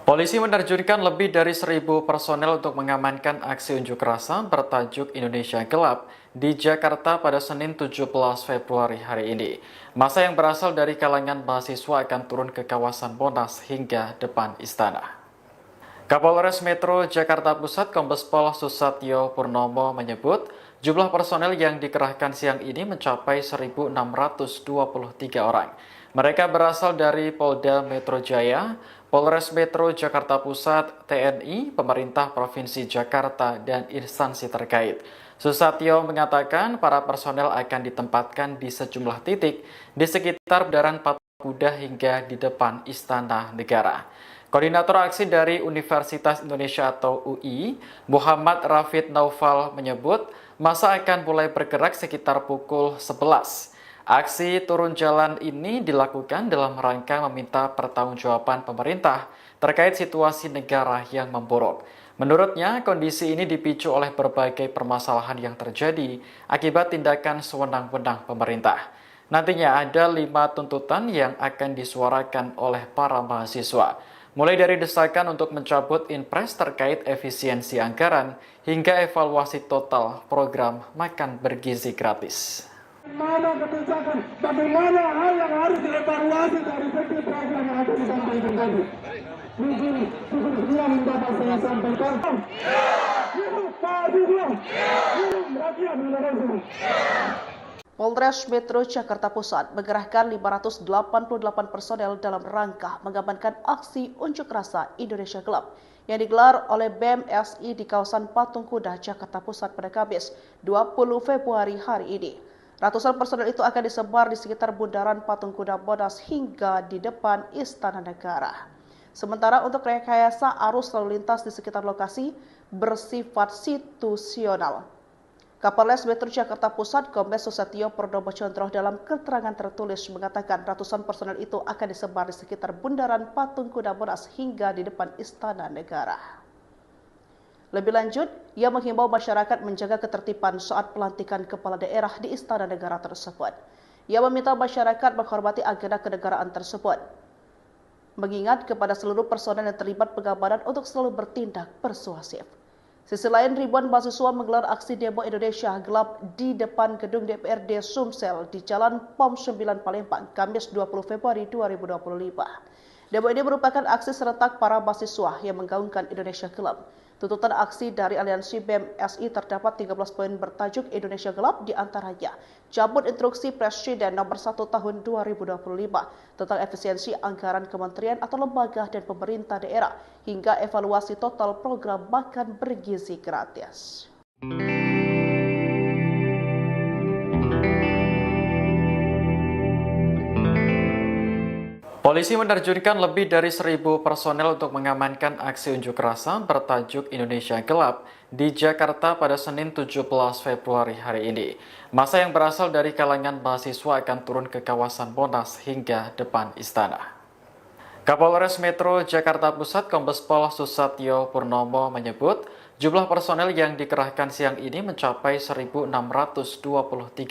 Polisi menerjunkan lebih dari 1.000 personel untuk mengamankan aksi unjuk rasa bertajuk Indonesia Gelap di Jakarta pada Senin 17 Februari hari ini. Massa yang berasal dari kalangan mahasiswa akan turun ke kawasan Monas hingga depan istana. Kapolres Metro Jakarta Pusat Kombes Pol Susatyo Purnomo menyebut jumlah personel yang dikerahkan siang ini mencapai 1.623 orang. Mereka berasal dari Polda Metro Jaya, Polres Metro Jakarta Pusat, TNI, pemerintah Provinsi Jakarta, dan instansi terkait. Susatyo mengatakan para personel akan ditempatkan di sejumlah titik di sekitar Bundaran Patung Kuda hingga di depan Istana Negara. Koordinator aksi dari Universitas Indonesia atau UI, Muhammad Rafid Naufal menyebut massa akan mulai bergerak sekitar pukul 11. Aksi turun jalan ini dilakukan dalam rangka meminta pertanggungjawaban pemerintah terkait situasi negara yang memburuk. Menurutnya, kondisi ini dipicu oleh berbagai permasalahan yang terjadi akibat tindakan sewenang-wenang pemerintah. Nantinya ada 5 tuntutan yang akan disuarakan oleh para mahasiswa, mulai dari desakan untuk mencabut Inpres terkait efisiensi anggaran hingga evaluasi total program makan bergizi gratis. Mana kebijakan, bagaimana hal yang harus dievaluasi dari setiap program yang akan disampaikan tadi. Mungkin cukup sekian yang dapat saya sampaikan. Polres Metro Jakarta Pusat mengerahkan 588 personel dalam rangka mengamankan aksi unjuk rasa Indonesia Gelap yang digelar oleh BEM SI di kawasan Patung Kuda, Jakarta Pusat pada Kamis 20 Februari hari ini. Ratusan personel itu akan disebar di sekitar Bundaran Patung Kuda Monas hingga di depan Istana Negara. Sementara untuk rekayasa arus lalu lintas di sekitar lokasi bersifat situasional. Kapolres Metro Jakarta Pusat Kombes Susatyo Purnomo dalam keterangan tertulis mengatakan ratusan personel itu akan disebar di sekitar Bundaran Patung Kuda Monas hingga di depan Istana Negara. Lebih lanjut, ia menghimbau masyarakat menjaga ketertiban saat pelantikan kepala daerah di Istana Negara tersebut. Ia meminta masyarakat menghormati agenda kenegaraan tersebut, mengingat kepada seluruh personel yang terlibat pengamanan untuk selalu bertindak persuasif. Sisi lain, ribuan mahasiswa menggelar aksi demo Indonesia Gelap di depan gedung DPRD Sumsel di Jalan POM 9 Palembang, Kamis 20 Februari 2025. Demo ini merupakan aksi serentak para mahasiswa yang menggaungkan Indonesia Gelap. Tuntutan aksi dari Aliansi BEM SI terdapat 13 poin bertajuk Indonesia Gelap, di antaranya cabut instruksi Presiden nomor 1 tahun 2025 tentang efisiensi anggaran kementerian atau lembaga dan pemerintah daerah hingga evaluasi total program makan bergizi gratis. Polisi menerjunkan lebih dari 1.000 personel untuk mengamankan aksi unjuk rasa bertajuk Indonesia Gelap di Jakarta pada Senin 17 Februari hari ini. Massa yang berasal dari kalangan mahasiswa akan turun ke kawasan Monas hingga depan istana. Kapolres Metro Jakarta Pusat Kombes Pol Susatyo Purnomo menyebut jumlah personel yang dikerahkan siang ini mencapai 1.623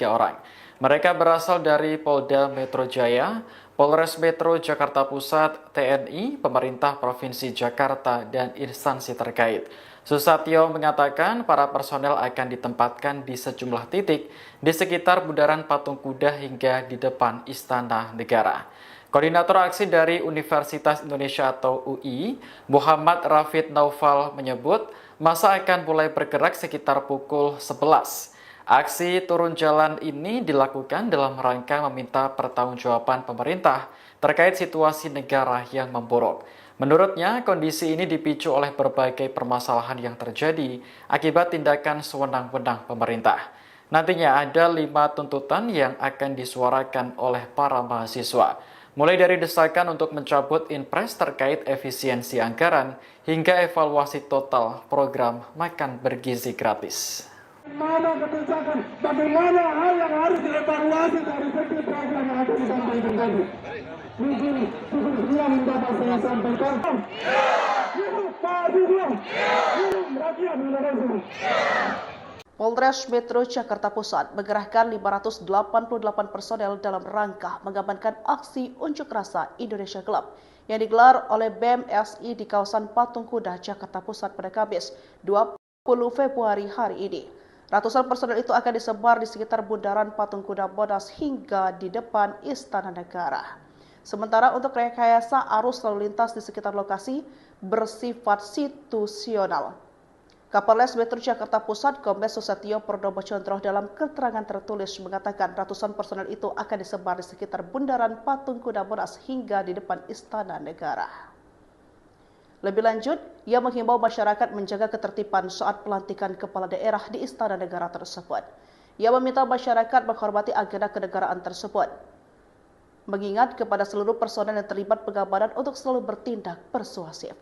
orang. Mereka berasal dari Polda Metro Jaya, Polres Metro Jakarta Pusat, TNI, pemerintah Provinsi Jakarta, dan instansi terkait. Susatyo mengatakan para personel akan ditempatkan di sejumlah titik di sekitar Bundaran Patung Kuda hingga di depan Istana Negara. Koordinator aksi dari Universitas Indonesia atau UI, Muhammad Rafid Naufal menyebut massa akan mulai bergerak sekitar pukul 11. Aksi turun jalan ini dilakukan dalam rangka meminta pertanggungjawaban pemerintah terkait situasi negara yang memburuk. Menurutnya, kondisi ini dipicu oleh berbagai permasalahan yang terjadi akibat tindakan sewenang-wenang pemerintah. Nantinya ada 5 tuntutan yang akan disuarakan oleh para mahasiswa, mulai dari desakan untuk mencabut Inpres terkait efisiensi anggaran hingga evaluasi total program makan bergizi gratis. Mana kebijakan, bagaimana hal yang harus dievaluasi dari setiap program yang akan disampaikan tadi. Mungkin cukup sekian yang dapat saya sampaikan. Rakyat Indonesia. Polres Metro Jakarta Pusat mengerahkan 588 personel dalam rangka mengamankan aksi unjuk rasa Indonesia Gelap yang digelar oleh BEM SI di kawasan Patung Kuda, Jakarta Pusat pada Kamis 20 Februari hari ini. Ratusan personel itu akan disebar di sekitar Bundaran Patung Kuda Monas hingga di depan Istana Negara. Sementara untuk rekayasa arus lalu lintas di sekitar lokasi bersifat situasional. Kapolres Metro Jakarta Pusat Kombes Susatyo Purnomo Condro dalam keterangan tertulis mengatakan ratusan personel itu akan disebar di sekitar Bundaran Patung Kuda Monas hingga di depan Istana Negara. Lebih lanjut, ia menghimbau masyarakat menjaga ketertiban saat pelantikan kepala daerah di Istana Negara tersebut. Ia meminta masyarakat menghormati agenda kenegaraan tersebut, mengingat kepada seluruh personel yang terlibat pengamanan untuk selalu bertindak persuasif.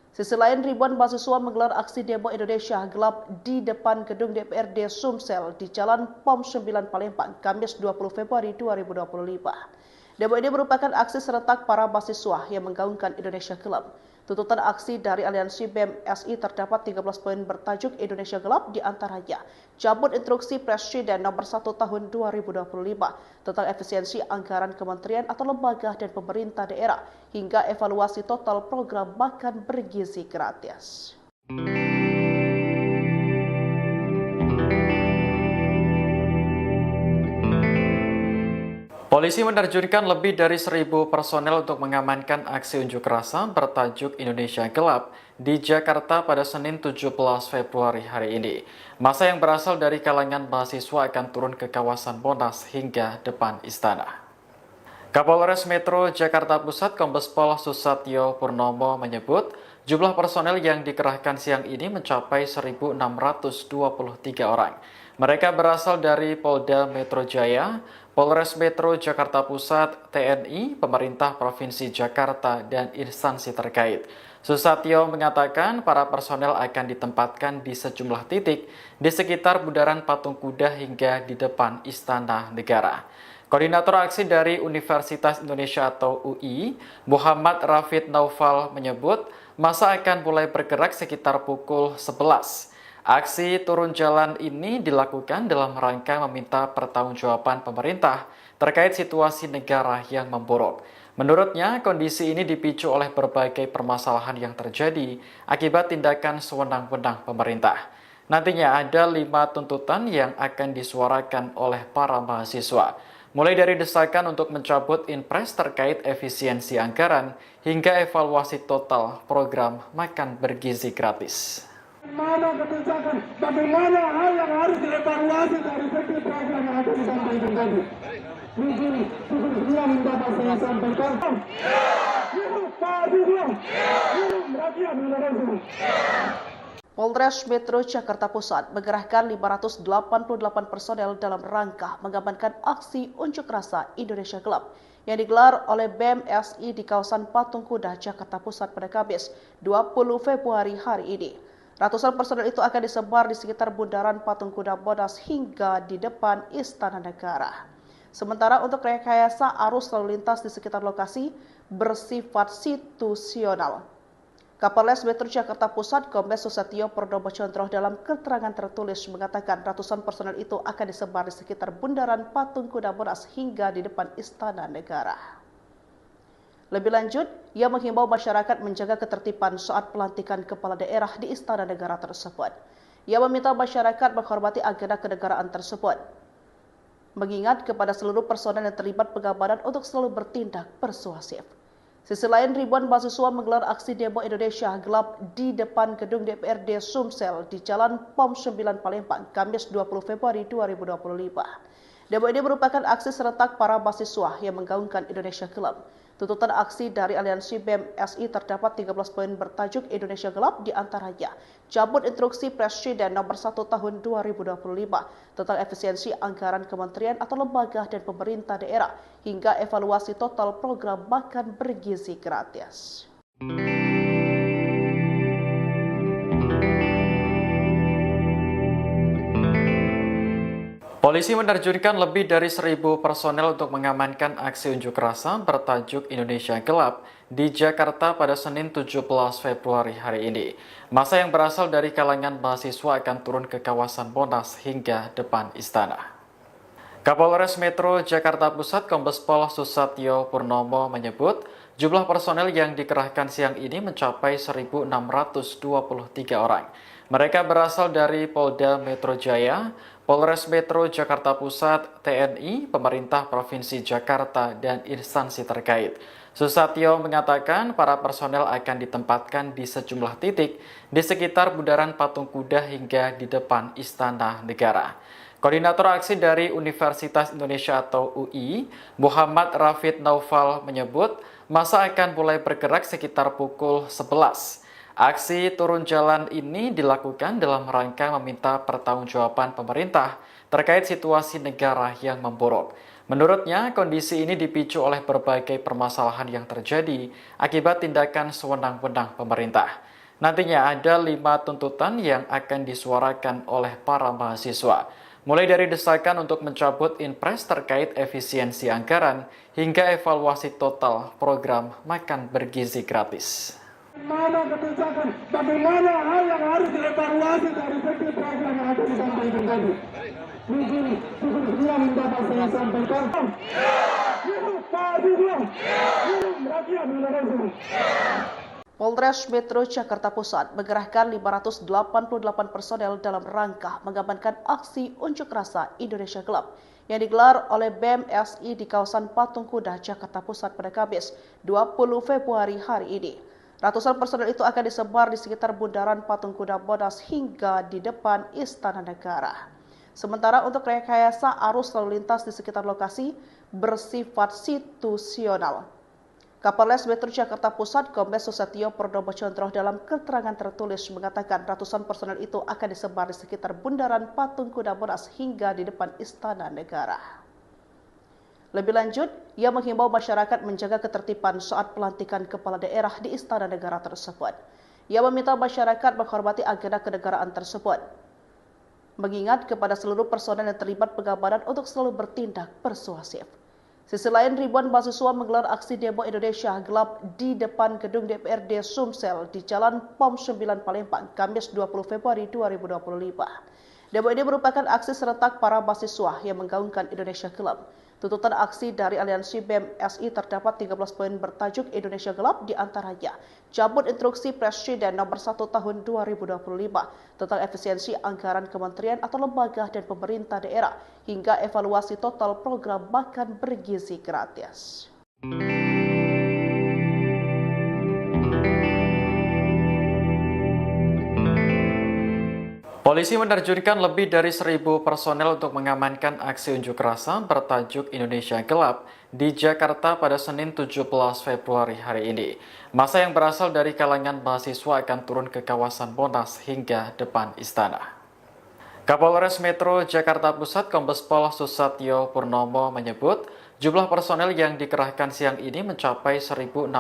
Sisi lain, ribuan mahasiswa menggelar aksi demo Indonesia Gelap di depan gedung DPRD Sumsel di Jalan POM 9 Palembang, Kamis 20 Februari 2025. Demo ini merupakan aksi serentak para mahasiswa yang menggaungkan Indonesia Gelap. Tuntutan aksi dari Aliansi BEM SI terdapat 13 poin bertajuk Indonesia Gelap, di antaranya cabut instruksi Presiden nomor 1 tahun 2025 tentang efisiensi anggaran kementerian atau lembaga dan pemerintah daerah hingga evaluasi total program makan bergizi gratis. Polisi menerjunkan lebih dari 1.000 personel untuk mengamankan aksi unjuk rasa bertajuk Indonesia Gelap di Jakarta pada Senin 17 Februari hari ini. Massa yang berasal dari kalangan mahasiswa akan turun ke kawasan Monas hingga depan istana. Kapolres Metro Jakarta Pusat Kombes Pol Susatyo Purnomo menyebut jumlah personel yang dikerahkan siang ini mencapai 1.623 orang. Mereka berasal dari Polda Metro Jaya, Polres Metro Jakarta Pusat, TNI, pemerintah Provinsi Jakarta, dan instansi terkait. Susatyo mengatakan para personel akan ditempatkan di sejumlah titik di sekitar Bundaran Patung Kuda hingga di depan Istana Negara. Koordinator aksi dari Universitas Indonesia atau UI, Muhammad Rafid Naufal menyebut massa akan mulai bergerak sekitar pukul 11. Aksi turun jalan ini dilakukan dalam rangka meminta pertanggungjawaban pemerintah terkait situasi negara yang memburuk. Menurutnya, kondisi ini dipicu oleh berbagai permasalahan yang terjadi akibat tindakan sewenang-wenang pemerintah. Nantinya ada 5 tuntutan yang akan disuarakan oleh para mahasiswa, mulai dari desakan untuk mencabut Inpres terkait efisiensi anggaran hingga evaluasi total program makan bergizi gratis. Mana kebijakan, bagaimana hal yang harus dievaluasi dari setiap program yang akan disampaikan tadi. Mungkin cukup sekian yang dapat saya sampaikan. Rakyat Indonesia. Polres Metro Jakarta Pusat mengerahkan 588 personel dalam rangka mengamankan aksi unjuk rasa Indonesia Gelap yang digelar oleh BEM SI di kawasan Patung Kuda, Jakarta Pusat pada Kamis 20 Februari hari ini. Ratusan personel itu akan disebar di sekitar Bundaran Patung Kuda Monas hingga di depan Istana Negara. Sementara untuk rekayasa arus lalu lintas di sekitar lokasi bersifat situasional. Kapolres Metro Jakarta Pusat Kombes Susatyo Purnomo Condro dalam keterangan tertulis mengatakan ratusan personel itu akan disebar di sekitar Bundaran Patung Kuda Monas hingga di depan Istana Negara. Lebih lanjut, ia menghimbau masyarakat menjaga ketertiban saat pelantikan kepala daerah di Istana Negara tersebut. Ia meminta masyarakat menghormati agenda kenegaraan tersebut, mengingat kepada seluruh personel yang terlibat pengamanan untuk selalu bertindak persuasif. Sisi lain, ribuan mahasiswa menggelar aksi demo Indonesia Gelap di depan gedung DPRD Sumsel di Jalan POM 9 Palembang, Kamis 20 Februari 2025. Demo ini merupakan aksi serentak para mahasiswa yang menggaungkan Indonesia Gelap. Tuntutan aksi dari Aliansi BEM SI terdapat 13 poin bertajuk Indonesia Gelap, di antaranya cabut instruksi Presiden nomor 1 tahun 2025 tentang efisiensi anggaran kementerian atau lembaga dan pemerintah daerah hingga evaluasi total program makan bergizi gratis. Polisi menerjunkan lebih dari 1.000 personel untuk mengamankan aksi unjuk rasa bertajuk Indonesia Gelap di Jakarta pada Senin 17 Februari hari ini. Massa yang berasal dari kalangan mahasiswa akan turun ke kawasan Monas hingga depan istana. Kapolres Metro Jakarta Pusat Kombes Pol Susatyo Purnomo menyebut jumlah personel yang dikerahkan siang ini mencapai 1.623 orang. Mereka berasal dari Polda Metro Jaya, Polres Metro Jakarta Pusat, TNI, pemerintah Provinsi Jakarta, dan instansi terkait. Susatyo mengatakan para personel akan ditempatkan di sejumlah titik di sekitar Bundaran Patung Kuda hingga di depan Istana Negara. Koordinator aksi dari Universitas Indonesia atau UI, Muhammad Rafid Naufal menyebut massa akan mulai bergerak sekitar pukul 11. Aksi turun jalan ini dilakukan dalam rangka meminta pertanggungjawaban pemerintah terkait situasi negara yang memburuk. Menurutnya, kondisi ini dipicu oleh berbagai permasalahan yang terjadi akibat tindakan sewenang-wenang pemerintah. Nantinya ada 5 tuntutan yang akan disuarakan oleh para mahasiswa, mulai dari desakan untuk mencabut impres terkait efisiensi anggaran hingga evaluasi total program makan bergizi gratis. Mana kebijakan, bagaimana hal yang harus dievaluasi dari setiap program yang akan disampaikan tadi. Mungkin cukup sekian yang dapat saya sampaikan. Polres Metro Jakarta Pusat mengerahkan 588 personel dalam rangka mengamankan aksi unjuk rasa Indonesia Gelap yang digelar oleh BEM SI di kawasan Patung Kuda, Jakarta Pusat pada Kamis 20 Februari hari ini. Ratusan personel itu akan disebar di sekitar Bundaran Patung Kuda Monas hingga di depan Istana Negara. Sementara untuk rekayasa arus lalu lintas di sekitar lokasi bersifat situasional. Kapolres Metro Jakarta Pusat Kombes Susatyo Purnomo dalam keterangan tertulis mengatakan ratusan personel itu akan disebar di sekitar Bundaran Patung Kuda Monas hingga di depan Istana Negara. Lebih lanjut, ia menghimbau masyarakat menjaga ketertiban saat pelantikan kepala daerah di Istana Negara tersebut. Ia meminta masyarakat menghormati agenda kenegaraan tersebut, mengingat kepada seluruh personel yang terlibat pengamanan untuk selalu bertindak persuasif. Sisi lain, ribuan mahasiswa menggelar aksi demo Indonesia Gelap di depan gedung DPRD Sumsel di Jalan POM 9 Palembang, Kamis 20 Februari 2025. Demo ini merupakan aksi serentak para mahasiswa yang menggaungkan Indonesia Gelap. Tuntutan aksi dari Aliansi BEM SI terdapat 13 poin bertajuk Indonesia Gelap, di antaranya cabut instruksi Presiden nomor 1 tahun 2025 tentang efisiensi anggaran kementerian atau lembaga dan pemerintah daerah hingga evaluasi total program makan bergizi gratis. Polisi menerjunkan lebih dari 1.000 personel untuk mengamankan aksi unjuk rasa bertajuk Indonesia Gelap di Jakarta pada Senin 17 Februari hari ini. Massa yang berasal dari kalangan mahasiswa akan turun ke kawasan Monas hingga depan istana. Kapolres Metro Jakarta Pusat Kombes Pol Susatyo Purnomo menyebut jumlah personel yang dikerahkan siang ini mencapai 1.623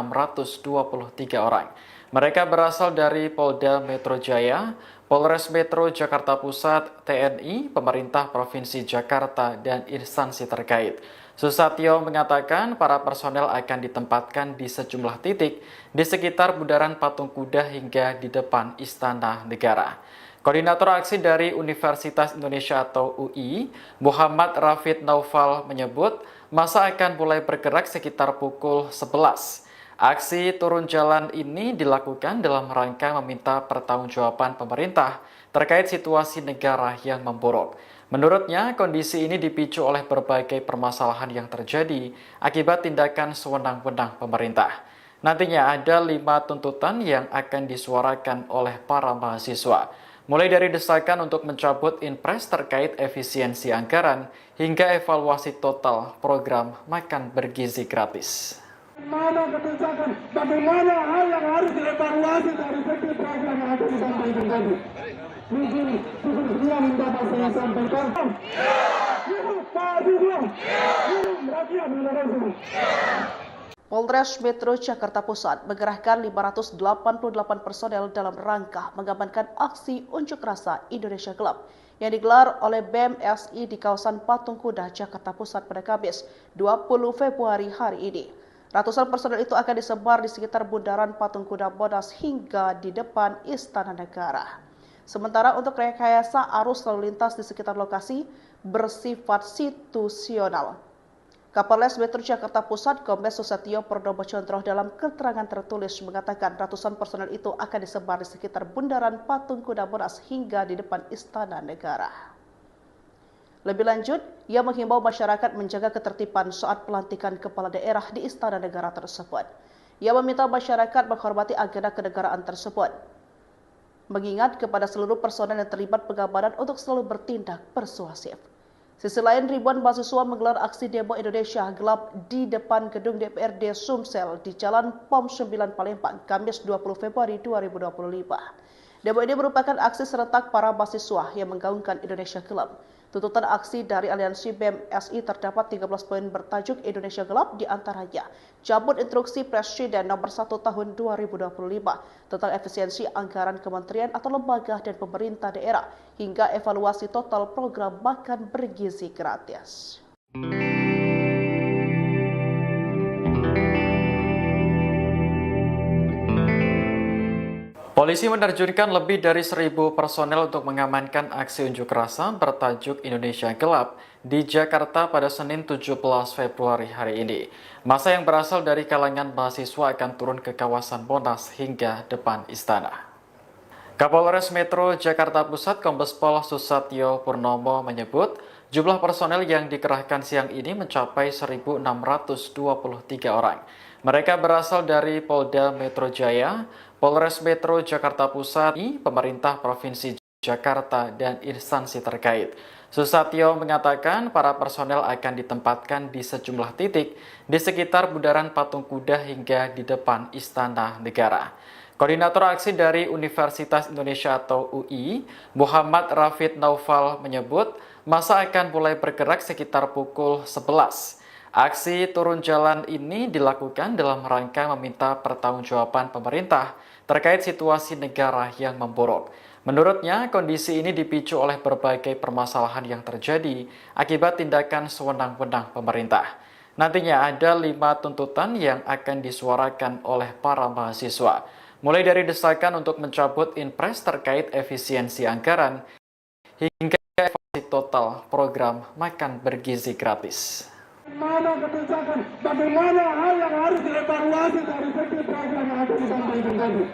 orang. Mereka berasal dari Polda Metro Jaya, Polres Metro Jakarta Pusat, TNI, pemerintah Provinsi Jakarta, dan instansi terkait. Susatyo mengatakan para personel akan ditempatkan di sejumlah titik di sekitar Bundaran Patung Kuda hingga di depan Istana Negara. Koordinator aksi dari Universitas Indonesia atau UI, Muhammad Rafid Naufal menyebut massa akan mulai bergerak sekitar pukul 11. Aksi turun jalan ini dilakukan dalam rangka meminta pertanggungjawaban pemerintah terkait situasi negara yang memburuk. Menurutnya, kondisi ini dipicu oleh berbagai permasalahan yang terjadi akibat tindakan sewenang-wenang pemerintah. Nantinya ada 5 tuntutan yang akan disuarakan oleh para mahasiswa, mulai dari desakan untuk mencabut Inpres terkait efisiensi anggaran hingga evaluasi total program makan bergizi gratis. Mana kebijakan, bagaimana hal yang harus dievaluasi dari segi program yang akan disampaikan tadi. Mungkin cukup sekian yang dapat saya sampaikan. Rakyat Indonesia. Polres Metro Jakarta Pusat mengerahkan 588 personel dalam rangka mengamankan aksi unjuk rasa Indonesia Gelap yang digelar oleh BEM SI di kawasan Patung Kuda, Jakarta Pusat pada Kamis 20 Februari hari ini. Ratusan personel itu akan disebar di sekitar bundaran Patung Kuda Monas hingga di depan Istana Negara. Sementara untuk rekayasa arus lalu lintas di sekitar lokasi bersifat situasional. Kapolres Metro Jakarta Pusat Kombes Susatyo Purnomo Condro dalam keterangan tertulis mengatakan ratusan personel itu akan disebar di sekitar bundaran Patung Kuda Monas hingga di depan Istana Negara. Lebih lanjut, ia menghimbau masyarakat menjaga ketertiban saat pelantikan kepala daerah di Istana Negara tersebut. Ia meminta masyarakat menghormati agenda kenegaraan tersebut. Mengingat kepada seluruh personel yang terlibat pengamanan untuk selalu bertindak persuasif. Sisi lain, ribuan mahasiswa menggelar aksi demo Indonesia Gelap di depan gedung DPRD Sumsel di Jalan POM 9 Palembang, Kamis 20 Februari 2025. Demo ini merupakan aksi serentak para mahasiswa yang menggaungkan Indonesia Gelap. Tuntutan aksi dari Aliansi BEM SI terdapat 13 poin bertajuk Indonesia Gelap, di antaranya cabut instruksi Presiden nomor 1 tahun 2025 tentang efisiensi anggaran kementerian atau lembaga dan pemerintah daerah hingga evaluasi total program makan bergizi gratis. Polisi menerjunkan lebih dari 1.000 personel untuk mengamankan aksi unjuk rasa bertajuk Indonesia Gelap di Jakarta pada Senin 17 Februari hari ini. Massa yang berasal dari kalangan mahasiswa akan turun ke kawasan Monas hingga depan istana. Kapolres Metro Jakarta Pusat Kombes Pol Susatyo Purnomo menyebut jumlah personel yang dikerahkan siang ini mencapai 1.623 orang. Mereka berasal dari Polda Metro Jaya, Polres Metro Jakarta Pusat, pemerintah Provinsi Jakarta, dan instansi terkait. Susatyo mengatakan para personel akan ditempatkan di sejumlah titik di sekitar bundaran Patung Kuda hingga di depan Istana Negara. Koordinator aksi dari Universitas Indonesia atau UI, Muhammad Rafid Naufal menyebut massa akan mulai bergerak sekitar pukul 11. Aksi turun jalan ini dilakukan dalam rangka meminta pertanggungjawaban pemerintah terkait situasi negara yang memburuk. Menurutnya, kondisi ini dipicu oleh berbagai permasalahan yang terjadi akibat tindakan sewenang-wenang pemerintah. Nantinya ada 5 tuntutan yang akan disuarakan oleh para mahasiswa, mulai dari desakan untuk mencabut Inpres terkait efisiensi anggaran hingga evaluasi total program makan bergizi gratis. Mana kebijakan, bagaimana hal yang harus dievaluasi dari segi program yang akan disampaikan tadi.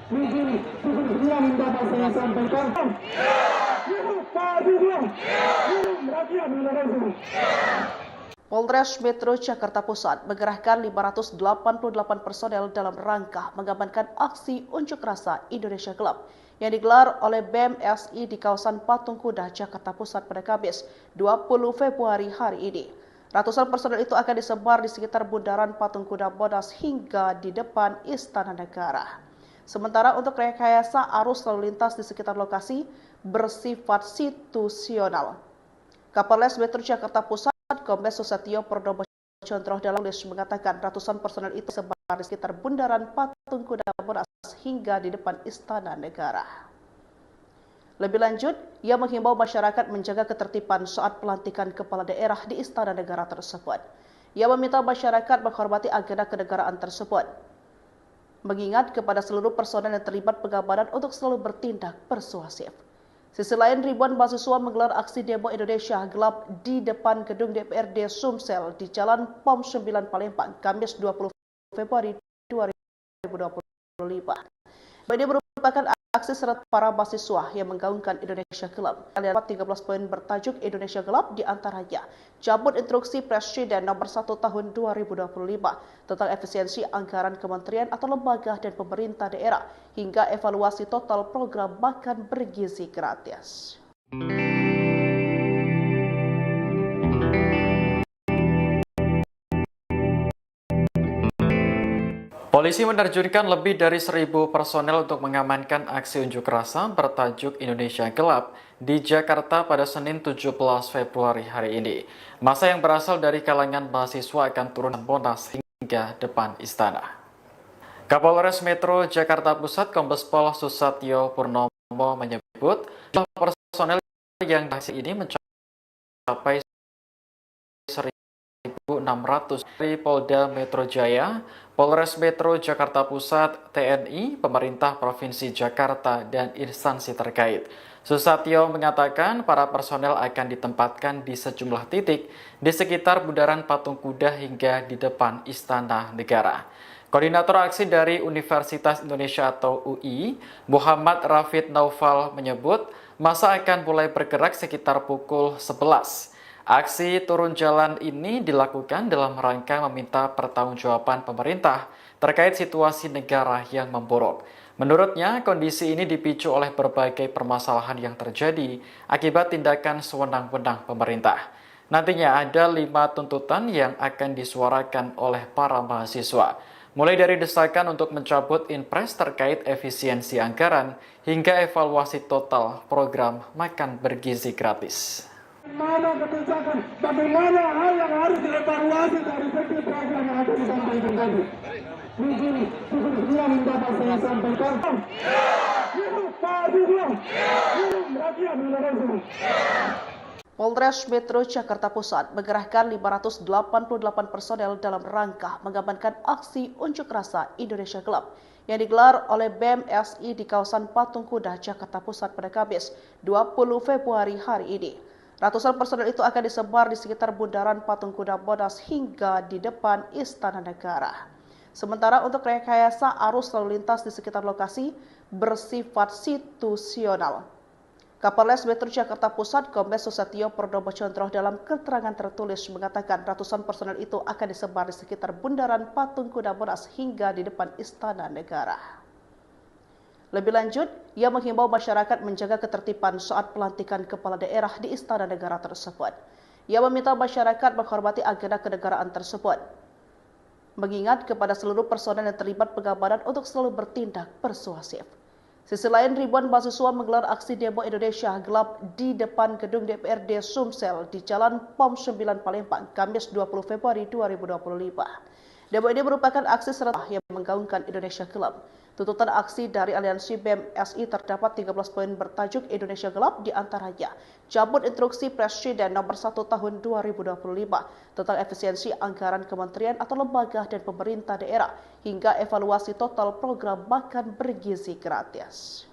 Mungkin cukup sekian yang dapat saya sampaikan. Rakyat Indonesia. Polres Metro Jakarta Pusat mengerahkan 588 personel dalam rangka mengamankan aksi unjuk rasa Indonesia Gelap yang digelar oleh BEM SI di kawasan Patung Kuda, Jakarta Pusat pada Kamis 20 Februari hari ini. Ratusan personel itu akan disebar di sekitar bundaran Patung Kuda Monas hingga di depan Istana Negara. Sementara untuk rekayasa arus lalu lintas di sekitar lokasi bersifat situasional. Kapolres Metro Jakarta Pusat Kombes Susatyo Purnomo Condro dalam tulis mengatakan ratusan personel itu sebar di sekitar bundaran Patung Kuda Monas hingga di depan Istana Negara. Lebih lanjut, ia menghimbau masyarakat menjaga ketertiban saat pelantikan kepala daerah di Istana Negara tersebut. Ia meminta masyarakat menghormati agenda kenegaraan tersebut. Mengingat kepada seluruh personel yang terlibat pengamanan untuk selalu bertindak persuasif. Sisi lain, ribuan mahasiswa menggelar aksi demo Indonesia Gelap di depan gedung DPRD Sumsel di Jalan POM 9 Palembang, Kamis 20 Februari 2025. Ini merupakan aksi seret para mahasiswa yang menggaungkan Indonesia Gelap. Kalian 13 poin bertajuk Indonesia Gelap diantaranya cabut instruksi Presiden nomor 1 tahun 2025 tentang efisiensi anggaran kementerian atau lembaga dan pemerintah daerah hingga evaluasi total program makan bergizi gratis. Polisi menerjunkan lebih dari 1.000 personel untuk mengamankan aksi unjuk rasa bertajuk Indonesia Gelap di Jakarta pada Senin 17 Februari hari ini. Massa yang berasal dari kalangan mahasiswa akan turun Monas hingga depan istana. Kapolres Metro Jakarta Pusat Kombes Pol Susatyo Purnomo menyebut jumlah personel yang aksi ini mencapai 1.600 dari Polda Metro Jaya, Polres Metro Jakarta Pusat, TNI, pemerintah Provinsi Jakarta, dan instansi terkait. Susatyo mengatakan para personel akan ditempatkan di sejumlah titik di sekitar Bundaran Patung Kuda hingga di depan Istana Negara. Koordinator aksi dari Universitas Indonesia atau UI, Muhammad Rafid Naufal menyebut massa akan mulai bergerak sekitar pukul 11. Aksi turun jalan ini dilakukan dalam rangka meminta pertanggungjawaban pemerintah terkait situasi negara yang memburuk. Menurutnya, kondisi ini dipicu oleh berbagai permasalahan yang terjadi akibat tindakan sewenang-wenang pemerintah. Nantinya ada 5 tuntutan yang akan disuarakan oleh para mahasiswa, mulai dari desakan untuk mencabut Inpres terkait efisiensi anggaran hingga evaluasi total program makan bergizi gratis. Mana kebijakan, bagaimana hal yang harus dievaluasi dari setiap program yang akan disampaikan tadi. Mungkin cukup sekian yang dapat saya sampaikan. Rakyat Indonesia. Polres Metro Jakarta Pusat mengerahkan 588 personel dalam rangka mengamankan aksi unjuk rasa Indonesia Gelap yang digelar oleh BEM SI di kawasan Patung Kuda, Jakarta Pusat pada Kamis 20 Februari hari ini. Ratusan personel itu akan disebar di sekitar Bundaran Patung Kuda Monas hingga di depan Istana Negara. Sementara untuk rekayasa arus lalu lintas di sekitar lokasi bersifat situasional. Kapolres Metro Jakarta Pusat Kombes Susatyo Purnomo dalam keterangan tertulis mengatakan ratusan personel itu akan disebar di sekitar Bundaran Patung Kuda Monas hingga di depan Istana Negara. Lebih lanjut, ia menghimbau masyarakat menjaga ketertiban saat pelantikan kepala daerah di Istana Negara tersebut. Ia meminta masyarakat menghormati agenda kenegaraan tersebut, mengingat kepada seluruh personel yang terlibat pengamanan untuk selalu bertindak persuasif. Sisi lain, ribuan mahasiswa menggelar aksi demo Indonesia Gelap di depan gedung DPRD Sumsel di Jalan POM 9 Palembang, Kamis 20 Februari 2025. Demo ini merupakan aksi serentak yang menggaungkan Indonesia Gelap. Tuntutan aksi dari Aliansi BEM SI terdapat 13 poin bertajuk Indonesia Gelap diantaranya cabut instruksi Presiden nomor 1 tahun 2025 tentang efisiensi anggaran kementerian atau lembaga dan pemerintah daerah hingga evaluasi total program makan bergizi gratis.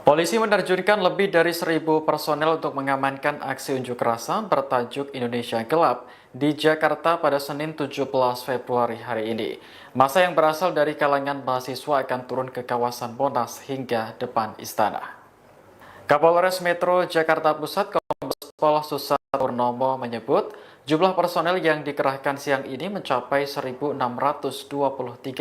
Polisi menerjunkan lebih dari 1.000 personel untuk mengamankan aksi unjuk rasa bertajuk Indonesia Gelap di Jakarta pada Senin 17 Februari hari ini. Massa yang berasal dari kalangan mahasiswa akan turun ke kawasan Monas hingga depan istana. Kapolres Metro Jakarta Pusat Kombes Pol Susatyo Purnomo menyebut jumlah personel yang dikerahkan siang ini mencapai 1.623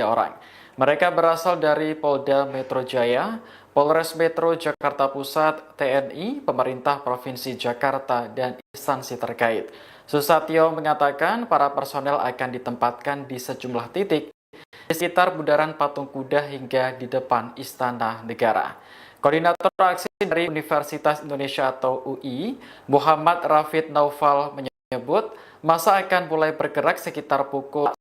orang. Mereka berasal dari Polda Metro Jaya, Polres Metro Jakarta Pusat, TNI, pemerintah Provinsi Jakarta, dan instansi terkait. Susatyo mengatakan para personel akan ditempatkan di sejumlah titik di sekitar Bundaran Patung Kuda hingga di depan Istana Negara. Koordinator aksi dari Universitas Indonesia atau UI, Muhammad Rafid Naufal menyebut massa akan mulai bergerak sekitar pukul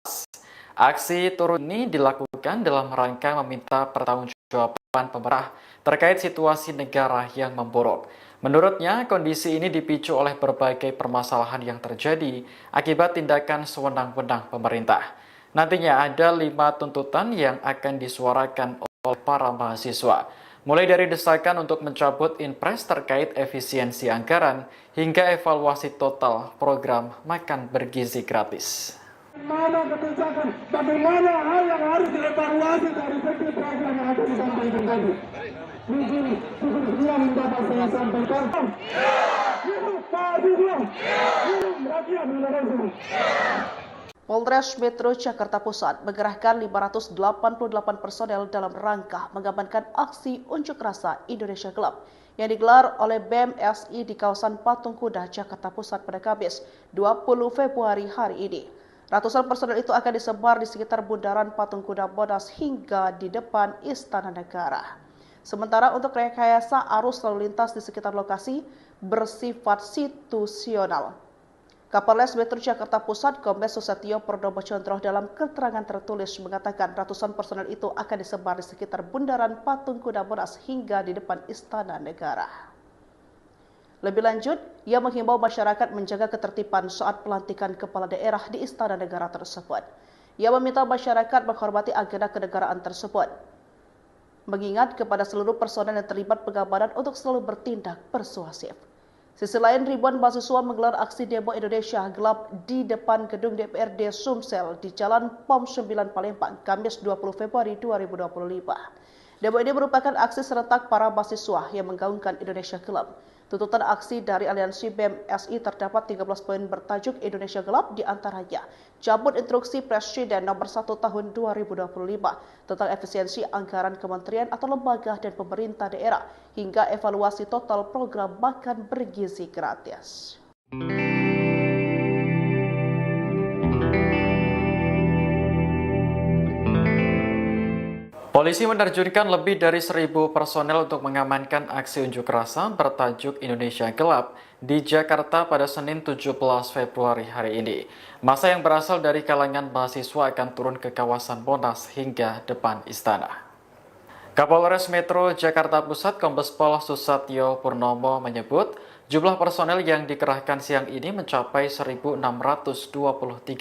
11. Aksi turun ini dilakukan dalam rangka meminta pertanggungjawaban pemerintah terkait situasi negara yang memburuk. Menurutnya, kondisi ini dipicu oleh berbagai permasalahan yang terjadi akibat tindakan sewenang-wenang pemerintah. Nantinya ada 5 tuntutan yang akan disuarakan oleh para mahasiswa, mulai dari desakan untuk mencabut Inpres terkait efisiensi anggaran hingga evaluasi total program makan bergizi gratis. Mana kebijakan, bagaimana hal yang harus dievaluasi dari segi program yang akan disampaikan tadi. Mungkin sekian dapat saya sampaikan. Polres Metro Jakarta Pusat mengerahkan 588 personel dalam rangka mengamankan aksi unjuk rasa Indonesia Gelap yang digelar oleh BEM SI di kawasan Patung Kuda, Jakarta Pusat pada Kamis 20 Februari hari ini. Ratusan personel itu akan disebar di sekitar Bundaran Patung Kuda Monas hingga di depan Istana Negara. Sementara untuk rekayasa arus lalu lintas di sekitar lokasi bersifat situasional. Kapolres Metro Jakarta Pusat Kombes Susatyo Purnomo Condro dalam keterangan tertulis mengatakan ratusan personel itu akan disebar di sekitar Bundaran Patung Kuda Monas hingga di depan Istana Negara. Lebih lanjut, ia menghimbau masyarakat menjaga ketertiban saat pelantikan kepala daerah di Istana Negara tersebut. Ia meminta masyarakat menghormati agenda kenegaraan tersebut. Mengingat kepada seluruh personel yang terlibat pengamanan untuk selalu bertindak persuasif. Sisi lain, ribuan mahasiswa menggelar aksi demo Indonesia Gelap di depan gedung DPRD Sumsel di Jalan POM 9 Palembang, Kamis 20 Februari 2025. Demo ini merupakan aksi serentak para mahasiswa yang menggaungkan Indonesia Gelap. Tuntutan aksi dari Aliansi BEM SI terdapat 13 poin bertajuk Indonesia Gelap, di antaranya cabut instruksi Presiden nomor 1 tahun 2025 tentang efisiensi anggaran kementerian atau lembaga dan pemerintah daerah hingga evaluasi total program makan bergizi gratis. Polisi menerjunkan lebih dari 1.000 personel untuk mengamankan aksi unjuk rasa bertajuk Indonesia Gelap di Jakarta pada Senin 17 Februari hari ini. Massa yang berasal dari kalangan mahasiswa akan turun ke kawasan Monas hingga depan istana. Kapolres Metro Jakarta Pusat Kombes Pol Susatyo Purnomo menyebut jumlah personel yang dikerahkan siang ini mencapai 1.623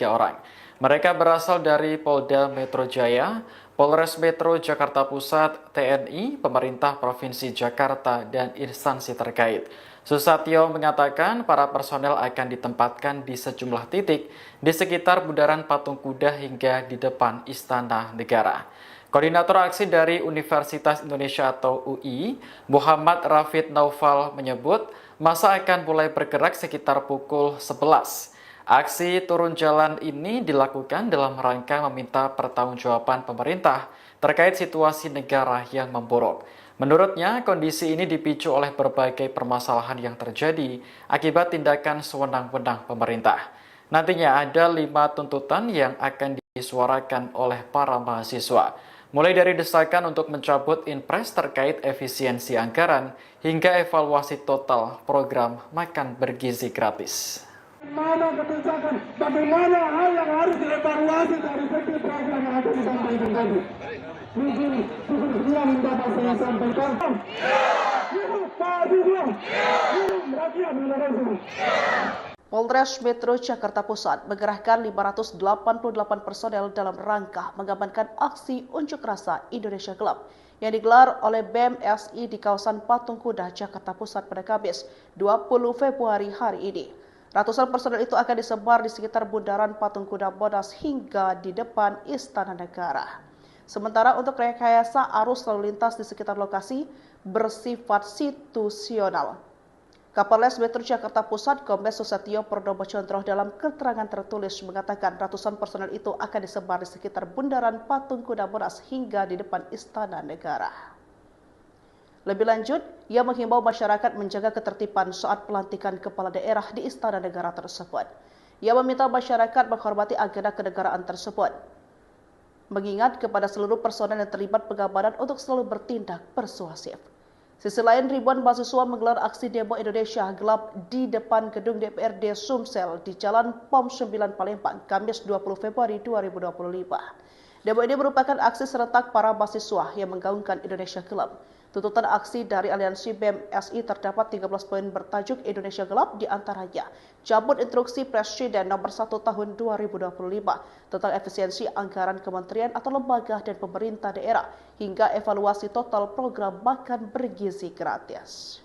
orang. Mereka berasal dari Polda Metro Jaya, Polres Metro Jakarta Pusat, TNI, pemerintah Provinsi Jakarta, dan instansi terkait. Susatyo mengatakan para personel akan ditempatkan di sejumlah titik di sekitar Bundaran Patung Kuda hingga di depan Istana Negara. Koordinator aksi dari Universitas Indonesia atau UI, Muhammad Rafid Naufal menyebut massa akan mulai bergerak sekitar pukul 11. Aksi turun jalan ini dilakukan dalam rangka meminta pertanggungjawaban pemerintah terkait situasi negara yang memburuk. Menurutnya, kondisi ini dipicu oleh berbagai permasalahan yang terjadi akibat tindakan sewenang-wenang pemerintah. Nantinya ada 5 tuntutan yang akan disuarakan oleh para mahasiswa, mulai dari desakan untuk mencabut Inpres terkait efisiensi anggaran hingga evaluasi total program makan bergizi gratis. Mana kebijakan, bagaimana hal yang harus dievaluasi dari segi program yang akan disampaikan tadi. Mungkin sekian dapat saya sampaikan. Polres Metro Jakarta Pusat mengerahkan 588 personel dalam rangka mengamankan aksi unjuk rasa Indonesia Gelap yang digelar oleh BEM SI di kawasan Patung Kuda, Jakarta Pusat pada Kamis 20 Februari hari ini. Ratusan personel itu akan disebar di sekitar Bundaran Patung Kuda Monas hingga di depan Istana Negara. Sementara untuk rekayasa arus lalu lintas di sekitar lokasi bersifat situasional. Kapolres Metro Jakarta Pusat Kombes Susatyo Purnomo Condro dalam keterangan tertulis mengatakan ratusan personel itu akan disebar di sekitar Bundaran Patung Kuda Monas hingga di depan Istana Negara. Lebih lanjut, ia menghimbau masyarakat menjaga ketertiban saat pelantikan kepala daerah di Istana Negara tersebut. Ia meminta masyarakat menghormati agenda kenegaraan tersebut. Mengingat kepada seluruh personel yang terlibat pengamanan untuk selalu bertindak persuasif. Sisi lain, ribuan mahasiswa menggelar aksi demo Indonesia Gelap di depan gedung DPRD Sumsel di Jalan POM 9 Palembang, Kamis 20 Februari 2025. Demo ini merupakan aksi serentak para mahasiswa yang menggaungkan Indonesia Gelap. Tuntutan aksi dari aliansi BEM SI terdapat 13 poin bertajuk Indonesia Gelap, di antaranya cabut instruksi Presiden nomor 1 tahun 2025 tentang efisiensi anggaran kementerian atau lembaga dan pemerintah daerah hingga evaluasi total program makan bergizi gratis.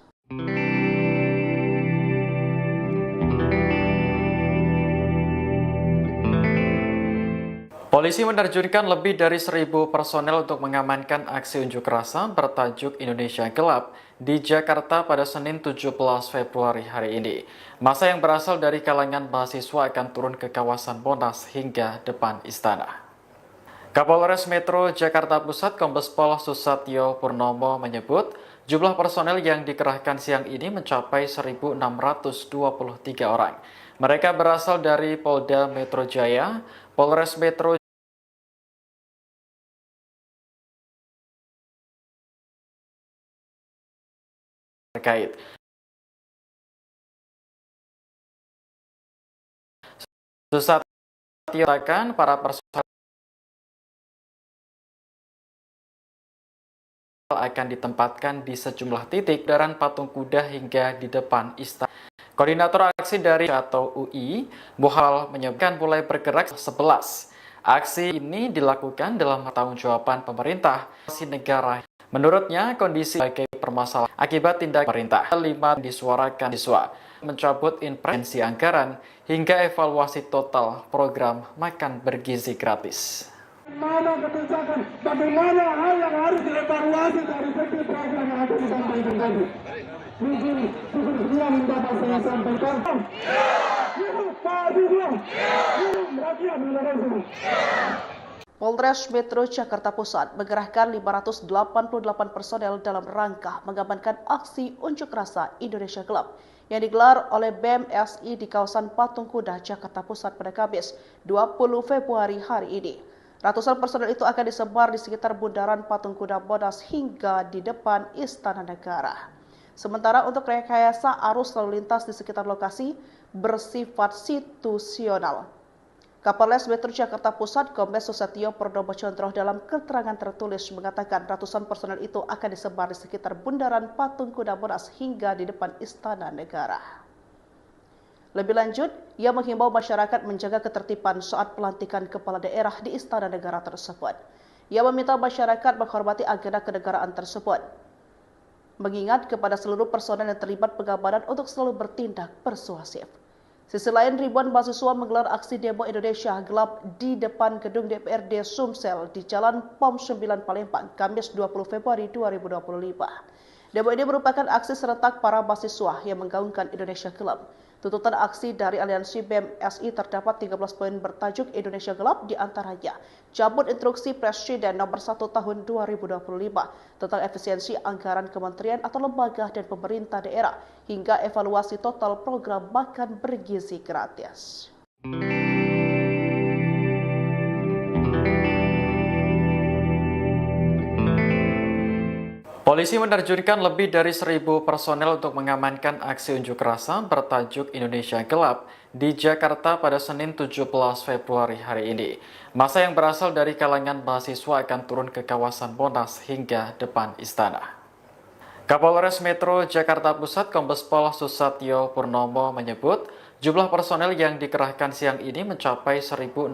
Polisi menerjunkan lebih dari 1.000 personel untuk mengamankan aksi unjuk rasa bertajuk Indonesia Gelap di Jakarta pada Senin 17 Februari hari ini. Massa yang berasal dari kalangan mahasiswa akan turun ke kawasan Monas hingga depan istana. Kapolres Metro Jakarta Pusat Kombes Pol Susatyo Purnomo menyebut jumlah personel yang dikerahkan siang ini mencapai 1.623 orang. Mereka berasal dari Polda Metro Jaya, Polres Metro terkait. Susatyo mengatakan para personel akan ditempatkan di sejumlah titik dari patung kuda hingga di depan istana. Koordinator aksi dari atau UI, Muhal menyebutkan mulai bergerak 11. Aksi ini dilakukan dalam pertanggungjawaban pemerintah negara. Menurutnya, kondisi sebagai permasalahan akibat tindak pemerintah. 5 disuarakan siswa, mencabut intervensi anggaran hingga evaluasi total program makan bergizi gratis. Mana kebijakan, bagaimana hal yang harus dievaluasi dari segi program yang akan disampaikan tadi. Mungkin sekian dapat saya sampaikan. Polres Metro Jakarta Pusat mengerahkan 588 personel dalam rangka mengamankan aksi unjuk rasa Indonesia Gelap yang digelar oleh BEM SI di kawasan Patung Kuda, Jakarta Pusat pada Kamis 20 Februari hari ini. Ratusan personel itu akan disebar di sekitar bundaran Patung Kuda Monas hingga di depan Istana Negara. Sementara untuk rekayasa arus lalu lintas di sekitar lokasi bersifat situasional. Kapolres Metro Jakarta Pusat Kombes Susatyo Purnomo dalam keterangan tertulis mengatakan ratusan personel itu akan disebar di sekitar bundaran Patung Kuda Monas hingga di depan Istana Negara. Lebih lanjut, ia menghimbau masyarakat menjaga ketertiban saat pelantikan kepala daerah di Istana Negara tersebut. Ia meminta masyarakat menghormati agenda kenegaraan tersebut. Mengingat kepada seluruh personel yang terlibat pengamanan untuk selalu bertindak persuasif. Sisi lain, ribuan mahasiswa menggelar aksi demo Indonesia Gelap di depan gedung DPRD Sumsel di Jalan POM 9 Palembang, Kamis 20 Februari 2025. Demo ini merupakan aksi serentak para mahasiswa yang menggaungkan Indonesia Gelap. Tuntutan aksi dari aliansi BEM SI terdapat 13 poin bertajuk Indonesia Gelap, di antaranya cabut instruksi Presiden nomor 1 tahun 2025 tentang efisiensi anggaran kementerian atau lembaga dan pemerintah daerah hingga evaluasi total program makan bergizi gratis. Polisi menerjunkan lebih dari 1.000 personel untuk mengamankan aksi unjuk rasa bertajuk Indonesia Gelap di Jakarta pada Senin 17 Februari hari ini. Massa yang berasal dari kalangan mahasiswa akan turun ke kawasan Monas hingga depan istana. Kapolres Metro Jakarta Pusat Kombes Pol Susatyo Purnomo menyebut jumlah personel yang dikerahkan siang ini mencapai 1.623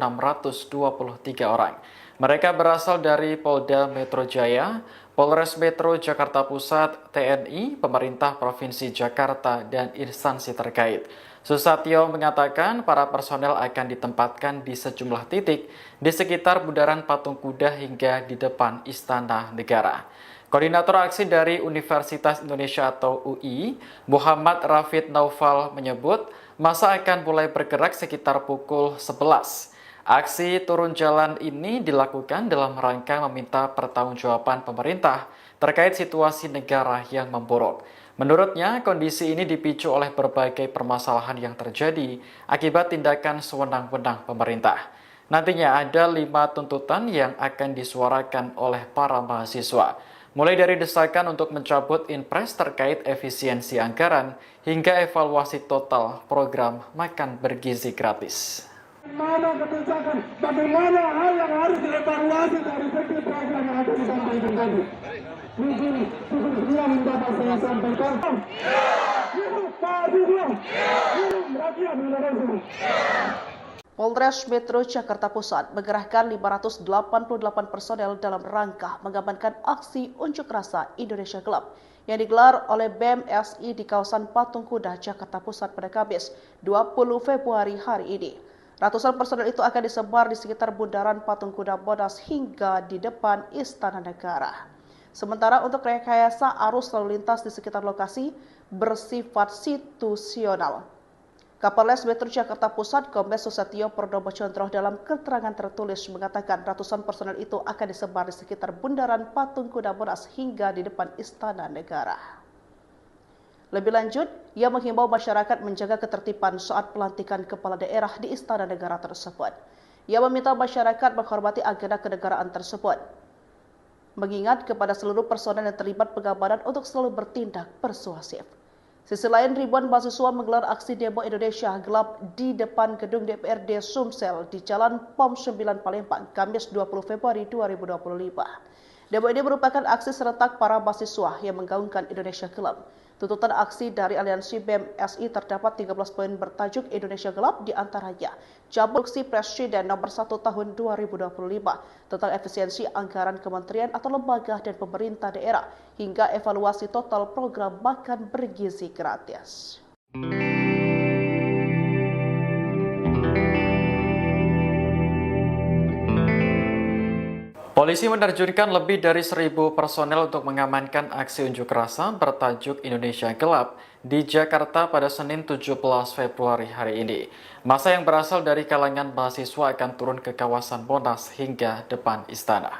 orang. Mereka berasal dari Polda Metro Jaya, Polres Metro Jakarta Pusat, TNI, pemerintah Provinsi Jakarta, dan instansi terkait. Susatyo mengatakan para personel akan ditempatkan di sejumlah titik di sekitar bundaran Patung Kuda hingga di depan Istana Negara. Koordinator aksi dari Universitas Indonesia atau UI, Muhammad Rafid Naufal menyebut massa akan mulai bergerak sekitar pukul 11. Aksi turun jalan ini dilakukan dalam rangka meminta pertanggungjawaban pemerintah terkait situasi negara yang memburuk. Menurutnya, kondisi ini dipicu oleh berbagai permasalahan yang terjadi akibat tindakan sewenang-wenang pemerintah. Nantinya ada 5 tuntutan yang akan disuarakan oleh para mahasiswa, mulai dari desakan untuk mencabut Inpres terkait efisiensi anggaran hingga evaluasi total program makan bergizi gratis. Mana kebijakan, bagaimana hal yang harus dievaluasi dari segi program yang akan disampaikan tadi. Mungkin cukup sekian yang dapat saya sampaikan. Rakyat Indonesia. Polres Metro Jakarta Pusat mengerahkan 588 personel dalam rangka mengamankan aksi unjuk rasa Indonesia Gelap yang digelar oleh BEM SI di kawasan Patung Kuda, Jakarta Pusat pada Kamis 20 Februari hari ini. Ratusan personel itu akan disebar di sekitar Bundaran Patung Kuda Monas hingga di depan Istana Negara. Sementara untuk rekayasa arus lalu lintas di sekitar lokasi bersifat situasional. Kapolres Metro Jakarta Pusat Kombes Susatyo Purnomo Condro dalam keterangan tertulis mengatakan ratusan personel itu akan disebar di sekitar Bundaran Patung Kuda Monas hingga di depan Istana Negara. Lebih lanjut, ia menghimbau masyarakat menjaga ketertiban saat pelantikan kepala daerah di Istana Negara tersebut. Ia meminta masyarakat menghormati agenda kenegaraan tersebut. Mengingat kepada seluruh personel yang terlibat pengamanan untuk selalu bertindak persuasif. Sisi lain, ribuan mahasiswa menggelar aksi demo Indonesia Gelap di depan gedung DPRD Sumsel di Jalan POM 9 Palembang, Kamis 20 Februari 2025. Demo ini merupakan aksi serentak para mahasiswa yang menggaungkan Indonesia Gelap. Tuntutan aksi dari Aliansi BEM SI terdapat 13 poin bertajuk Indonesia Gelap, di antaranya cabut instruksi Presiden nomor 1 tahun 2025 tentang efisiensi anggaran kementerian atau lembaga dan pemerintah daerah hingga evaluasi total program makan bergizi gratis. Polisi menerjunkan lebih dari 1.000 personel untuk mengamankan aksi unjuk rasa bertajuk Indonesia Gelap di Jakarta pada Senin 17 Februari hari ini. Massa yang berasal dari kalangan mahasiswa akan turun ke kawasan Monas hingga depan istana.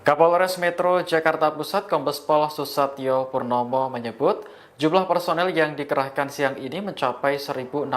Kapolres Metro Jakarta Pusat Kombes Pol Susatyo Purnomo menyebut jumlah personel yang dikerahkan siang ini mencapai 1.623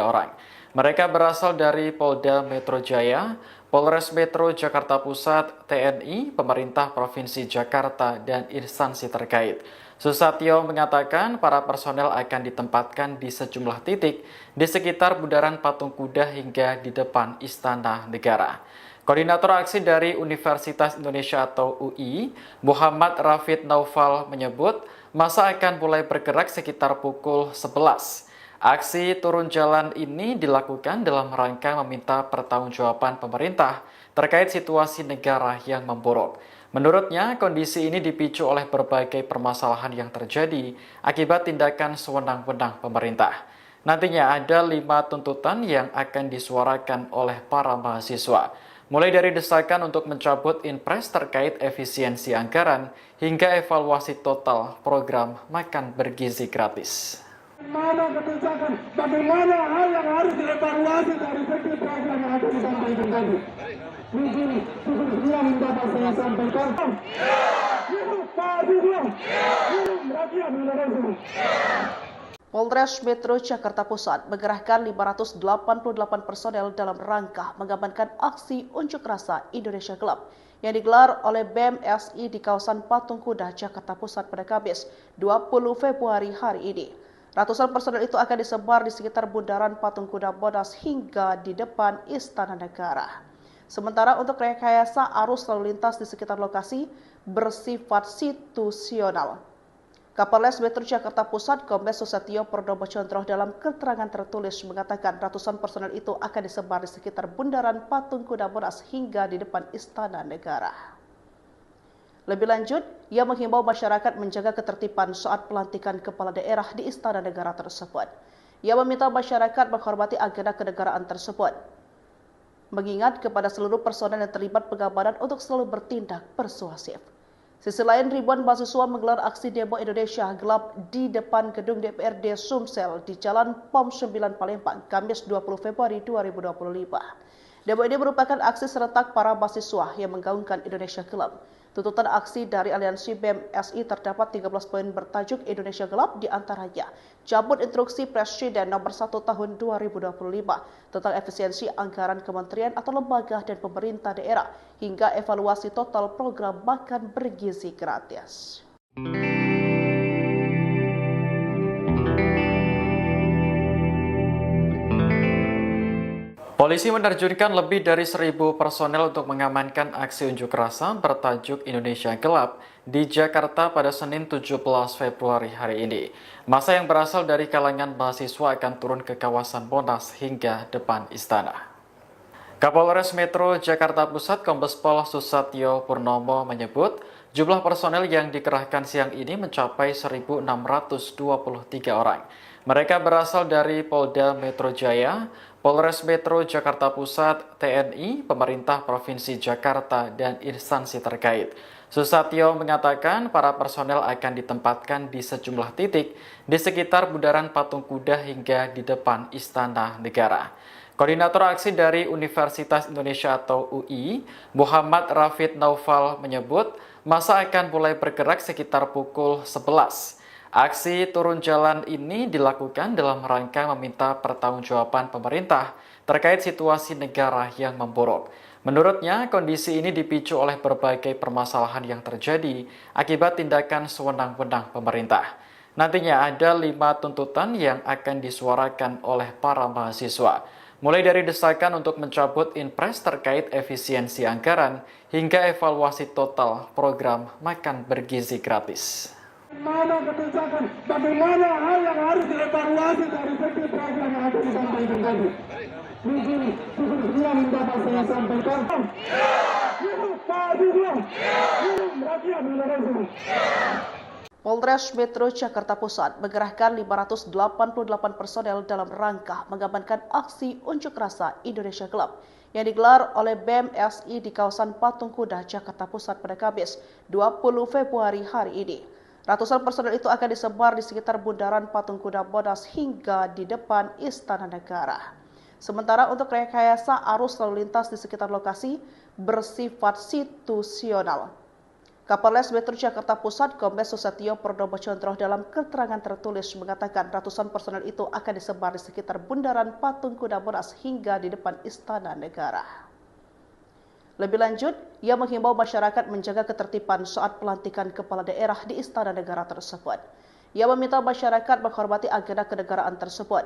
orang. Mereka berasal dari Polda Metro Jaya, Polres Metro Jakarta Pusat, TNI, pemerintah Provinsi Jakarta, dan instansi terkait. Susatyo mengatakan para personel akan ditempatkan di sejumlah titik di sekitar Bundaran Patung Kuda hingga di depan Istana Negara. Koordinator aksi dari Universitas Indonesia atau UI, Muhammad Rafid Naufal menyebut massa akan mulai bergerak sekitar pukul 11. Aksi turun jalan ini dilakukan dalam rangka meminta pertanggungjawaban pemerintah terkait situasi negara yang memburuk. Menurutnya, kondisi ini dipicu oleh berbagai permasalahan yang terjadi akibat tindakan sewenang-wenang pemerintah. Nantinya ada 5 tuntutan yang akan disuarakan oleh para mahasiswa, mulai dari desakan untuk mencabut impres terkait efisiensi anggaran hingga evaluasi total program makan bergizi gratis. Mana kebijakan, bagaimana hal yang harus dievaluasi dari segi program yang akan disampaikan tadi. Mungkin cukup sekian yang dapat saya sampaikan. Rakyat Indonesia. Polres Metro Jakarta Pusat mengerahkan 588 personel dalam rangka mengamankan aksi unjuk rasa Indonesia Gelap yang digelar oleh BEM SI di kawasan Patung Kuda, Jakarta Pusat pada Kamis 20 Februari hari ini. Ratusan personel itu akan disebar di sekitar Bundaran Patung Kuda Monas hingga di depan Istana Negara. Sementara untuk rekayasa arus lalu lintas di sekitar lokasi bersifat situasional. Kapolres Metro Jakarta Pusat Kombes Susatyo Purnomo Condro dalam keterangan tertulis mengatakan ratusan personel itu akan disebar di sekitar Bundaran Patung Kuda Monas hingga di depan Istana Negara. Lebih lanjut, ia menghimbau masyarakat menjaga ketertiban saat pelantikan kepala daerah di Istana Negara tersebut. Ia meminta masyarakat menghormati agenda kenegaraan tersebut. Mengingat kepada seluruh personel yang terlibat pengamanan untuk selalu bertindak persuasif. Sisi lain, ribuan mahasiswa menggelar aksi demo Indonesia Gelap di depan gedung DPRD Sumsel di Jalan POM 9 Palembang, Kamis 20 Februari 2025. Demo ini merupakan aksi serentak para mahasiswa yang menggaungkan Indonesia Gelap. Tuntutan aksi dari Aliansi BEM SI terdapat 13 poin bertajuk Indonesia Gelap, di antaranya cabut instruksi Presiden nomor 1 tahun 2025 tentang efisiensi anggaran kementerian atau lembaga dan pemerintah daerah hingga evaluasi total program makan bergizi gratis. Polisi menerjunkan lebih dari 1.000 personel untuk mengamankan aksi unjuk rasa bertajuk Indonesia Gelap di Jakarta pada Senin 17 Februari hari ini. Massa yang berasal dari kalangan mahasiswa akan turun ke kawasan Monas hingga depan istana. Kapolres Metro Jakarta Pusat Kombes Pol Susatyo Purnomo menyebut jumlah personel yang dikerahkan siang ini mencapai 1.623 orang. Mereka berasal dari Polda Metro Jaya, Polres Metro Jakarta Pusat, TNI, pemerintah Provinsi Jakarta, dan instansi terkait. Susatyo mengatakan para personel akan ditempatkan di sejumlah titik di sekitar Bundaran Patung Kuda hingga di depan Istana Negara. Koordinator aksi dari Universitas Indonesia atau UI, Muhammad Rafid Naufal menyebut massa akan mulai bergerak sekitar pukul 11. Aksi turun jalan ini dilakukan dalam rangka meminta pertanggungjawaban pemerintah terkait situasi negara yang memburuk. Menurutnya, kondisi ini dipicu oleh berbagai permasalahan yang terjadi akibat tindakan sewenang-wenang pemerintah. Nantinya ada 5 tuntutan yang akan disuarakan oleh para mahasiswa. Mulai dari desakan untuk mencabut impres terkait efisiensi anggaran hingga evaluasi total program makan bergizi gratis. Mana kebijakan, bagaimana hal yang harus dievaluasi dari setiap program yang akan disampaikan tadi. Mungkin cukup sekian yang dapat saya sampaikan. Rakyat Indonesia. Polres Metro Jakarta Pusat mengerahkan 588 personel dalam rangka mengamankan aksi unjuk rasa Indonesia Gelap yang digelar oleh BEM SI di kawasan Patung Kuda, Jakarta Pusat pada Kamis 20 Februari hari ini. Ratusan personel itu akan disebar di sekitar Bundaran Patung Kuda Monas hingga di depan Istana Negara. Sementara untuk rekayasa arus lalu lintas di sekitar lokasi bersifat situasional. Kapolres Metro Jakarta Pusat Kombes Susatyo Purnomo dalam keterangan tertulis mengatakan ratusan personel itu akan disebar di sekitar Bundaran Patung Kuda Monas hingga di depan Istana Negara. Lebih lanjut, ia menghimbau masyarakat menjaga ketertiban saat pelantikan kepala daerah di Istana Negara tersebut. Ia meminta masyarakat menghormati agenda kenegaraan tersebut.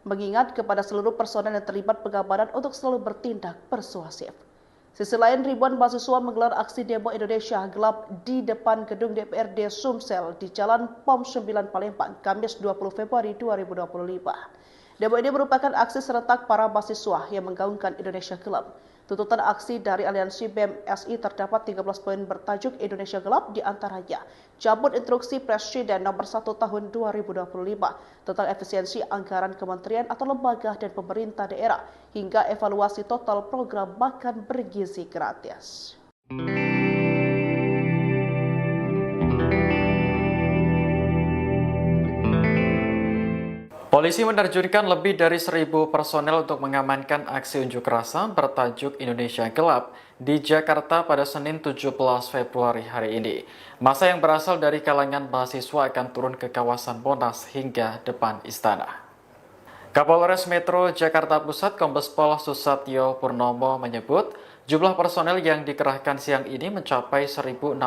Mengingat kepada seluruh personel yang terlibat pengamanan untuk selalu bertindak persuasif. Sisi lain, ribuan mahasiswa menggelar aksi demo Indonesia Gelap di depan gedung DPRD Sumsel di Jalan POM 9 Palembang, Kamis 20 Februari 2025. Demo ini merupakan aksi serentak para mahasiswa yang menggaungkan Indonesia Gelap. Tuntutan aksi dari Aliansi BEM SI terdapat 13 poin bertajuk Indonesia Gelap, di antaranya cabut instruksi Presiden nomor 1 tahun 2025 tentang efisiensi anggaran kementerian atau lembaga dan pemerintah daerah hingga evaluasi total program makan bergizi gratis. Polisi menerjunkan lebih dari 1.000 personel untuk mengamankan aksi unjuk rasa bertajuk Indonesia Gelap di Jakarta pada Senin 17 Februari hari ini. Massa yang berasal dari kalangan mahasiswa akan turun ke kawasan Monas hingga depan istana. Kapolres Metro Jakarta Pusat Kombes Pol Susatyo Purnomo menyebut jumlah personel yang dikerahkan siang ini mencapai 1.623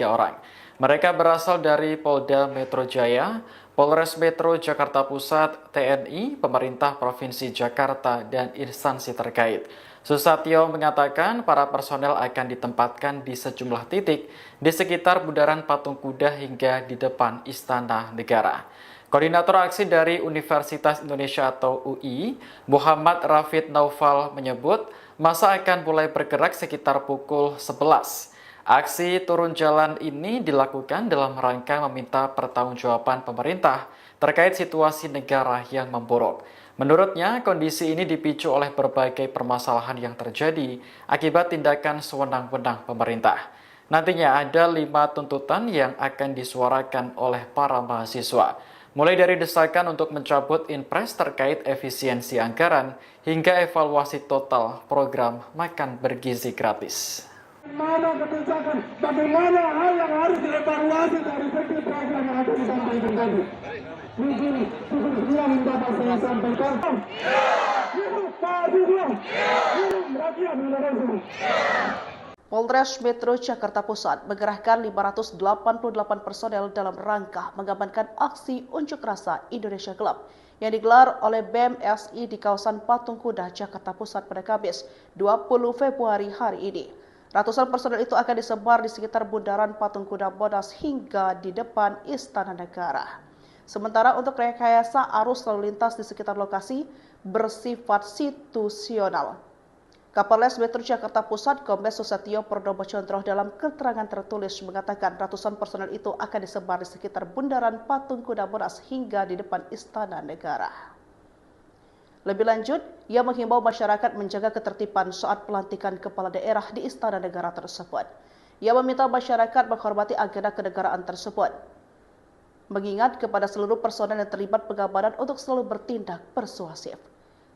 orang. Mereka berasal dari Polda Metro Jaya, Polres Metro Jakarta Pusat, TNI, pemerintah Provinsi Jakarta, dan instansi terkait. Susatyo mengatakan para personel akan ditempatkan di sejumlah titik di sekitar Bundaran Patung Kuda hingga di depan Istana Negara. Koordinator aksi dari Universitas Indonesia atau UI, Muhammad Rafid Naufal menyebut massa akan mulai bergerak sekitar pukul 11. Aksi turun jalan ini dilakukan dalam rangka meminta pertanggungjawaban pemerintah terkait situasi negara yang memburuk. Menurutnya, kondisi ini dipicu oleh berbagai permasalahan yang terjadi akibat tindakan sewenang-wenang pemerintah. Nantinya ada 5 tuntutan yang akan disuarakan oleh para mahasiswa. Mulai dari desakan untuk mencabut impres terkait efisiensi anggaran hingga evaluasi total program makan bergizi gratis. Mana kebijakan, bagaimana hal yang harus dievaluasi dari setiap program yang akan disampaikan tadi. Mungkin cukup sekian yang dapat saya sampaikan. Rakyat Indonesia. Polres Metro Jakarta Pusat mengerahkan 588 personel dalam rangka mengamankan aksi unjuk rasa Indonesia Gelap yang digelar oleh BEM SI di kawasan Patung Kuda, Jakarta Pusat pada Kamis 20 Februari hari ini. Ratusan personel itu akan disebar di sekitar bundaran Patung Kuda Monas hingga di depan Istana Negara. Sementara untuk rekayasa arus lalu lintas di sekitar lokasi bersifat situasional. Kapolres Metro Jakarta Pusat Kombes Susatyo Purnomo Condro dalam keterangan tertulis mengatakan ratusan personel itu akan disebar di sekitar bundaran Patung Kuda Monas hingga di depan Istana Negara. Lebih lanjut, ia menghimbau masyarakat menjaga ketertiban saat pelantikan kepala daerah di Istana Negara tersebut. Ia meminta masyarakat menghormati agenda kenegaraan tersebut, mengingat kepada seluruh personel yang terlibat pengamanan untuk selalu bertindak persuasif.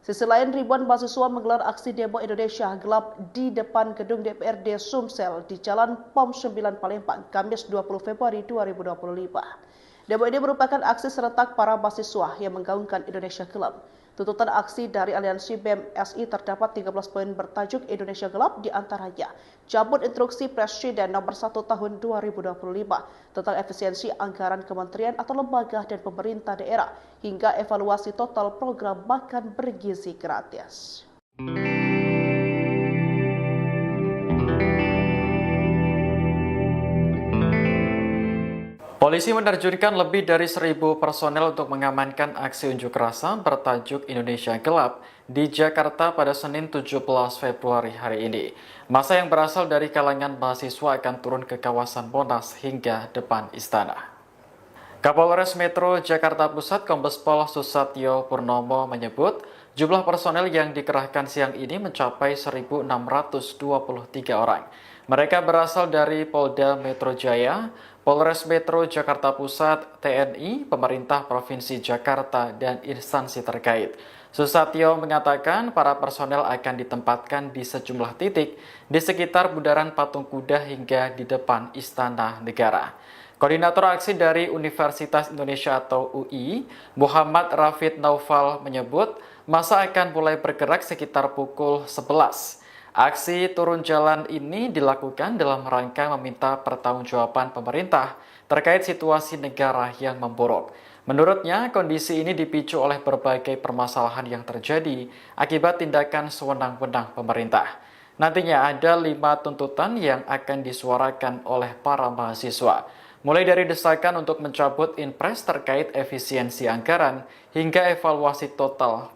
Sisi lain, ribuan mahasiswa menggelar aksi demo Indonesia Gelap di depan gedung DPRD Sumsel di Jalan POM 9 Palembang, Kamis 20 Februari 2025. Demo ini merupakan aksi serentak para mahasiswa yang menggaungkan Indonesia Gelap. Tuntutan aksi dari Aliansi BEM SI terdapat 13 poin bertajuk Indonesia Gelap, di antaranya cabut instruksi Presiden nomor 1 tahun 2025 tentang efisiensi anggaran kementerian atau lembaga dan pemerintah daerah hingga evaluasi total program makan bergizi gratis. Polisi menerjunkan lebih dari 1.000 personel untuk mengamankan aksi unjuk rasa bertajuk Indonesia Gelap di Jakarta pada Senin 17 Februari hari ini. Massa yang berasal dari kalangan mahasiswa akan turun ke kawasan Monas hingga depan istana. Kapolres Metro Jakarta Pusat Kombes Pol Susatyo Purnomo menyebut jumlah personel yang dikerahkan siang ini mencapai 1.623 orang. Mereka berasal dari Polda Metro Jaya, Polres Metro Jakarta Pusat, TNI, pemerintah Provinsi Jakarta, dan instansi terkait. Susatyo mengatakan para personel akan ditempatkan di sejumlah titik di sekitar bundaran Patung Kuda hingga di depan Istana Negara. Koordinator aksi dari Universitas Indonesia atau UI, Muhammad Rafid Naufal menyebut massa akan mulai bergerak sekitar pukul 11. Aksi turun jalan ini dilakukan dalam rangka meminta pertanggungjawaban pemerintah terkait situasi negara yang memburuk. Menurutnya, kondisi ini dipicu oleh berbagai permasalahan yang terjadi akibat tindakan sewenang-wenang pemerintah. Nantinya ada 5 tuntutan yang akan disuarakan oleh para mahasiswa, mulai dari desakan untuk mencabut Inpres terkait efisiensi anggaran hingga evaluasi total